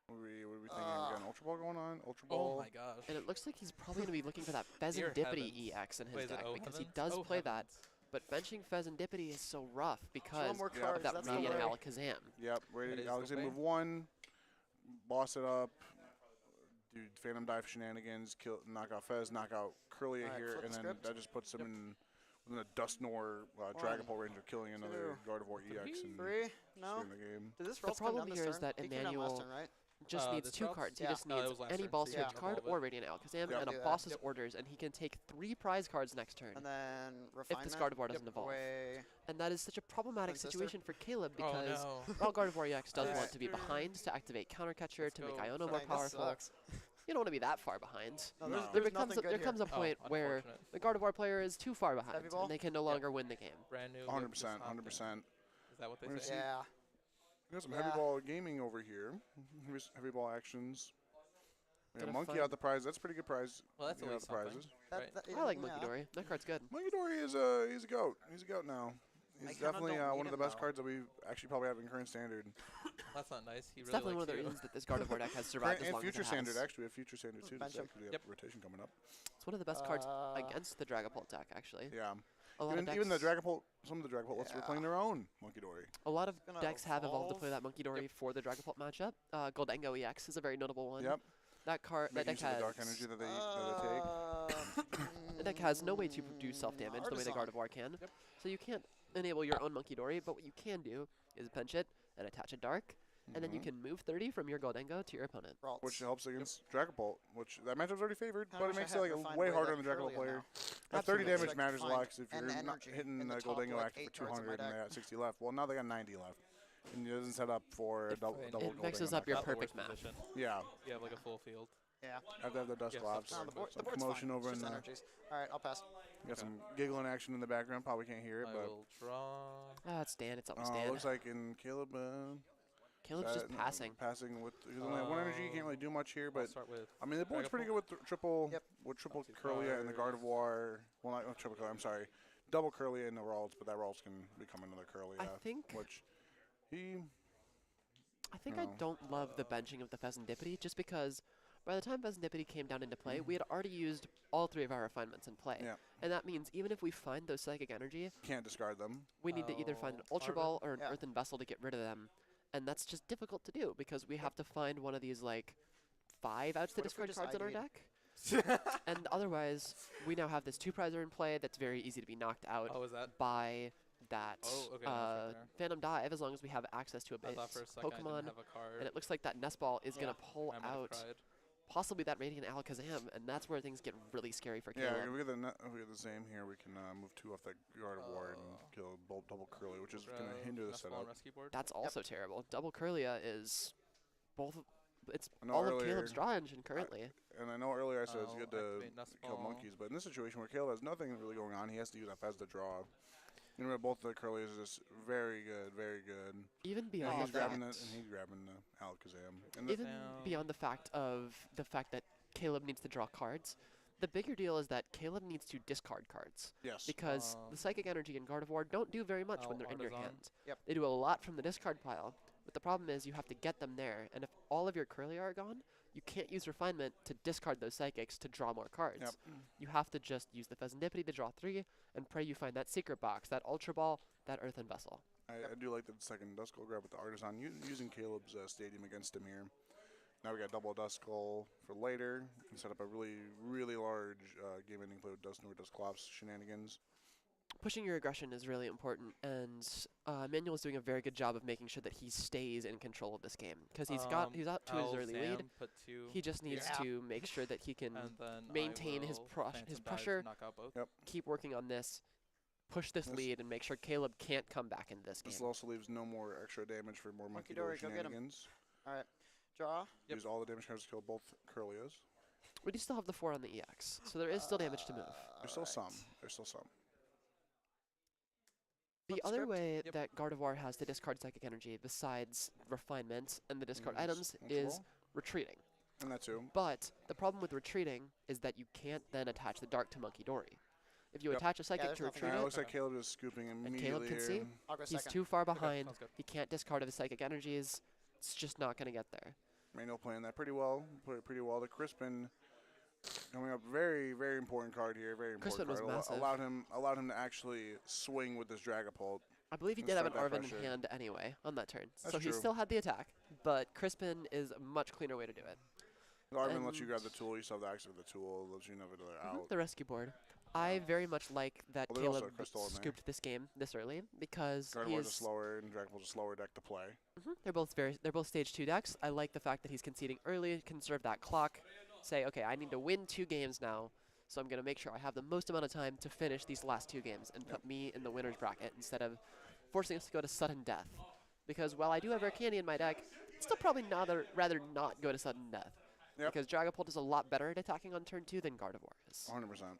what are we thinking? We got an Ultra Ball going on. Ultra Oh Ball. my gosh. And it looks like he's probably going to be looking for that Dear Pheasantipity heavens. EX in his Wait, is it deck, O because he heavens? does Oh play that. heavens. But benching Pheasantipity is so rough because more of cards, that that's the Radiant way. Alakazam. Yep. That Ready? is the Alexander way. move one. Boss it up. Do Phantom Dive shenanigans. Knock out Fez. Knock out Curlia Alright, here, flip and the then script. that just puts him in within a Dusknoir Dragapult range of killing another Gardevoir EX and Three? No. in the game. Did this The Ralts come problem down here this is turn? that He came down last Emmanuel turn, right? just needs this 2 Ralts? cards. He Yeah. just No, it needs was last any turn, ball so switch yeah. card Evolve it. or Radiant Alakazam Yep. and Do a that. boss's Yep. orders, and he can take 3 prize cards next turn And then if refinement. this Gardevoir doesn't evolve. Away. And that is such a problematic Sister. situation for Caleb Oh because no. while Gardevoir EX does Alright. want to be behind to activate Counter Catcher Let's to make go. Iono more Dang, this powerful, sucks. you don't want to be that far behind. No, No. There there's becomes nothing good there here. comes a point where Unfortunate. the Gardevoir player is too far behind Heavy ball? and they can no longer win the game. Brand new. 100%. 100%. Is that what they We're gonna say? see. Yeah. We got some Yeah. heavy ball gaming over here. Heavy ball actions. Yeah, Gonna Monkey find- out the prize. That's a pretty good prize. Well, that's You at got least the something. prizes. Right? I like yeah. Monkey Dory. That card's good. Monkey Dory is he's a goat. He's a goat now. I He's kinda definitely don't one need of the him, best though. cards that we actually probably have in current standard. That's not nice. He It's really definitely one of likes the you. reasons that this Gardevoir deck has Current survived as and long future as it standard, has. actually. We have future standard too. Bench There's him. actually Yep. a rotation coming up. It's one of the best cards Uh, against the Dragapult deck, actually. Yeah. A lot of Even the decks- Dragapult, some of the Dragapult lists were Yeah. playing their own Monkey Dory. A lot of gonna decks have evolved to play evolve. that Monkey Dory for the Dragapult matchup. Goldengo EX is a very notable one. Yep. That card, that Making deck use of has, the dark energy that they take. the deck has no way to do self-damage the way the Artisan. Gardevoir can. So you can't enable your own Monkey Dory, but what you can do is bench it and attach a dark, and then you Mhm. can move 30 from your Goldengo to your opponent. Ralts. Which helps against Dragapult, which that matchup's already favored, Kinda but it wish I makes it had like refined way way harder that on the Dragapult Curlia player. now. That 30 Absolutely. damage Like matters a find lot 'cause if an you're not energy hitting in the the top, Goldengo like, active 8 for cards in my 200 and they deck. got 60 left. Well, now they got 90 left. And it doesn't set up for a double It Goldengo mixes up your Not the perfect worst math. position. Yeah. You have like a full field. Yeah. After have the dust Yeah, globs. some No, the, board, Some the board's commotion fine. over It's in just the- energies. All right, I'll pass. You got some giggling action in the background. Probably can't hear it, I but will draw. Ah, it's Dan. It's always Dan. looks like in Caleb. Caleb's just passing. Passing with he's only at 1 energy. You can't really do much here, I'll but start with. I mean the board's pretty good Dragapult. with triple Yep. triple Two Curlia and the cards. Gardevoir. Well, not triple Curlia. I'm sorry, double Curlia and the Ralts, but that Ralts can become another Curlia. I think which he I No. don't love the benching of the Pheasantipity just because by the time Pheasantipity came down into play, we had already used all 3 of our refinements in play. Yeah. And that means even if we find those Psychic Energy, can't discard them. we need to either find an Oh, Ultra Ball or an Yeah. Earthen Vessel to get rid of them. And that's just difficult to do because we have to find one of these, like, 5 outs to What if we discard just cards in our ID'd? deck. And otherwise, we now have this 2-prizer in play that's very easy to be knocked out Oh, is that? by that Oh, okay, now it's right there. Phantom Dive as long as we have access to a I base thought for a second I Pokemon. didn't have a card. And it looks like that Nest Ball is going to pull I might have out cried. possibly that Radiant Alakazam, and that's where things get really scary for Yeah, Caleb. we get we get the same here. We can move 2 off that Gardevoir and kill double Curly, which is going to Grab hinder the Nest Ball and setup. rescue board. That's also terrible. Double Curlia is both. It's I know all of earlier- Caleb's draw engine currently. And I know earlier I said it's I'll good to activate Nest kill Ball. monkeys, but in this situation where Caleb has nothing really going on, he has to use that Fez to draw. You know, both of the Curlies are just very good, very good. Even And beyond he's grabbing the that, and he's grabbing the Alakazam. And the, even Down. beyond the fact that Caleb needs to draw cards, the bigger deal is that Caleb needs to discard cards yes, because the Psychic Energy and Gardevoir don't do very much when Oh, they're in your Artisan. hand. Yep. They do a lot from the discard pile, but the problem is you have to get them there, and if all of your Curlia are gone, you can't use Refinement to discard those Psychics to draw more cards. Yep. You have to just use the Pheasantipity to draw 3 and pray you find that Secret Box, that Ultra Ball, that Earthen Vessel. I do like the second Duskull grab with the Artisan using Caleb's Stadium against Demir. Now we got double Duskull for later. We can set up a really, really large game-ending play with Dusclops shenanigans. Pushing your aggression is really important, and Manuel is doing a very good job of making sure that he stays in control of this game because he's out to his early lead. Put 2, He just needs Yeah. to make sure that he can and then maintain I his will his Phantom Dive, pressure, knock out both. Yep. keep working on this, push this Yes. lead, and make sure Caleb can't come back into this This game. also leaves no more extra damage for more Monkey Monkey Dory Dory, go get 'em. shenanigans. All right, draw. Yep. Use all the damage cards to kill both Curlias. We do still have the 4 on the EX, so there is still damage to move. There's still some. There's still some. The Flip other script. way Yep. that Gardevoir has to discard Psychic Energy, besides refinement and the discard Is items, Ultra is Ball. retreating. And that too. But the problem with retreating is that you can't then attach the Dark to Monkey Dory. If you Yep. attach a Psychic there's to nothing retreat Now it it, looks like Caleb is scooping immediately Caleb can see. here. I'll go he's second. too far Okay, behind. sounds good. He can't discard his Psychic Energies. It's just not going to get there. Manuel playing that pretty well. Put it pretty well. The Crispin coming up, very, very important card here. Very important Crispin was card. massive. Allowed him to actually swing with this Dragapult. I believe he And did have an start that Arven in pressure. hand anyway on that turn. That's So he true. still had the attack, but Crispin is a much cleaner way to do it. Arvin lets you And- grab the tool. You still have the access to the tool. Lets you know that they're out. The rescue board. I very much like that Well, there's also a Caleb crystal in there. scooped this game this early because Gardevoir's a he's slower and Dragapult's a slower deck to play. they're both stage 2 decks. I like the fact that he's conceding early, conserve that clock, say, okay, I need to win 2 games now, so I'm going to make sure I have the most amount of time to finish these last 2 games and put me in the winner's bracket instead of forcing us to go to sudden death. Because while I do have Rare Candy in my deck, it's still probably rather not go to sudden death. Yep. Because Dragapult is a lot better at attacking on turn 2 than Gardevoir is. 100%.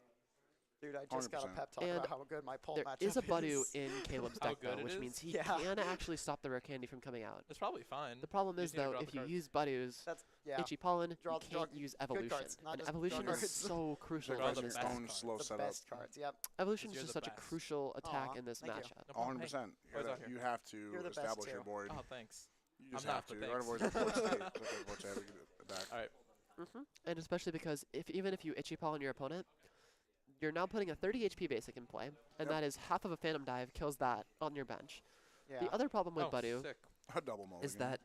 Dude, I just got a 100%. pep talk And about how good my pole There matchup is a Budew is. in Caleb's How deck, good though, it which is? means he Yeah. can actually stop the rare candy from coming out. It's probably fine. The problem You is, just need to though, draw if the you cards. use Budew's That's yeah. Itchy Pollen, Draw- you draw can't use good Evolution. cards, not And just Evolution cards. is so crucial Draw in the this best deck. stone slow The setup. best cards. Yep. Evolution is You're just the such a best. crucial attack Aw, in this thank you. matchup. No problem. 100%. Boys out here. You have You're to the best, establish your too. board. Oh, thanks. You just I'm have not, to. but Otherwise, thanks. it's like what's every attack. All right. And especially because even if you Itchy Pollen your opponent, you're now putting a 30 HP basic in play, and Yep. that is half of a Phantom Dive kills that on your bench. Yeah. The other problem with Oh, Budew sick. A double mulligan. is that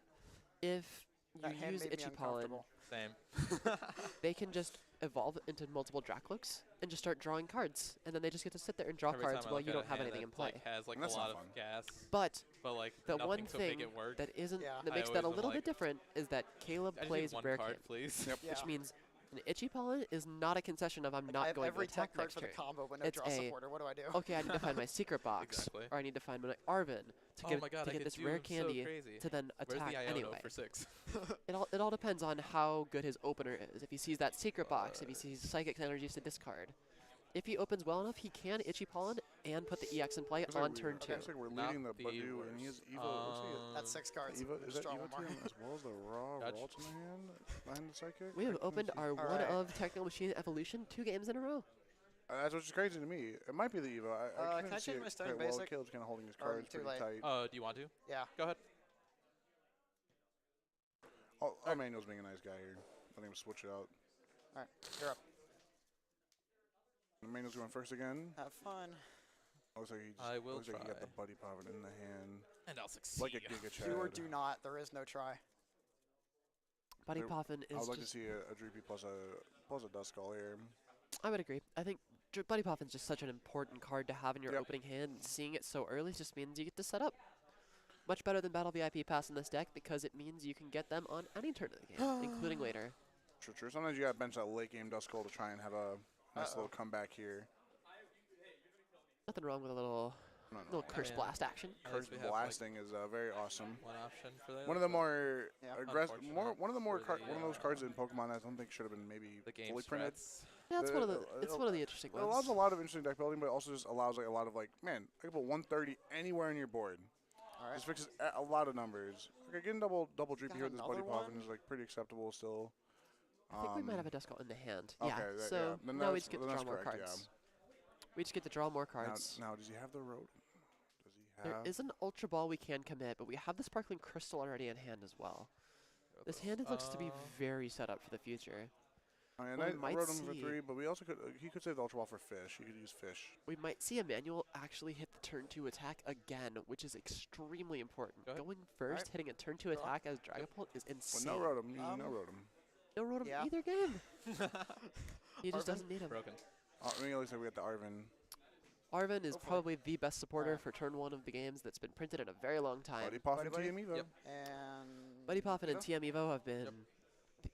if That you hand use made me Itchy Pollen, uncomfortable. Same. they can just evolve into multiple Draklooks and just start drawing cards, and then they just get to sit there and draw Every cards time I while look you at don't a have hand anything that, in play. Like, has like And a that's lot not of fun. gas, But but like the nothing one to thing make it work. that isn't Yeah. that I makes that a always am little like, bit different is that Caleb I just plays need one rare card, candy, please. Yep. Yeah. which means an Itchy Pollen is not a concession of I'm I not have going every to attack tech card next for the turn. combo, but no It's draw a- supporter. What do I do? Okay, I need to find my secret box, Exactly. or I need to find my Arvin to Oh get my god, I to get could this do rare so candy crazy. to then Where's attack the Iono anyway. for 6? It all depends on how good his opener is. If he sees that secret box, if he sees Psychic Energies to discard. If he opens well enough, he can Itchy Pollen and put the EX in play Looks like on we- turn okay, 2. looks like we're Not leading the the Budew, and he has worst. Evo. Looks like That's 6 cards. Evo, is Just that draw Evo one more. team as well as the raw Gotcha. Vault in the hand behind the psychic? We have I can't opened see. our one Alright. of Technical Machine Evolution 2 games in a row. That's what's crazy to me. It might be the Evo. I can I can't see change it my stone quite well. basic? Caleb's kind of holding his Or cards too pretty late? tight. Do you want to? Yeah. Go ahead. Oh, Manuel's being a nice guy here. Letting him switch it out. All right. You're up. Manuel's going first again. Have fun. Looks like he just, I will looks like he got try. the Buddy Power in the hand. And I'll succeed. Like a Giga Chad. Do or do not. There is no try. Buddy There- Poffin I is would like to just, see a Dreepy plus a Dust Skull here. I would agree. I think Buddy Poffin's just such an important card to have in your Yep. opening hand. And seeing it so early just means you get to set up. Much better than Battle VIP Pass in this deck because it means you can get them on any turn of the game, including later. True, true. Sometimes you got to bench that late game Dust Skull to try and have a nice little comeback here. Nothing wrong with a little Curse Yeah. Blast action. At Curse least we have, blasting is very awesome. One option for that. One of the but more Yeah. aggressive, Unfortunate one of the more for the, one of those cards in Pokemon that I don't think should have been maybe the game fully printed. strats. Yeah, it's The- one of the it's it- one of the interesting It allows ones. a lot of interesting deck building, but it also just allows like a lot of like, man, I can put 130 anywhere on your board. All right. Just fixes a lot of numbers. Okay, getting double Dreepy Got here with this Buddy another Poffin one? is like pretty acceptable still. I think we might have a Duskull in the hand. Okay, Yeah. that- So yeah. Then now we that's- just get to then draw that's more correct, cards. We just get to draw more Now, cards. now, does he have the road? Does he There have? is an Ultra Ball we can commit, but we have the Sparkling Crystal already in hand as well. This hand looks to be very set up for the future. I mean, we I might wrote him for see- 3, but we also could. He could save the Ultra Ball for Fish. He could use Fish. We might see Emmanuel actually hit the turn 2 attack again, which is extremely important. Go ahead. Going first, hitting a turn 2 Draw. attack as Dragapult is Well, insane. no Rotom. You Um, no Rotom. No Rotom Yeah. either game. He just Arvin? doesn't need him. Broken. I mean, it looks like we got the Arvin. Arvin is Go for it. probably the best supporter Alright. for turn 1 of the games that's been printed in a very long time. Buddy Poffin Buddy. TM Evo. Yep. And Buddy Poffin and Yeah. TM Evo have been.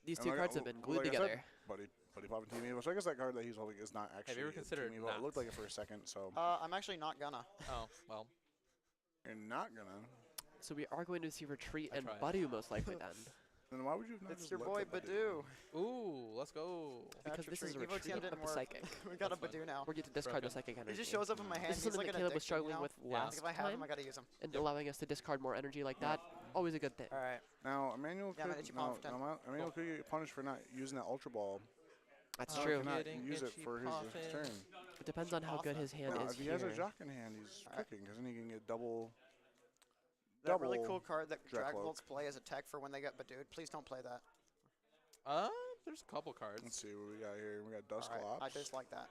These And two like- cards have been glued like I said, together. Buddy Poffin TM Evo. So I guess that card that he's holding is not actually ever a considered TM Evo. It looked not? like it for a second, so I'm actually not gonna. Oh, well. you're not gonna. So we are going to see Retreat I and tried. Budew most likely then. Then why would you not It's just your let boy the Badoo. Ooh, let's go. Because this is a Evo retreat TM of didn't the work. Psychic. We got a That's fine. Badoo now. We're going to discard the Broken. Psychic He energy. just shows up in my hand. This is He's something like that an Caleb was addiction, you struggling know? with Yeah. last Like if I have him, time, I gotta use him. and allowing us to discard more energy like that, always a good thing. All right. Now, Emmanuel Yeah, I'm could, at itchy no, palm for 10. no, Emmanuel could get punished for not using that Ultra Ball. That's Oh, true. Cannot Getting use it itchy for his poffin. turn. It depends on how good his hand Now, is if he here. has a Jock in hand, he's Alright. cooking, because then he can get double. That really Double cool card that Dracloak. Dragbolts play as a tech for when they get Badooed. Please don't play that. There's a couple cards. Let's see what we got here. We got Dust Alright, I Clops. dislike that.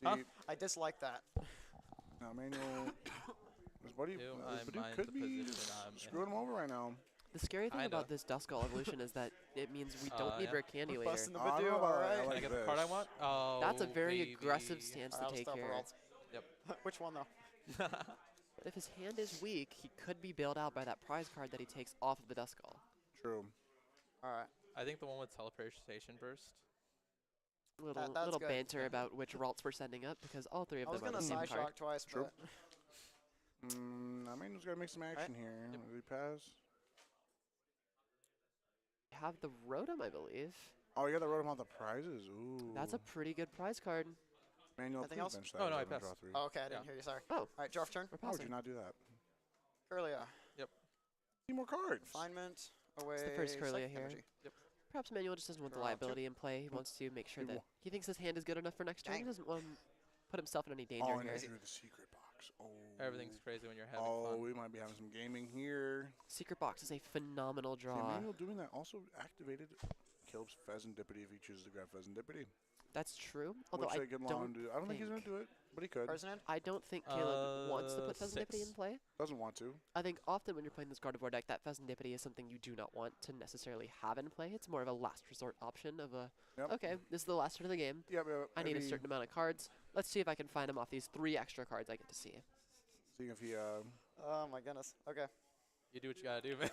See, Huh? I dislike that. now Emmanuel. This buddy, Do this I Badoo mind could the be position I'm in? screwing him over right now. The scary thing Kinda. about this Duskull evolution is that it means we don't need yeah. rare candy We're later. busting the I don't know Badoo, about that. I alright. Can I like get the card I this. want? Oh, That's a very baby. aggressive stance to Alright, I'll take stop for here. Worlds. Yep. Which one though? But if his hand is weak, he could be bailed out by that prize card that he takes off of the Duskull. True. Alright. I think the one with teleportation burst. Little that's little good. banter about which Ralts we're sending up because all three of I was them are gonna the same side card. shock twice, True. but Emmanuel's got to make some action here. Yep. Will he pass? We have the Rotom, I believe. Oh, you got to wrote him out the prizes. Ooh. That's a pretty good prize card. Manual, Anything please else? bench that. Oh, no, I rather than passed. draw 3. Oh, okay, I didn't Yeah. hear you. Sorry. Oh, All right, draw off turn. we're How would pausing. you not do that? Curlia. See more cards. Refinement. Away. It's the first Curlia Psychic here. Energy. Perhaps Emmanuel just doesn't want the Draw two. liability in play. He wants to make sure He that wa- he thinks his hand is good enough for next turn. He Dang. doesn't want to put himself in any danger Oh, and here. I drew the secret box. Oh. Everything's crazy when you're having Oh, fun. we might be having some gaming here. Secret box is a phenomenal See, draw. Manual doing that also activated Caleb's Pheasantipity if he chooses to grab Pheasantipity. That's true. Although Which I they can allow him don't to do. I don't think he's going to do it, but he could. Cards in hand. I don't think Caleb wants to put 6. Pheasantipity in play. Doesn't want to. I think often when you're playing this Gardevoir deck, that Pheasantipity is something you do not want to necessarily have in play. It's more of a last resort option of a, Yep. okay, this is the last turn of the game. Yeah, but I need a maybe certain amount of cards. Let's see if I can find him off these 3 extra cards I get to see. seeing if he Oh my goodness. Okay. You do what you gotta do, man.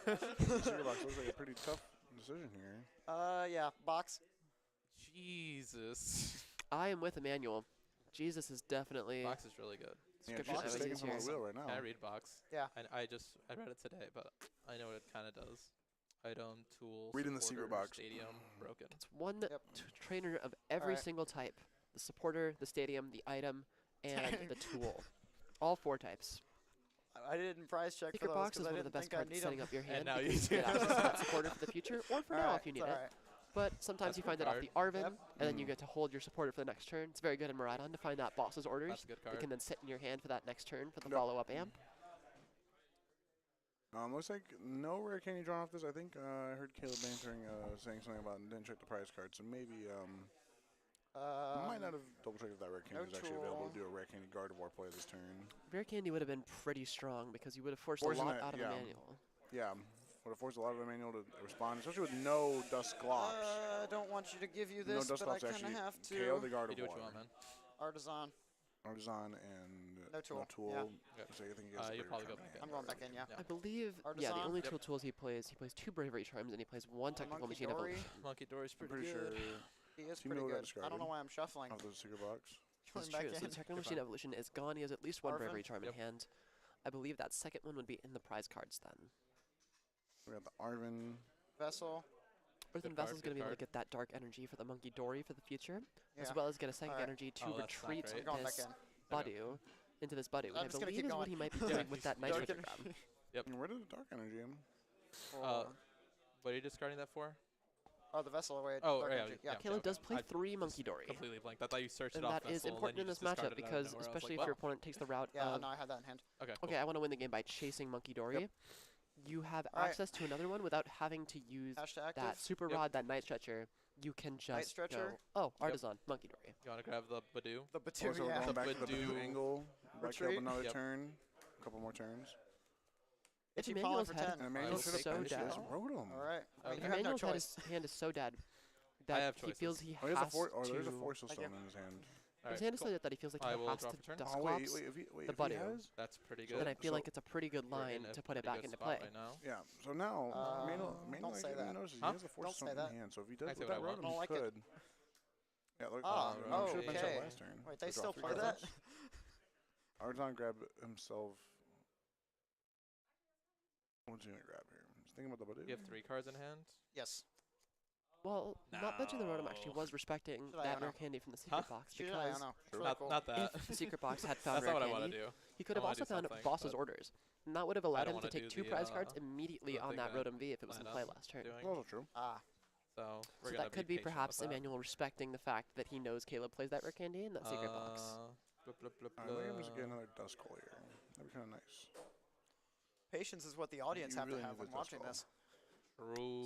secret box looks like a pretty tough decision here. Yeah. Box. Jesus. I am with Emmanuel. Jesus is definitely Box is really good. Yeah, description Jesus I is would taking use from here. the wheel right now. Can I read box? Yeah. I read it today, but I know what it kind of does. Item, tool, Reading the secret supporter, box. stadium, broken. It's one Yep. trainer of every Alright. single type. The supporter, the stadium, the item, and the tool. All 4 types. I didn't prize check Secret for those box is because I one of the didn't best think I'd cards need setting them. up your hand. now you because do. get access to that supporter for the future, or for now if you need it. Alright. But sometimes That's you a good find it off the card. Arvin, Yep. and then you get to hold your supporter for the next turn. It's very good in Miraidon to find that boss's orders. That's a good You card. can then sit in your hand for that next turn for the Yep. follow-up amp. Looks like no rare candy drawn off this. I think I heard Caleb bantering, saying something about didn't check the prize card, so maybe might not have double checked if that rare candy was actually available to do a rare candy Gardevoir play this turn. Rare Candy would have been pretty strong because you would have forced a Forcing lot that, out of yeah. Emmanuel. Yeah, would have forced a lot of the manual to respond, especially with no Dust Glops. I don't want you to give you No this, Dust but I Glops kind actually of have KO the to. Gardevoir. You do what you want, man. Artisan. Artisan and No tool, tool. yeah. So I think he gets a You'll Brave probably go Charm back in in. I'm going back in, yeah. Yeah. I believe, yeah, the Artisan. only Yep. 2 tools he plays 2 Bravery Charms and he plays 1 Technical Monkey Machine Dory. Evolution. Monkey Dory's I'm pretty, pretty good. sure He is Team pretty Miller got good. I discarded. don't know why I'm shuffling. off the secret box. Going That's back true. So in. Technical You're Machine fine. Evolution is gone. He has at least 1 Arvin. Bravery Charm Yep. in hand. I believe that second one would be in the prize cards then. We got the Arvin. Vessel. Earthen Good Vessel's card, going to be good able to card. get that dark energy for the Monkey Dory for the future, Yeah. as well as get a psychic Alright. energy to Oh, that's not retreat great. I'm going back this in. Badu into this Badu, which I'm I just gonna believe keep is what going. he might be Yeah, doing with that nice Dark Wither energy. Grab. And where did the Dark Energy in? Uh, what are you discarding that for? Oh, the vessel away. Oh, Dark yeah, energy. yeah. Caleb does play I 3 Monkey Dory, Completely blanked. I thought you searched and it off that is Vessel, important in then you this just discarded matchup it out of because, nowhere. I was especially like, if your wow. opponent takes the route Yeah, of, no, I had that in hand. Okay, okay, I want to win the game by chasing Monkey Dory, you have Alright. access to another one without having to use Hash to active. that Super Yep. Rod, that Night Stretcher. You can just Stretcher. go, oh, Artisan, Monkey Dory. You want to grab the Badoo? The Also, Batu, we're yeah. going back to the Badoo. Badoo angle. Back up Retreat. another Yep. turn. A couple more turns. If Itchy Emmanuel's pollen for head 10. And Emmanuel will should have take benched that. this. Wrote him. All right. I mean, Okay. you have no Emmanuel's had choice. his hand is so dead that have he feels choices. he Oh, has there's a to. Force Thank Stone you. in his hand. His hand is so dead that he feels like I he will has draw to for turn. dust Oh, wait, clops. if he the Badu. has? That's pretty Then good. I feel So like it's a pretty good We're line in a to put it pretty back good into spot play. right now. Yeah, so now, Manuel don't say that. notices Huh? he has a Force Don't Stone say in that. hand, so if he I does say with what I that want. road, Don't he like it. could. Yeah, look, Oh, you should have benched that okay. last turn. Wait, to they draw still 3 play cards. that? Artisan grabbed himself. What's he gonna grab here? Just thinking about the Badoo. You have 3 cards in hand. Yes. Well, not benching the Rotom actually No. was respecting Should I that know? rare candy from the secret Huh? box Shoot it, I because don't know. It's True. really cool. Not that. if the secret box had found That's rare not what I want candy, to do. he could I have wanna also do found something, boss's but orders. And that would have allowed don't him to wanna take do 2 the, prize cards immediately the on thing that that Rotom V if it was in Lineup play last turn. doing. That's also true. Ah. So we're So gonna that could be patient with perhaps that. Emmanuel respecting the fact that he knows Caleb plays that rare candy in that secret box. Blah, blah, blah, Alright, we're gonna just get blah. another Dust Call here. That'd be kind of nice. Patience is what the audience You have really to have need when the Dust watching Call. this.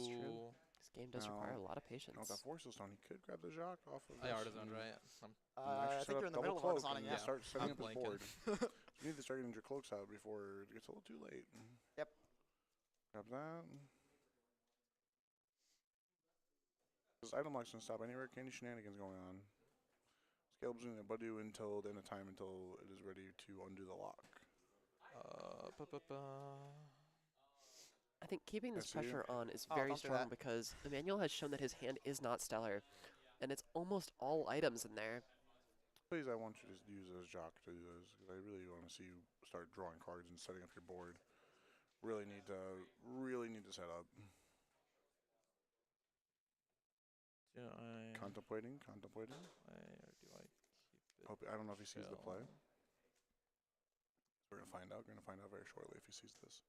True. This game does Now, require a lot of patience. Now with that Force Stone, he could grab the Jacques off of I this Artisan, and- right? and I actually think set you're up in the double middle of cloak Artisan, and yeah. start setting I'm up his blanking. board. You need to start getting your cloaks out before it gets a little too late. Yep. Grab that. This item lock's gonna stop any rare candy shenanigans going on. Caleb's doing a Badu until the end of time until it is ready to undo the lock. I think keeping this I see you. pressure on is Oh, very don't do strong that. because Emmanuel has shown that his hand is not stellar, and it's almost all items in there. Please, I want you to use as Jacques to do this because I really want to see you start drawing cards and setting up your board. Really need to set up. Do I Contemplating. play or do I keep Hope, I don't know if he sees the Chill. play. We're gonna find out. We're gonna find out very shortly if he sees this.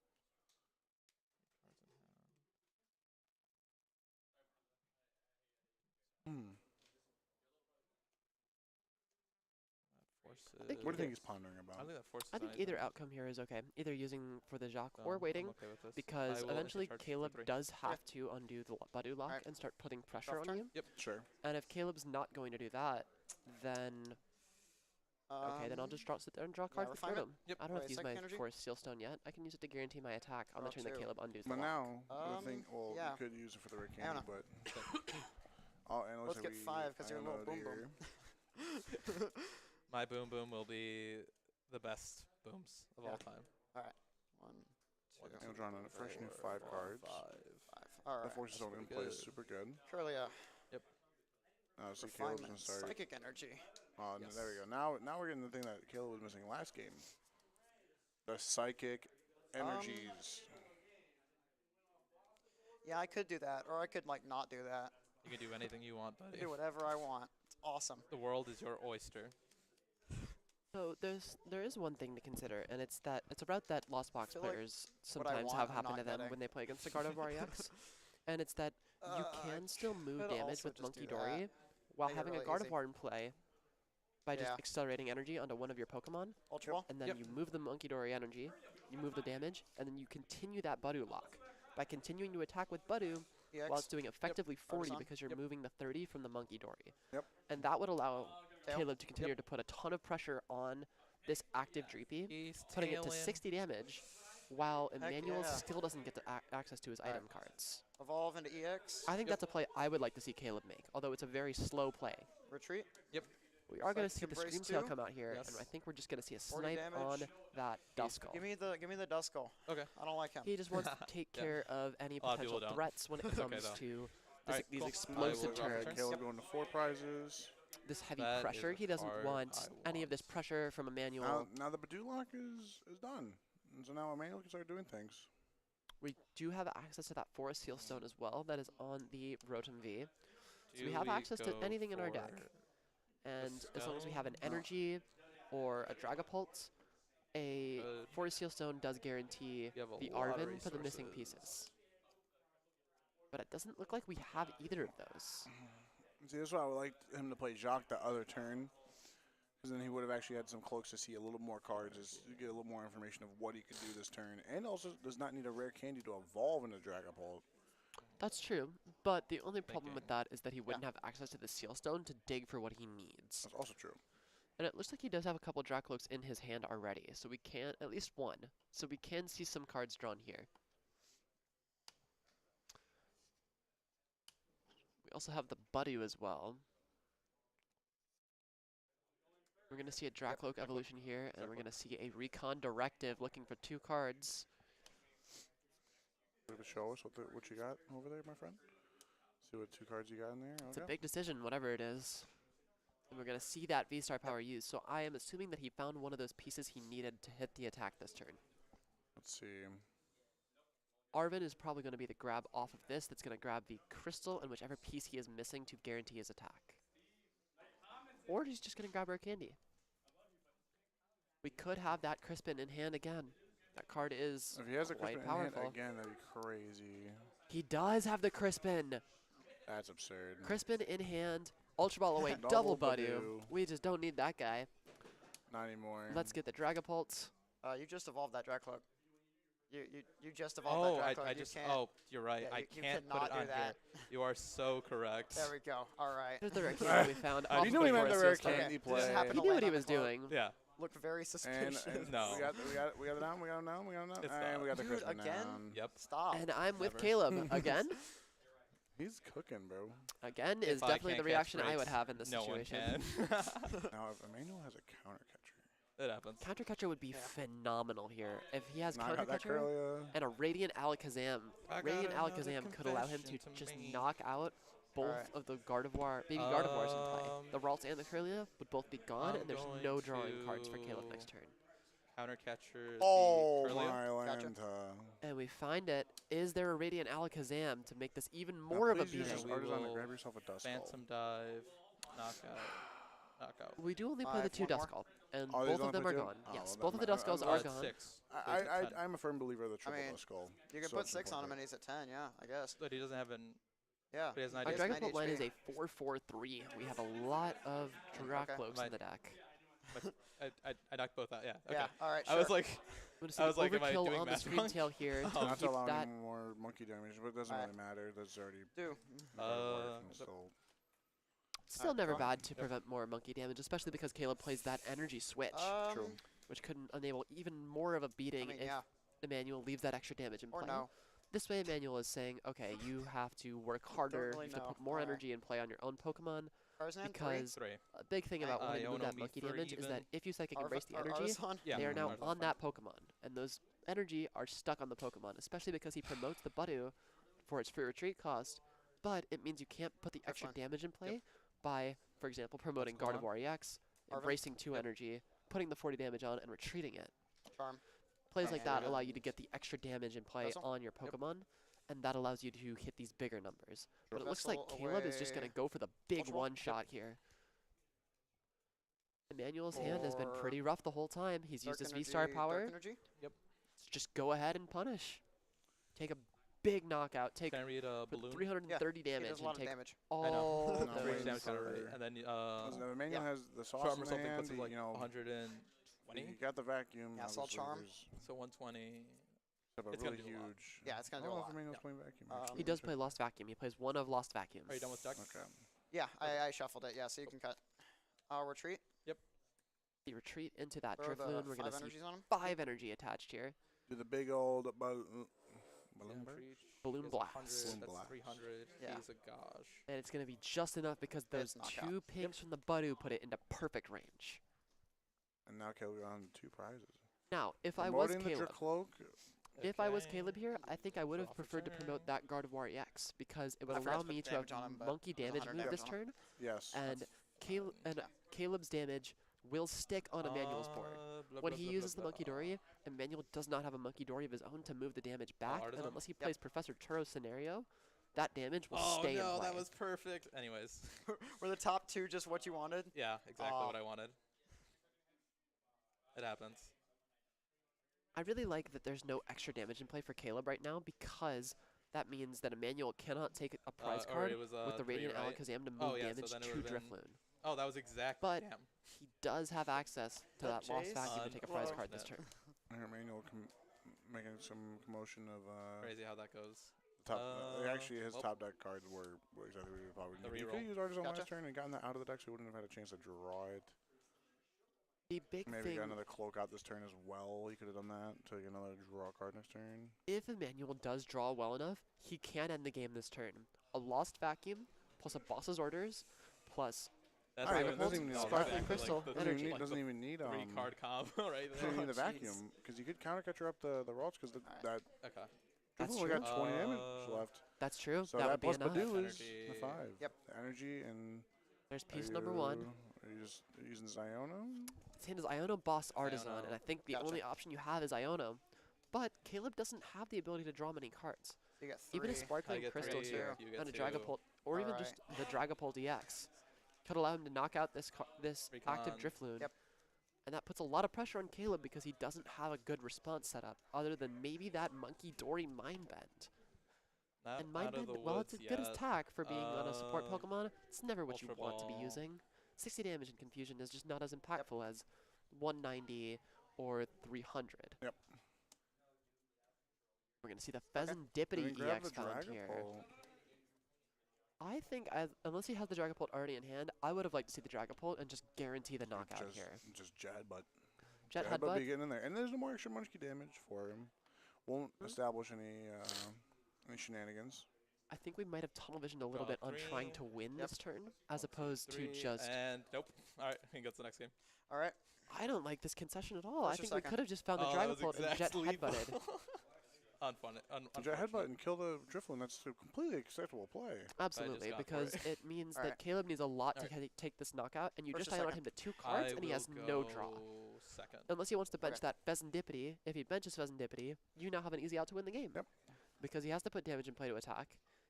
think What do you either- think he's pondering about? I think that forces I think anything. either outcome here is okay. Either using for the Jacques So or I'm waiting, okay with this. because I will eventually charge for Caleb 3. does have to undo the Badu lock Alright. and start putting pressure Draw on turn? you. Yep. Sure. And if Caleb's not going to do that, then okay, then I'll just sit there and draw a card for refinement? freedom. Yep. I don't have Wait, to use psychic my energy? Forest Seal Stone yet. I can use it to guarantee my attack on the Draw turn that 2. Caleb undoes the But lock. now, the thing, well, yeah. you could use it for the rare I don't candy, know. but and Let's get 5 because you're a little boom boom. My boom boom will be the best booms of all time. Alright. 1, 2, and we're drawing a fresh new 4, 5 cards. 5. 5. Alright. That forces zone in pretty play is good. super good. Curlia. So Caleb's gonna Refinement. start. Psychic energy. Oh, Yes. there we go. Now we're getting the thing that Caleb was missing last game. The psychic energies. Yeah, I could do that, or I could like not do that. You can do anything you want, I buddy. can do whatever I want. It's awesome. The world is your oyster. So there is one thing to consider, and it's that it's a route that Lost Box feel like players what I sometimes want, have I'm happen not to them getting. when they play against the Gardevoir EX. And it's that you can still move could damage also with just Monkey do that. Dory while Make it having a really easy. Gardevoir in play by just Yeah. accelerating energy onto one of your Pokemon, Ultra Ball? and then you move the Monkey Dory energy, you move the damage, and then you continue that Budu lock. By continuing to attack with Budu, EX. while it's doing effectively 40 Artisan. because you're moving the 30 from the Monkey Dory. Yep. And that would allow Tail. Caleb to continue to put a ton of pressure on this active Dreepy, He's putting it to tailing. 60 damage, while Emmanuel yeah. still doesn't get to access to his item cards. Evolve into EX. I think that's a play I would like to see Caleb make, although it's a very slow play. Retreat. We are going to Psychic see the Embrace Scream Tail 2. come out here, Yes. and I think we're just going to see a 40 snipe on damage. that Duskull. Give me the Duskull. Okay. I don't like him. He just wants to take Yeah. care of any A lot of potential people don't. threats when it It's okay, comes though. to Alright, these cool. explosive I will drop a turns. Caleb going to 4 prizes. This heavy That is pressure. a He doesn't card want I any of this want. pressure from Emmanuel. Now the Badu lock is done. And so now Emmanuel can start doing things. We do have access to that Forest Seal Stone as well. That is on the Rotom V. So we Do have access to go anything in our deck. for And as long as we have an stone? energy or a Dragapult, a Uh, Forest Seal Stone does guarantee you have a the lot of Arven for the missing resources. pieces. But it doesn't look like we have either of those. See, that's why I would like him to play Jacques the other turn. Because then he would have actually had some cloaks to see a little more cards, is to get a little more information of what he could do this turn. And also does not need a rare candy to evolve into Dragapult. That's true, but the only problem with that is that he wouldn't have access to the Seal Stone to dig for what he needs. That's also true. And it looks like he does have a couple Dracloaks in his hand already, so we can, at least one. So we can see some cards drawn here. We also have the Budu as well. We're going to see a Dracloak evolution here, and we're going to see a Recon Directive looking for 2 cards. Show us what you got over there, my friend. See what 2 cards you got in there. It's a big decision, whatever it is. And we're going to see that V-Star power used, so I am assuming that he found one of those pieces he needed to hit the attack this turn. Let's see. Arven is probably going to be the grab off of this that's going to grab the crystal and whichever piece he is missing to guarantee his attack. Or he's just going to grab Rare Candy. We could have that Crispin in hand again. That card is If he has a quite Crispin in hand powerful. again, that'd be crazy. He does have the Crispin. That's absurd. Crispin in hand. Ultra Ball away. Double Double Budu. Budu. We just don't need that guy. Not anymore. Let's get the Dragapult. You just evolved that Dracloak. You just evolved that Dracloak. I You just. can't. Oh, you're right. Yeah, I you can't put cannot it do on that. here. You are so correct. There we go. All right. There's the Rare Candy we found. I off He of knew he meant the Forest rare Seal Stone. candy Okay. Just play. happened He to knew land what he on the was club. doing. Yeah. Looked very And, suspicious. No. we got it down. We got him down. It's And not. we got the Dude, Crispin again? down. Yep. Stop. And I'm with Never. Caleb again. He's cooking, bro. Again If is I definitely can't the catch reaction I would breaks, have in this no one situation. can. Now, if Emmanuel has a counter catcher, It happens. Counter Catcher would be phenomenal here. If he has knock Counter out that Catcher Curlia. and a Radiant Alakazam, I got Radiant another Alakazam could allow him to confession to just make. knock out both Alright. of the Gardevoir, baby Gardevoirs in play. Um, The Ralts and the Curlia would both be gone, I'm and there's going no drawing cards for Caleb to- next turn. Counter catcher. Oh, the Curlia. my Gotcha. Lanta. And we find it. Is there a Radiant Alakazam to make this even more of a Please use beating? this We Artisan to will grab yourself a Duskull. Phantom dive. Knockout. knockout. We do only play the 2 One more? Duskull, and Oh, these both of only them play are 2? gone. Oh, Yes, well, both of the then Duskulls I- are It's gone. 6. I'm a firm believer of the triple mean, skull. You can So put it's 6 on him important. and he's at 10, yeah, I guess. But he doesn't have an. Yeah. But he has an Our idea. Dragon- Dragon Bolt line is 90 a 4-4-3. We have a lot of Dracloaks Mine- in the deck. I knocked both out. Yeah. Okay. Yeah, all right, I was sure. like, I'm going to I see was like, am I overkill doing on the math screen wrong? tail here to Not to keep allow that. any more monkey damage, but it doesn't Alright. really matter. That's already Do. still. Still never well, bad to prevent more monkey damage, especially because Caleb plays that energy switch, True. which could enable even more of a beating I mean, if yeah. Emmanuel leaves that extra damage in Or play. no. This way, Emmanuel is saying, okay, you have to work harder, really you have to know. put more Alright. energy in play on your own Pokemon, Tarzan, 3? because 3. a big thing about wanting to move Iono that me monkey 3 damage is even. that if you Psychic Embrace the Ar- energy, Artisan? Yeah. they are now Artisan on fine. that Pokemon, and those energy are stuck on the Pokemon, especially because he promotes the Budu for its free retreat cost, but it means you can't put the That's extra fine. damage in play by, for example, promoting What's going Gardevoir EX, Arvin? embracing 2 Yep. energy, putting the 40 damage on, and retreating it. Charm. Plays like that And- allow you to get the extra damage in play Vessel? on your Pokemon, and that allows you to hit these bigger numbers. But it looks like Vessel Caleb is just going to away. go for the big Ultra Ball? one-shot here. Emmanuel's hand has been Or pretty rough the whole time. He's Dark used his energy, V-Star dark power. energy? Just go ahead and punish. Take a big knockout. Take Can I read a put balloon? 330 He damage does a and lot of take damage. all I know. No, those. wait, Damage counter, for- right? And then Listen, if Emmanuel has the sauce charm in or the something hand, puts him like you know, 120. you got the vacuum. Yeah, Assault obviously Charm. there's So 120. a It's gonna really do a lot. huge. Yeah, it's I gonna don't do a know if lot. Emmanuel's Yeah. playing vacuum. Um, actually. He does play Lost Vacuum. He plays one of Lost Vacuums. Are you done with deck? Okay. Yeah, I shuffled it. Yeah, so you can cut. Retreat. The retreat into that Throw the Drifloon. We're 5 going to see energies on him. 5 energy attached here. Do the big old balloon burst? Balloon Is Blast. 100, Balloon that's Blast. 300. Yeah. He's a gosh. And it's going to be just enough because those knockout. 2 pings from the Budu put it into perfect range. And now Caleb on 2 prizes. Now, if I was Promoting the Caleb, Dracloak. if I was Okay. Caleb here, I think I would have Draw for preferred to promote turn. that Gardevoir EX because it would I forgot allow to put me to damage have on him, but monkey it was damage 100 move damage this on him. turn, Yes. and Caleb's damage will stick on Emmanuel's board. Blah, When blah, he blah, uses the blah, Monkey blah. Dory, Emmanuel does not have a Monkey Dory of his own to move the damage back, and Artisan? unless he Yep. plays Professor Turo's scenario, that damage will Oh stay in no, play. that was perfect. Anyways, Were the top 2 just what you wanted? yeah, exactly Aw. what I wanted. It happens. I really like that there's no extra damage in play for Caleb right now because that means that Emmanuel cannot take a prize or card it was, with the 3, Radiant right? Alakazam to move Oh, yeah, so damage then it to would've been- Drifloon. Oh, that was exact. But Damn. he does have access to That that Lost chase? Vacuum to take a prize card this turn. Emmanuel making some commotion of Crazy how that goes. top. Actually, his well. top deck cards were exactly what we probably The needed. You reroll. could have used Artisan Gotcha. last turn and gotten that out of the deck, so we wouldn't have had a chance to draw it. The big Maybe thing, got another cloak out this turn as well. He could have done that to get another draw card next turn. if Emmanuel does draw well enough, he can end the game this turn. A Lost Vacuum plus a Boss's Orders plus That's Alright, even- it doesn't even that's need Sparkling exactly Crystal like the, Doesn't even energy. need, doesn't even need 3 card combo right doesn't there. need the jeez. vacuum because you could counter catcher up the Ralts because that Okay. That's only true. got 20 damage Uh, left. That's true. So that that would be plus enough. Badu is Energy. the 5. Yep. The energy and There's are piece number 1. Are you just using Ziona? His hand is Iono, Boss, Artisan, Iono. and I think the Gotcha. only option you have is Iono. But Caleb doesn't have the ability to draw many cards. So you got 3. Even a I Sparkling get Crystal 3, here you get and a 2. Dragapult, or even Alright. just the Dragapult EX, could allow him to knock out this active Recon. Drifloon. Yep. And that puts a lot of pressure on Caleb because he doesn't have a good response set up, other than maybe that Monkey Dory Mind Bend. Not And Mind out of Bend, the while it's woods a good yet. attack for being on a support Uh, Pokemon, it's never what you Ultra want to be Ball. using. 60 damage and Confusion is just not as impactful as 190 or 300. Yep. We're going to see the And Pheasantipity then grab EX the found here. Dragapult. I think, unless he has the Dragapult already in hand, I would have liked to see the Dragapult and just guarantee the knockout just, here. Just Jet Headbutt. Jet Headbutt be Headbutt, getting in there. And there's no more extra monkey damage for him. Won't establish any shenanigans. I think we might have tunnel visioned a little Draw bit on trying 3. to win Yep. this turn, as 1, 2, opposed to 3, just... And nope. All right, we can go to the next game. All right. I don't like this concession at all. What's I your think we second? could have just found the Oh, that was Dragapult and Jet exactly Headbutted. Jet Headbutt and kill the Drifloon. That's a completely acceptable play. Absolutely, got for because it. it means that Alright. Caleb needs a lot to Alright. take this knockout, and you First just or iono second? him to 2 cards, and he has no draw. Second. Unless he wants to bench Okay. that Pheasantipity. If he benches Pheasantipity, you now have an easy out to win the game. Yep. Because he has to put damage in play to attack.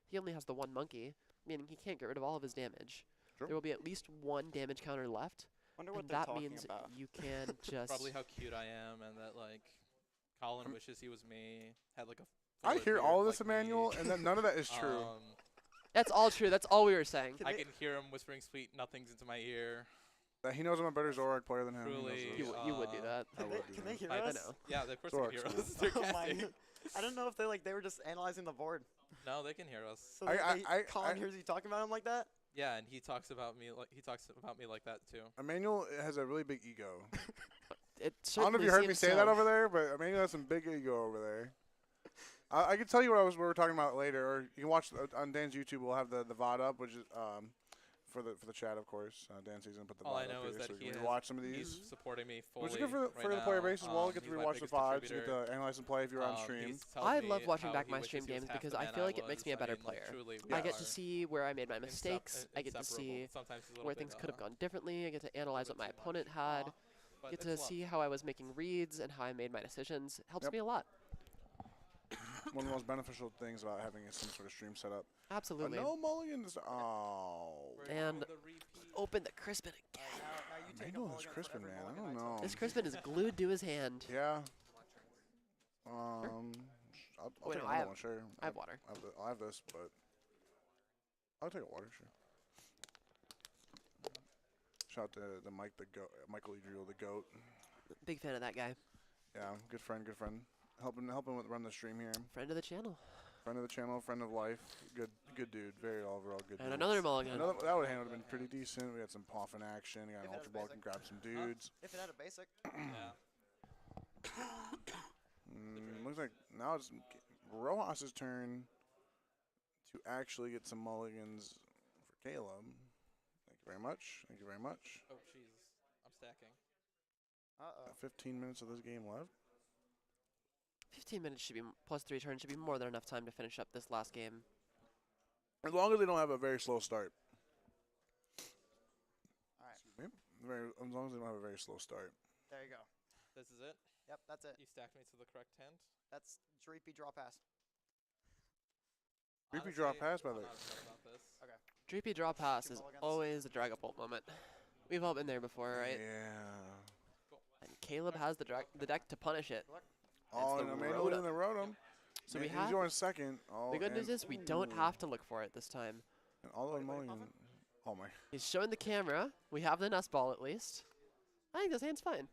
He only has the 1 monkey, meaning he can't get rid of all of his damage. Sure. there will be at least one damage counter left. Wonder what And they're that talking means about. you can just. Probably how cute I am, and that like Colin wishes he was me. Had like a. I fuller hear beard all of this, like me. Emmanuel, and then none of that is true. That's all true. That's all we were saying. I can hear him whispering sweet nothings into my ear. That he knows I'm a better Zorak player than him. He knows Truly, this. You would do that. I would do Can that. they hear I us? know. Yeah, of course Zorak's they can hear cool. us. They're Oh my casting. God. I don't know if they were just analyzing the board. No, they can hear us. So Colin hears you talking about him like that. Yeah, and he talks about me like that too. Emmanuel has a really big ego. It I don't know if certainly you heard me seems say so. that over there, but Emmanuel has some big ego over there. I can tell you what we were talking about later, or you can watch on Dan's YouTube. We'll have the VOD up, which is for the chat, of course. Dan sees gonna put the All VOD I up know here is that so we he can has, rewatch some of he's these. supporting me fully. Which is good for right the player now. base as well. Get to He's my rewatch the biggest VODs, get contributor. to analyze and play if you're on stream. He's tells I me love watching how back he my wishes stream he was games half because the I man feel like it was. makes me a I better mean, like, player. truly, we I get to are see where I made my mistakes. I get to inseparable. see Sometimes he's a little where bit, things could have gone differently. I get to analyze what my opponent had. but Get it's to love. see how I was making reads and how I made my decisions. It helps Yep. me a lot. One of the most beneficial things about having some sort of stream setup. Absolutely. No mulligans. Oh. And open the Crispin again. Now you take a Emmanuel is mulligan for Crispin, every man. I mulligan don't took. know. This Crispin is glued to his hand. Yeah. I'll Wait, take no, another I have- one, sure. I have water. I'll have this, but I'll take a water, sure. Shout out to the Michael Edriel, the GOAT. Big fan of that guy. Yeah, good friend. Helping with run the stream here. Friend of the channel. Friend of the channel, friend of life. Good dude. Very overall good And dude. another mulligan. That would have been pretty decent. We had some Poffin action. We got an If it Ultra had Ball, basic. can grab some dudes. If it had a basic. Yeah. Looks like now it's Rojas' turn to actually get some mulligans for Caleb. Thank you very much. Thank you very much. Oh, jeez. I'm stacking. 15 minutes of this game left. 15 minutes should be plus 3 turns should be more than enough time to finish up this last game. As long as they don't have a very slow start. All right. Excuse me. As long as they don't have a very slow start. There you go. This is it. Yep, that's it. You stacked me to the correct hand. That's Dreepy draw pass. Creepy draw Honestly, pass, by I'm the way. not upset about this. Okay. Dreepy draw pass Two is mulligans. always a Dragapult moment. We've all been there before, right? Yeah. And Caleb has the deck to punish it. Oh, the no, Emmanuel Rotom. in the Rotom. So we He's have. going second. Oh, The good news and- is we don't have to look for it this time. And all the Wait, mulligan. Oh my. He's showing the camera. We have the nest ball at least. I think this hand's fine.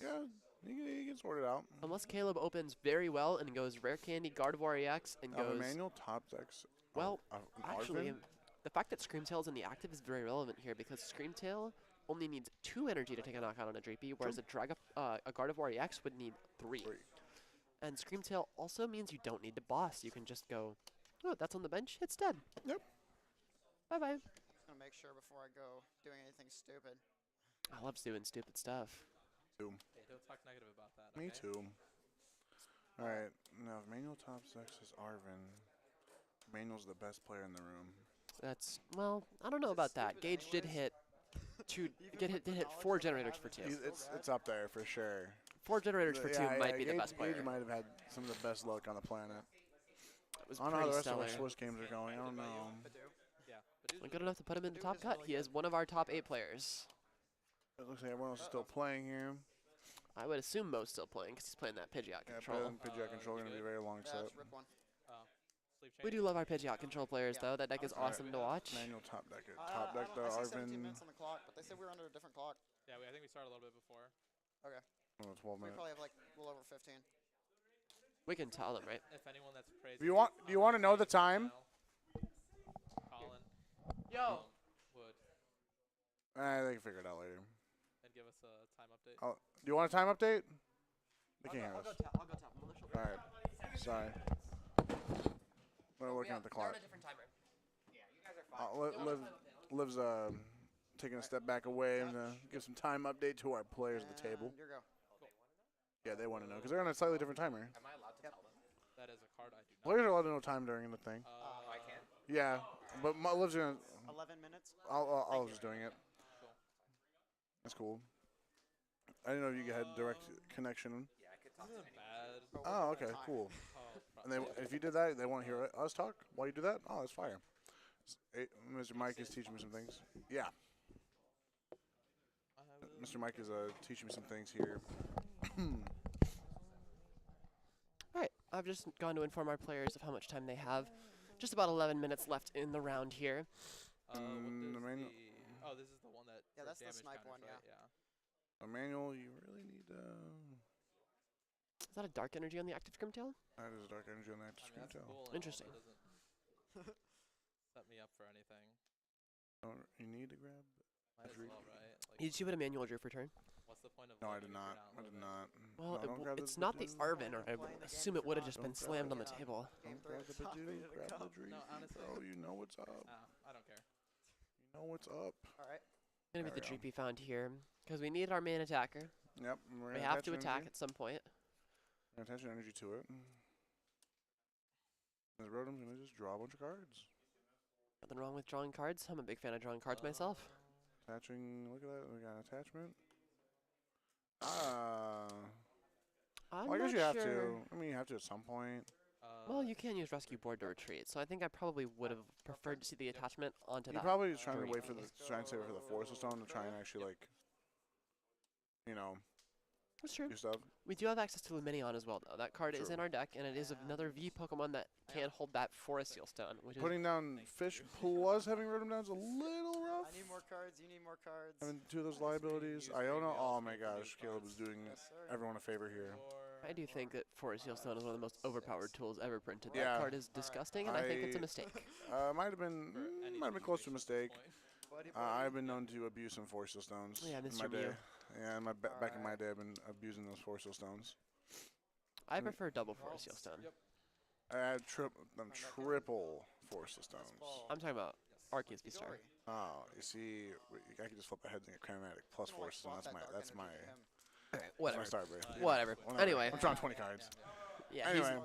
Yeah, he can sort it out. Unless Caleb opens very well and goes Rare Candy, Gardevoir EX, and Now, goes. Emmanuel top decks. Well, an Actually, Arvin? the fact that Screamtail's in the active is very relevant here because Screamtail only needs 2 energy to take a knockout on a Dreepy, whereas a Gardevoir EX would need 3. Three. And Screamtail also means you don't need to boss. You can just go, oh, that's on the bench. It's dead. Yep. Bye-bye. Just gonna make sure before I go doing anything stupid. I love doing stupid stuff. Hey, don't talk negative about that. Me okay? too. All right. Now, if Emmanuel top decks is Arvin, Emmanuel's the best player in the room. That's, well, I don't know about that. Gage did hit 4 generators for 2. It's up there for sure. 4 generators for 2 might be the best player. Gage might have had some of the best luck on the planet. It was I don't know how the pretty rest stellar. of our Swiss games are going. I don't know. Yeah. But Well, good enough to put him in the top cut. He is one of our top 8 players. It looks like everyone else is still playing here. I would assume Mo's still playing because he's playing that Pidgeot Yeah, control. Pidgeot control going to be a very long Yeah, set. just rip one. sleep We change. do love our Pidgeot control players, Yeah. though. That deck is awesome to watch. Manual top deck it. I Top deck the don't- I see 17 Arvin. minutes on the clock, but they said we were under a different clock. Yeah, I think we started a little bit before. Okay. 12 We minutes. probably have like a little over 15. We can tell them, right? If anyone that's crazy. Do you want to know the time? Colin. Yo. Would They can figure it out later. and give us a time update. Oh, do you want a time update? They can't hear us. I'll go tap. All right. Sorry. We're looking at the clock. different timer. Yeah, you guys are Liv's taking a step back away and give some time update to our players at the table. And your go. Yeah, they want to know because they're on a slightly different timer. Am I allowed to tell them? That is a card I do not. Players are allowed to know time during the thing. I can. Yeah, but Liv's gonna. 11 minutes. I was just doing it. That's cool. I didn't know if you had direct connection. Yeah, I could talk This to isn't anyone. bad. Oh, okay, cool. Oh, And if you did that, they want to hear us talk while you do that. Oh, that's fire. Mr. Mike is teaching me some things. Yeah. Mr. Mike is teaching me some things here. All right, I've just gone to inform our players of how much time they have. Just about 11 minutes left in the round here. What does the manual. Oh, this is the one that. Yeah, for that's the damage snipe counters, one, yeah. right? Yeah. A manual, you really need. Is that a dark energy on the active Scrimtail? That is a dark energy on that I mean, screen that's tail. cool. and all, Interesting. but it doesn't set me up for anything. You need to grab. Might as Drew. well, right? Like, Did you see what a manual drew for turn? what's the point of? No, I leveling did if you're not. I leveling? did not. Well, No, don't grab it's the not the Badoo. Arvin, or I would assume it would have just been Don't grab slammed the on the Badoo. table. Don't Throw grab the the top Badoo. into the Grab the cup. Dream. No, honestly. Bro, you know what's up. I don't care. You know what's up. All right. Gonna be There the we go. GP found here because we need our main attacker. Yep. We have to attack at some point. Attention energy to it. The Rotom's gonna just draw a bunch of cards. Nothing wrong with drawing cards. I'm a big fan of drawing cards myself. Attaching. Look at that. We got an attachment. I'm Well, I guess not you have sure. to. I mean, you have to at some point. Well, you can use rescue board to retreat, so I think I probably would have preferred to see the attachment onto You that. probably was trying to Dream. wait for the save it for the Force Stone to try and actually like, you know, That's true. do stuff. We do have access to Luminion as well, though. That card is True. in our deck, and it is another V Pokemon that can hold that Forest Seal Stone, which is Putting down fish plus having Rotom down is a little rough. I need more cards. You need more cards. Having two of those liabilities. Iona. Oh my gosh, Caleb is doing Yes, sir. everyone a favor here. I do think that Forest Seal Stone is one of the most overpowered tools ever printed. Yeah. That card is disgusting, and I think it's a I- mistake. Might have been close to a mistake. Buddy, I've been known to abuse some Force Seal Stones Yeah, in Mr. my day. Mew. Yeah, in my back in my day, I've been abusing those Force Seal Stones. I prefer double Forest Seal Stone. I had triple Force Seal Stones. I'm talking about Arceus Beastar. Oh, you see, I can just flip the heads and get Chromatic plus Force Stone. That's my Whatever. start break. Whatever. Anyway. I'm drawing 20 cards. Yeah, Anyway.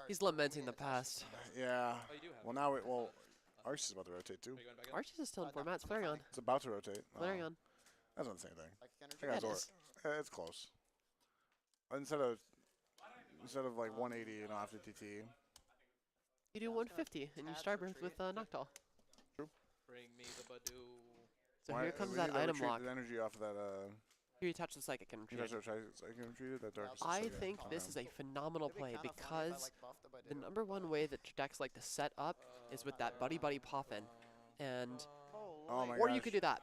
he's lamenting the past. Yeah. Well, now Arceus is about to rotate too. Arceus is still in formats. Flareon. It's about to rotate. Flareon. That's not the same thing. I Yeah, got it Zor. is. It's close. Instead of like 180 and off the TT. You do 150, and you Starbirth with Noctowl. Bring me the Badoo. So here comes that item lock. The energy off of that. Here you touch the Psychic and You retreat. guys are trying to treat it. That dark. I think this is a phenomenal play because the number one way that decks like to set up is with that Buddy Buddy Poffin. And Oh my or you gosh. could do that.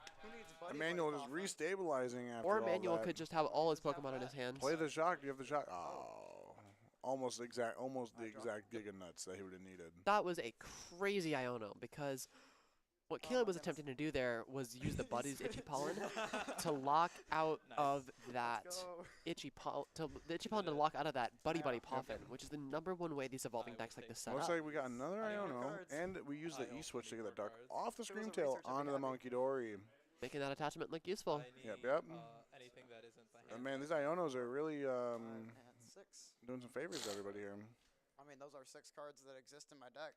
Emmanuel is restabilizing after Or all Emmanuel that. could just have all his Pokemon in his hands. Play the shock. You have the shock. Oh, almost the exact Giga Nuts that he would have needed. That was a crazy Iono because what Caleb was attempting to do there was use the Buddy's Itchy Pollen to lock out of that Itchy Pollen, the Itchy Pollen to lock out of that Buddy Buddy Poffin, which is the number one way these evolving decks like to set Looks up. like we got another Iono, and we use the E-switch to get the dark off the Screamtail onto the Monkey Dory. Making that attachment look useful. Yep. Anything that isn't the Man, these Ionos are really And 6. doing some favors to everybody here. I mean, those are 6 cards that exist in my deck.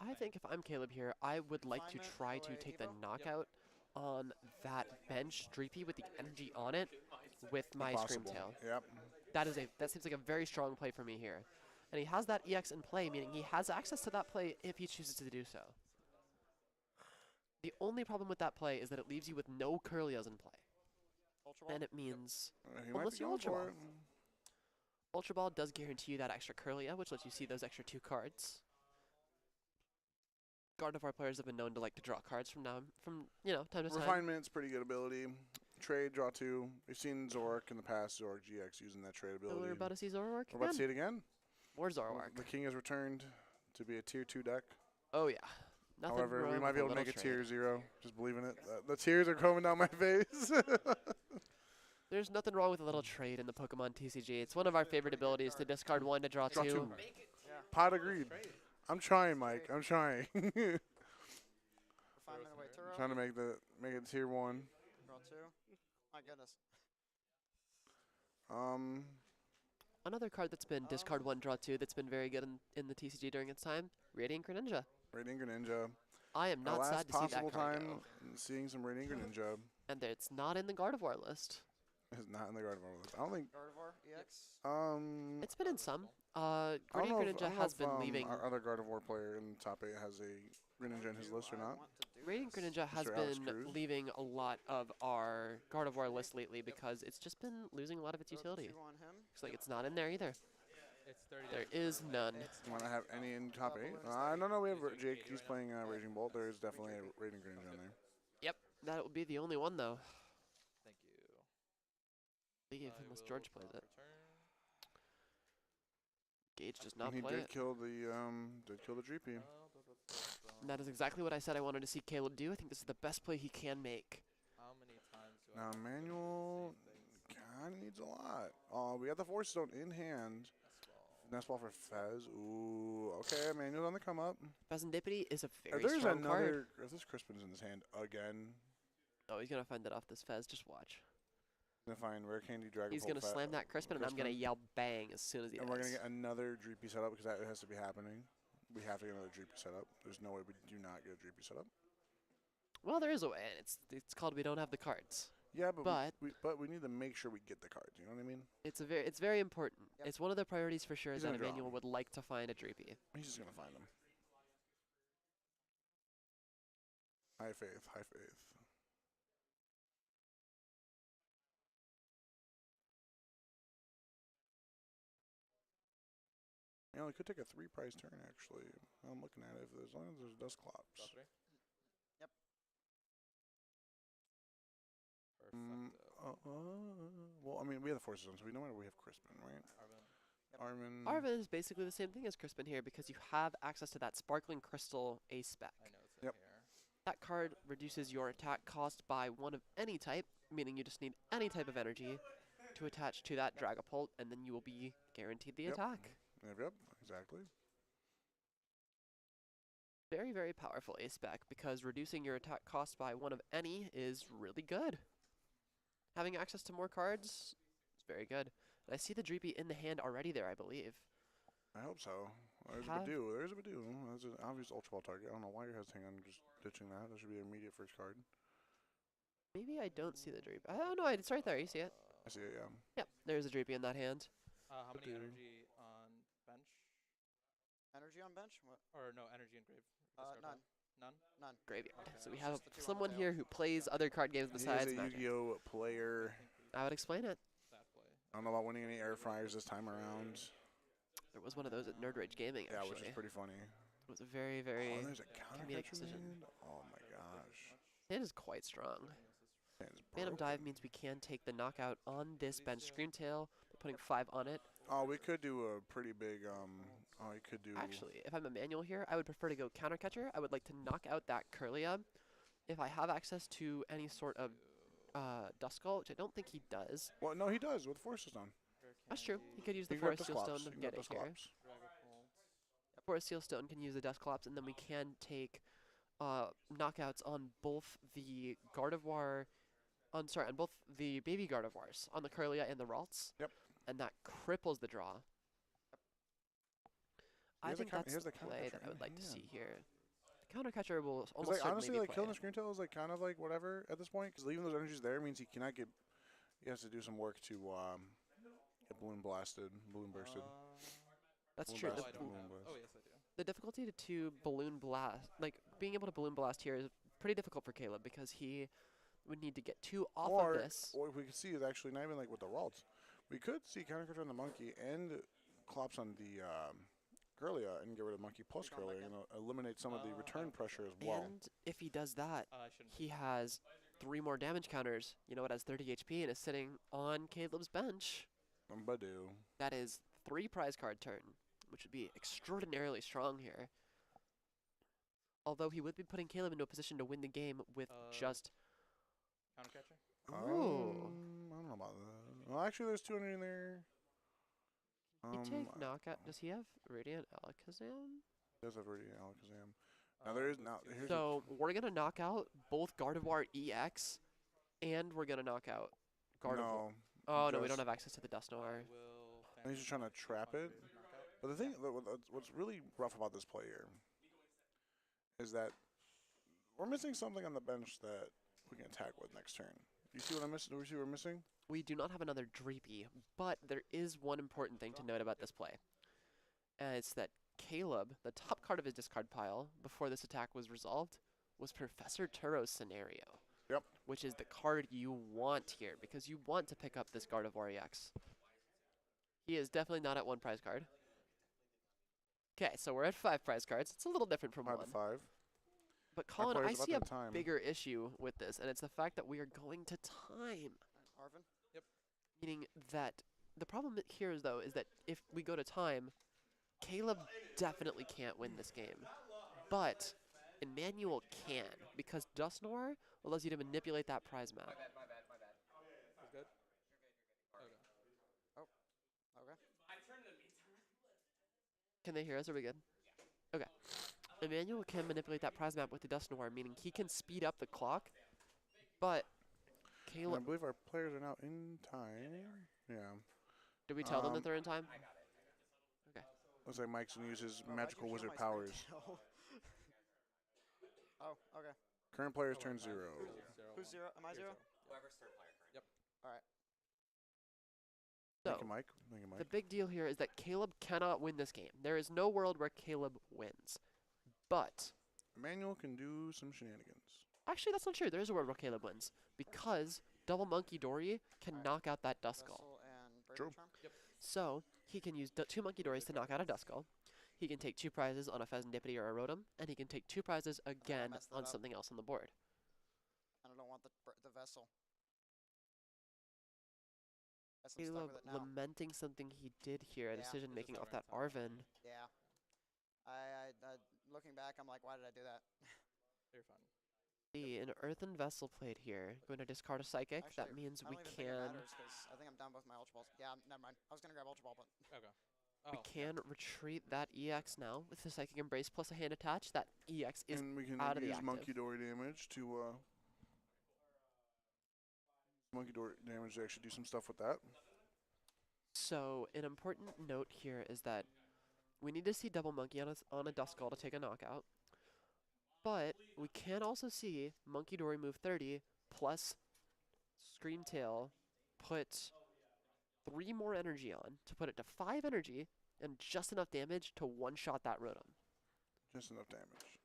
I think if I'm Caleb here, I would like to try to take the knockout on that bench Dreepy with the energy on it with my Possible. Screamtail. Yep. That seems like a very strong play for me here. And he has that EX in play, meaning he has access to that play if he chooses to do so. The only problem with that play is that it leaves you with no Curlias in play. Ultra Ball? And it means He well, might let's be do going Ultra for Ball. it. Ultra Ball does guarantee you that extra Curlia, which lets you see those extra 2 cards. Gardevoir players have been known to like to draw cards from time to time. Refinement's pretty good ability. Trade, draw 2. We've seen Zoroark in the past, Zoroark GX using that trade So ability. we're about to see Zoroark We're about to see again. it again. More Zoroark. The King has returned to be a tier 2 deck. Oh yeah. Nothing However, we wrong might with be able to little make a trade. tier 0. Just believe in it. The tears are coming down my face. There's nothing wrong with a little trade in the Pokemon TCG. It's one of our favorite abilities to discard 1 to draw 2. Draw 2. Pot agreed. I'm trying, Mike. I'm trying. Refinement away Turo. Trying to make it tier 1. Draw 2. My goodness. Another card that's been discard 1, draw 2 that's been very good in the TCG during its time, Radiant Greninja. Radiant Greninja. I am Our not last sad to see that possible card time go. seeing some Radiant Greninja And it's not in the Gardevoir list. is not in the Gardevoir list. I don't think. Gardevoir EX. It's been in some. I don't Radiant know if- I Greninja don't know has if, been leaving. Our other Gardevoir player in the top 8 has a Greninja in his list or not. Radiant Greninja has Mr. Alex been Cruz. leaving a lot of our Gardevoir list lately because it's just been losing a lot of its utility. Looks like it's not in there either. It's 30 There is none. You want to have any in top 8? No, we have Jake. He's playing Raging Bolt. There is definitely a Radiant Greninja on there. Yep, that would be the only one though. Thank you. Leave I unless will George plays drop it. return. Gage does not And he play did it. kill the Dreepy. And that is exactly what I said I wanted to see Caleb do. I think this is the best play he can make. How many times do I Now have to say Manuel the same thing? kind of needs a lot. We got the Force Stone in hand. Nest Ball for Fez. Ooh, okay, Manuel's on the come up. Pheasantipity is a If very there's strong card. if this Crispin's in his hand again, Oh, he's gonna find it off this Fez. Just watch. he's gonna find Rare Candy Dragon. He's gonna slam that Crispin, and I'm gonna yell bang as soon as he And does. we're gonna get another Dreepy setup because that has to be happening. We have to get another Dreepy setup. There's no way we do not get a Dreepy setup. Well, there is a way, and it's called we don't have the cards. Yeah, But we need to make sure we get the cards. You know what I mean? it's very important. It's one of the priorities for sure He's that gonna draw Emmanuel 'em. would like to find a Dreepy. He's just gonna find them. High faith, high faith. You know, it could take a 3-prize turn actually. I'm looking at it. As long as there's Dusclops. Draw 3? Yep. Well, I mean, we have the Force Zone, so we know we have Crispin, right? Arvin. Arvin is basically the same thing as Crispin here because you have access to that Sparkling Crystal Ace spec. I know it's in Yep. here. That card reduces your attack cost by one of any type, meaning you just need any type of energy to attach to that Dragapult, and then you will be guaranteed the Yep. attack. Yep, exactly. Very, very powerful ace spec because reducing your attack cost by one of any is really good. Having access to more cards is very good. And I see the Dreepy in the hand already there, I believe. I hope so. There's a Have- Badoo. There's a Badoo. That's an obvious Ultra Ball target. I don't know why you're hesitating on just ditching that. That should be an immediate first card. Maybe I don't see the Dreepy. Oh no, it's right there. You see it? I see it, yeah. Yep, there's a Dreepy in that hand. How many Badoo. energy on bench? Energy on bench? What? Or no, energy in grave? Discard None. pile? None? None. Graveyard. Okay. So we It's have just the 2 on the someone tail. here who plays other card games He is besides a Magic. Yu-Gi-Oh player. I would explain it. Sad play. I don't know about winning any air fryers this time around. There was one of those at Nerd Rage Gaming, Yeah, actually. which is pretty funny. It was a very, very... Oh, there's a counter comedic catcher decision. land? Oh my gosh. It is quite strong. It's Phantom Dive broken. means we can take the knockout on this bench Screamtail, putting 5 on it. Oh, we could do a pretty big, we could do... Actually, if I'm a manual here, I would prefer to go counter catcher. I would like to knock out that Curlia. If I have access to any sort of Duskull, which I don't think he does. Well, no, he does with Force Stone. That's true. He could use the You can grab Forest Seal Stone Dusclops. to You can get grab it here. Dusclops. Dragapult. Forest Seal Stone can use the Dusclops, and then we can take knockouts on both the Gardevoir, on both the baby Gardevoirs, on the Curlia and the Ralts. Yep. And that cripples the draw. I has the think coun- that's he has the the counter play catcher that I in would like to see hand. here. The counter catcher will It's almost like, certainly honestly, be like, killing played. the Screamtail is like kind of like whatever at this point, because leaving those energies there means he cannot get... He has to do some work to get balloon blasted, balloon bursted. That's Balloon true. blast, Oh, I don't balloon have. blast. Oh, yes, I do. The difficulty to balloon blast, like being able to balloon blast here, is pretty difficult for Caleb because he would need to get 2 off Or, of this. what we could see is actually not even like with the Ralts. We could see counter catcher on the monkey and Clops on the Curlia and get rid of monkey plus Curlia, eliminate some of the return pressure as well. And if he does that, I shouldn't. he has 3 more damage counters. You know, it has 30 HP and is sitting on Caleb's bench. Badoo. That is 3 prize card turn, which would be extraordinarily strong here. Although he would be putting Caleb into a position to win the game with just... Counter catcher? Ooh. I don't know about that. Well, actually, there's 200 in there. He take knockout. Does he have Radiant Alakazam? He does have already Alakazam. Now there is here's So we're gonna knock out both Gardevoir EX, and we're gonna knock out Gardevoir. No. Oh no, we just- don't have access to the Dusknoir. And he's just trying to trap it. But the thing, what's really rough about this play here is that we're missing something on the bench that we can attack with next turn. You see what I'm missing? Do you see what we're missing? We do not have another Dreepy, but there is one important thing to note about this play. And it's that Caleb, the top card of his discard pile before this attack was resolved, was Professor Turo's Scenario. Yep. Which is the card you want here, because you want to pick up this Gardevoir EX. He is definitely not at 1 prize card. Okay, so we're at 5 prize cards. It's a little different from 5 1. to 5. But Colin, I players about see a that time. bigger issue with this, and it's the fact that we are going to time. Arvin? Meaning that the problem here is, though, is that if we go to time, Caleb definitely can't win this game. But Emmanuel can, because Dusknoir allows you to manipulate that prize map. My bad. We're good? Okay. Okay. Can they hear us? Are we good? Okay. Emmanuel can manipulate that prize map with the Dusknoir, meaning he can speed up the clock, but And I Caleb... believe our players are now in time. Yeah. Did we tell them that Um, they're in time? Looks like Mike's going to use his Oh, magical why'd you wizard kill my powers. Springtail? Oh, okay. Current player's turn 0. Who's 0? Am I 0? Whoever's third player current. Alright. So, Thank you, Mike. Thank you, the Mike. big deal here is that Caleb cannot win this game. There is no world where Caleb wins. But, Emmanuel can do some shenanigans. actually that's not true. There is a world where Caleb wins. Because Double Monkey Dory can knock out that Duskull. Vessel and Bravery True. Charm? So, he can use 2 Monkey Dories to knock out a Duskull. He can take 2 prizes on a Pheasantipity or a Rotom, and he can take 2 prizes again mess that on up. something else on the board. And I don't want the vessel. Guess I'm stuck Caleb with it now. lamenting something he did here, a Yeah. decision making off that Arvin. Yeah. I looking back, I'm like, why did I do that? You're fine. See, an Earthen Vessel played here. Going to discard a Psychic. Actually, That means I we don't even think it can matters 'cause I think I'm down both my Ultra Balls. Yeah, never mind. I was gonna grab Ultra Ball, but Okay. we can retreat that EX now with the Psychic Embrace plus a hand attached. That EX is And we can out of the use active. Monkey Dory damage to actually do some stuff with that. So an important note here is that we need to see Double Monkey on a Duskull to take a knockout. But we can also see Monkey Dory move 30 plus Screamtail put 3 more energy on to put it to 5 energy and just enough damage to one-shot that Rotom. Just enough damage.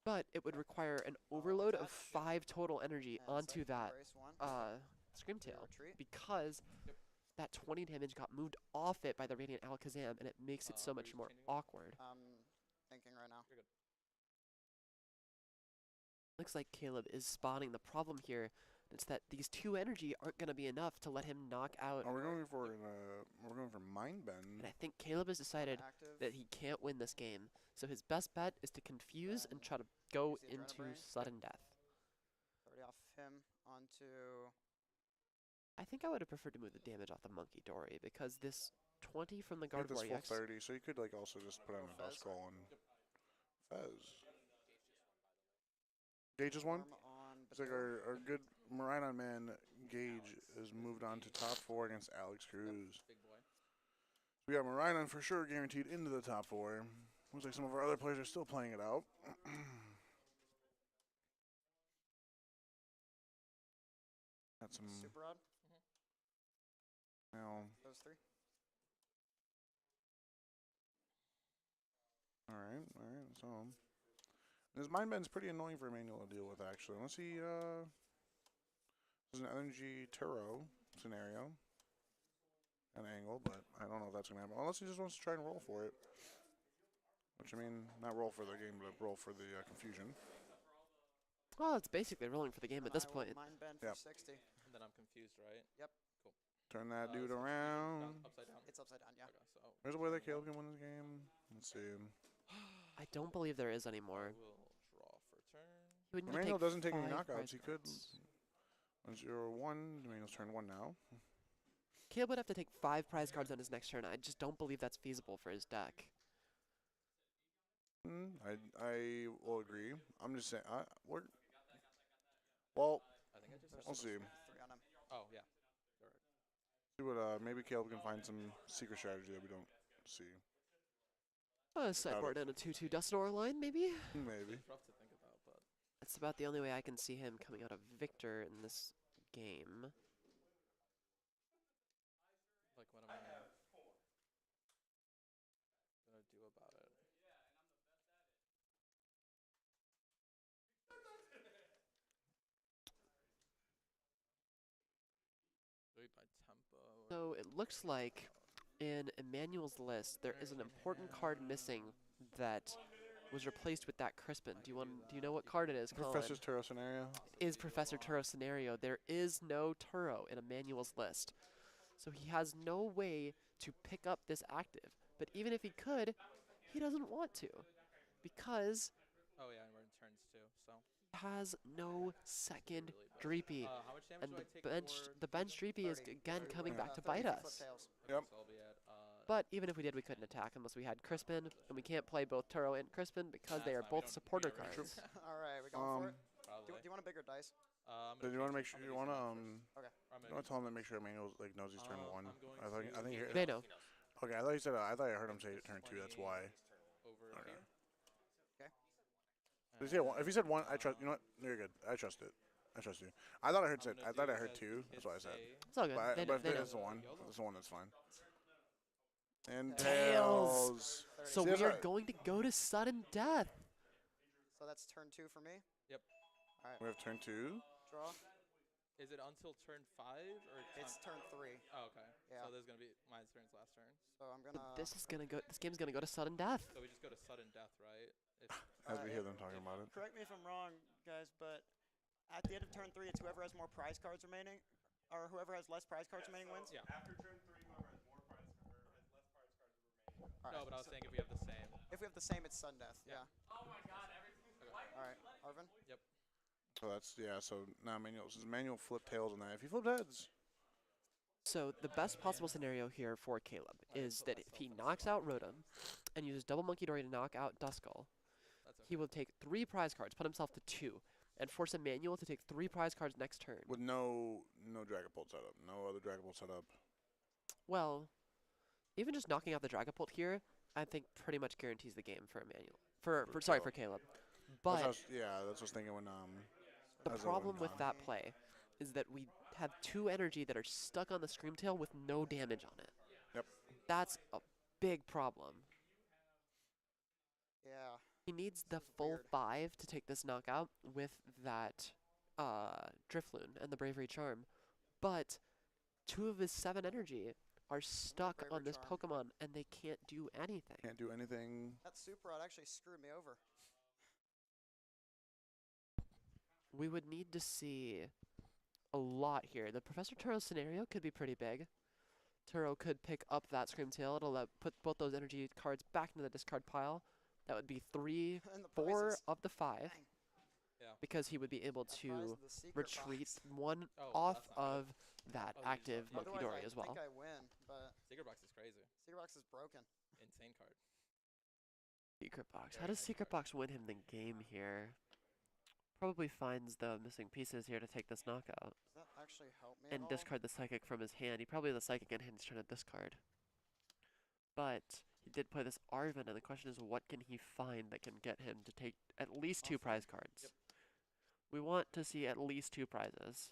But it would require an overload of 5 total energy and onto Psychic that Embrace one. Screamtail Retreat. because that 20 damage got moved off it by the Radiant Alakazam, and it makes it so were much you more changing it? awkward. Thinking right now. Looks like Caleb is spotting the problem here. It's that these 2 energy aren't going to be enough to let him knock out. Oh, we're going for Mind And Bend. I think Caleb has decided Active. that he can't win this game. So his best bet is to confuse and try to go use the into Adrenabrain. sudden death. 30 off him onto. I think I would have preferred to move the damage off the Monkey Dory because this 20 from the Hit this Gardevoir full EX. 30, so you could like also just put on a Fez. Duskull and Fez. Gage is one. Arm on It's like our good Maridon man Gage is moved on to top 4 against Alex Cruz. Big boy. We got Maridon for sure guaranteed into the top 4. Looks like some of our other players are still playing it out. Got some Super Rod. now. Those 3. All right. So this Mind Bend's pretty annoying for Emmanuel to deal with actually, unless he there's an energy Turo scenario, an angle, but I don't know if that's gonna happen. Unless he just wants to try and roll for it, which I mean, not roll for the game, but roll for the confusion. Well, it's basically rolling for the game at this point. Mind Bend Yep. for 60. And then I'm confused, right? Yep. Cool. Turn that dude so around. Upside down. It's upside down, yeah. Okay, so There's a way that Caleb can win this game. Let's see. I don't believe there is anymore. I will draw for turn. He would need to Emmanuel take doesn't take any 5 knockouts. prize He could. cards. 1-0-1. Emmanuel's turn 1 now. Caleb would have to take 5 prize cards on his next turn. I just don't believe that's feasible for his deck. I will agree. I'm just saying. Well, I think I just. we'll see. 3 on him. Oh yeah. See what maybe Caleb can find some secret strategy that we don't see. Sideboard and a 2/2 Dusknoir line, maybe? Maybe. It's rough to think about, but That's about the only way I can see him coming out a victor in this game. like what am I gonna do about it? tempo. So it looks like in Emmanuel's list there is an important card missing that was replaced with that Crispin. Do you know what card it is, Colin? Professor's Turo scenario. Is Professor Turo scenario. There is no Turo in Emmanuel's list. So he has no way to pick up this active. But even if he could, he doesn't want to. Because Oh yeah, and we're in turns too. So. he has no second Dreepy. How much damage And do I take the bench Dreepy is 30. again coming back to 30 bite for us. Flip-tails. Yep. So I'll be at, But even if we did, we couldn't attack unless we had Crispin, and we can't play both Turo and Crispin because they are That's fine, we both don't supporter need a cards. All right, we going for it? probably. Do you want a bigger dice? Did you want to make sure you want to Okay. you want to tell him to make sure Emmanuel like knows he's turn one? I'm going I think to- They know. Okay, I thought you said I thought I heard him say turn two. That's why. Over Okay. here. Okay. If he said one, if he said one, I trust. You know what? You're good. I trust it. I trust you. I thought I heard I'm said. gonna I thought do I heard as two. the That's what I kids said. say. It's all good. But, They but if know. it is the one, that's the one. That's fine. And Tails. tails. So See, we that's are right. going to go to sudden death. So that's turn 2 for me. Yep. All right. We have turn two. Draw. Is it until turn 5 or? It's turn 3. Oh, okay. Yeah. So there's gonna be my turn's last turn. So I'm gonna. This game's gonna go to sudden death. So we just go to sudden death, right? If As we hear them talking about it. Correct me if I'm wrong, guys, but at the end of turn 3, it's whoever has more prize cards remaining, or whoever has less prize cards remaining wins. Yeah. After turn 3, whoever has more prize or has less prize cards remaining. All No, right, but I was so saying if we have the same. if we have the same, it's sudden death. Yeah. Yeah. Oh my God! All right, Arvin. Yep. So that's So now Emmanuel, since Emmanuel flipped tails on that, if he flipped heads, So the best possible scenario here for Caleb is that if he knocks out Rotom and uses double Monkey Dory to knock out Duskull, That's okay. he will take 3 prize cards, put himself to 2, and force Emmanuel to take 3 prize cards next turn. with no Dragapult setup, no other Dragapult setup. Well, even just knocking out the Dragapult here, I think pretty much guarantees the game for Emmanuel. For Caleb. But That's what I was thinking when the as a problem win with con. that play is that we have 2 energy that are stuck on the Screamtail with no damage on it. Yep. That's a big problem. Yeah. He needs the This is full weird. 5 to take this knockout with that Drifloon and the Bravery Charm. But 2 of his 7 energy are stuck on Bravery this Charm. Pokemon and they can't do anything. Can't do anything. That Super Rod actually screwed me over. We would need to see a lot here. The Professor Turo scenario could be pretty big. Turo could pick up that Screamtail. It'll put both those energy cards back into the discard pile. That would be 3, And the 4 prizes. of the 5. Dang. Yeah. Because he would be able That prize to is the secret retreat box. one Oh, off that's not of that Oh, you just active don't- Monkey Otherwise, Dory I as well. think I win, but Secret box is crazy. Secret Box is broken. Insane card. Secret Box. How Very does nice Secret card. Box win him the game here? Probably finds the missing pieces here to take this knockout. Does that actually help me And at all? discard the Psychic from his hand. He probably has the Psychic in hand he's trying to discard. But he did play this Arven, and the question is what can he find that can get him to take at least 2 prize cards? Yep. We want to see at least 2 prizes.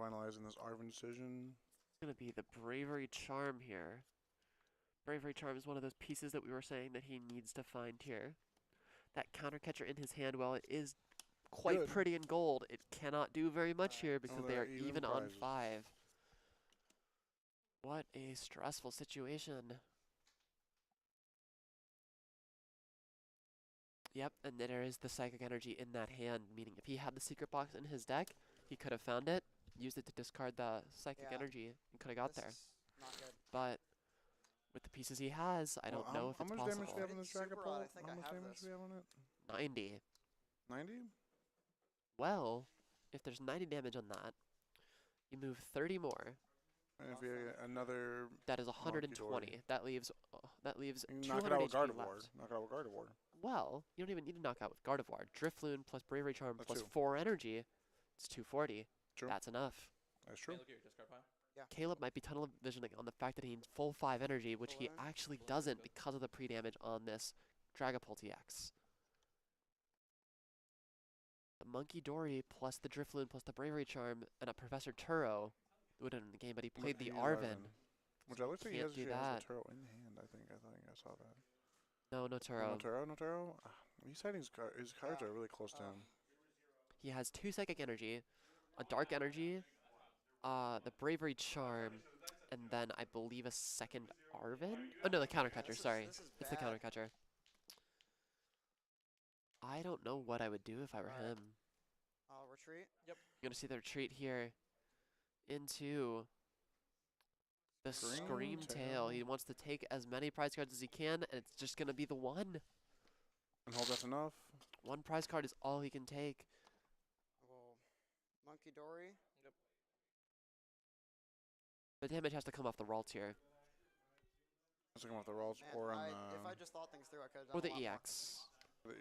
Finalizing this Arvin decision. It's going to be the Bravery Charm here. Bravery Charm is one of those pieces that we were saying that he needs to find here. That counter catcher in his hand, while it is quite Good. pretty in gold, it cannot do very much here Alright. because Oh, they they're are even even on prizes. 5. What a stressful situation. Yep, and there is the Psychic Energy in that hand, meaning if he had the Secret Box in his deck, he could have found it, used it to discard the Psychic Yeah. Energy, and could have got This there. is not good. But with the pieces he has, I don't know if how it's much possible. damage do we have on this Super Rod, I Dragapult? think How I much have damage this. do we have on it? 90. 90? Well, if there's 90 damage on that, you move 30 more. And if we another, That is Monkey 120. Dory. That leaves you can 200 knock it out with HP Gardevoir. left. Knock it out with Gardevoir. Well, you don't even need to knock out with Gardevoir. Drifloon plus Bravery Charm That's plus true. 4 energy, it's 240. True. That's enough. That's true. Hey, look at your discard pile. Caleb might be tunnel visioning on the fact that he needs full 5 energy, which he Balloon. actually Balloon, doesn't good. because of the pre-damage on this Dragapult EX. The Monkey Dory plus the Drifloon plus the Bravery Charm and a Professor Turo would have won the game, but he played the He used Arven. Which I looks like he Can't has, do he has that. a Turo in hand, I think. I saw that. No, no Oh, Turo. no Turo? No Turo? Ah, He's hiding his cards are really close to him. He has 2 Psychic Energy, a Dark Energy, the Bravery Charm, and then I believe a second Arven? Oh no, the Counter Catcher, sorry. This is It's the bad. Counter Catcher. I don't know what I would do if I were him. I'll retreat. You're going to see the retreat here into the Scream Tail. He wants to take as many prize cards as he can, and it's just going to be the one. And hope that's enough. One prize card is all he can take. Well, Monkey Dory. The damage has to come off the Ralt here. Let's come off the rolls Man, or on if I the. just thought things through, I could have Or done the a lot more. EX. Yeah.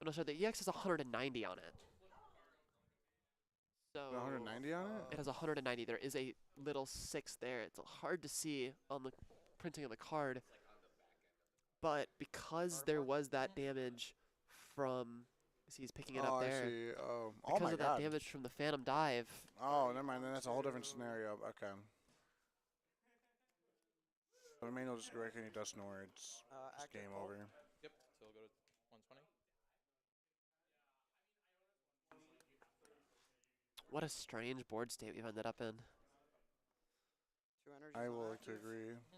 Oh, no, sorry, the EX has 190 on it. So 190 on it? it has 190. There is a little 6 there. It's hard to see on the printing of the card. But because there was that damage from, see, he's picking it up I there. see. Oh Because my of God. that damage from the Phantom Dive. Oh, never mind. Then that's a whole different scenario. Okay. So Emmanuel just directly Dust Nor. It's just Active game Bolt. over. Yep. So we'll go to 120. What a strange board state we've ended up in. 2 energies. I on will like to active. agree. So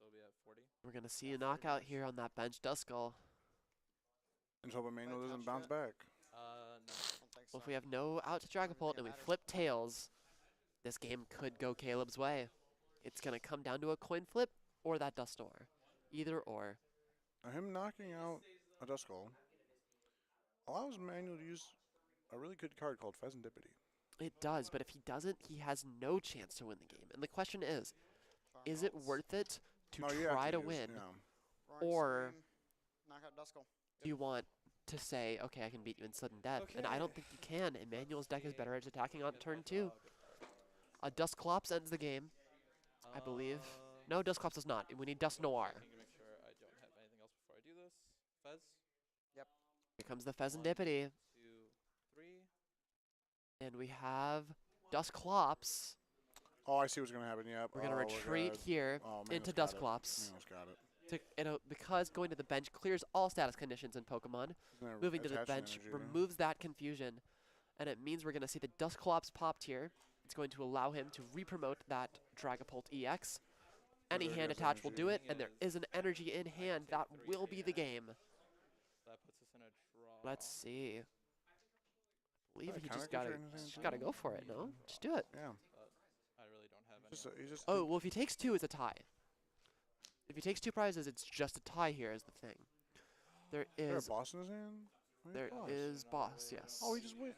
we'll be at 40. We're going to see a knockout here on that bench Duskull. And hope Emmanuel Wait, doesn't touch bounce it? back. No. Don't think Well, so. if we have no out to Dragapult and we matters. flip tails, this game could go Caleb's way. It's going to come down to a coin flip or that Dusknoir. Either or. Now, him knocking out a Duskull allows Emmanuel to use a really good card called Pheasantipity. It does, but if he doesn't, he has no chance to win the game. And the question is it Charm worth it to No, you have try to use- win? Yeah. Roaring or- Scream, knock out Duskull. Do you want to say, okay, I can beat you in sudden death? And I don't think you can. Emmanuel's deck is better at attacking on turn 2. A Dusclops ends the game, I believe. No, Dusclops does not. We need Dusknoir. Checking to make sure I don't have anything else before I do this. Fez. Here comes the Pheasantipity. 2, 3. And we have Dusclops. Oh, I see what's going to happen. Yep. We're going to retreat here into Dusclops. Emmanuel's got it. Because going to the bench clears all status conditions in Pokemon. He's gonna Moving to the attach an bench energy. removes that confusion. And it means we're going to see the Dusclops popped here. It's going to allow him to re-promote that Dragapult EX. Any there hand goes attach will do it, energy. and there is an energy in hand. That will be the game. That puts us in a draw. Let's see. I believe Yeah, he counter just gotta, catcher in his hand just gotta too? go for it, no? Just do it. Yeah. I really don't have any. He's just Oh, well, if he takes 2, it's a tie. If he takes 2 prizes, it's just a tie here is the thing. There Is there a is, boss in his hand? Where's there boss? is boss, yes. Oh, he just went.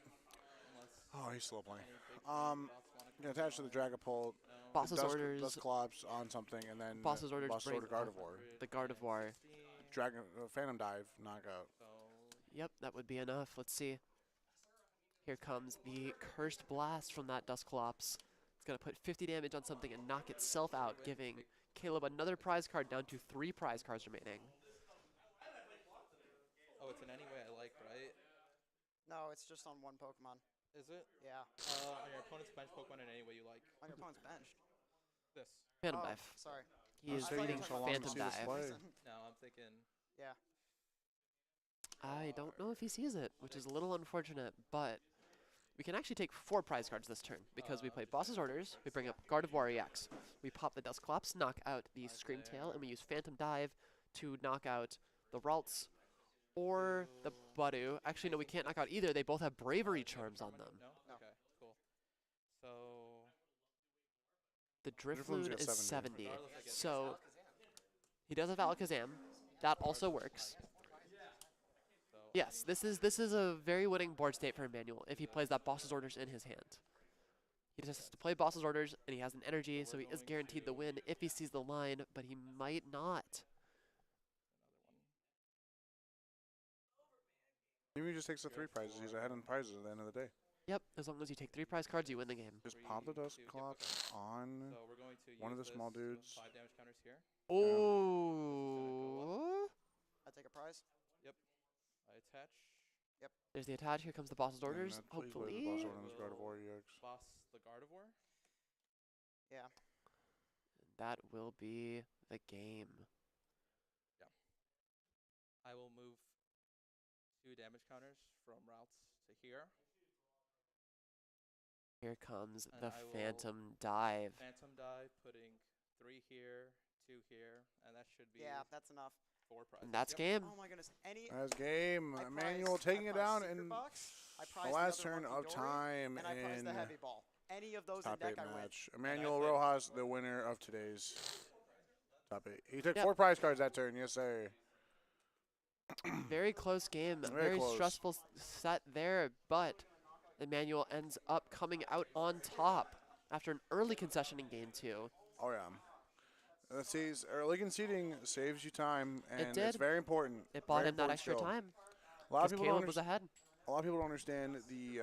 Unless Oh, he's slow playing. any big Um, thoughts wanna You can attach to the Dragapult. No. Boss's orders, Dusclops on something, and then Boss's orders Boss's bring order Gardevoir. the Gardevoir. Dragon, Phantom Dive, knockout. So Yep, that would be enough. Let's see. Here comes the Cursed Blast from that Dusclops. It's going to put 50 damage on something and knock itself out, giving Caleb another prize card down to 3 prize cards remaining. oh, it's in any way I like, right? No, it's just on one Pokemon. Is it? Yeah. On your opponent's bench Pokemon in any way you like. On your opponent's bench. This. Phantom Oh, Dive. sorry. He I is was taking reading so long to Phantom see this Dive. play. No, I'm thinking. Yeah. I don't know if he sees it, which is a little unfortunate, but we can actually take 4 prize cards this turn because we play Boss's Orders, we bring up Gardevoir EX, we pop the Dusclops, knock out the Scream Tail, and we use Phantom Dive to knock out the Ralts or the Budu. Actually, no, we can't knock out either. They both have Bravery Charms on them. No? No. Okay, cool. So The Drifloon's Drifloon got is 70. 70, regardless I get so he does have Alakazam. That also works. so Yes, this is a very winning board state for Emmanuel if he plays that Boss's Orders in his hand. He just has to play Boss's Orders, and he has an energy, so he is guaranteed the win if he sees the line, but he might not. Maybe he just takes the 3 prizes. He's ahead in prizes at the end of the day. Yep, as long as you take 3 prize cards, you win the game. Just 3, pop the 2, Dusclops on. So we're going to one of use the small this, dudes. 5 damage counters here. Oh, I take a prize. I attach. there's the attach. Here comes the Boss's And Orders. that please play the boss order on this Will Gardevoir EX. Boss the Gardevoir. Yeah. That will be the game. I will move 2 damage counters from routes to here. Here comes And the I will Phantom Dive. Phantom dive, putting 3 here, 2 here, and that should be Yeah, that's enough. 4 prizes. And that's Yep. game. Oh my goodness. Any That's game. I Emmanuel prize- taking I it prize down Secret in Box, I the prize last the other turn of Monkey Dory, time and I prize the in heavy ball. Any of those in top deck, 8 I win. match. Emmanuel Rojas, the winner of today's top 8. He took Yep. 4 prize cards that turn. Yes, sir. Very close game. Very Very close. stressful set there, but Emmanuel ends up coming out on top after an early concession in game 2. Oh, yeah. Let's see. Early conceding saves you time, and did. it's very important. It bought Very him that important extra skill. time. A lot of Because people Caleb don't was understand. ahead. A lot of people don't understand the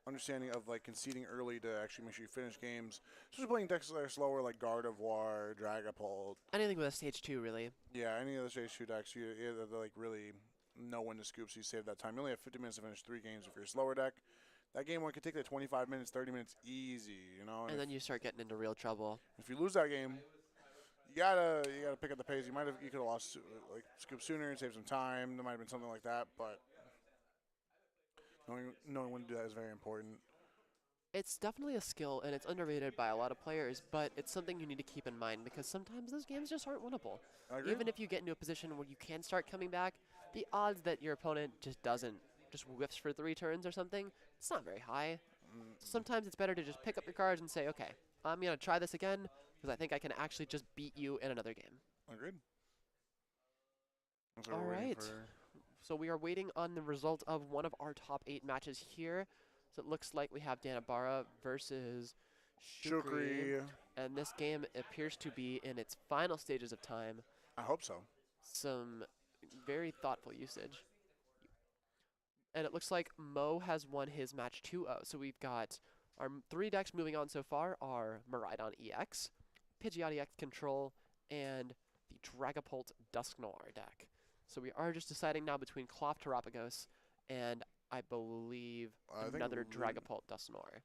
understanding of like conceding early to actually make sure you finish games. Especially playing decks that are slower, like Gardevoir, Dragapult. Anything with a stage 2, really. Yeah, any of the stage 2 decks, you like really know when to scoop, so you save that time. You only have 50 minutes to finish 3 games if you're a slower deck. That game one could take like 25 minutes, 30 minutes easy, you know. And then you start getting into real trouble. If you lose that game, you gotta pick up the pace. You could have lost like scoop sooner and save some time. There might have been something like that, but knowing when to do that is very important. It's definitely a skill, and it's underrated by a lot of players, but it's something you need to keep in mind because sometimes those games just aren't winnable. I agree. Even if you get into a position where you can start coming back, the odds that your opponent just whiffs for 3 turns or something, it's not very high. Sometimes it's better to just pick up your cards and say, okay, I'm going to try this again because I think I can actually just beat you in another game. Agreed. That's what All we're waiting right. for. So we are waiting on the result of one of our top 8 matches here. So it looks like we have Danabara versus Shukri. Shukri. And this game appears to be in its final stages of time. I hope so. Some very thoughtful usage. And it looks like Mo has won his match 2-0. So we've got our 3 decks moving on so far are Miraidon EX, Pidgeot EX Control, and the Dragapult Dusk Noir deck. So we are just deciding now between Cloth Terapagos and I believe another Dragapult Dusk Noir.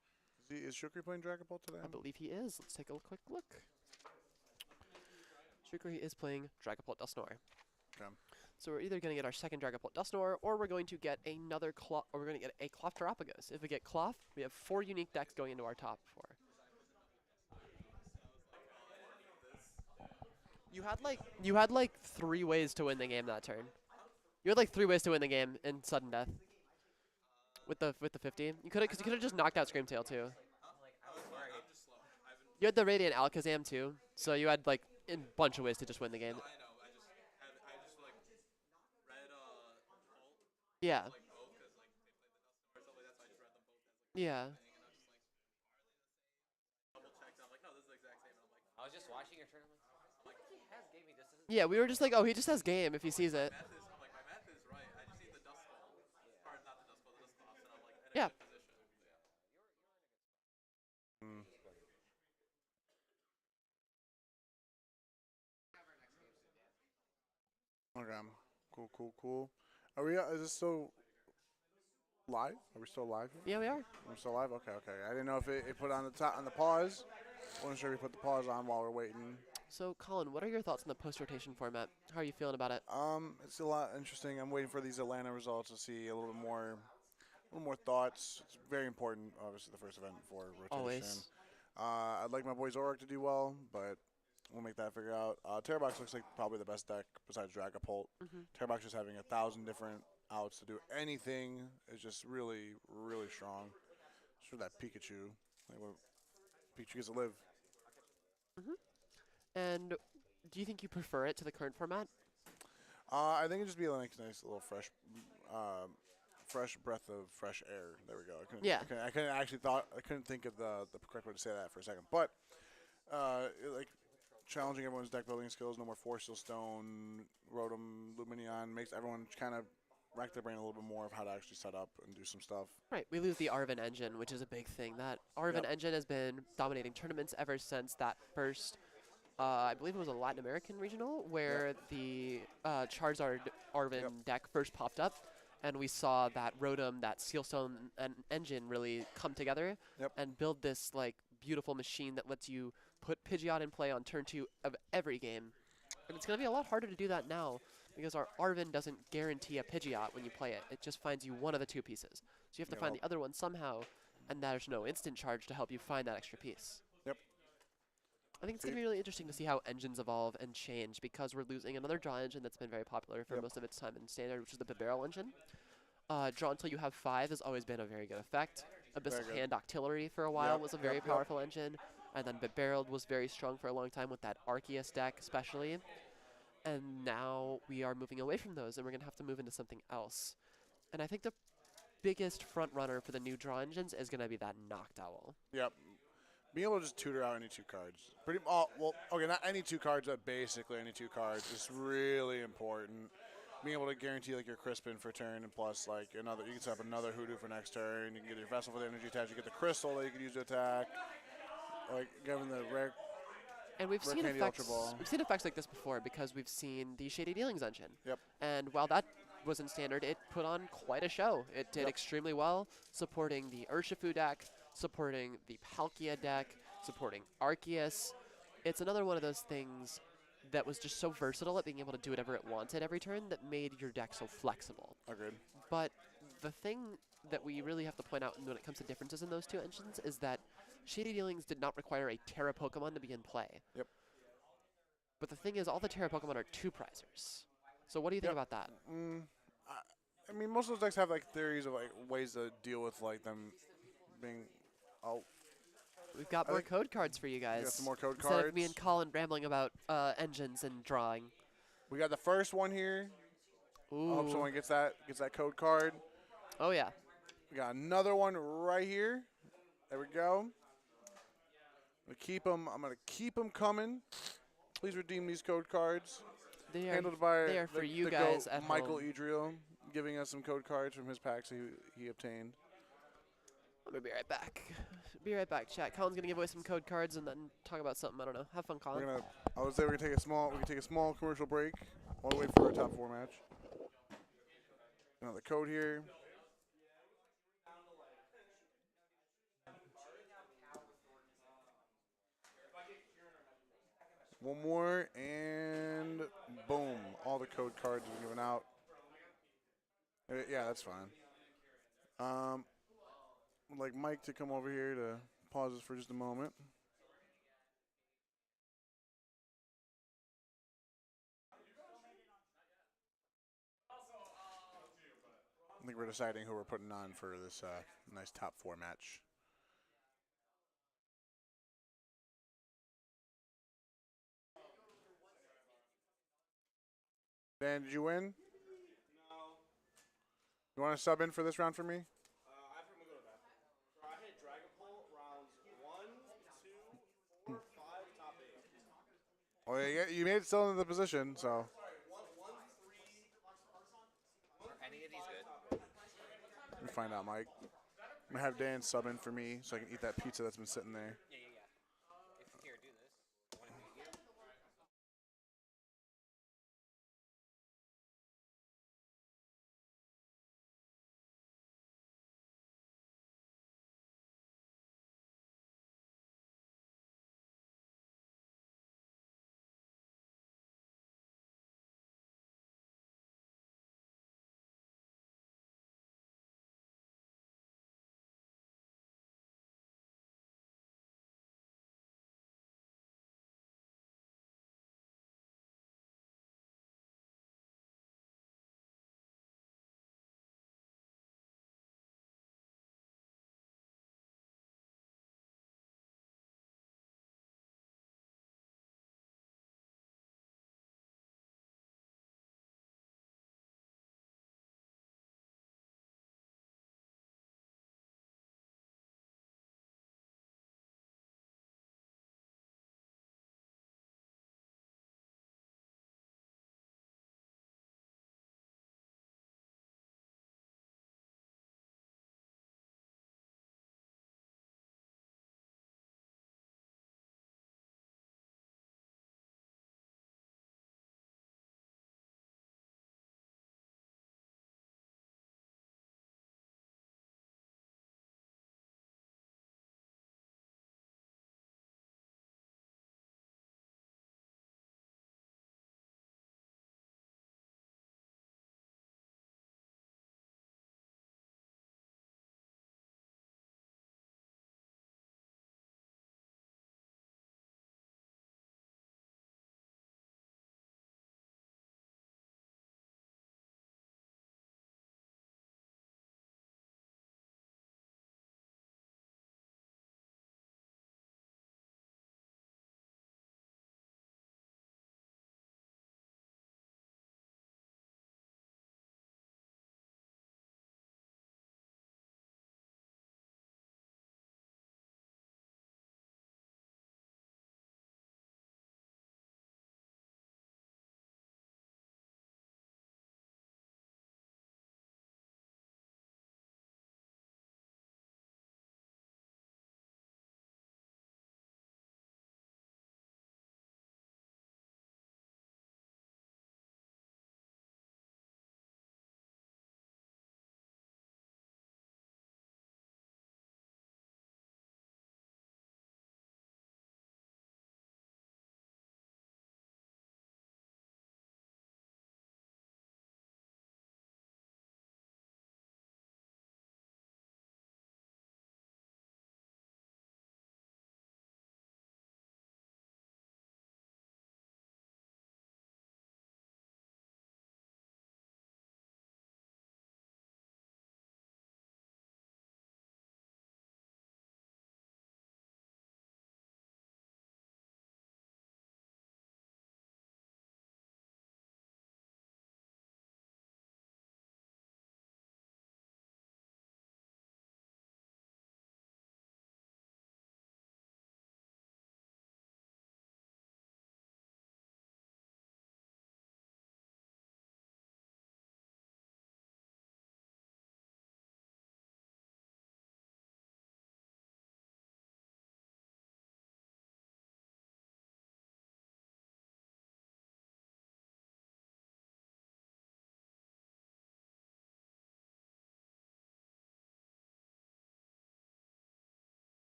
Is Shukri playing Dragapult today? I believe he is. Let's take a quick look. Shukri is playing Dragapult Dusk Noir. Okay. So we're either going to get our second Dragapult Dusk Noir, or we're going to get another Cloth, or we're going to get a Cloth Terapagos. If we get Cloth, we have 4 unique decks going into our top 4. You had like 3 ways to win the game that turn. You had like 3 ways to win the game in sudden death. With the 50, you could have just knocked out Screamtail too. You had the Radiant Alakazam too, so you had like a bunch of ways to just win the game. Yeah. Yeah. I was just watching your tournament. I'm like, he has gave me this. Yeah, we were just like, oh, he just has game if he sees it. Yeah. Okay. Cool. Are we? Is this still live? Are we still live here? Yeah, we are. We're still live. Okay. I didn't know if it put on the top on the pause. I wasn't sure if we put the pause on while we're waiting. So, Colin, what are your thoughts on the post-rotation format? How are you feeling about it? It's a lot interesting. I'm waiting for these Atlanta results to see a little more thoughts. It's very important, obviously, the first event for rotation. Always. I'd like my boy Zorak to do well, but we'll make that figure out. Terrabox looks like probably the best deck besides Dragapult. Terrabox just having 1,000 different outs to do anything is just really, really strong. Sure, that Pikachu. Like, what Pikachu gets to live. And do you think you prefer it to the current format? I think it'd just be a nice little fresh breath of fresh air. There we go. I couldn't think of the correct way to say that for a second. But like challenging everyone's deck building skills. No more Force Seal Stone, Rotom, Luminion makes everyone kind of rack their brain a little bit more of how to actually set up and do some stuff. Right, we lose the Arven engine, which is a big thing. That Arven engine has been dominating tournaments ever since that first, I believe it was a Latin American regional, where the Charizard Arven deck first popped up, and we saw that Rotom, that Sealstone and engine really come together and build this like beautiful machine that lets you put Pidgeot in play on turn 2 of every game. And it's going to be a lot harder to do that now, because our Arvin doesn't guarantee a Pidgeot when you play it. It just finds you one of the 2 pieces. So you have to find the other one somehow, and there's no instant charge to help you find that extra piece. Yep. I think it's going to be really interesting to see how engines evolve and change, because we're losing another draw engine that's been very popular for most of its time in Standard, which is the Barrel engine. Draw until you have 5 has always been a very good effect. Abyssal Hand Octillery for a while was a very powerful engine, and then Barreled was very strong for a long time with that Arceus deck especially. And now we are moving away from those, and we're going to have to move into something else. And I think the biggest front runner for the new draw engines is going to be that Noctowl. Yep. Being able to just tutor out any 2 cards. Well, okay, not any 2 cards, but basically any 2 cards is really important. Being able to guarantee like your Crispin for turn, and plus like another, you can set up another Hoodoo for next turn. You can get your Vessel for the energy attach. You get the Crystal that you can use to attack. Like given the rare. And we've seen effects like this before, because we've seen the Shady Dealings engine. Yep. And while that was in Standard, it put on quite a show. It did extremely well, supporting the Urshifu deck, supporting the Palkia deck, supporting Arceus. It's another one of those things that was just so versatile at being able to do whatever it wanted every turn that made your deck so flexible. Agreed. But the thing that we really have to point out when it comes to differences in those 2 engines is that Shady Dealings did not require a Terra Pokemon to be in play. Yep. But the thing is, all the Terra Pokemon are 2-prisers. So what do you think about that? I mean, most of those decks have like theories of like ways to deal with like them being out. We've got more code cards for you guys. We got some more code Instead cards. of me and Colin rambling about engines and drawing. We got the first one here. Ooh. I hope someone gets that code card. Oh yeah. We got another one right here. There we go. I'm gonna keep them coming. Please redeem these code cards. They Handled by are for you the guys GOAT, at Michael home. Edriel, giving us some code cards from his packs he obtained. I'm gonna be right back. Be right back, chat. Colin's gonna give away some code cards and then talk about something. I don't know. Have fun, Colin. I would say we can take a small commercial break while we wait for our top 4 match. Another code here. One more, and boom. All the code cards are given out. Yeah, that's fine. I'd like Mike to come over here to pause this for just a moment. I think we're deciding who we're putting on for this nice top 4 match. Dan, did you win? No. You want to sub in for this round for me? I have to go to that. So I hit Dragon Pole rounds 1, 2, 4, 5, top 8. Oh yeah, you made it still in the position, so. Are any of these good? Let me find out, Mike. I'm gonna have Dan sub in for me so I can eat that pizza that's been sitting there. Yeah.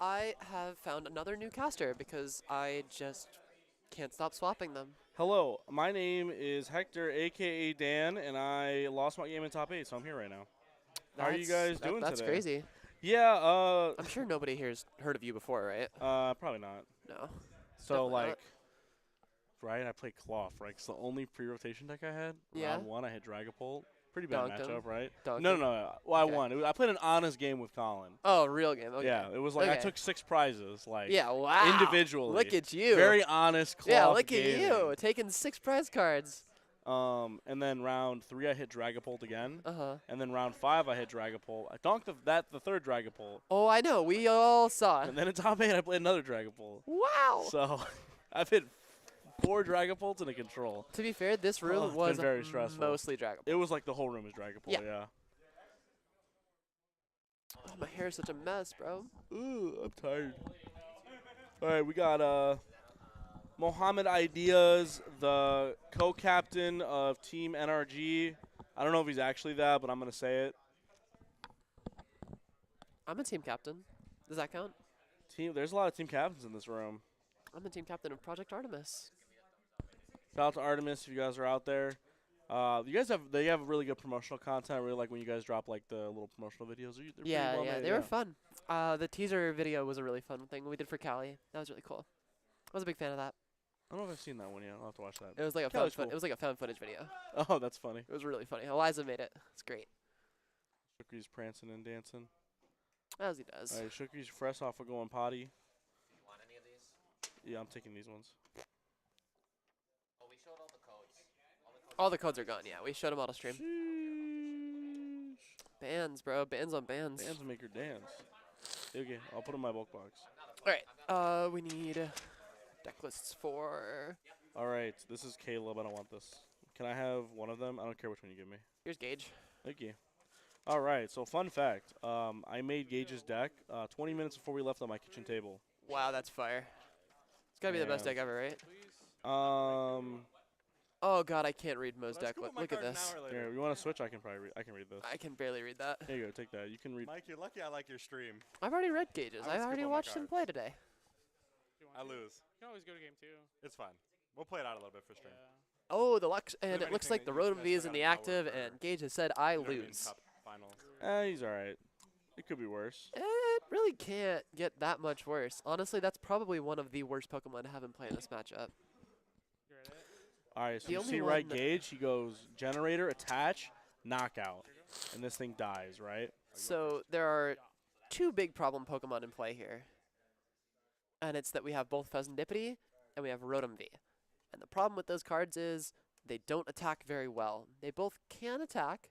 I have found another new caster because I just can't stop swapping them. Hello, my name is Hector, aka Dan, and I lost my game in top 8, so I'm here right now. How are you guys doing That's today? crazy. Yeah, I'm sure nobody here's heard of you before, right? probably not. No. So Definitely not. like, right? I played Cloth, right? 'Cause the only pre-rotation deck I had, Yeah. round 1, I had Dragapult. Pretty bad Dunked him. matchup, right? Dunked No, him. no, no. Well, I Okay. won. I played an honest game with Colin. Oh, real game. Okay. Yeah, it was like I Okay. took 6 prizes, like Yeah, wow. individually. Look at you. Very honest Cloth Yeah, look gaming. at you. Taking 6 prize cards. And then round 3 I hit Dragapult again. Uh-huh. And then round 5 I hit Dragapult. I donked the third Dragapult. Oh, I know. We all saw. And then in top 8 I played another Dragapult. Wow. So I've hit 4 Dragapults and a control. To be fair, this room It's was been very stressful. mostly Dragon Ball. It was like the whole room is Dragapult, yeah. Oh, my hair is such a mess, bro. Ooh, I'm tired. All right, we got Mohammed Ideas, the co-captain of Team NRG. I don't know if he's actually that, but I'm going to say it. I'm a team captain. Does that count? There's a lot of team captains in this room. I'm the team captain of Project Artemis. Shout out to Artemis if you guys are out there. They have really good promotional content. I really like when you guys drop like the little promotional videos. They're pretty Yeah, well yeah, made, they were fun. The teaser video was a really fun thing we did for Cali. That was really cool. I was a big fan of that. I don't know if I've seen that one yet. I'll have to watch that. It was like a Cali's found cool. it was like a found footage video. Oh, that's funny. It was really funny. Eliza made it. It's great. Shookie's prancing and dancing. As he does. All right, Shookie's fresh off of going potty. Want any of these? Yeah, I'm taking these ones. Oh, we showed all the codes. All the codes are gone. Yeah, we showed them all to stream. Sheesh. Bands, bro. Bands on bands. Bands will make her dance. Okay, I'll put them in my bulk box. All right. We need deck lists for. All right, this is Caleb. I don't want this. Can I have one of them? I don't care which one you give me. Here's Gage. Thank you. All right, so fun fact. I made Gage's deck 20 minutes before we left on my kitchen table. Wow, that's fire. It's gotta be the best Yeah. deck ever, right? Um, Oh god, I can't read Mo's Let's deck. go put my Look at card an this. hour later. here, you want to switch? I can probably I can read this. I can barely read that. Here you go, take that. You can read. Mike, you're lucky I like your stream. I've already read Gage's. I I would already skip on my watched him cards. play today. I lose. You can always go to game 2. It's fine. We'll play it out a little bit for stream. Oh, the Lux, and have it looks anything like the that you Rotom guys V is put in out the an hour active, for- and Gage has said I European lose. Cup finals. He's all right. It could be worse. It really can't get that much worse. Honestly, that's probably one of the worst Pokemon to have him play in this matchup. You read it? All right, so The you only see right one- Gage, he goes generator, attach, knockout, and this thing dies, right? So there are 2 big problem Pokemon in play here. And it's that we have both Pheasantipity and we have Rotom V. And the problem with those cards is they don't attack very well. They both can attack,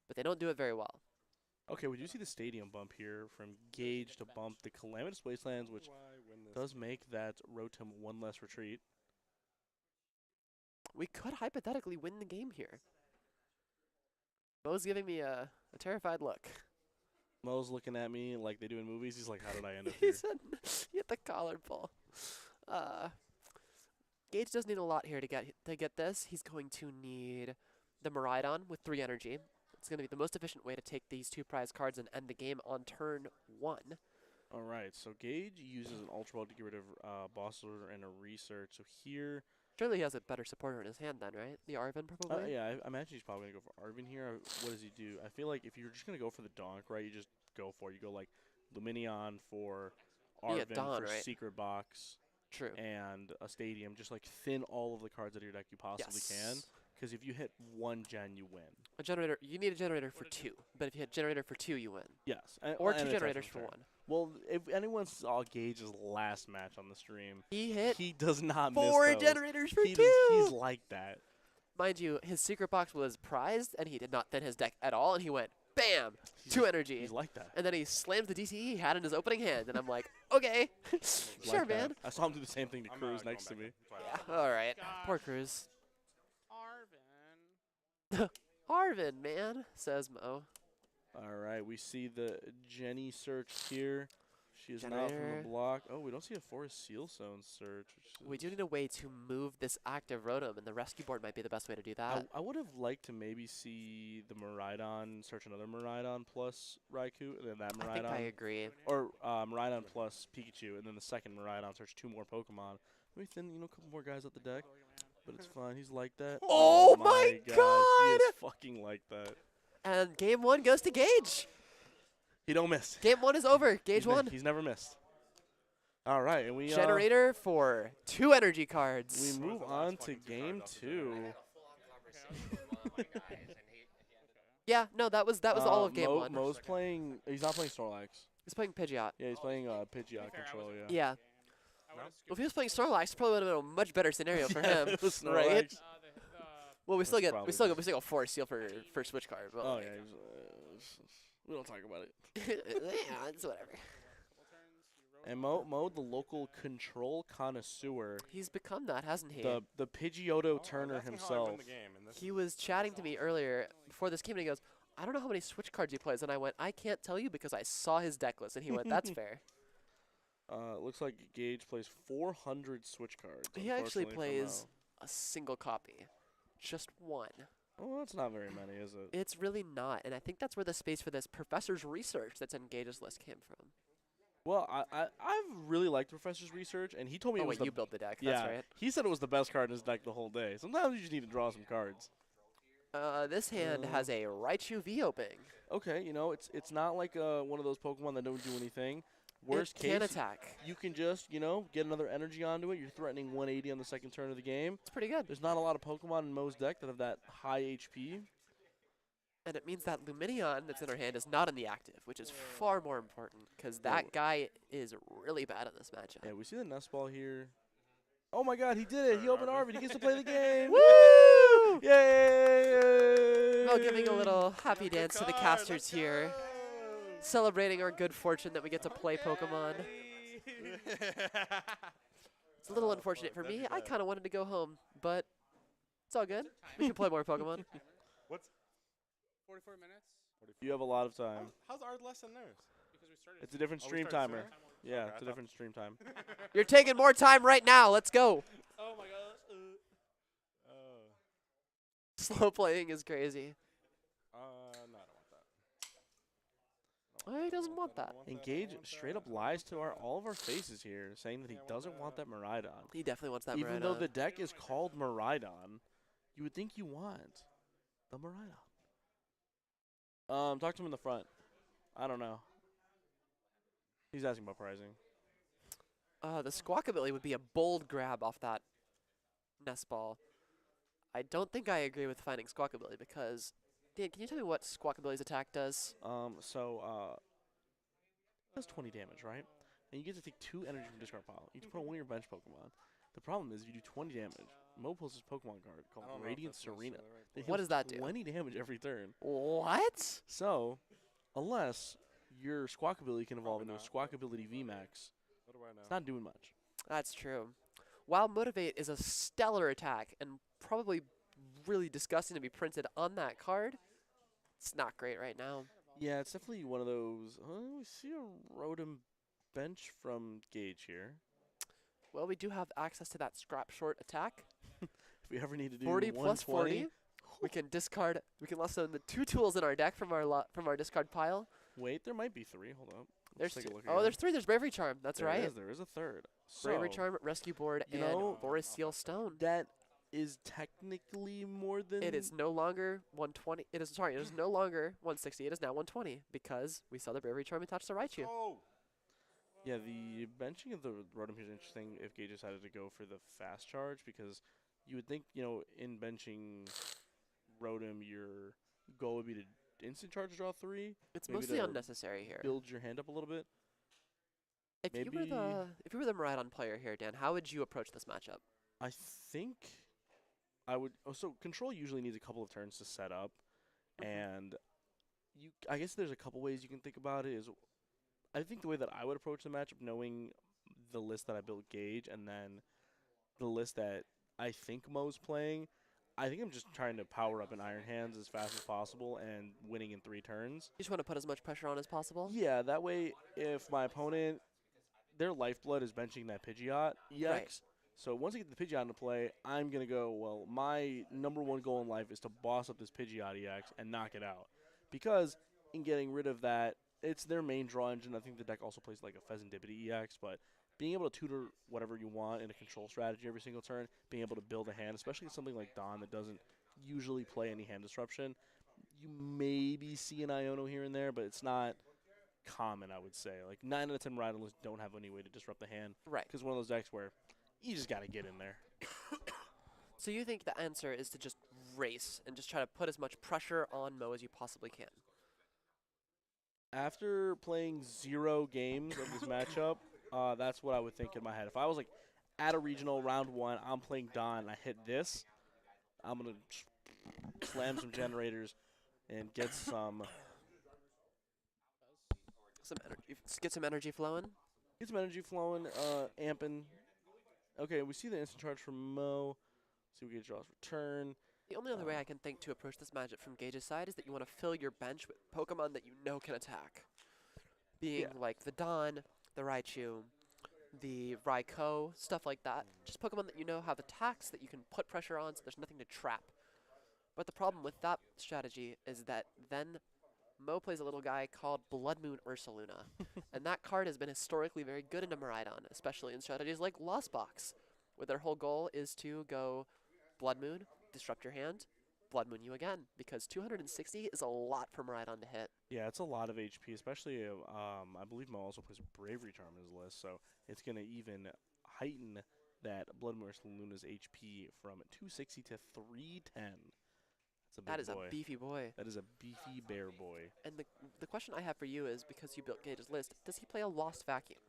but they don't do it very well. Okay, would you see the stadium bump here from Gage to bump the Calamitous Wastelands, which does make that Rotom 1 less retreat. We could hypothetically win the game here. Mo's giving me a terrified look. Mo's looking at me like they do in movies. He's like, how did I end up He here? said, "Get the collar pull." Gage does need a lot here to get this. He's going to need the Miraidon with 3 energy. It's going to be the most efficient way to take these 2 prize cards and end the game on turn 1. All right, so Gage uses an Ultra Ball to get rid of Boss Order and a Research. So here, Surely he has a better supporter in his hand then, right? The Arven probably? yeah, I imagine he's probably going to go for Arven here. What does he do? I feel like if you're just going to go for the Donk, right, you just go for it. You go like Luminion for Yeah, Arven Dawn, for right? Secret Box True. and a Stadium. Just like thin all of the cards out of your deck you possibly can. Yes. Because if you hit 1 gen, you win. A generator. You need a generator for 2, but if you hit generator for 2, you win. Yes. Or and 2 attachment generators for turn. 1. Well, if anyone saw Gage's last match on the stream, He hit he does not 4 miss those. generators for He 2. does, he's like that. Mind you, his secret box was prized, and he did not thin his deck at all, and he went, bam, He's 2 energy. He's like that. And then he slams the DCE he had in his opening hand, and I'm like, okay, He's sure, like that. man. I saw him do the same thing to I'm Cruz going next to back me. in. That's why I Yeah, all right. Gosh. Poor Cruz. Arvin. Arvin, man, says Mo. All right, we see the Jenny search here. She is not from Generator. the block. Oh, we don't see a Forest Seal Zone search. We do need a way to move this active Rotom, and the rescue board might be the best way to do that. I would have liked to maybe see the Miraidon search another Miraidon plus Raikou, and then that Miraidon. I think I agree. Or Miraidon plus Pikachu, and then the second Miraidon search 2 more Pokemon. Maybe thin, a couple more guys up the deck. But it's fine. He's like that. Oh my He God! is fucking like that. And game 1 goes to Gage. He don't miss. Game 1 is over. Gage won. He's never missed. All right, and we Generator for 2 energy cards. we move on to game 2. Yeah, no, that was all of game 1. Mo's playing. He's not playing Snorlax. He's playing Pidgeot. Yeah, he's playing Pidgeot control. Yeah. Yeah. Well, if he was playing Snorlax, it probably would have been a much better scenario for him, It was right? Snorlax. Well, we still That's get probably we still get Force Seal for Switch card. But Oh like, yeah. We don't talk about it. yeah, it's whatever. And Mo, the local control connoisseur, He's become that, hasn't he? the Pidgeotto Turner himself. He was chatting to me earlier before this game, and he goes, "I don't know how many Switch cards he plays," and I went, "I can't tell you because I saw his deck list," and he went, "That's fair." Looks like Gage plays 400 Switch cards. He actually unfortunately for plays a single copy, just one. Mo. Oh, that's not very many, is it? It's really not, and I think that's where the space for this professor's research that's in Gage's list came from. Well, I've really liked Professor's research, and he told me Oh it was wait, the you built the deck. yeah. That's right. He said it was the best card in his deck the whole day. Sometimes you just need to draw some cards. This hand has a Raichu V opening. Okay, it's not like one of those Pokemon that don't do anything. Worst It can case, attack. you can just get another energy onto it. You're threatening 180 on the second turn of the game. It's pretty good. There's not a lot of Pokemon in Mo's deck that have that high HP. And it means that Lumineon that's in her hand is not in the active, which is far more important because that guy is really bad in this matchup. Yeah, we see the Nest Ball here. Oh my God, he did it! He opened Arvid. He gets to play the game. Woo! Yay! Well, giving a little happy dance to the casters here, celebrating our good fortune that we get to play Pokemon. It's a little unfortunate for me. I kind of wanted to go home, but it's all good. We can play more Pokemon. What's 44 minutes? You have a lot of time. How's ours less than theirs? Because we started. It's a different Oh, we stream started timer. sooner? Yeah, Okay, it's a different stream time. You're taking more time right now. Let's go. Oh my gosh. Slow playing is crazy. No, I don't want that. Why he doesn't want that? Engage straight up lies to all of our faces here, saying that he doesn't want that Miraidon. He definitely wants that Even though Miraidon. the deck is called Miraidon, you would think you want the Miraidon. Talk to him in the front. I don't know. He's asking about pricing. The Squawkabilly would be a bold grab off that Nest Ball. I don't think I agree with finding Squawkabilly because, Dan, can you tell me what Squawkabilly's attack does? It does 20 damage, right? And you get to take 2 energy from discard pile. You can put on one of your bench Pokemon. The problem is if you do 20 damage, Mo pulls this Pokemon card called Radiant Serena. That What heals does that do? 20 damage every turn. What? So, unless your Squawkabilly can evolve into a Squawkabilly VMAX, What do I know? it's not doing much. That's true. While Motivate is a stellar attack and probably really disgusting to be printed on that card, it's not great right now. Yeah, it's definitely one of those. We see a Rotom bench from Gage here. Well, we do have access to that Scrap Short attack. If we ever need to do 40 plus 120, 40. We can discard. We can lessen the 2 tools in our deck from our discard pile. Wait, there might be 3. Hold up. There's Let's take a look oh, again. there's 3. There's Bravery Charm. That's There right. There is a third. Bravery So, Charm, Rescue Board, you and know, Forest Seal Stone. that is technically more than. It is no longer 120. It is It is no longer 160. It is now 120 because we saw the Bravery Charm attached to Raichu. Oh. Yeah, the benching of the Rotom here is interesting if Gage decided to go for the fast charge because you would think, in benching Rotom, your goal would be to instant charge draw 3. It's maybe mostly to unnecessary here. Build your hand up a little bit. If you were the Miraidon player here, Dan, how would you approach this matchup? I think I would. Oh, so control usually needs a couple of turns to set up, and I guess there's a couple ways you can think about it. I think the way that I would approach the matchup, knowing the list that I built Gage, and then the list that I think Mo's playing, I think I'm just trying to power up in Iron Hands as fast as possible and winning in 3 turns. You just want to put as much pressure on as possible? Yeah, that way if my opponent their lifeblood is benching that Pidgeot EX. Right. So once I get the Pidgeot into play, I'm going to go, well, my number one goal in life is to boss up this Pidgeot EX and knock it out. Because in getting rid of that, it's their main draw engine. I think the deck also plays like a Pheasantipity EX, but being able to tutor whatever you want in a control strategy every single turn, being able to build a hand, especially something like Dawn that doesn't usually play any hand disruption, you maybe see an Iono here and there, but it's not common, I would say. Like 9 out of 10 Rhydalus don't have any way to disrupt the hand. Right. Because one of those decks where you just got to get in there. So you think the answer is to just race and just try to put as much pressure on Mo as you possibly can? After playing 0 games of this matchup, that's what I would think in my head. If I was like at a regional round 1, I'm playing Dawn, and I hit this, I'm going to slam some generators and get some energy. Get some energy flowing. Get some energy flowing, amping. Okay, we see the instant charge from Mo. See we get draws return. The only other way I can think to approach this matchup from Gage's side is that you want to fill your bench with Pokemon that you know can attack. Being like the Dawn, the Raichu, the Raikou, stuff like that. Just Pokemon that you know have attacks that you can put pressure on so there's nothing to trap. But the problem with that strategy is that then Mo plays a little guy called Blood Moon Ursaluna. And that card has been historically very good into Miraidon, especially in strategies like Lost Box, where their whole goal is to go Blood Moon, disrupt your hand, Blood Moon you again, because 260 is a lot for Miraidon to hit. Yeah, it's a lot of HP, especially, I believe Mo also plays Bravery Charm in his list, so it's going to even heighten that Blood Moon Luna's HP from 260 to 310. That is a beefy boy. That is a beefy bear boy. And the question I have for you is, because you built Gage's list, does he play a Lost Vacuum?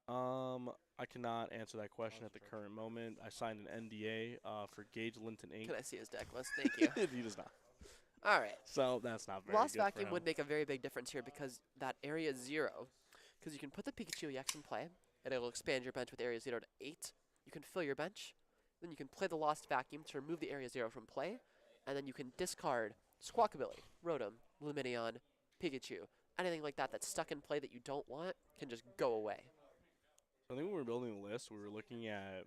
I cannot answer that question at the current moment. I signed an NDA for Gage Linton Inc. Can I see his deck list? Thank you. He does not. All right. So that's not very Lost good Vacuum for him. would make a very big difference here because that area 0, because you can put the Pikachu EX in play, and it'll expand your bench with area 0 to 8. You can fill your bench. Then you can play the Lost Vacuum to remove the area 0 from play. And then you can discard Squawkabilly, Rotom, Lumineon, Pikachu. Anything like that that's stuck in play that you don't want can just go away. I think when we were building the list, we were looking at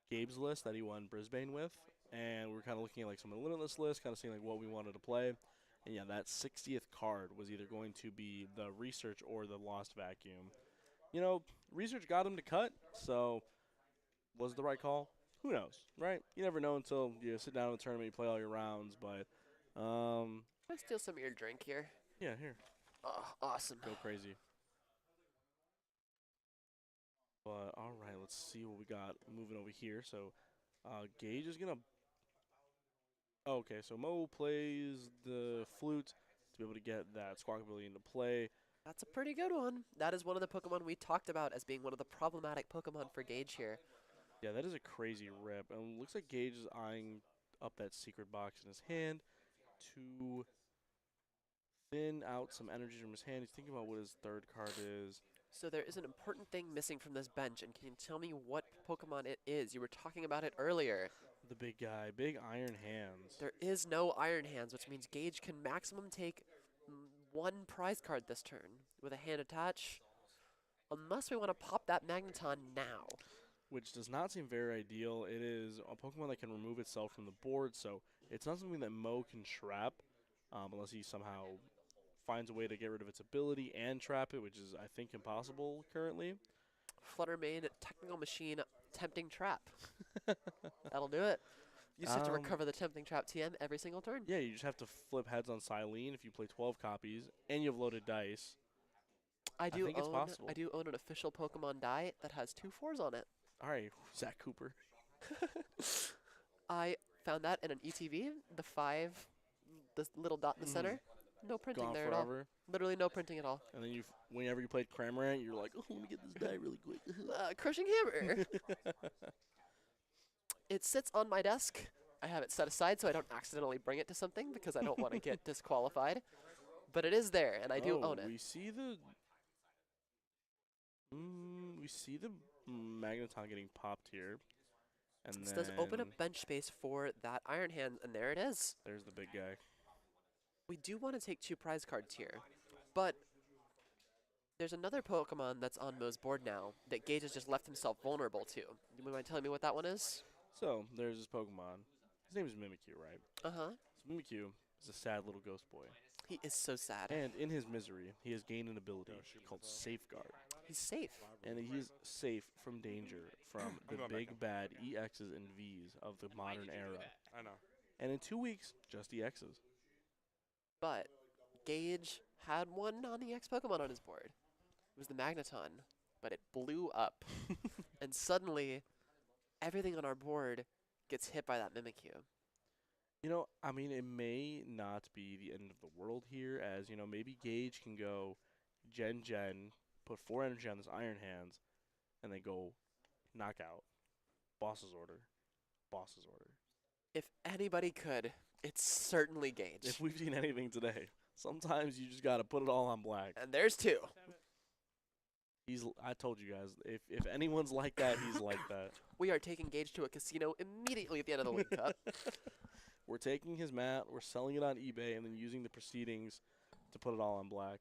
Gabe's list that he won Brisbane with, and we were kind of looking at like some of the Limitless lists, kind of seeing like what we wanted to play. And yeah, that 60th card was either going to be the Research or the Lost Vacuum. You know, Research got him to cut, so was it the right call? Who knows, right? You never know until you sit down in the tournament, you play all your rounds, but Can I steal some of your drink here? yeah, here. Oh, awesome. Go crazy. But all right, let's see what we got moving over here. So Gage is going to... Okay, so Mo plays the Flute to be able to get that Squawkabilly into play. That's a pretty good one. That is one of the Pokemon we talked about as being one of the problematic Pokemon for Gage here. Yeah, that is a crazy rip. And it looks like Gage is eyeing up that secret box in his hand to thin out some energy from his hand. He's thinking about what his third card is. So there is an important thing missing from this bench, and can you tell me what Pokemon it is? You were talking about it earlier. The big guy, big Iron Hands. There is no Iron Hands, which means Gage can maximum take 1 prize card this turn with a hand attach, unless we want to pop that Magneton now. Which does not seem very ideal. It is a Pokemon that can remove itself from the board, so it's not something that Mo can trap, unless he somehow finds a way to get rid of its ability and trap it, which is, I think, impossible currently. Flutter Mane, Technical Machine, Tempting Trap. That'll do it. You just have to recover the Tempting Trap TM every single turn. Yeah, you just have to flip heads on Silene if you play 12 copies, and you have loaded dice. I think it's possible. I do own an official Pokemon die that has 2 4s on it. All right, Zach Cooper. I found that in an ETV, the 5, the little dot in the center. No printing Gone there forever. at all. Literally no printing at all. And then whenever you played Cramorant, you're like, oh, let me get this die really quick. Crushing Hammer. It sits on my desk. I have it set aside so I don't accidentally bring it to something because I don't want to get disqualified. But it is there, and I do own it. We see the Magneton getting popped here. And This then does open up bench space for that Iron Hand, and there it is. There's the big guy. We do want to take 2 prize cards here, but There's another Pokemon that's on Mo's board now that Gage has just left himself vulnerable to. You mind telling me what that one is? So there's this Pokemon. His name is Mimikyu, right? Uh-huh. So Mimikyu is a sad little ghost boy. He is so sad. And in his misery, he has gained an ability called Safeguard. He's safe. And he's safe from danger from the big bad EXs and Vs of the modern era. I know. And in 2 weeks, just EXs. But Gage had one non-EX Pokemon on his board. It was the Magneton, but it blew up. And suddenly, everything on our board gets hit by that Mimikyu. You know, I mean, it may not be the end of the world here, as, you know, maybe Gage can go Gen, put 4 energy on this Iron Hands, and then go knockout. Boss's order. Boss's order. If anybody could, it's certainly Gage. If we've seen anything today, sometimes you just got to put it all on black. And there's 2. I told you guys, if anyone's like that, he's like that. We are taking Gage to a casino immediately at the end of the League Cup. We're taking his mat, we're selling it on eBay, and then using the proceedings to put it all on black.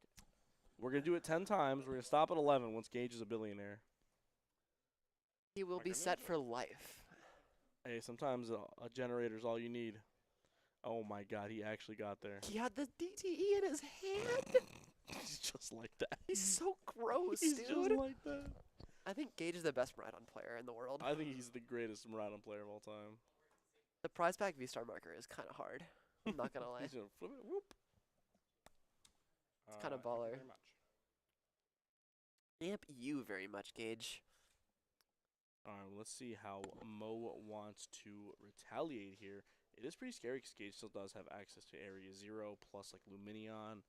We're going to do it 10 times. We're going to stop at 11 once Gage is a billionaire. He will be set for life. Hey, sometimes a generator's all you need. Oh my god, he actually got there. He had the DTE in his hand. He's just like that. He's so gross, He's dude. just like that. I think Gage is the best Miraidon player in the world. I think he's the greatest Miraidon player of all time. The prize pack V-Star marker is kind of hard. I'm not going to lie. He's gonna flip it. Whoop. It's kind of baller. Amp you very much, Gage. Alright, well, let's see how Mo wants to retaliate here. It is pretty scary because Gage still does have access to Area 0 plus like Luminion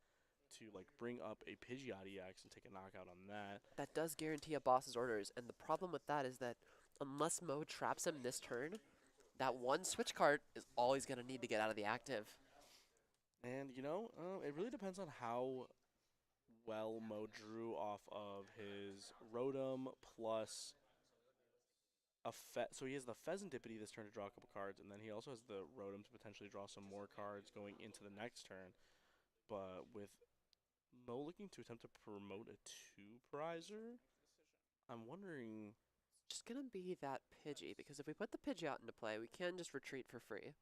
to like bring up a Pidgeot EX and take a knockout on that. That does guarantee a boss's orders, and the problem with that is that unless Mo traps him this turn, that one switch card is all he's going to need to get out of the active. And, you know, it really depends on how well Mo drew off of his Rotom plus so he has the Pheasantipity this turn to draw a couple cards, and then he also has the Rotom to potentially draw some more cards going into the next turn. But with Mo looking to attempt to promote a 2-prizer, I'm wondering... It's just going to be that Pidgey, because if we put the Pidgeot into play, we can just retreat for free.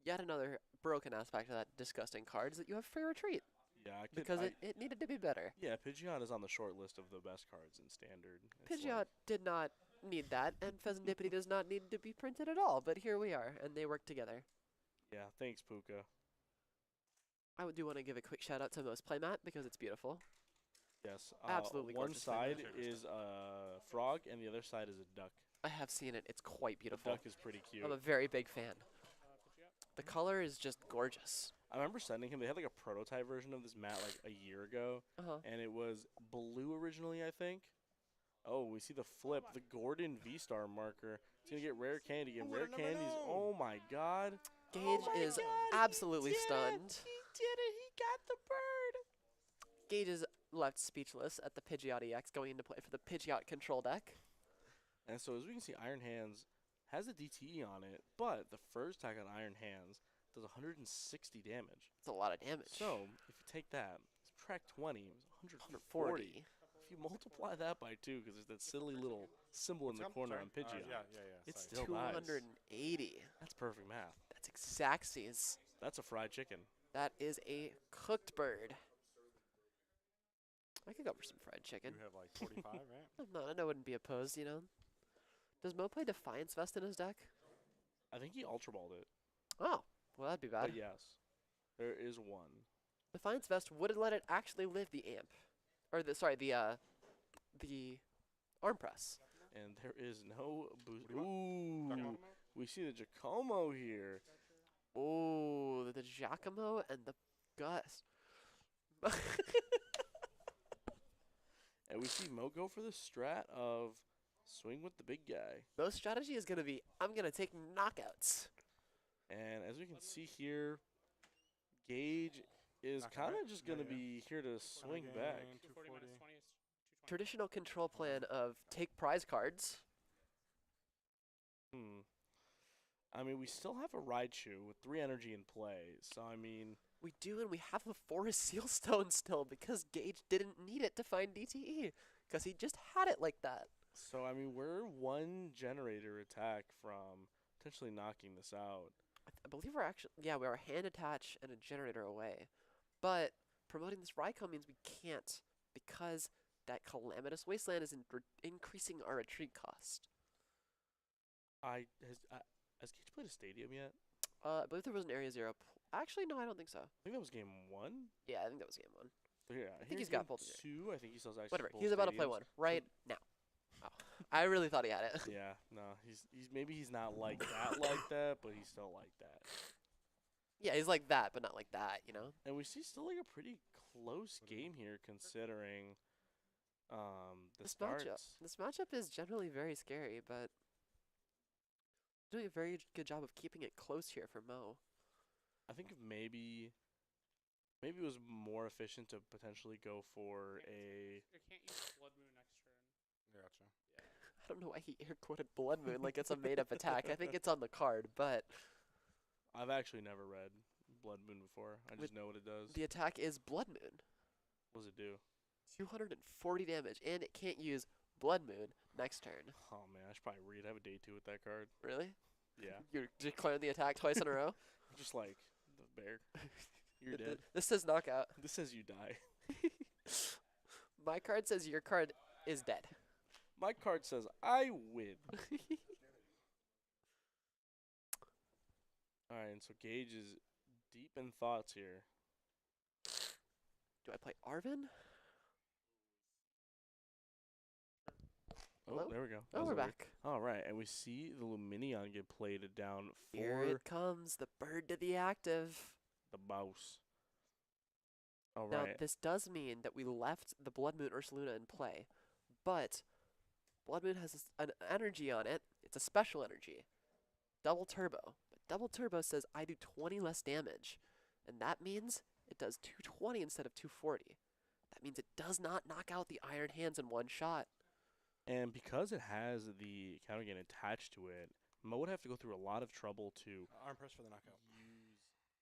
Yet another broken aspect of that disgusting card is that you have free retreat. Yeah, because it needed to be better. Yeah, Pidgeot is on the short list of the best cards in Standard. Pidgeot did not need that, and Pheasantipity does not need to be printed at all, but here we are, and they work together. Yeah, thanks, Puka. I do want to give a quick shout out to Mo's playmat because it's beautiful. Yes. Absolutely one gorgeous side playmat. is a frog, and the other side is a duck. I have seen it. It's quite beautiful. The duck is pretty cute. I'm a very big fan. The color is just gorgeous. I remember sending him, they had like a prototype version of this mat like a year ago, and it was blue originally, I think. Oh, we see the flip, the Gordon V-Star marker. It's going to get rare candy, and rare candies, oh my god. Gage is absolutely stunned. He did it, he got the bird. Gage is left speechless at the Pidgeot EX going into play for the Pidgeot control deck. And so as we can see, Iron Hands has a DTE on it, but the first attack on Iron Hands does 160 damage. That's a lot of damage. So, if you take that, subtract 20, it was 140. If you multiply that by 2, because there's that silly little symbol in the corner on Pidgeot, it still dies. 280. That's perfect math. That's exactsies. That's a fried chicken. That is a cooked bird. I could go for some fried chicken. You have like 45, right? I'm not. I wouldn't be opposed, you know. Does Mo play Defiance Vest in his deck? I think he Ultra Balled it. Oh, well, that'd be bad. But yes, there is one. Defiance Vest would let it actually live the amp. Or, the arm press. And there is no boost. Ooh, we see the Giacomo here. Oh, the Giacomo and the Gus. And we see Mo go for the strat of swing with the big guy. Mo's strategy is going to be, I'm going to take knockouts. And as we can see here, Gage is kind of just going to be here to swing back. Traditional control plan of take prize cards. I mean, we still have a Raichu with 3 energy in play. So, I mean... We do, and we have a Forest Sealstone still because Gage didn't need it to find DTE because he just had it like that. So, I mean, we're one generator attack from potentially knocking this out. I believe we're actually, yeah, we're a hand attach and a generator away. But promoting this Raikou means we can't because that Calamitous Wasteland is increasing our retreat cost. Has Gage played a stadium yet? I believe there was an Area 0. Actually, no, I don't think so. I think that was game 1. Yeah, I think that was game 1. Yeah, I think he's got both. 2. I think he still has actually. Whatever. both He's about to play stadiums. one right now. Oh, I really thought he had it. Yeah, no, he's maybe he's not like that, but he's still like that. Yeah, he's like that, but not like that, you know? And we see still like a pretty close game here considering the starts. This matchup is generally very scary, but doing a very good job of keeping it close here for Mo. I think maybe it was more efficient to potentially go for a. You can't use Blood Moon next turn. Gotcha. I don't know why he air quoted Blood Moon like it's a made up attack. I think it's on the card, but I've actually never read Blood Moon before. I just know what it does. the attack is Blood Moon. What does it do? 240 damage, and it can't use Blood Moon next turn. Oh man, I should probably read. I have a day 2 with that card. Really? Yeah. You're declaring the attack twice in a row? Just like the bear. You're dead. This says knockout. This says you die. My card says your card is dead. My card says I win. Alright, and so Gage is deep in thoughts here. Do I play Arvin? Oh, Hello? there we go. Oh, we're back. Alright, and we see the Luminion get played down Here for it comes, the bird to the active. the mouse. Now, Alright. this does mean that we left the Blood Moon Ursaluna in play, but Blood Moon has an energy on it. It's a special energy. Double Turbo. But Double Turbo says I do 20 less damage, and that means it does 220 instead of 240. That means it does not knock out the Iron Hands in one shot. And because it has the counter gain attached to it, Mo would have to go through a lot of trouble to Arm press for the knockout. use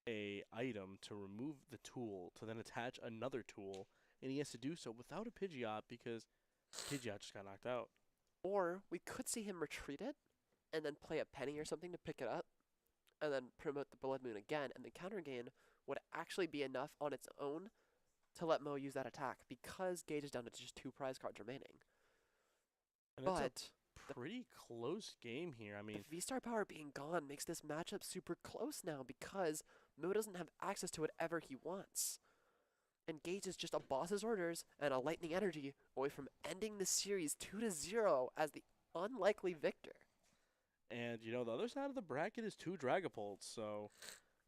a item to remove the tool to then attach another tool, and he has to do so without a Pidgeot because Pidgeot just got knocked out. Or we could see him retreat it, and then play a penny or something to pick it up, and then promote the Blood Moon again, and the counter gain would actually be enough on its own to let Mo use that attack because Gage is down to just 2 prize cards remaining. And But it's a pretty close game here. I mean, the V-Star power being gone makes this matchup super close now because Mo doesn't have access to whatever he wants. And Gage is just a boss's orders and a lightning energy away from ending the series 2-0 as the unlikely victor. and you know the other side of the bracket is 2 Dragapults, so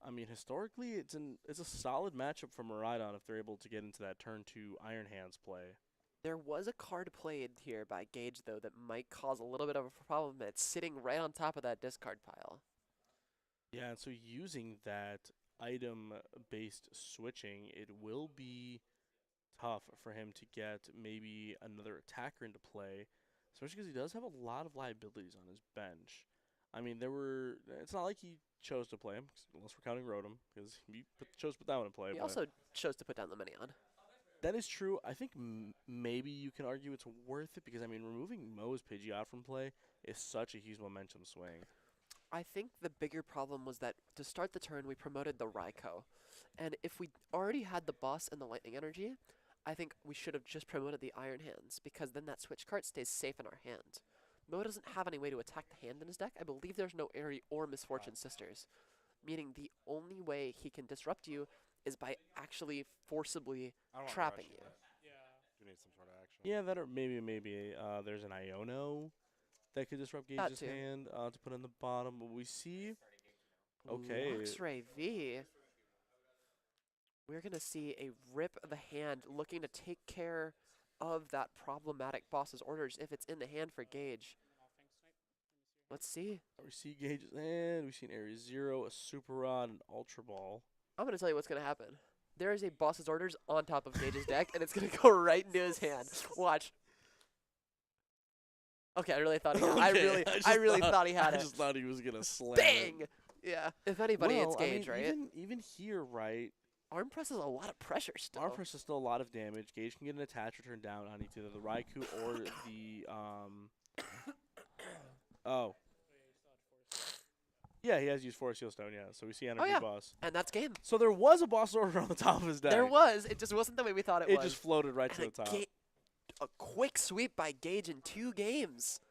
I mean historically it's a solid matchup for Miraidon if they're able to get into that turn 2 Iron Hands play. There was a card played here by Gage, though, that might cause a little bit of a problem. It's sitting right on top of that discard pile. Yeah, and so using that item-based switching, it will be tough for him to get maybe another attacker into play, especially because he does have a lot of liabilities on his bench. I mean, it's not like he chose to play him, unless we're counting Rotom, because he chose to put that one in play. He but also chose to put down the Minion. that is true. I think maybe you can argue it's worth it, because, I mean, removing Mo's Pidgeot from play is such a huge momentum swing. I think the bigger problem was that to start the turn, we promoted the Raikou. And if we already had the boss and the Lightning Energy, I think we should have just promoted the Iron Hands, because then that switch card stays safe in our hand. Mo doesn't have any way to attack the hand in his deck. I believe there's no Airy or Misfortune Sisters, meaning the only way he can disrupt you is by actually forcibly trapping you. Yeah. You need some sort of action. Yeah, that or maybe there's an Iono that could disrupt That Gage's too. hand to put on the bottom. But we see, okay, Luxray V. We're going to see a rip of the hand looking to take care of that problematic boss's orders if it's in the hand for Gage. Let's see. we see Gage's hand. We see an Area 0, a Super Rod, an Ultra Ball. I'm going to tell you what's going to happen. There is a boss's orders on top of Gage's deck, and it's going to go right into his hand. Watch. Okay, I really thought he had it. I really thought he had I it. just thought he was gonna slam. Bang! Yeah. If anybody, it's Gage, I mean, right? Even here, right? Arm Press is a lot of pressure still. Arm Press is still a lot of damage. Gage can get an attach return down on either the Raikou or the oh. Yeah, he has used Forest Seal Stone, yeah. So we see Energy yeah. Boss. And that's game. So there was a boss order on the top of his deck. There was. It just wasn't the way we thought it was. It just floated right And to the top. A quick sweep by Gage in 2 games.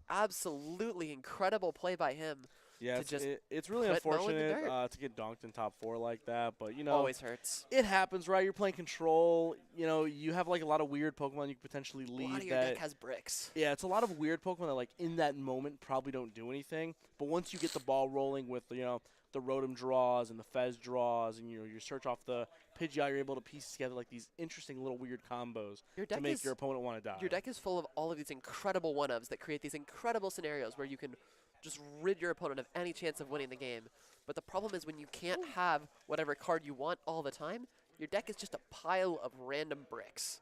Absolutely incredible play by him. Yeah, to it's really put Mo in the unfortunate dirt. to get donked in top 4 like that, but you know, Always hurts. it happens, right? You're playing control. You know, you have like a lot of weird Pokemon you could potentially lead. A lot of your deck has bricks. Yeah, it's a lot of weird Pokemon that like in that moment probably don't do anything, but once you get the ball rolling with the Rotom draws and the Fez draws, and you search off the Pidgeot, you're able to piece together like these interesting little weird combos to make your opponent want to die. Your deck is full of all of these incredible one-ups that create these incredible scenarios where you can just rid your opponent of any chance of winning the game. But the problem is when you can't have whatever card you want all the time, your deck is just a pile of random bricks.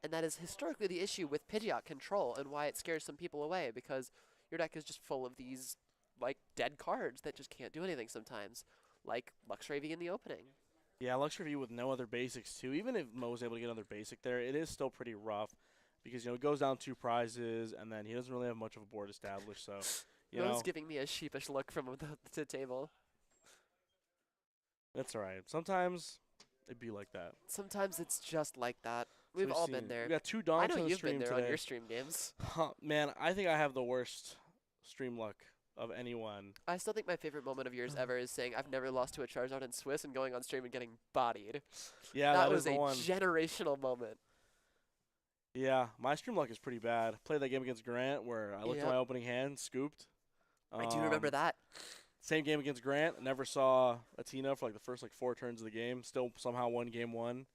And that is historically the issue with Pidgeot control and why it scares some people away, because your deck is just full of these like dead cards that just can't do anything sometimes, like Luxray in the opening. Yeah, Luxray with no other basics too. Even if Mo's able to get another basic there, it is still pretty rough because it goes down 2 prizes and then he doesn't really have much of a board established. So Mo's giving me a sheepish look from the table. That's all right. Sometimes it'd be like that. Sometimes it's just like that. We've all been there. We got 2 donks I know on the you've stream been there today. on your stream games. Man, I think I have the worst stream luck of anyone. I still think my favorite moment of yours ever is saying I've never lost to a Charizard in Swiss and going on stream and getting bodied. Yeah, that was was the a one. generational moment. Yeah, my stream luck is pretty bad. Played that game against Grant where I looked at my opening hand, scooped. I do remember that. Same game against Grant. Never saw Atina for like the first 4 turns of the game. Still somehow won game 1.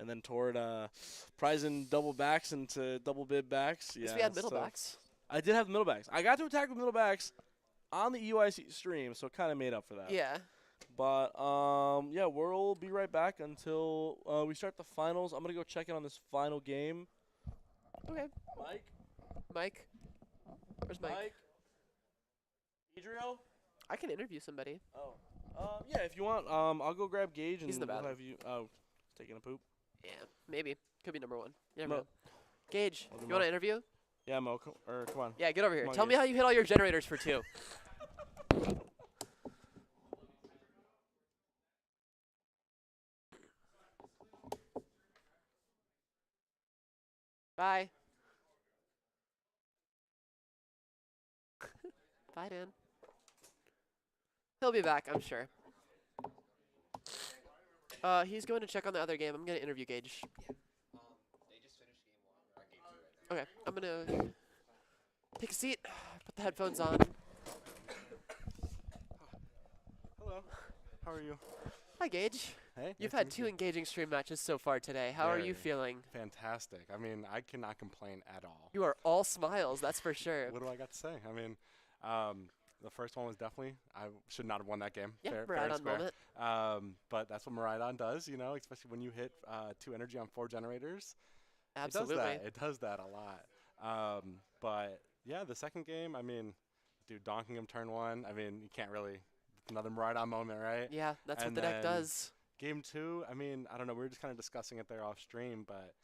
And then toward prizing double backs into double bid backs. Yes, we had middle backs. I did have the middle backs. I got to attack with middle backs on the EUIC stream, so it kind of made up for that. Yeah. But, yeah, we'll be right back until we start the finals. I'm going to go check in on this final game. Okay. Mike? Where's Mike? Adriel? I can interview somebody. Oh. Yeah, if you want, I'll go grab Gage and He's in the bathroom. have you. Oh, taking a poop? Yeah, maybe. Could be number 1. You never Mo. know. Gage, I'll do you Mo. want to interview? Yeah, Mo, come on. Yeah, get over here. Come on, Tell me Gage. how you hit all your generators for 2. Bye. Bye, Dan. He'll be back, I'm sure. He's going to check on the other game. I'm going to interview Gage. They just finished game 1. We're on game 2 right now. Okay, I'm going to take a seat, put the headphones on. Hello. How are you? Hi, Gage. Hey. You've nice had to 2 meet engaging stream matches so far today. How are you Very feeling? Fantastic. I mean, I cannot complain at all. You are all smiles, that's for sure. What do I got to say? I mean, the first one was definitely, I should not have won that game. Yeah, fair and Miraidon square. moment. But that's what Miraidon does, especially when you hit 2 energy on 4 generators. Absolutely. It does that a lot. But yeah, the second game, I mean, dude, donking him turn 1. I mean, you can't really, another Miraidon moment, right? Yeah, that's And what the deck then does. Game 2, I mean, I don't know, we were just kind of discussing it there off stream, but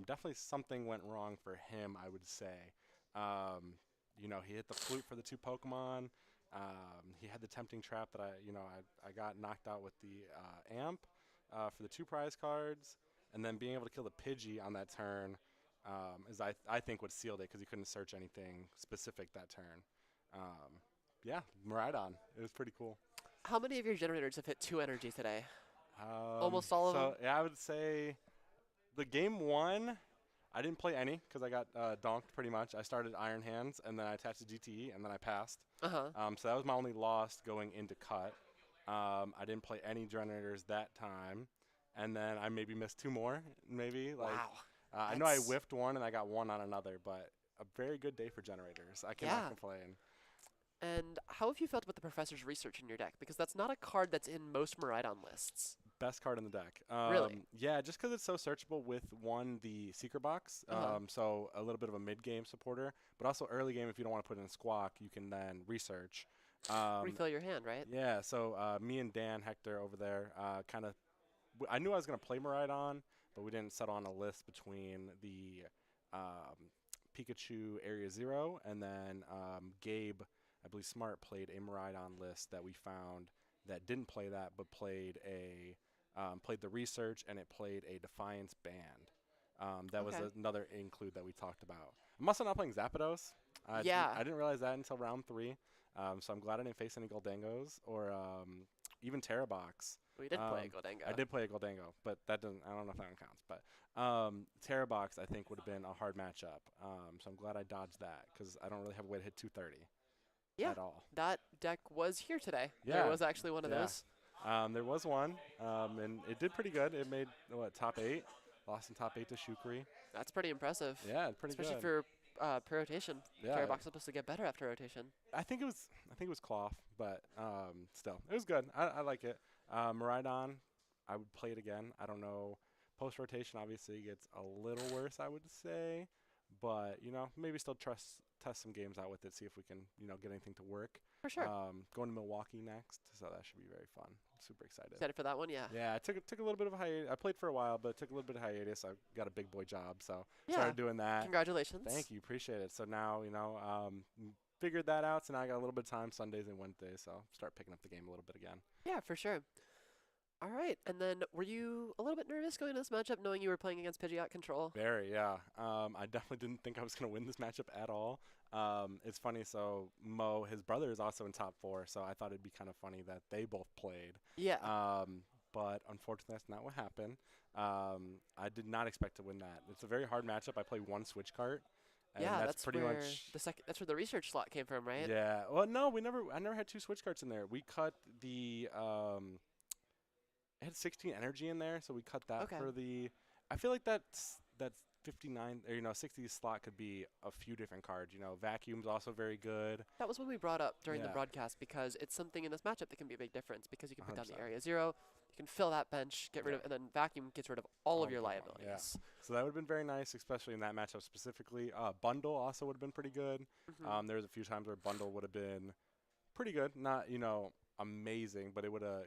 definitely something went wrong for him, I would say. He hit the flute for the 2 Pokemon. He had the tempting trap that I got knocked out with the amp for the 2 prize cards, and then being able to kill the Pidgey on that turn is I think what sealed it because he couldn't search anything specific that turn. Yeah, Miraidon. It was pretty cool. How many of your generators have hit 2 energy today? Almost all of them? Yeah, I would say the game 1, I didn't play any because I got donked pretty much. I started Iron Hands, and then I attached the GTE, and then I passed. So that was my only loss going into cut. I didn't play any generators that time. And then I maybe missed 2 more, maybe. Wow. I know I whiffed 1, and I got 1 on another, but a very good day for generators. I cannot complain. And how have you felt about the Professor's Research in your deck? Because that's not a card that's in most Miraidon lists. Best card in the deck. Really? Yeah, just because it's so searchable with, 1, the Secret Box, so a little bit of a mid-game supporter, but also early game, if you don't want to put in Squawk, you can then research. Refill your hand, right? Yeah, so me and Dan Hector over there kind of I knew I was going to play Miraidon, but we didn't settle on a list between the Pikachu Area Zero and then Gabe, I believe Smart, played a Miraidon list that we found that didn't play that, but played the Research, and it played a Defiance Band. That was another include that we talked about. I'm also not playing Zapdos. I didn't realize that until round 3. So I'm glad I didn't face any Goldengos or even Terrabox. We did play a Goldengo. I did play a Goldengo, but that doesn't. I don't know if that one counts. But Terrabox, I think, would have been a hard matchup. So I'm glad I dodged that because I don't really have a way to hit 230 at all. That deck was here today. Yeah, There was actually one of those. There was one, and it did pretty good. It made top 8. Lost in top 8 to Shukri. That's pretty impressive. Yeah, pretty Especially good. for per rotation. Yeah. Terrabox is supposed to get better after rotation. I think it was cloth, but still, it was good. I like it. Miraidon, I would play it again. I don't know. Post rotation obviously gets a little worse, I would say, but maybe still test some games out with it, see if we can get anything to work. For sure. Going to Milwaukee next, so that should be very fun. Super excited. Excited for that one, yeah. Yeah, I took a little bit of a hiatus. I played for a while, but took a little bit of hiatus. I got a big boy job, so started doing that. Congratulations. Thank you, appreciate it. So now figured that out. So now I got a little bit of time Sundays and Wednesdays, so start picking up the game a little bit again. Yeah, for sure. All right, and then were you a little bit nervous going into this matchup, knowing you were playing against Pidgeot Control? Very, yeah. I definitely didn't think I was going to win this matchup at all. It's funny, so Mo, his brother, is also in top 4, so I thought it'd be kind of funny that they both played. Yeah. But unfortunately, that's not what happened. I did not expect to win that. It's a very hard matchup. I play one switch cart. Yeah, that's pretty where much that's where the research slot came from, right? Yeah. Well, no, I never had 2 switch carts in there. We cut the it had 16 energy in there, so we cut that for the. I feel like that's 59 or 60 slot could be a few different cards. Vacuum's also very good. That was what we brought up during the broadcast because it's something in this matchup that can be a big difference because you can put down the Area Zero, you can fill that bench, get rid of, and then Vacuum gets rid of all of your liabilities. Yeah. So that would have been very nice, especially in that matchup specifically. Bundle also would have been pretty good. There was a few times where Bundle would have been pretty good, not amazing, but it would have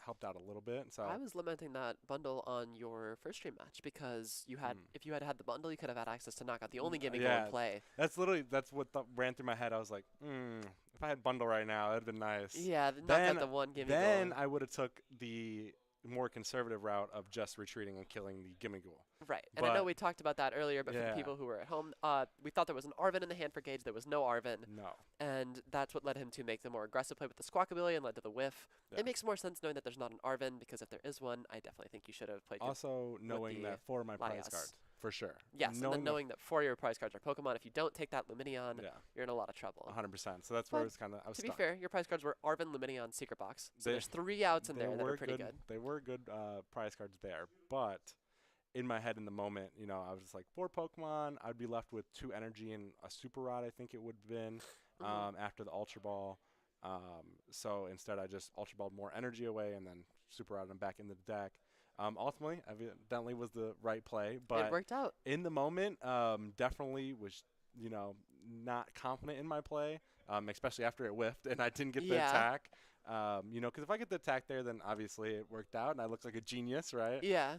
helped out a little bit. So I was lamenting that Bundle on your first stream match because you had if you had had the Bundle, you could have had access to knock out the only gimmick in play. That's what ran through my head. I was like, if I had Bundle right now, that'd been nice. Yeah, knock out the one gimmick. Then I would have took the more conservative route of just retreating and killing the Gimmighoul. Right, and I know we talked about that earlier, but for the people who were at home, we thought there was an Arven in the hand for Gage. There was no Arven. No. And that's what led him to make the more aggressive play with the Squawkabilly and led to the whiff. Yeah. It makes more sense knowing that there's not an Arven, because if there is one, I definitely think you should have played also knowing that for my prize card, for sure. Yes, and then knowing that 4 of your prize cards are Pokemon, if you don't take that Lumineon, you're in a lot of trouble. 100%. So that's where it was kind of, I was To stuck. be fair, your prize cards were Arven, Lumineon, Secret Box. So there's 3 outs in there that are pretty good. They were good prize cards there, but in my head in the moment, I was just like, 4 Pokemon, I'd be left with 2 energy and a Super Rod, I think it would have been, after the Ultra Ball. So instead I just Ultra Balled more energy away and then Super Rod them back into the deck. Ultimately, evidently was the right play, but it worked out. In the moment, definitely was, not confident in my play, especially after it whiffed and I didn't get the attack. Because if I get the attack there, then obviously it worked out and I looked like a genius, right? Yeah.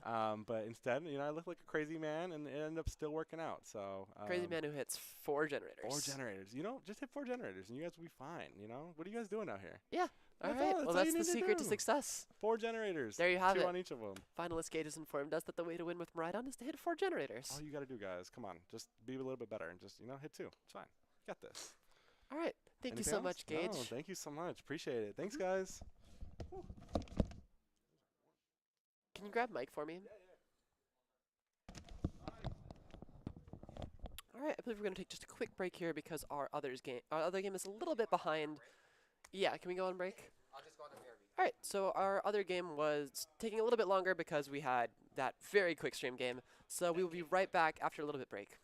But instead, I looked like a crazy man and it ended up still working out. So crazy man who hits 4 generators. 4 generators. Just hit 4 generators and you guys will be fine. What are you guys doing out here? Yeah. All right. Well, that's the secret to success. 4 generators. There you have 2 it. on each of them. Finalist Gage has informed us that the way to win with Miraidon is to hit 4 generators. All you got to do, guys, come on. Just be a little bit better and just, hit 2. It's fine. You got this. All right. Thank you Anything so else? much, Gage. No, thank you so much. Appreciate it. Thanks, guys. Can you grab Mike for me? All right, I believe we're going to take just a quick break here because our other game is a little bit behind. Yeah, can we go on break? I'll just go on the BRB. All right, so our other game was taking a little bit longer because we had that very quick stream game. So we will be right back after a little bit break.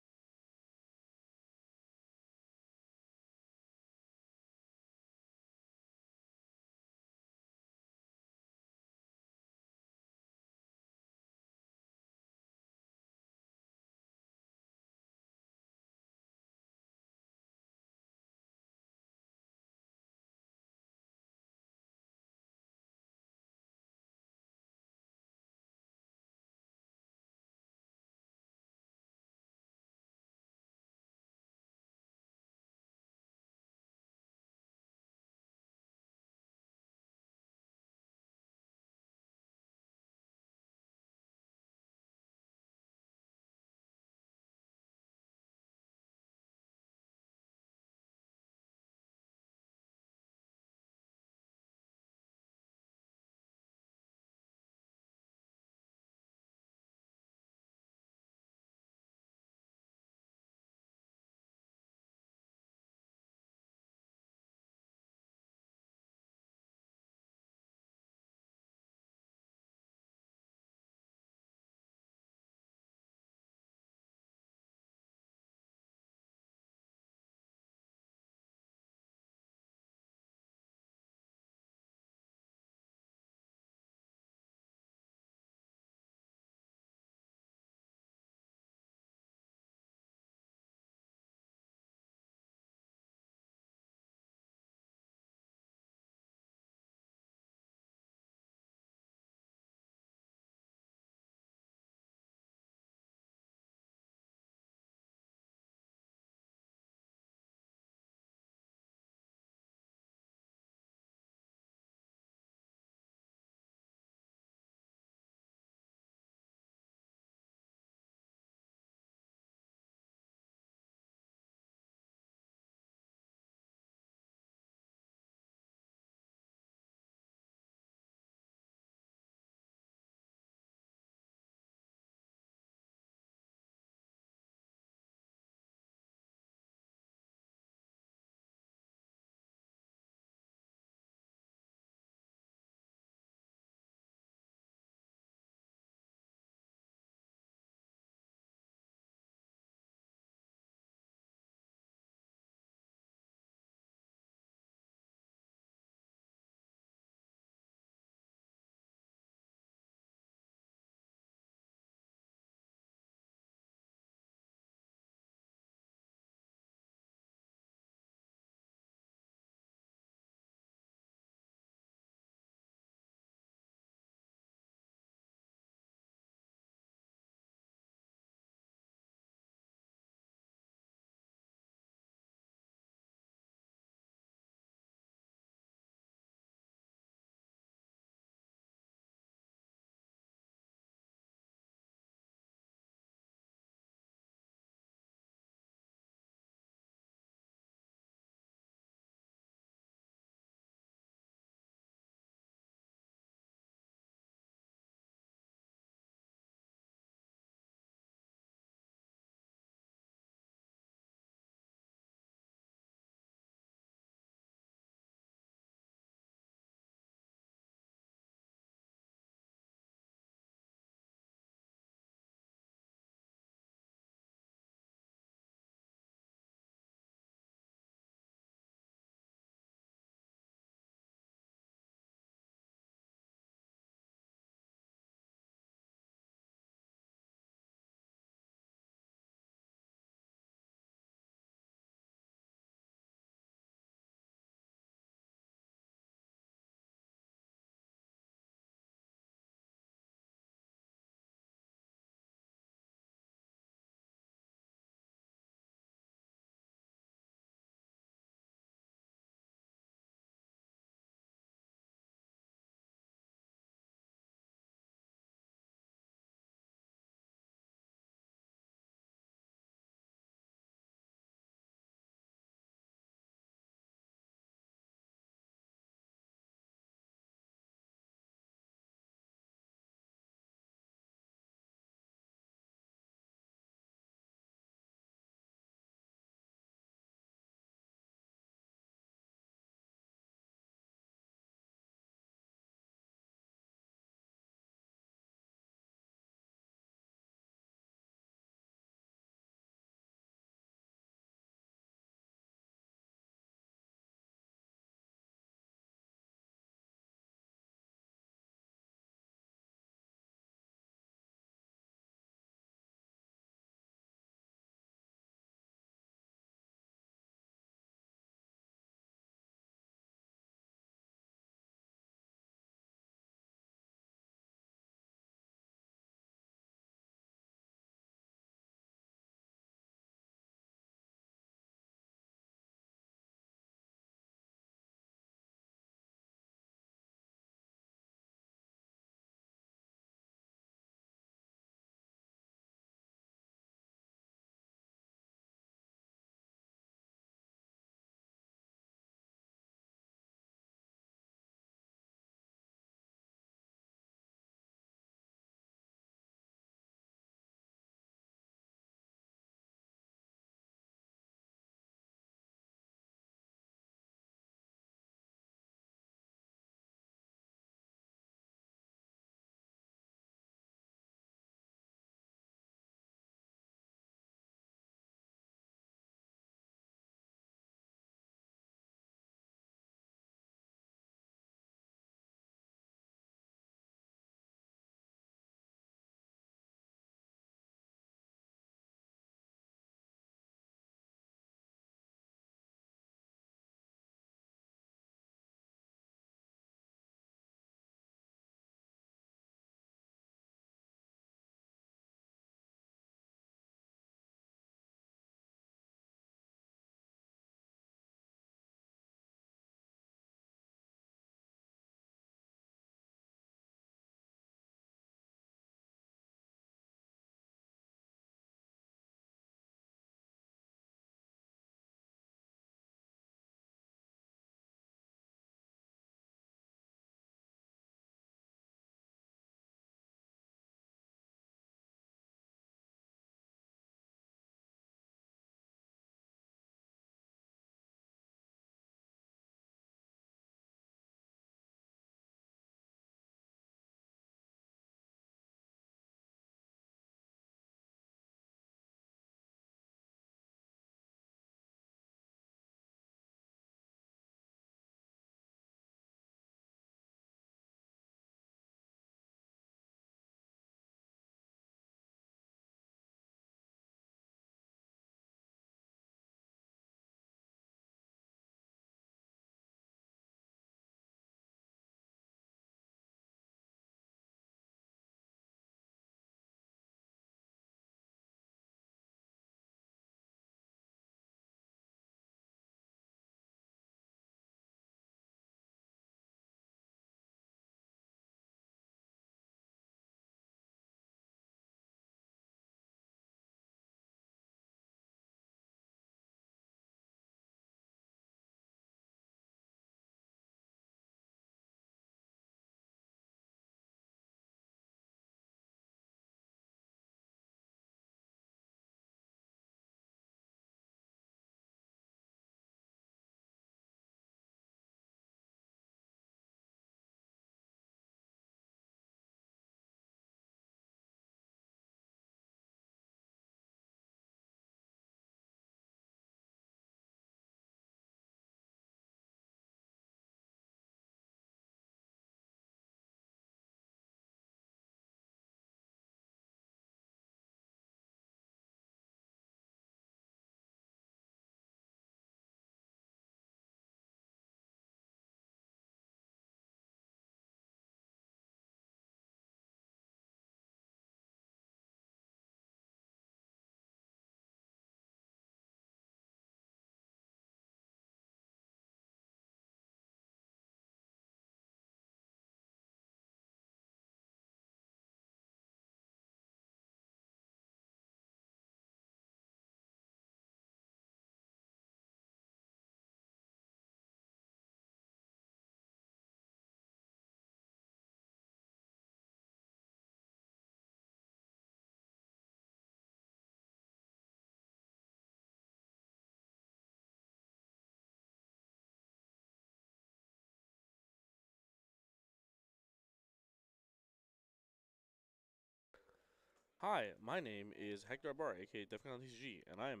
Hi, my name is Hector Ibarra, aka Defcon TCG, and I am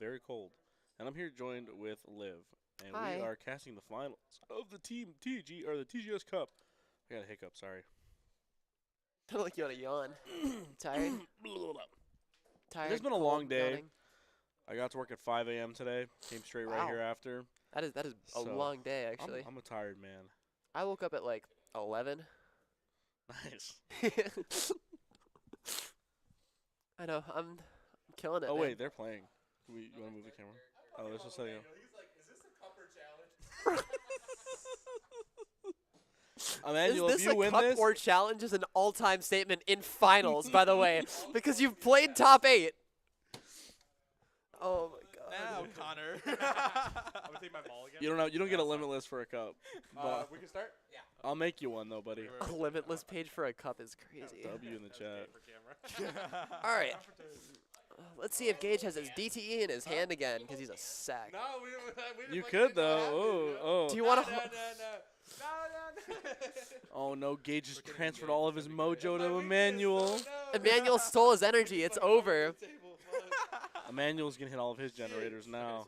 very cold. And I'm here joined with Liv, and Hi. we are casting the finals of the the TGS Cup. I got a hiccup, sorry. Sounded like you had a yawn. Tired? Tired. It's been a cold, long day. yawning? I got to work at 5 a.m. today. Came straight right Wow. here after. That is a So, long day, actually. I'm a tired man. I woke up at like 11. Nice. I know. I'm killing it. Oh man. wait, they're playing. You want to move the camera? Oh, this will tell you. Emmanuel, Is if this you a win cup this, or challenge is an all-time statement in finals, by the way, because you've played top 8. Oh my god. Now, Connor. I'm gonna take my ball again. you don't get a limitless for a cup. But We can start. Yeah. I'll make you one though, buddy. A limitless page for a cup is crazy. W in the chat. All right. Let's see if Gage has his DTE in his hand again, because he's a sack. No, we You could though. Oh. Do you want to? No. Oh no, Gage just transferred all of his mojo to Emmanuel. Emmanuel stole his energy. It's over. Emmanuel's gonna hit all of his generators now.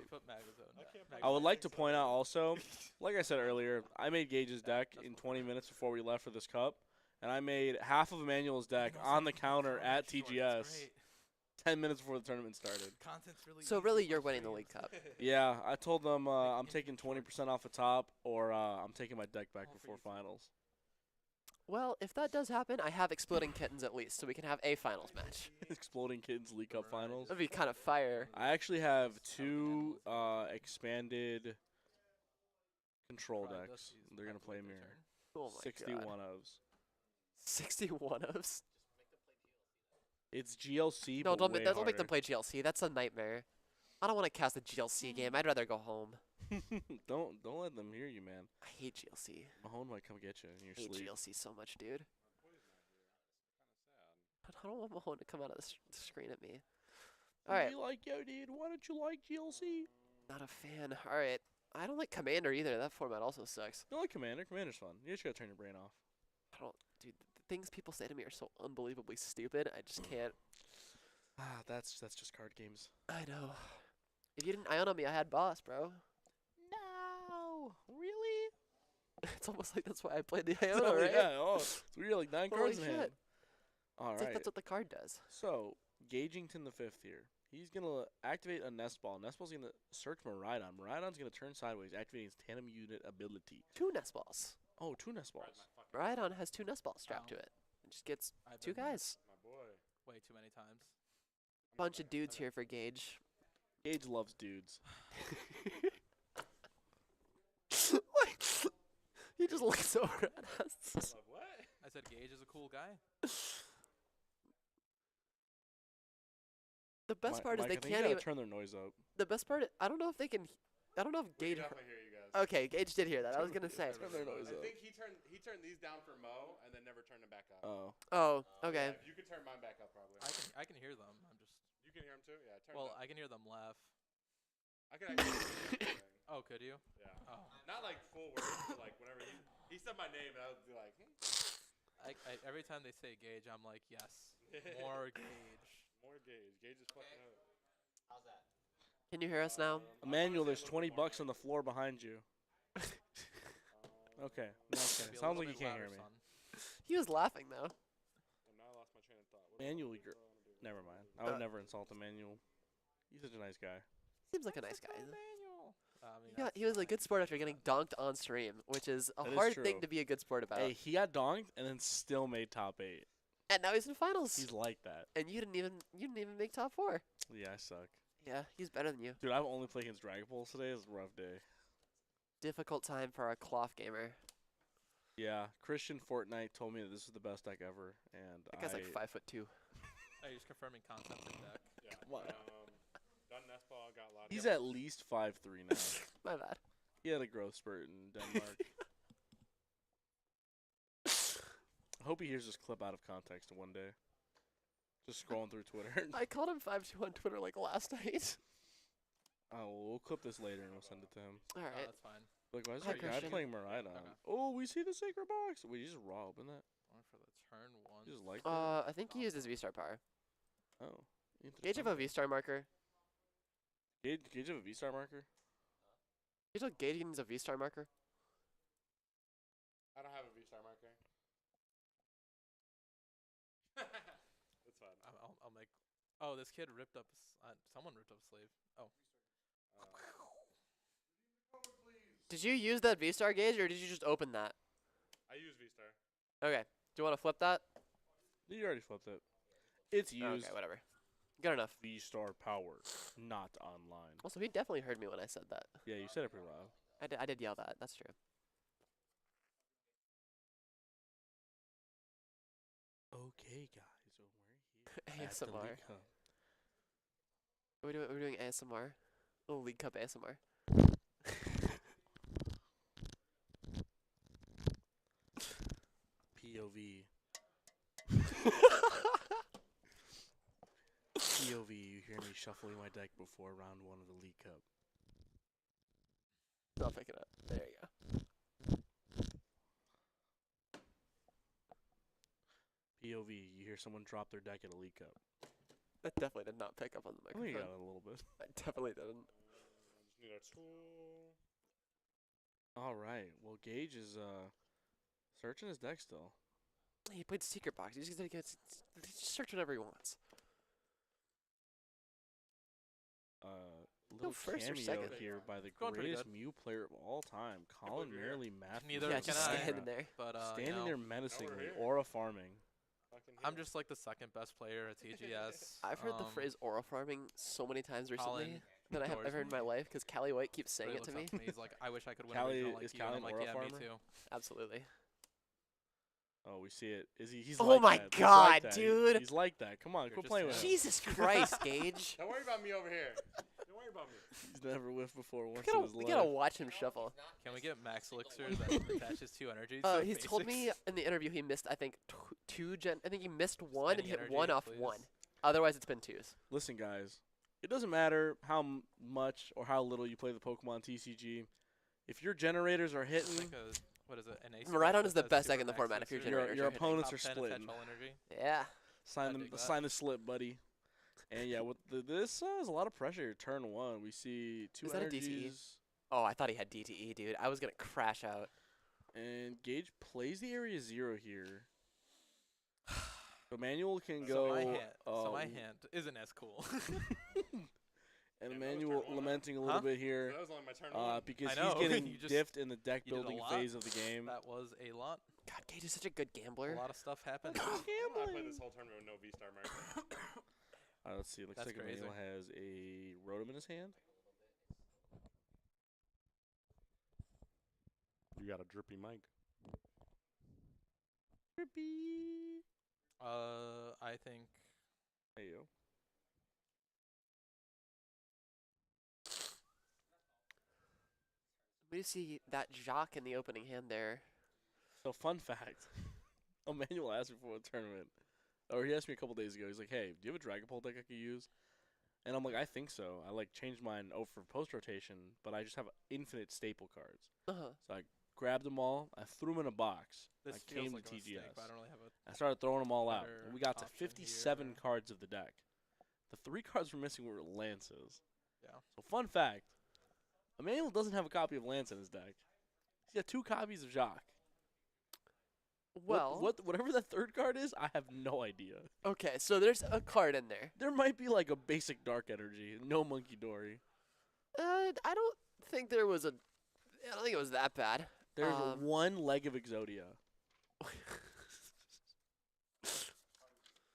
I would like to point out also, like I said earlier, I made Gage's deck in 20 minutes before we left for this cup, and I made half of Emmanuel's deck on the counter at TGS 10 minutes before the tournament started. So really, you're winning the League Cup. Yeah, I told them I'm taking 20% off the top, or I'm taking my deck back before finals. Well, if that does happen, I have Exploding Kittens at least, so we can have a finals match. Exploding Kittens League Cup finals. That'd be kind of fire. I actually have 2 expanded control decks. They're gonna play mirror. Oh my 61 god. ofs. 61 ofs. It's GLC. No, but don't way don't make them harder. play GLC. That's a nightmare. I don't want to cast a GLC game. I'd rather go home. don't let them hear you, man. I hate GLC. Mahone might come get you in your I hate sleep. GLC so much, dude. I don't want Mahone to come out of the screen at me. All right. You like dude? Why don't you like GLC? Not a fan. All right. I don't like Commander either. That format also sucks. You like Commander? Commander's fun. You just gotta turn your brain off. I don't, dude. The things people say to me are so unbelievably stupid. I just can't. Ah, that's just card games. I know. If you didn't ion on me, I had boss, bro. No, really? It's almost like that's why I played the Iona, Oh, right? yeah. Oh, so you're like 9 Holy cards in hand. shit. All It's right. like that's what the card does. So, Gagington the 5th here. He's going to activate a Nest Ball. Nest Ball's going to search Miraidon. Miraidon's going to turn sideways, activating his Tandem Unit ability. 2 Nest Balls. Oh, 2 Nest Balls. Rhydon has 2 Nest Balls strapped to it. It just gets I've 2 been guys. My boy. Way too many times. Bunch of dudes here for Gage. Gage loves dudes. He just looks over at us. What? I said Gage is a cool guy. The best part is Mike, they I think can't you even. gotta turn their noise up. The best part, I don't know if they can. I don't know if Gage. Definitely hear you guys. Okay, Gage did hear that. I was gonna say. Turn their noise I up. think he turned these down for Mo and then never turned them back up. Oh. Oh, okay. Yeah, you could turn mine back up probably. I can hear them. I'm just. You can hear them too. Yeah. Turn Well, them up. I can hear them laugh. I can actually hear everything. Oh, could you? Yeah. Oh. Not like full words, but like whenever he said my name, and I would be like, Every time they say Gage, I'm like, yes, more Gage. More Gage. Gage is fucking up. How's that? Can you hear us now? Emmanuel, there's 20 bucks on the floor behind you. Okay. No, okay. Be a Sounds little like you bit can't hear louder, me. son. He was laughing though. And now I lost my train of thought. Emmanuel, never mind. I would never insult Emmanuel. He's such a nice guy. Seems like a nice guy. I mean, He was a good sport after getting donked on stream, which is a That is hard true. thing to be a good sport about. Hey, he got donked and then still made top 8. And now he's in finals. He's like that. And you didn't even make top 4. Yeah, I suck. Yeah, he's better than you. Dude, I've only played against Dragon Balls today. It's a rough day. Difficult time for a cloth gamer. Yeah, Christian Fortnite told me that this is the best deck ever, and That guy's like 5'2". Are you just confirming concept of deck? Yeah. Come on. Done Nestball, got a lot. he's at least 5'3" now. My bad. He had a growth spurt in Denmark. I hope he hears this clip out of context one day. Just scrolling through Twitter. I called him 5'2" on Twitter like last night. Oh, we'll clip this later and we'll send it to him. All Oh, right. that's fine. Like, why is Hi, that guy Christian. playing Miraidon? Okay. Oh, we see the sacred box. Wait, you just raw open that? Only for the turn one. You just like that? I think he used his V-Star power. Oh, Gage have a V-Star marker. Gage have a V-Star marker? You know Gage needs a V-Star marker? I don't have a V-Star marker. That's fine. I'll make. Oh, this kid ripped up. Someone ripped up a slave. Oh. Did you use that V-Star, Gage, or did you just open that? I use V-Star. Okay. Do you want to flip that? You already flipped it. It's used. Okay, whatever. Good enough. V-Star power, not online. Also, he definitely heard me when I said that. Yeah, you said it pretty loud. I did yell that. That's true. Okay, guys, so we're here. ASMR. We're doing ASMR. Little League Cup ASMR. POV. POV, you hear me shuffling my deck before round 1 of the League Cup. I'll pick it up. There you go. POV, you hear someone drop their deck at a League Cup. That definitely did not pick up on the I microphone. think I got it a little bit. I definitely didn't. Just need a tool. All right. Well, Gage is searching his deck still. He played Secret Box. He's just search whatever he wants. Little first or cameo second. here by the Going pretty greatest good. Mew player of all time, Colin Merrily Matthews. Neither Yeah, can just I. standing there. But Standing there we're menacingly, here. aura farming. I'm just like the second best player at TGS. I've heard the phrase aura farming so many times recently Colin that I have adores ever heard in me. my life because Callie White keeps saying Really it to looks me. up He's like, I wish I could win Callie- original like is you. And Callie I'm like, an aura yeah, me farmer? too. Absolutely. Oh, we see it. Is he? He's Oh like my that. He's God, like that. dude. He's like that. Come on, You're quit just playing with him. Jesus Christ, Gage. Don't worry about me over here. Don't worry about me. He's never whiffed before once We in his life. gotta watch him shuffle. Can we get Max Elixir that attaches 2 energy? He's told me in the interview he missed, I think, I think he missed one and any hit energy, one off please. one. Otherwise, it's been twos. Listen, guys. It doesn't matter how much or how little you play the Pokemon TCG. If your generators are hitting, What is it? An ace Miraidon is the has best super deck in the max format if your elixir. generators your are hitting. opponents Top are 10 splitting. attach all energy. Yeah. I dig that. sign the slip, buddy. And yeah, with this is a lot of pressure. Turn 1, we see 2 Is that a DTE? energies. Oh, I thought he had DTE, dude. I was gonna crash out. And Gage plays the area 0 here. So Manuel can So go. my hand isn't as cool. And Yeah, Emmanuel that was turn 1, lamenting a little bit here That was only my turn 1. because I know, he's getting you just- diffed in the deck you did a building lot. phase of the game. That was a lot. God, Gage is such a good gambler. A lot of stuff happened. I played this whole tournament with no V-Star marker. Let's see. Looks That's like crazy. Emmanuel has a Rotom in his hand. You got a drippy mic. Drippy. I think Hey yo. We see that Jacques in the opening hand there. So fun fact. Emmanuel asked me for a tournament. Or he asked me a couple days ago. He's like, "Hey, do you have a Dragon Ball deck I could use?" And I'm like, "I think so. I like changed mine over for post rotation, but I just have infinite staple cards." Uh-huh. So I grabbed them all. I threw them in a box. this I feels came like to a mistake, TGS. but I don't really have a. I started throwing them all out. better And we got to option 57 here. cards of the deck. The 3 cards we're missing were Lances. Yeah. So fun fact, Emmanuel doesn't have a copy of Lance in his deck. He's got 2 copies of Jacques. Well, Whatever that 3rd card is, I have no idea. okay, so there's a card in there. There might be like a basic Dark Energy, no Monkey Dory. I don't think there was a. I don't think it was that bad. There's 1 leg of Exodia.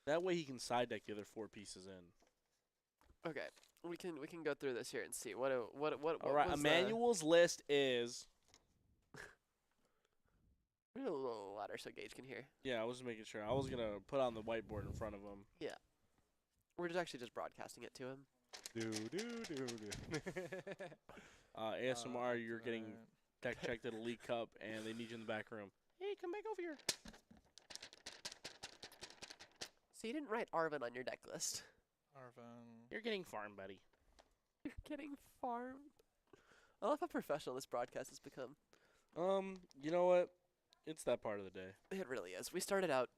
That way he can side deck the other 4 pieces in. Okay, we can go through this here and see what All right, was Emmanuel's list is. We're a little louder so Gage can hear. Yeah, I was just making sure. I was gonna put on the whiteboard in front of him. Yeah, we're just actually just broadcasting it to him. ASMR, you're getting deck checked at a League Cup, and they need you in the back room. Hey, come back over here. So you didn't write Arvin on your deck list. Arvin. You're getting farm, buddy. You're getting farmed. I love how professional this broadcast has become. You know what? It's that part of the day. It really is. We started out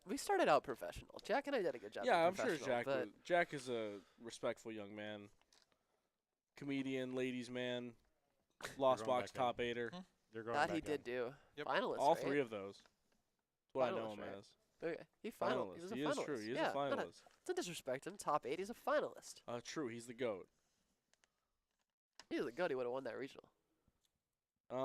professional. Jack and I did a good job. Yeah, being I'm sure professional, Jack is a respectful young man. Comedian, ladies man, Lost going Box back in. top eighter. You're going that back he in. did do. Yep. Finalist. All right? 3 of those. That's what I know Finalist, him right? as. Okay. He was a He finalist. is true. He is yeah, a finalist. Don't disrespect him. Top 8. He's a finalist. True. He's the GOAT. He was a goat. He would have won that regional. You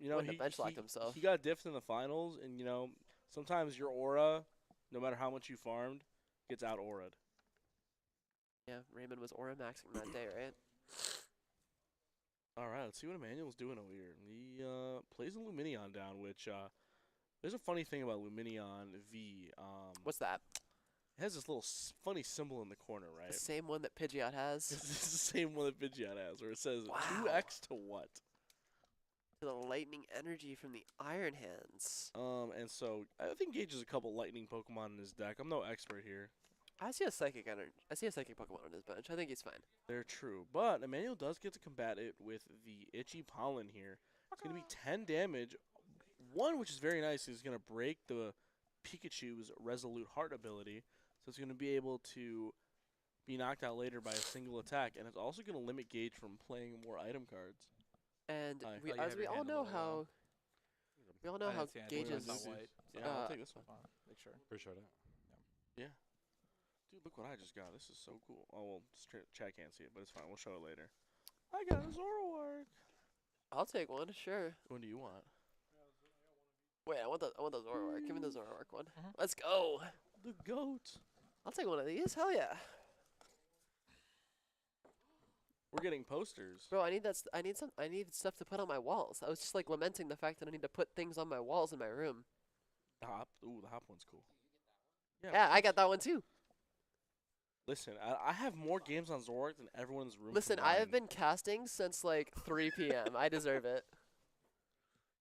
know, Wouldn't have benchlocked himself. He got diffed in the finals, and you know, sometimes your aura, no matter how much you farmed, gets out auraed. Yeah, Raymond was aura maxing that day, right? All right, let's see what Emmanuel's doing over here. He plays a Luminion down, which there's a funny thing about Luminion V. What's that? It has this little funny symbol in the corner, right? The same one that Pidgeot has. It's the same one that Pidgeot has, where it says Wow. 2x to what? To the lightning energy from the Iron Hands. And so I think Gage has a couple lightning Pokemon in his deck. I'm no expert here. I see a psychic energy. I see a psychic Pokemon on his bench. I think he's fine. They're true. But Emmanuel does get to combat it with the Itchy Pollen here. It's going to be 10 damage. One, which is very nice, is going to break the Pikachu's Resolute Heart ability. So it's going to be able to be knocked out later by a single attack. And it's also going to limit Gage from playing more item cards. And Aye. we, Oh, you as have we your all hand a know little how low. I didn't see anything. Gage's It's not white. Yeah, I'll take this one. Make sure. Appreciate it. Yeah. Dude, look what I just got. This is so cool. Oh, well, chat can't see it, but it's fine. We'll show it later. I got a Zoroark. I'll take one, sure. What do you want? Wait, I want the Zoroark. Give me the Zoroark one. Let's go. The GOAT. I'll take one of these. Hell yeah. We're getting posters. Bro, I need stuff to put on my walls. I was just like lamenting the fact that I need to put things on my walls in my room. The hop. Ooh, the hop one's cool. Yeah, I got that one too. Listen, I have more games on Zoroark than everyone in this room. Listen, I have been casting since like 3 p.m. I deserve it.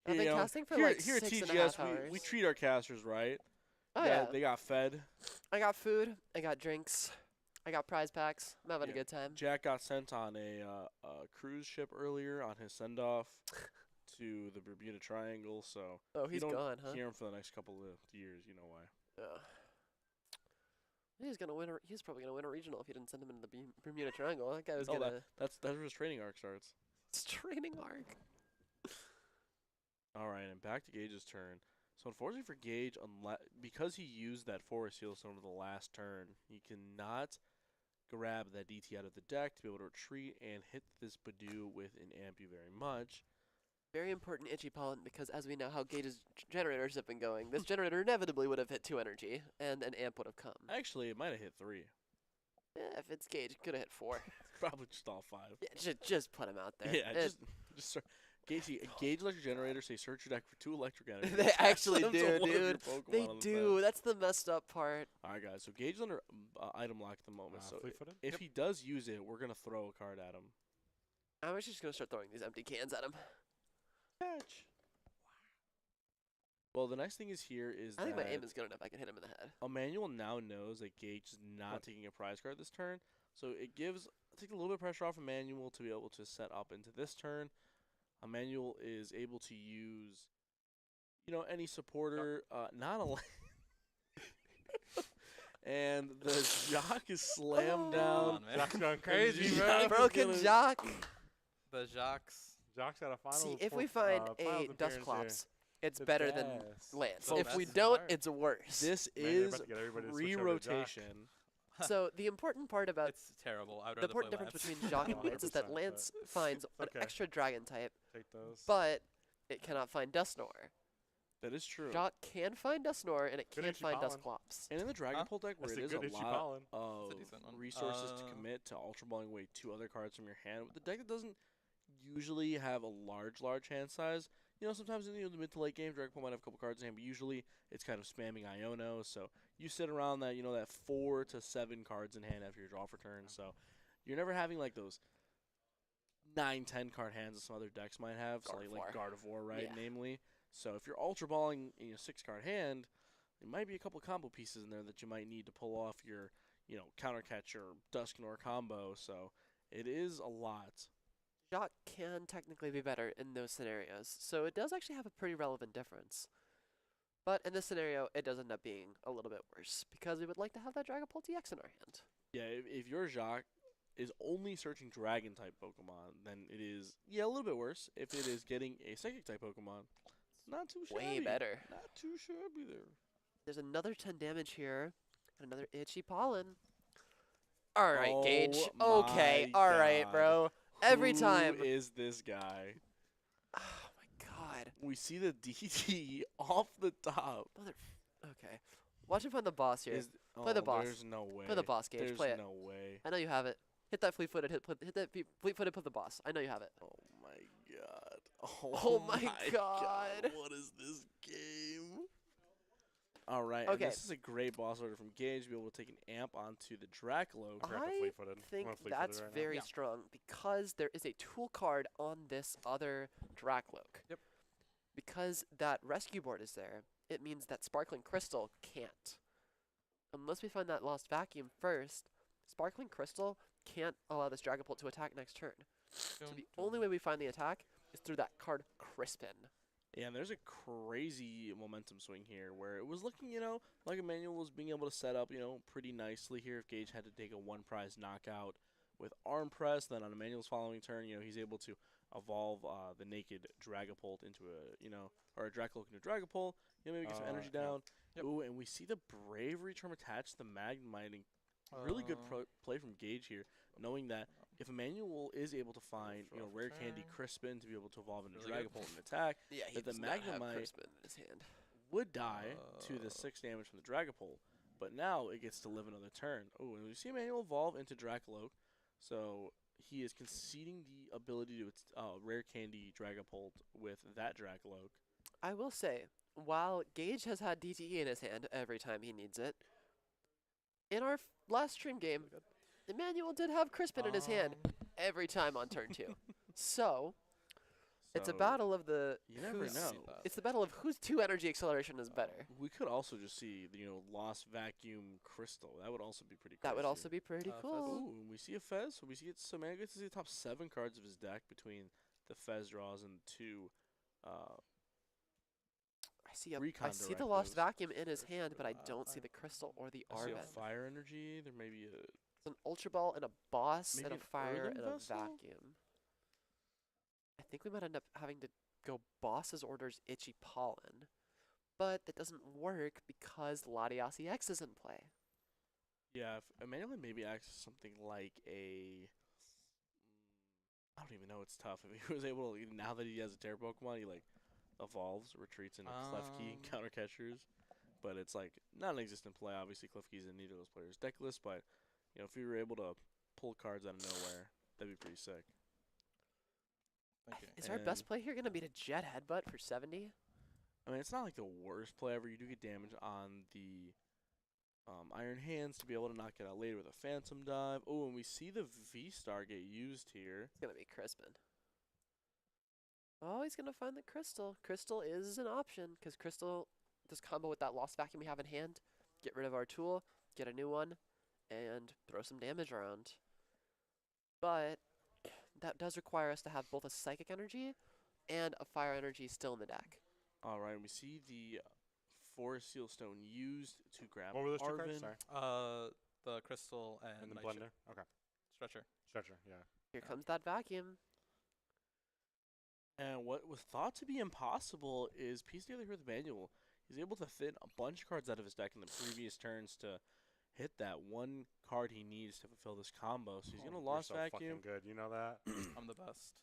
I've been casting for like here at 6.5 TGS, hours. we treat our casters right. Oh yeah. They got fed. I got food. I got drinks. I got prize packs. I'm having a good time. Jack got sent on a cruise ship earlier on his send-off to the Bermuda Triangle. So he's you don't gone, huh? hear him for the next couple of years. You know why? He's gonna win. He's probably gonna win a regional if you didn't send him into the Bermuda Triangle. That guy was Oh, gonna. that's where his training arc starts. It's training arc. All right, and back to Gage's turn. So unfortunately for Gage, because he used that Forest Heal Stone to the last turn, he cannot grab that DT out of the deck to be able to retreat and hit this Badoo with an Ampu very much. Very important Itchy Pollen because as we know how Gage's generators have been going, this generator inevitably would have hit 2 energy and an amp would have come. Actually, it might have hit 3. Yeah, if it's Gage, it could have hit 4. Probably just all 5. Yeah, just put him out there. Yeah, just start. Gage electric generator say search your deck for 2 electric energy. They actually Send them do, to one of your dude. Pokemon They on the do. bench. That's the messed up part. All right, guys. So Gage is under item lock at the moment. So Fleet-footed? if he does use it, we're gonna throw a card at him. I'm actually just gonna start throwing these empty cans at him. Catch. Well, the nice thing is here is I think my that aim is good enough. I can hit him in the head. Emmanuel now knows that Gage is not taking a prize card this turn, so it takes a little bit of pressure off Emmanuel to be able to set up into this turn. Emmanuel is able to use, any supporter, not a. And the Jock is slammed down. Jock's going crazy, bro. Jock is Broken gonna- Jock. The Jocks. Jock's got a final. See, if we find a Dusclops, it's better than Lance. If we don't, it's worse. This Man, they're is about to get everybody to switch over to Jock. re-rotation. So the important part about It's terrible. I would the rather important play difference Lance. between Jock and Lance is that 100%, Lance but finds an okay. extra Dragon type, Take those. but it cannot find Dusknoir. That is true. Jock can find Dusknoir, and it Good can't Itchy find Pollen. Dusclops. And in the Dragon Pull deck, where That's it a is good a Itchy lot Pollen. of That's a decent one. resources to commit to Ultra Balling away 2 other cards from your hand, with the deck that doesn't usually have a large hand size. Sometimes in the mid to late game, Dragon Pull might have a couple cards in hand, but usually it's kind of spamming Iono. So you sit around that, that 4 to 7 cards in hand after your draw for turn. So you're never having like those 9-10 card hands that some other decks might have. So like Gardevoir, right? Yeah. Namely. So if you're Ultra Balling in a 6-card hand, there might be a couple combo pieces in there that you might need to pull off your, Counter Catch or Dusknoir combo. So it is a lot. Jock can technically be better in those scenarios, so it does actually have a pretty relevant difference. But in this scenario, it does end up being a little bit worse because we would like to have that Dragapult EX in our hand. Yeah, if your Jacques is only searching Dragon type Pokemon, then it is a little bit worse. If it is getting a Psychic type Pokemon, not too shabby. Way better. Not too shabby there. There's another 10 damage here, and another Itchy Pollen. All right, Gage. Oh Okay, my all right, God. bro. Every time. Who is this guy? Oh my God. We see the DT off the top. Mother. Okay. Watch him find the boss here. Play the Oh, boss. There's no way. Play the boss, Gage. There's Play it. no way. I know you have it. Hit that fleet-footed. Hit that fleet-footed. Put the boss. I know you have it. Oh my God. Oh my God. What is this game? All right. Okay. And this is a great boss order from Gage to be able to take an amp onto the Dracloak. I think that's very strong because there is a tool card on this other Dracloak. Yep. Because that rescue board is there, it means that Sparkling Crystal can't. Unless we find that Lost Vacuum first, Sparkling Crystal can't allow this Dragapult to attack next turn. So the only way we find the attack is through that card Crispin. Yeah, and there's a crazy momentum swing here where it was looking, like Emmanuel was being able to set up, pretty nicely here if Gage had to take a one-prize knockout with Arm Press. Then on Emmanuel's following turn, he's able to evolve the naked Dragapult into or a Dracloak into a Dragapult, maybe get some energy down. Yep. Ooh, and we see the Bravery Charm attached to the Magnemite. Really good play from Gage here, knowing that if Emmanuel is able to find, Rare Candy Crispin to be able to evolve into Dragapult and attack, that the Magnemite Crispin in his hand. would die to the 6 damage from the Dragapult, but now it gets to live another turn. Oh, and we see Emmanuel evolve into Dracloak, so he is conceding the ability to Rare Candy Dragapult with that Dracloak. I will say, while Gage has had DTE in his hand every time he needs it, in our last stream game, Emmanuel did have Crispin in his hand every time on turn 2. So, it's a battle of the. You never know. It's the battle of whose 2 energy acceleration is better. We could also just see the Lost Vacuum Crystal. That would also be pretty cool. That would also be pretty cool. Ooh, we see a Fez. We see it. So man gets to see the top 7 cards of his deck between the Fez draws and 2. I see the Lost Vacuum in his hand, but I don't see the Crystal or the I see Arven. a Fire Energy. There may be It's an Ultra Ball and a Boss maybe and a an Fire Earthen and a Vessel? Vacuum. I think we might end up having to go Boss's Orders Itchy Pollen, but that doesn't work because Latias EX is in play. Yeah, if Emmanuel maybe acts something like I don't even know. It's tough. If he was able to, now that he has a Terra Pokemon, he evolves, retreats into Klefki and counter catchers. But it's not an existent play. Obviously, Klefki's in neither of those players' deck list. But if we were able to pull cards out of nowhere, that'd be pretty sick. Is our best play here gonna be to Jet Headbutt for 70? I mean, it's not the worst play ever. You do get damage on the Iron Hands to be able to knock it out later with a Phantom Dive. Oh, and we see the V-Star get used here. It's gonna be Crispin. Oh, he's gonna find the Crystal. Crystal is an option because Crystal, this combo with that Lost Vacuum we have in hand, get rid of our tool, get a new one, and throw some damage around. But that does require us to have both a Psychic Energy and a Fire Energy still in the deck. All right, we see the Forest Seal Stone used to grab What were those 2 cards? Arven. Sorry. The Crystal and the Nightshade. blender? Okay. Stretcher. Stretcher, yeah. Here comes that Vacuum. And what was thought to be impossible is piece together here with Manual. He's able to thin a bunch of cards out of his deck in the previous turns to hit that one card he needs to fulfill this combo. So he's going to Lost You're so Vacuum. fucking good, you know that? I'm the best.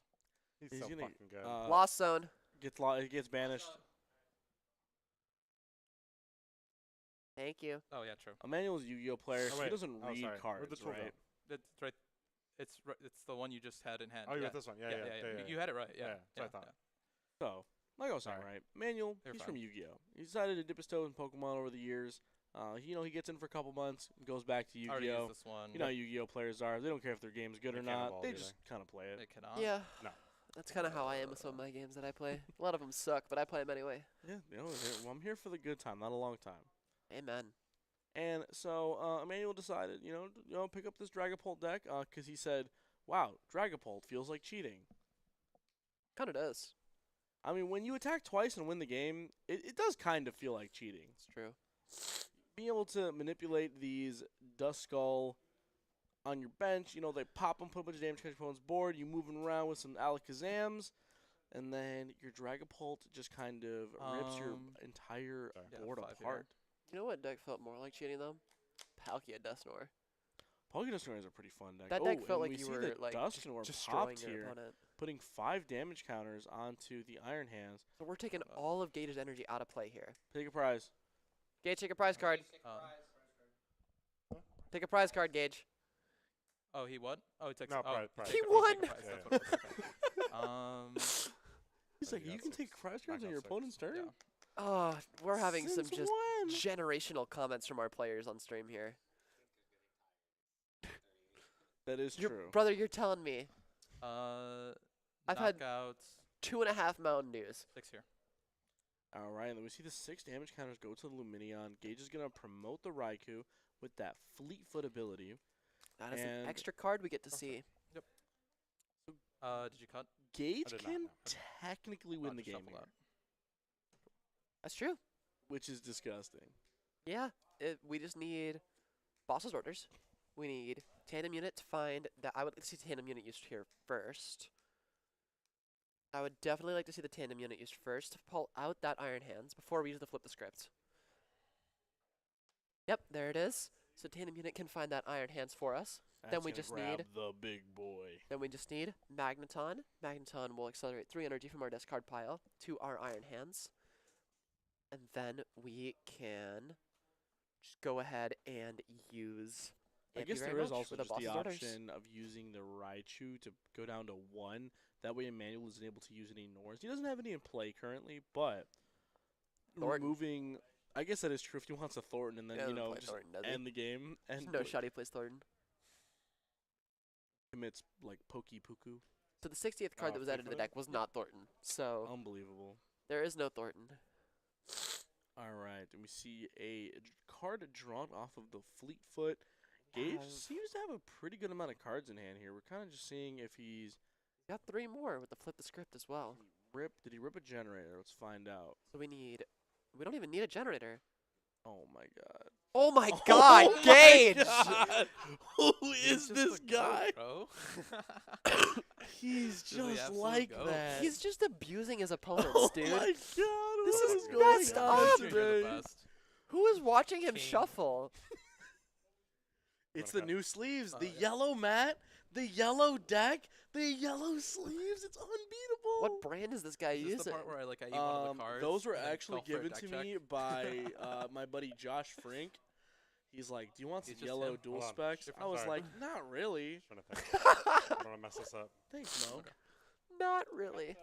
He's so gonna, fucking good. Lost Zone. Gets banished. Thank you. Oh yeah, true. Emmanuel's a Yu-Gi-Oh player, so he wait. doesn't Oh, read sorry. cards, Where'd the tool go? right? It's right. It's the one you just had in hand. Oh, you yeah. got this one. Yeah. You had it right. Yeah. That's what I thought. So, like I was saying, right? Manuel, You're he's fine. from Yu-Gi-Oh. He decided to dip his toe in Pokemon over the years. He gets in for a couple months, goes back to Already Yu-Gi-Oh. used this one. You know how Yu-Gi-Oh players are. They don't care if their game's good They or can't not. evolve They either. just kind of play it. It cannot. Yeah. No. That's kind of how I am with some of my games that I play. A lot of them suck, but I play them anyway. Yeah, I'm here for the good time, not a long time. Amen. And so Emmanuel decided, pick up this Dragapult deck because he said, wow, Dragapult feels like cheating. Kind of does. I mean, when you attack twice and win the game, it does kind of feel like cheating. It's true. Being able to manipulate these Duskull on your bench, you know, they pop them, put a bunch of damage on your opponent's board, you moving around with some Alakazams, and then your Dragapult just kind of rips your entire board apart. You know what deck felt more like cheating though? Palkia Dusknoir. Palkia Dusknoir is a pretty fun deck. That deck felt and like we you see were that like Dusknoir destroying popped your here, opponent. putting 5 damage counters onto the Iron Hands. So we're taking all of Gage's energy out of play here. Take a prize. Gage, take a prize card. Take a prize card, Gage. Oh, he what? Oh, he took. No, oh, prize. He took a won! prize, that's what it was, okay. He's like, you can take prize cards on your opponent's turn? Yeah. Oh, we're having some Since just when? generational comments from our players on stream here. That is Your true. brother, you're telling me I've had knockouts. 2.5 Mountain Dews. 6 here. All right, then we see the 6 damage counters go to the Luminion. Gage is going to promote the Raikou with that Fleet Foot ability. That is an And extra card we get to see. Yep. Did you cut? Gage did not, can no. technically win the just game shuffle here, that. That's true. which is disgusting. Yeah, we just need boss's orders. We need tandem unit to find that. I would like to see tandem unit used here first. I would definitely like to see the tandem unit used first to pull out that Iron Hands before we use the flip the script. Yep, there it is. So tandem unit can find that Iron Hands for us. Then we just need the big boy. Then we just need Magneton. Magneton will accelerate 3 energy from our discard pile to our Iron Hands. And then we can just go ahead and use. I Thank you guess very there is much also for just the boss's orders. option of using the Raichu to go down to 1. That way Emmanuel isn't able to use any Nors. He doesn't have any in play currently, but Thornton. removing. I guess that is true if he wants a Thornton and then, Yeah, you know, play just Thornton, does he? end the game. And There's no shot he plays Thornton. commits, like, Poke-Puku. So the 60th card that was added to the deck was not Thornton. So Unbelievable. there is no Thornton. All right, and we see a card drawn off of the Fleetfoot. Gage seems to have a pretty good amount of cards in hand here. We're kind of just seeing if he's Got 3 more with the flip the script as well. Did he rip a generator? Let's find out. So we don't even need a generator. Oh my god. Oh my god, Gage! God. Who is He's just this a guy? goat, He's He's the just absolute like goat. that. He's just abusing his opponents, oh dude. my god. This what is going messed on up. You're the today? best. Who is watching him King. shuffle? It's the new sleeves, the yellow mat, the yellow deck, the yellow sleeves. It's unbeatable. What brand is this guy Is this using? the part where I eat one of the cards? Those were and then actually call for a given deck to check? me by my buddy Josh Frink. He's like, "Do you want some He's just yellow him. dual Hold on. specs?" I'm I was sorry. like, "Not really." Trying to think. I don't want to mess this up. Thanks, Mo. Not really.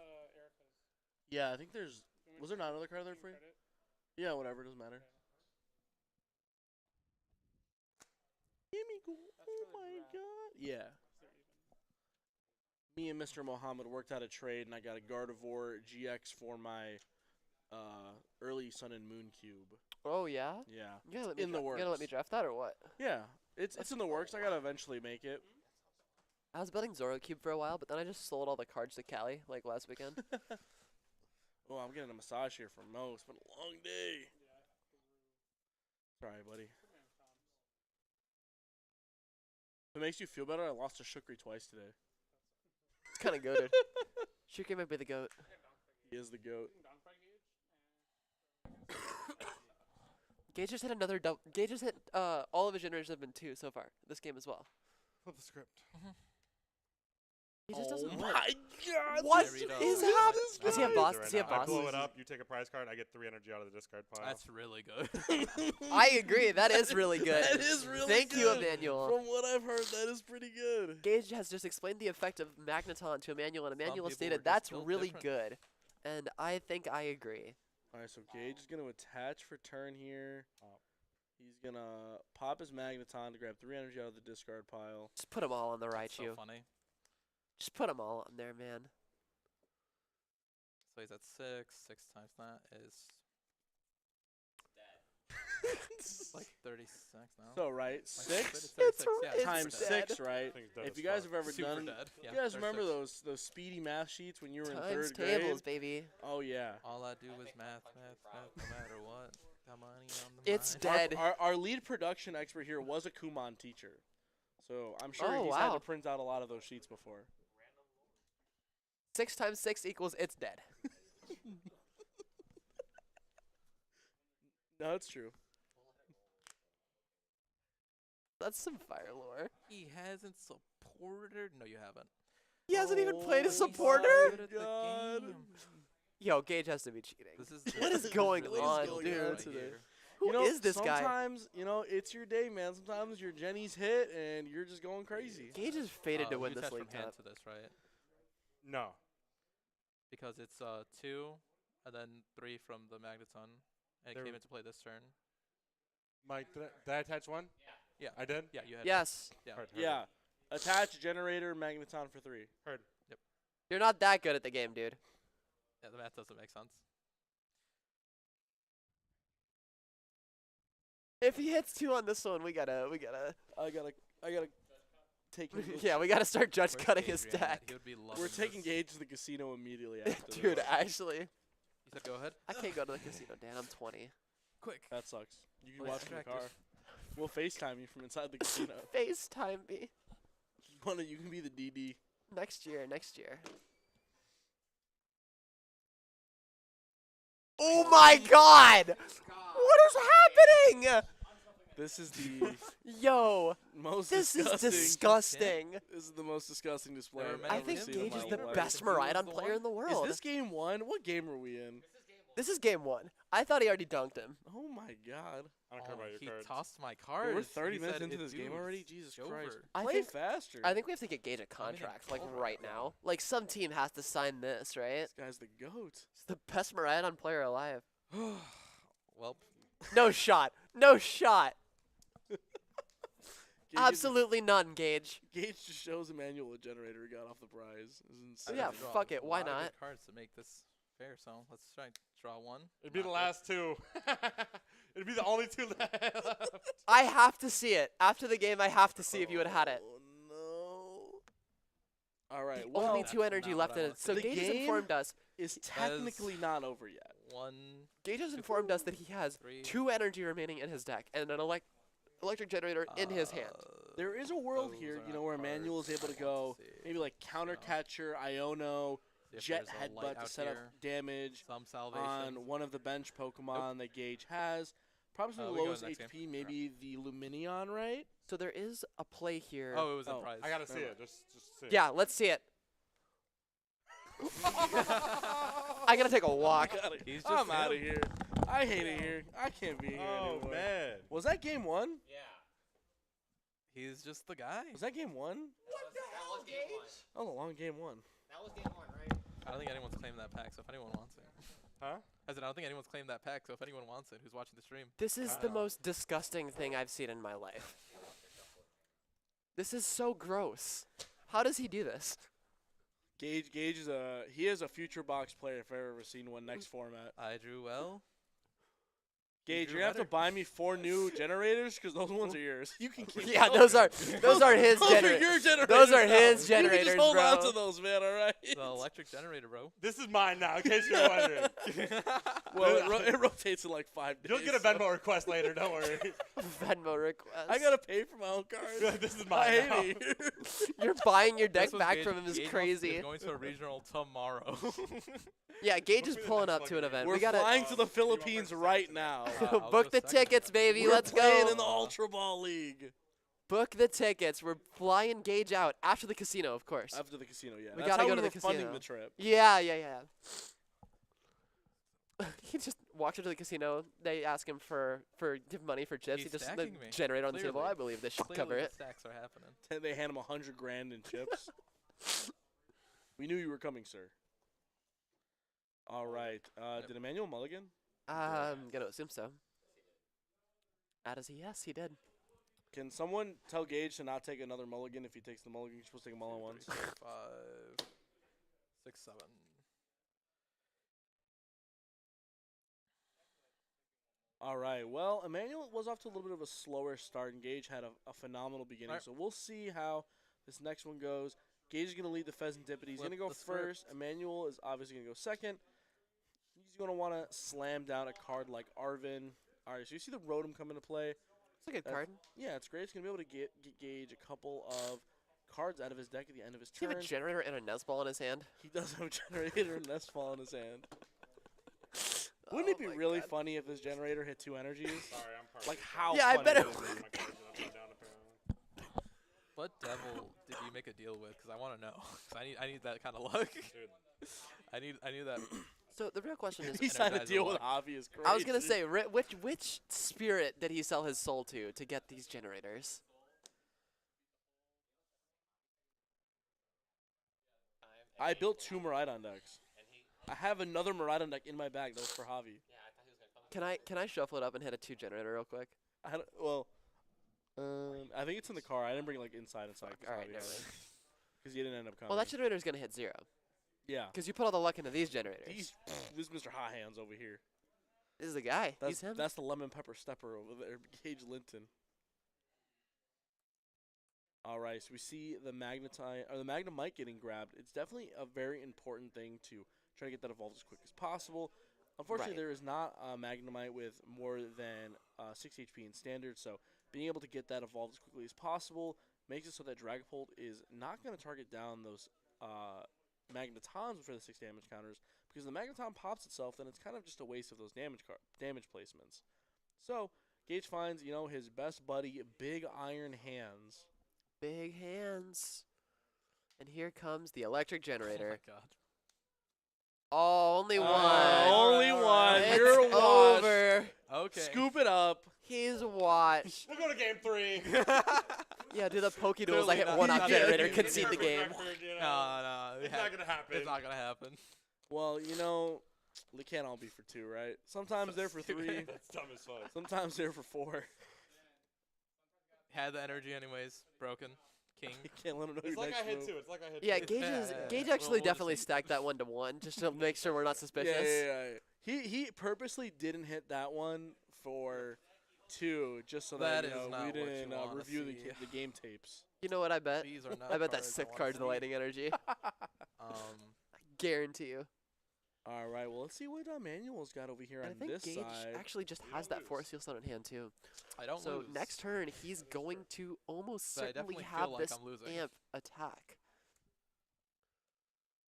Yeah, I think there's. Was there not another card there for you? Yeah, whatever. Doesn't matter. Gimme go. Oh my god. Yeah. Me and Mr. Mohammed worked out a trade, and I got a Gardevoir GX for my early Sun and Moon cube. Oh yeah. Yeah. You gotta let me in the You gotta let me works. draft that or what? Yeah. It's in the works. I gotta eventually make it. I was building Zoro Cube for a while, but then I just sold all the cards to Callie like last weekend. Oh, I'm getting a massage here from Mo. It's been a long day. Sorry, buddy. If it makes you feel better, I lost to Shukri twice today. It's kind of goated. Shuki might be the goat. He is the GOAT. Gage just hit another double. Gage just hit all of his generations have been 2 so far this game as well. Flip the script. He just Oh doesn't win. my god! What There we go. is Look at happening? this Does he have I'm boss? gonna Does do he it have right now. boss? I blow it up. You take a prize card. I get 3 energy out of the discard pile. That's really good. I agree. That is really good. That is really Thank good. you, Emmanuel. From what I've heard, that is pretty good. Gage has just explained the effect of Magneton to Emmanuel, and Emmanuel people stated were just that's built really different. good. And I think I agree. Alright, so Gage is going to attach for turn here. He's going to pop his Magneton to grab 3 energy out of the discard pile. Just put them all on the right That's so shoe. funny. Just put them all on there, man. So he's at 6. 6 times that is Like 36 now. So right, Like, 6 36, yeah, it's times dead. 6, right? I think it's dead If as you guys fuck. have ever Super done, dead. Yeah, you guys remember 36. those speedy math sheets when you were in Times 3rd grade? tables, baby. Oh yeah. All I do is math, no matter what. Got money on the It's mind. dead. Our lead production expert here was a Kumon teacher, so I'm sure Oh, he's had wow. to print out a lot of those sheets before. 6 times 6 equals it's dead. No, it's true. That's some fire lore. He hasn't supported. No, you haven't. He hasn't even played a He's supporter? good at the God. game. Yo, Gage has to be cheating. This is What is this going really on, skill dude? right today? here. Who is this guy? Sometimes, it's your day, man. Sometimes your Jenny's hit and you're just going crazy. Gage is fated to win you this attach league from hand cup. to this, right? No. Because it's 2 and then 3 from the Magneton. And it There- came into play this turn. Mike, did I attach one? Yeah. I did? Yeah, you had Yes. Yeah. Heard. Yeah. Attach generator magneton for 3. Heard. You're not that good at the game, dude. Yeah, the math doesn't make sense. If he hits 2 on this one, we gotta. I gotta take. Yeah, we gotta start judge Where's cutting his Adrian at? deck. He would be loving We're taking this. Gage to the casino immediately after Dude, this. actually, You said go ahead. I can't go to the casino, Dan. I'm 20. Quick. That sucks. You can Well, watch from the car. attractive. We'll FaceTime you from inside the casino. FaceTime me. You can be the DD. Next year. Oh my God! What is happening? This is the Yo, most this is disgusting. disgusting. This is the most disgusting display There I've were ever I many think seen in Gage my is the life. best Who was Miraidon the player one? in the Is world. this game 1? What game are we in? This is game 1. I thought he already dunked him. Oh my God. I don't care about your He cards. tossed my Wait, cards. we're 30 He minutes said into it this game dudes. already? Jesus It's Christ. over. I Play think- faster. I think we have to get Gage a I'm in contract, like October right right now. Like some team has to sign this, right? This guy's the GOAT. He's the best Miraidon player alive. Well, No shot. No shot. Gage Absolutely none, Gage. Gage just shows Emmanuel a generator he got off the prize. It's I insane. Yeah, draw fuck it, a why lot of good not? cards to make this fair, so let's try and draw one. It'd be the Not good. last 2. It'd be the only 2 left. I have to see it. After the game, I have to see if you would have had it. Oh, no. All right. The Well, only 2 energy not left what I in it. want. So The Gage has game informed us. it's technically not over yet. One. Gage has informed us that he has 3. 2 energy remaining in his deck and an electric generator in his hand. There is a world Those here, are not where Emmanuel is able cards to I want go to see. maybe like counter catcher, Iono, See if jet there's a light headbutt to out set up here. damage Some salvation. on one of the bench Pokemon that Gage has. Probably the we go to lowest the next HP, game. maybe the Luminion, right? So there is a play here. Oh, it was a Oh, prize. I gotta see Never it. Just see it. Yeah, let's see it. I gotta take a walk. He's just I'm out of him. here. I hate it here. I can't be here Oh, anymore. man. Was that game 1? He's just the guy. Was that game 1? That was game 1. Oh, a long game 1. That was game 1, right? I don't think anyone's claimed that pack, so if anyone wants it. Huh? I said I don't think anyone's claimed that pack, so if anyone wants it, who's watching the stream. This is the most disgusting thing I've seen in my life. This is so gross. How does he do this? Gage is he is a future box player if I've ever seen one next format. I drew well. Gage, drew you're gonna have to better. buy me 4 new generators because those ones are yours. You can keep Yeah, those. those are his Those are generators. your generators. Those are now. his You generators, can just hold on bro. to those, man. All right. The electric generator, bro. This is mine now, in case you're wondering. Well, it rotates in like 5 days. You'll get a so- Venmo request later, don't worry. Venmo request. I gotta pay for my own cards. This is I mine hate now. it here. You're buying your deck This was back Gage- from him is Gage crazy. Is going to a regional tomorrow. Yeah, Gage is Book me the pulling next up to an fucking event. We're We gotta flying to the Philippines right now. I'll book go the second tickets, then. baby. We're Let's playing go. in the Ultra Ball League Book the tickets. We're flying Gage out after the casino, of course. after the casino. Yeah, We that's gotta how go we to were the funding casino. the trip. Yeah. He just walks into the casino. They ask him for give money for chips. He's He just stacking me. generate on the table. Clearly. I believe this should Clearly cover the it. stacks are happening. They hand him $100,000 in chips. We knew you were coming, sir. All right. Did Emmanuel mulligan? I'm gonna assume so. That is a yes. He did. Can someone tell Gage to not take another mulligan if he takes the mulligan? You're supposed to take them all at once. 5, 6, 7. All right. Well, Emmanuel was off to a little bit of a slower start, and Gage had a phenomenal beginning. Right. So we'll see how this next one goes. Gage is going to lead the Pheasantipity. He's going to Flip go the script. first. Emmanuel is obviously going to go second. He's going to want to slam down a card like Arvin. All right, so you see the Rotom come into play. It's a good card. Yeah, it's great. It's going to be able to get Gage a couple of cards out of his deck at the end of his Does he turn. have a generator and a Nestball in his hand? He does have a generator and Nestfall in his hand. Wouldn't it be really funny if this generator hit 2 energies? Sorry, I'm part Like how Yeah, I funny bet it would would. be? What devil did you make a deal with? Because I want to know. 'Cause I need that kind of luck. I need that. So the real question is, He signed a Energizer deal with luck. Javi is crazy. I was gonna say, which spirit did he sell his soul to get these generators? I built 2 Miraidon decks. I have another Miraidon deck in my bag that was for Javi. Can I shuffle it up and hit a 2 generator real quick? I had, well, I think it's in the car. I didn't bring like inside. All right, never mind. Because you didn't end up coming. Well, that generator is gonna hit 0 yeah. because you put all the luck into these generators. This is Mr. Hot Hands over here. This is the guy. He's him. That's the lemon pepper stepper over there, Gage Linton. All right, so we see the Magnemite getting grabbed. It's definitely a very important thing to try to get that evolved as quick as possible. Unfortunately, Right. there is not a Magnemite with more than 6 HP in standard, so being able to get that evolved as quickly as possible makes it so that Dragapult is not going to target down those Magnetons for the 6 damage counters, because the Magneton pops itself, then it's kind of just a waste of those damage placements. So Gage finds, his best buddy, Big Iron Hands. Big hands. And here comes the electric generator. Oh my god. Oh, only one. Only one. It's You're washed. over. Okay. Scoop it up. He's washed. We'll go to game 3. Yeah, do the Poké Duels Clearly like hit not. 1 off Yeah, generator, yeah, concede the game. No, It's not gonna happen. It's not gonna happen. Well, they can't all be for 2, right? Sometimes they're for 3. That's dumb as fuck. Sometimes they're for 4. Had the energy anyways. Broken. King. You can't let them know It's your like next I hit move. 2. It's like I hit Yeah, 2. Gage actually We'll just definitely see. stacked that 1 to 1 just to make sure we're not suspicious. Yeah. He purposely didn't hit that one for 2, just so That that, is not we what you didn't wanna review see. the game tapes. You know what I bet? These are not I bet that's cards 6 wanna cards of the see. lightning energy. Guarantee you. All right, well, let's see what Manuel's got over here And I on think this Gage side. actually just has that Force Seal Stone in hand too. I don't So lose. next turn he's going to almost But I certainly definitely have feel like this I'm losing. amp attack.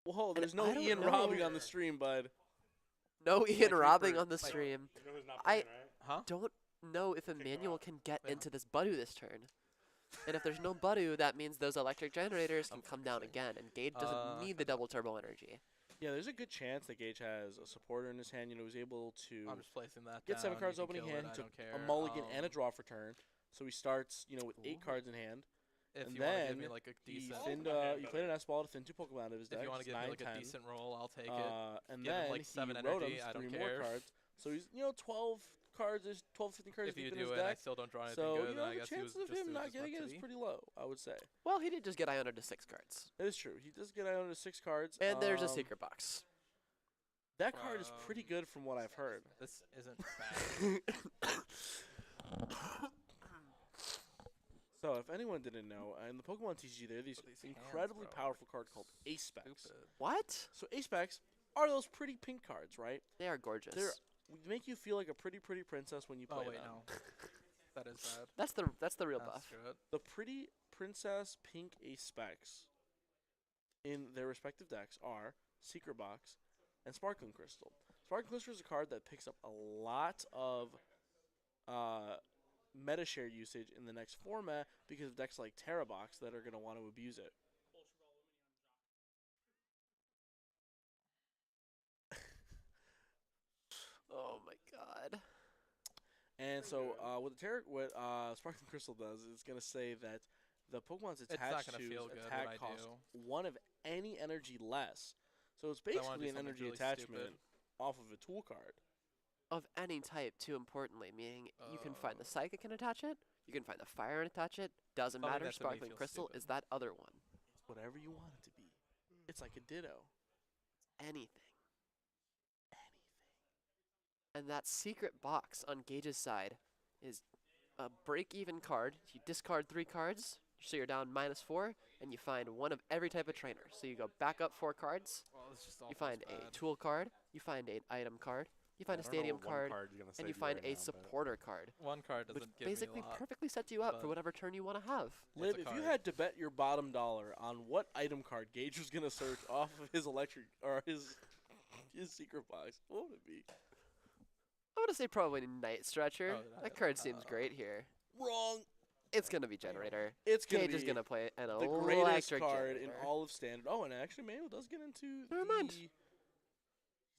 Whoa, there's and no I don't Ian know- robbing on the stream, bud. No Ian creeper, robbing on the like- stream. You know who's not I playing, right? Huh? don't know if Emmanuel can get Yeah. into this Budu this turn. And if there's no Budu, that means those electric generators can come down again, and Gage doesn't need the double turbo energy. Yeah, there's a good chance that Gage has a supporter in his hand. He's able to I'm just placing that get down. 7 cards you can opening kill hand. it, He I took don't a care. mulligan and a draw for turn. So he starts, with 8 cards in hand. If and you want to then give me like a he decent, he played an S-ball to thin 2 Pokemon out of his deck. if you want to It's give me 9, like 10. a decent roll, I'll take it. And Give him, then like, 7 he energy, Rotoms I don't 3 more care. cards. So he's 12 cards, 12, 15 cards If you deep in do his it, and I deck. still don't draw anything So good, then I the guess he was chances of just him lose not as getting much it as is he. pretty low, I would say. Well, he did just get Iono to 6 cards. It is true. He does get Iono to 6 cards. And there's a secret box. That card is pretty good from what I've heard. This isn't bad. So, if anyone didn't know, in the Pokemon TCG, there are these incredibly powerful cards called Ace Specs. What? So, Ace Specs are those pretty pink cards, right? They are gorgeous. They make you feel like a pretty princess when you play Oh wait, them. no. That is bad. That's the real That's buff. good. The pretty princess pink Ace Specs in their respective decks are Secret Box and Sparkling Crystal. Sparkling Crystal is a card that picks up a lot of meta share usage in the next format because of decks like Terra Box that are going to want to abuse it. Oh my god. And so, what Sparkling Crystal does is it's going to say that the Pokemon's It's not attached gonna to feel good attack when I costs do. 1 of any energy less. So it's I wanna do basically an something energy really attachment stupid. off of a tool card. Of any type, too importantly, meaning you can find the Psychic and attach it, you can find the Fire and attach it, doesn't Something matter, that's gonna make Sparkling you feel Crystal stupid. is that other one. It's whatever you want it to be. It's like a Ditto. Anything. And And that secret box on Gage's side is a break-even card. You discard 3 cards, so you're down -4, and you find one of every type of trainer. So you go back up 4 cards, Well, it's just all you find a tool card, you find an item card, you find a I don't know stadium what one card, card's gonna and save you you find right a now, but- supporter card. One card Which doesn't give me basically a lot. perfectly sets you up for but- whatever turn you want to have. Liv, a if you card. had to bet your bottom dollar on what item card Gage was gonna search off of his electric or his secret box, what would it be? I want to say probably Night Stretcher. Oh, That card seems great here. Wrong. It's going to be Generator. It's gonna Gage be is going to play an the greatest electric card generator. in all of Standard. Oh, and actually, Manuel does get into Never mind. He's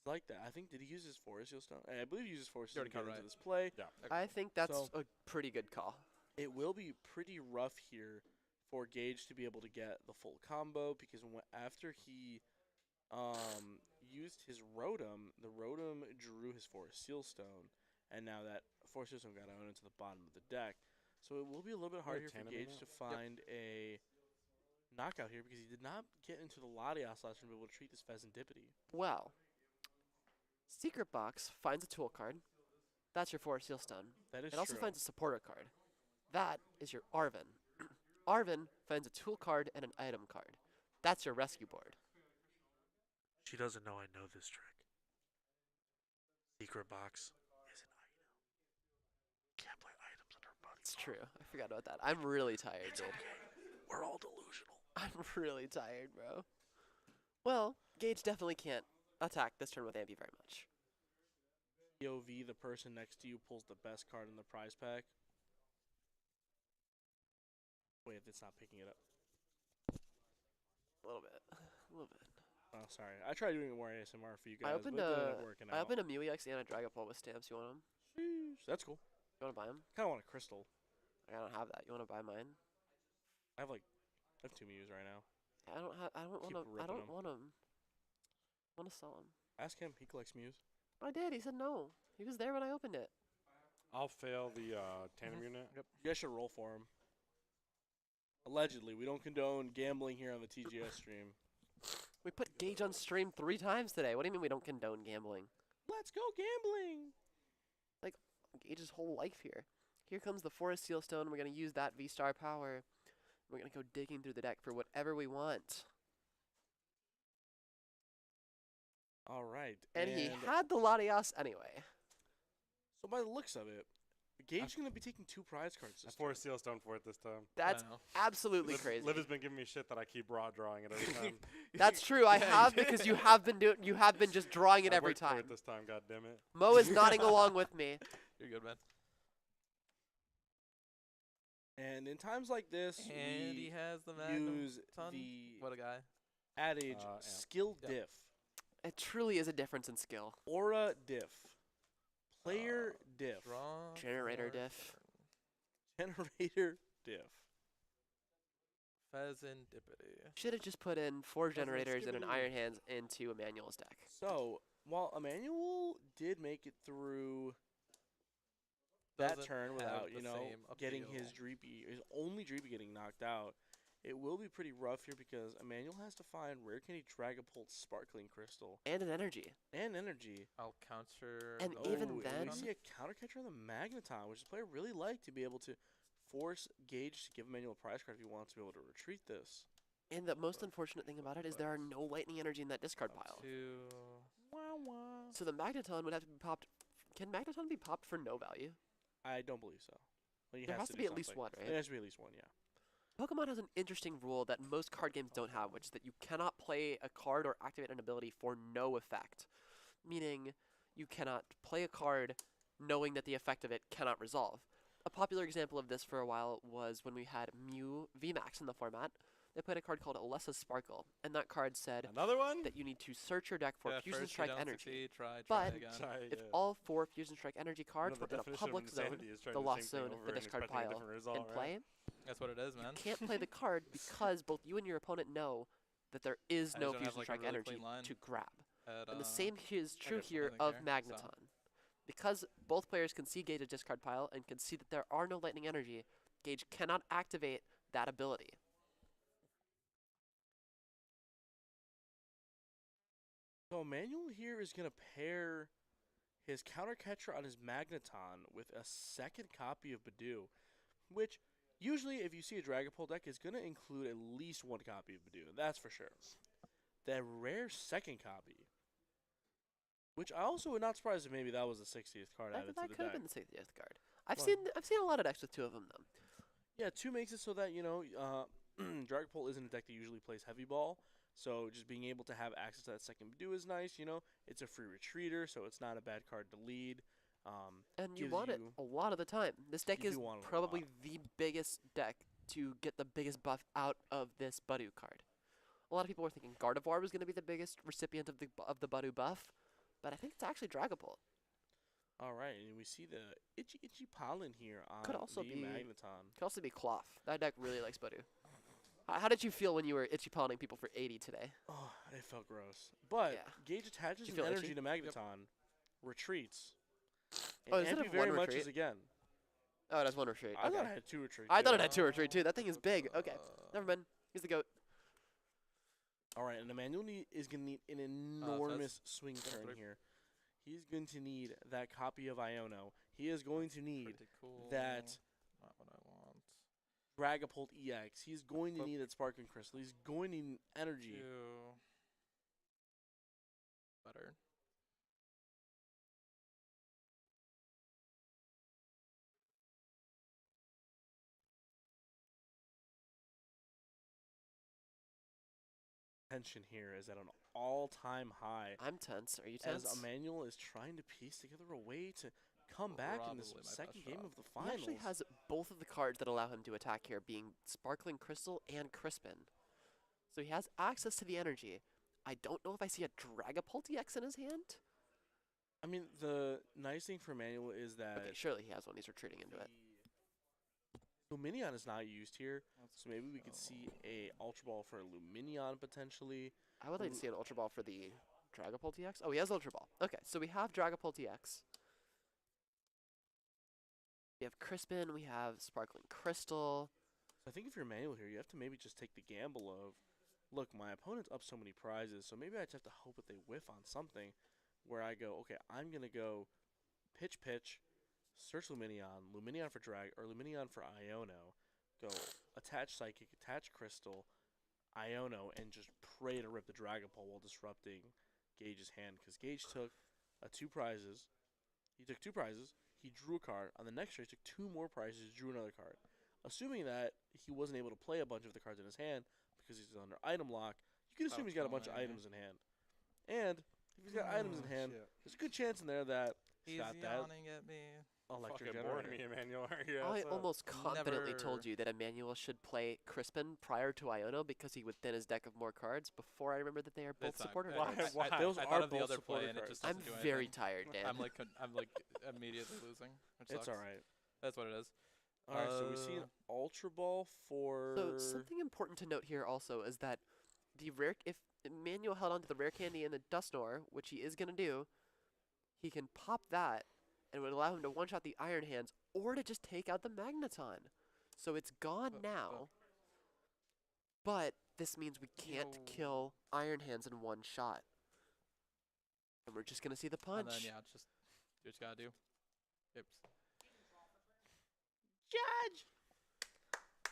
like that. I think did he use his Forest Seal Stone? I believe he uses Forest You Seal to already get got into right. this play. Yeah. I think that's So- a pretty good call. It will be pretty rough here for Gage to be able to get the full combo because after he used his Rotom, the Rotom drew his Forest Seal Stone, and now that Forest Seal Stone got out into the bottom of the deck. So it will be a little bit hard here for Tandem Gage now? to find a knockout here because he did not get into the Latias last turn to be able to treat this Pheasantipity. Well, Secret Box finds a tool card. That's your Forest Seal Stone. That is It also true. finds a supporter card. That is your Arven. Arven finds a tool card and an item card. That's your rescue board. She doesn't know I know this trick. Secret box is an item. Can't play items on her buddy. It's true. I forgot about that. I'm really tired, It's dude. okay. We're all delusional. I'm really tired, bro. Well, Gage definitely can't attack this turn with Ambi very much. POV, the person next to you pulls the best card in the prize pack. Wait, it's not picking it up. A little bit. A little bit. Oh, sorry. I tried doing more ASMR for you guys, I opened but it ended a up working I out. opened a Mew-EX and a Dragapult with stamps. You want them? Sheesh, that's cool. You want to buy them? Kind of want a crystal. I don't have that. You want to buy mine? I have 2 Mews right now. I don't have. I don't want Keep to. I ripping don't 'em. want them. I want to sell them. Ask him. He collects Mews. I did. He said no. He was there when I opened it. I'll fail the tandem unit. Yep. You guys should roll for him. Allegedly, we don't condone gambling here on the TGS stream. We put Gage on stream 3 times today. What do you mean we don't condone gambling? Let's go gambling. Like Gage's whole life here. Here comes the Forest Seal Stone. We're gonna use that V-Star power. We're gonna go digging through the deck for whatever we want. All right. And he had the Latias anyway. So by the looks of it, Gage is going to be taking 2 prize cards I this forced Seal Stone for it this time. That's Wow. absolutely Liv, crazy. Liv has been giving me shit that I keep raw drawing it every time. That's true. I Yeah, have you because you have been doing. You have been just drawing it I every worked for time. it this time, God damn it. Mo is nodding along with me. You're good, man. And in times like this, And he we has the Magnum use ton. the What a guy. adage Amp. skill Yep. diff, It truly is a difference in skill. aura diff, player diff, Draw. Generator for diff. turn. generator diff. Pheasantipity. Should have just put in 4 That's what generators and an skibbity. Iron Hands into Emmanuel's deck. So while Emmanuel did make it through that Doesn't turn have without, the you know, same getting appeal. his Dreepy, his only Dreepy getting knocked out, it will be pretty rough here because Emmanuel has to find where can he Dragapult Sparkling Crystal And an energy. and energy. I'll counter. And the even Oh, then- we see a counter catcher on the Magneton, which the player really like to be able to force Gage to give Emmanuel a prize card if he wants to be able to retreat this. And the most unfortunate thing about it is there are no lightning energy in that discard pile. Two. Wah, wah. So the Magneton would have to be popped. Can Magneton be popped for no value? I don't believe so. Well, he There has to do be at least something. one, right? There has to be at least one, yeah. Pokemon has an interesting rule that most card games don't have, which is that you cannot play a card or activate an ability for no effect. Meaning, you cannot play a card knowing that the effect of it cannot resolve. A popular example of this for a while was when we had Mew VMAX in the format. They played a card called Alessa's Sparkle, and that card said Another one? that you need to search your deck for Yeah, Fusion first you Strike don't energy. succeed, try But again. Sorry, If yeah. all 4 Fusion Strike energy cards One were of the in a definition of public zone, insanity is trying the the lost same thing zone, over the and discard expecting a pile, different result, and right? play, That's what it is, man. you can't play the card because both you and your opponent know that there is I no just don't have, Fusion like, a Strike really energy clean line to grab. At, And the same is true guess here nothing of there, Magneton. so. Because both players can see Gage's discard pile and can see that there are no lightning energy, Gage cannot activate that ability. So Emmanuel here is going to pair his counter catcher on his Magneton with a second copy of Badoo, which usually if you see a Dragapult deck, it's going to include at least one copy of Badoo, that's for sure. That rare second copy, which I also would not surprised if maybe that was the 60th card added to That the could have deck. been the 60th card. I've Well- seen a lot of decks with 2 of them though. Yeah, 2 makes it so that, Dragapult isn't a deck that usually plays heavy ball. So just being able to have access to that second Badoo is nice, It's a free retreater, so it's not a bad card to lead. And you gives want it a lot of the time. This deck You is do want it a probably lot. the biggest deck to get the biggest buff out of this Badoo card. A lot of people were thinking Gardevoir was going to be the biggest recipient of the Badoo buff, but I think it's actually Dragapult. All right, and we see the itchy pollen here on Could also the be Magneton. Could also be Cloth. That deck really likes Badoo. How did you feel when you were itchy pounding people for 80 today? Oh, it felt gross. But Yeah. Gage attaches you an feel energy itchy? to Magneton, retreats. Oh, and is it a Ampy very one much retreat? is again. Oh, it has 1 retreat. I Okay. thought I had 2 retreats. I thought too. it had 2 retreat too. That thing is big. Okay, never mind. He's the goat. All right, and Emmanuel is going to need an enormous swing turn here. He's going to need that copy of Iono. He is going to need Critical. that Not what I want. Dragapult EX. He's going to Flip. need that Sparkling Crystal. He's going to need energy. 2. Better. Tension here is at an all-time high. I'm tense. Are you tense? As Emmanuel is trying to piece together a way to come back in this Probably my second best game shot. of the He finals. actually has both of the cards that allow him to attack here, being Sparkling Crystal and Crispin. So he has access to the energy. I don't know if I see a Dragapult EX in his hand. I mean, the nice thing for Emmanuel is that Okay, surely he has one. He's retreating into it. Luminion is not used here, so maybe we could see a Ultra Ball for Luminion potentially. I would like to see an Ultra Ball for the Dragapult EX. Oh, he has Ultra Ball. Okay, so we have Dragapult EX. We have Crispin. We have Sparkling Crystal. So I think if you're Emmanuel here, you have to maybe just take the gamble of, look, my opponent's up so many prizes, so maybe I just have to hope that they whiff on something where I go, okay, I'm going to go pitch, search Luminion, Luminion for Drag, or Luminion for Iono, go attach Psychic, attach Crystal, Iono, and just pray to rip the Dragapult while disrupting Gage's hand, because Gage took 2 prizes. He took 2 prizes, he drew a card. On the next turn, he took 2 more prizes, drew another card. Assuming that he wasn't able to play a bunch of the cards in his hand because he's under item lock, you can assume he's got a bunch of items in hand. And if he's got items in hand, there's a good chance in there that he's He's got that yawning at me. electric Fucking bored generator. me, Emmanuel. I almost confidently Never- told you that Emmanuel should play Crispin prior to Iono because he would thin his deck of more cards before I remember that they are both It's not- supporter I- cards. Why? I, Those I are thought of the both other play supporter and it cards. just I'm doesn't do very anything. tired, Dan. I'm like immediately losing. Which It's sucks. all right. That's what it is. All right, so we see an Ultra Ball for... So something important to note here also is that the rare, if Emmanuel held on to the rare candy and the Dusknoir, which he is gonna do, he can pop that and it would allow him to one-shot the Iron Hands or to just take out the Magneton. So it's gone now. But this means we can't kill Iron Hands in one shot. And we're just gonna see the punch. And then yeah, just do what you gotta do. Oops. Judge!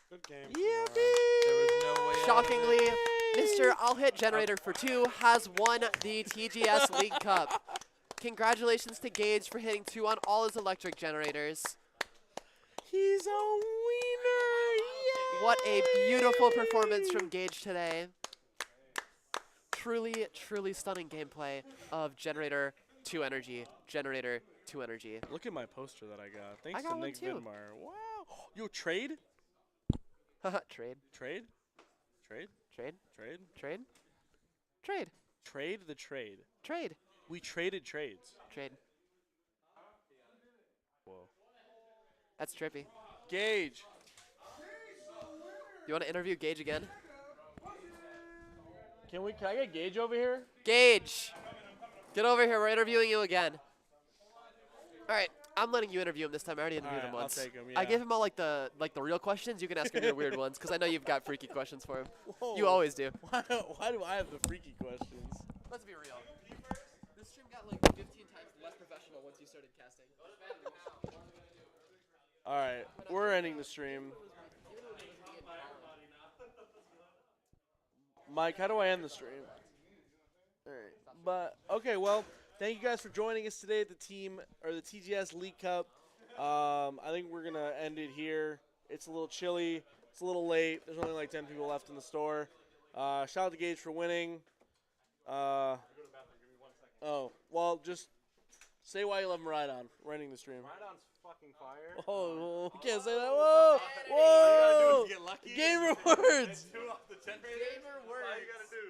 Good game. Yeah, There was no way. out of Shockingly, it. Mr. I'll Hit Generator for 2 has won the TGS League Cup. Congratulations to Gage for hitting 2 on all his electric generators. He's a winner! Yay! What a beautiful performance from Gage today. Truly, truly stunning gameplay of Generator 2 energy, Generator 2 energy. Look at my poster that I got. Thanks got to one Nick too. Vidmar. Wow. Yo, trade? Trade, Trade? Trade? trade, Trade? trade, trade, Trade the trade. trade, We traded trades. trade. Whoa. That's trippy. Gage. You want to interview Gage again? Can I get Gage over here? Gage, get over here. We're interviewing you again. All right, I'm letting you interview him this time. I already interviewed him Alright, I'll once. take him, I yeah. gave him all like the real questions. You can ask him your weird ones because I know you've got freaky questions for him. Whoa. You always do. Why do I have the freaky questions? Let's be real. This stream got like 15 times less professional when All right, we're ending the stream. Mike, how do I end the stream? All right, but okay. Well, thank you guys for joining us today at the TGS League Cup. I think we're gonna end it here. It's a little chilly. It's a little late. There's only like 10 people left in the store. Shout out to Gage for winning. Oh, well, just say why you love him right on. We're ending the stream. Rhydon's fucking fire. Oh, we can't say that. Whoa! Whoa! Get lucky. Gamer words! 2 off the 10 Gamer words. All you gotta do.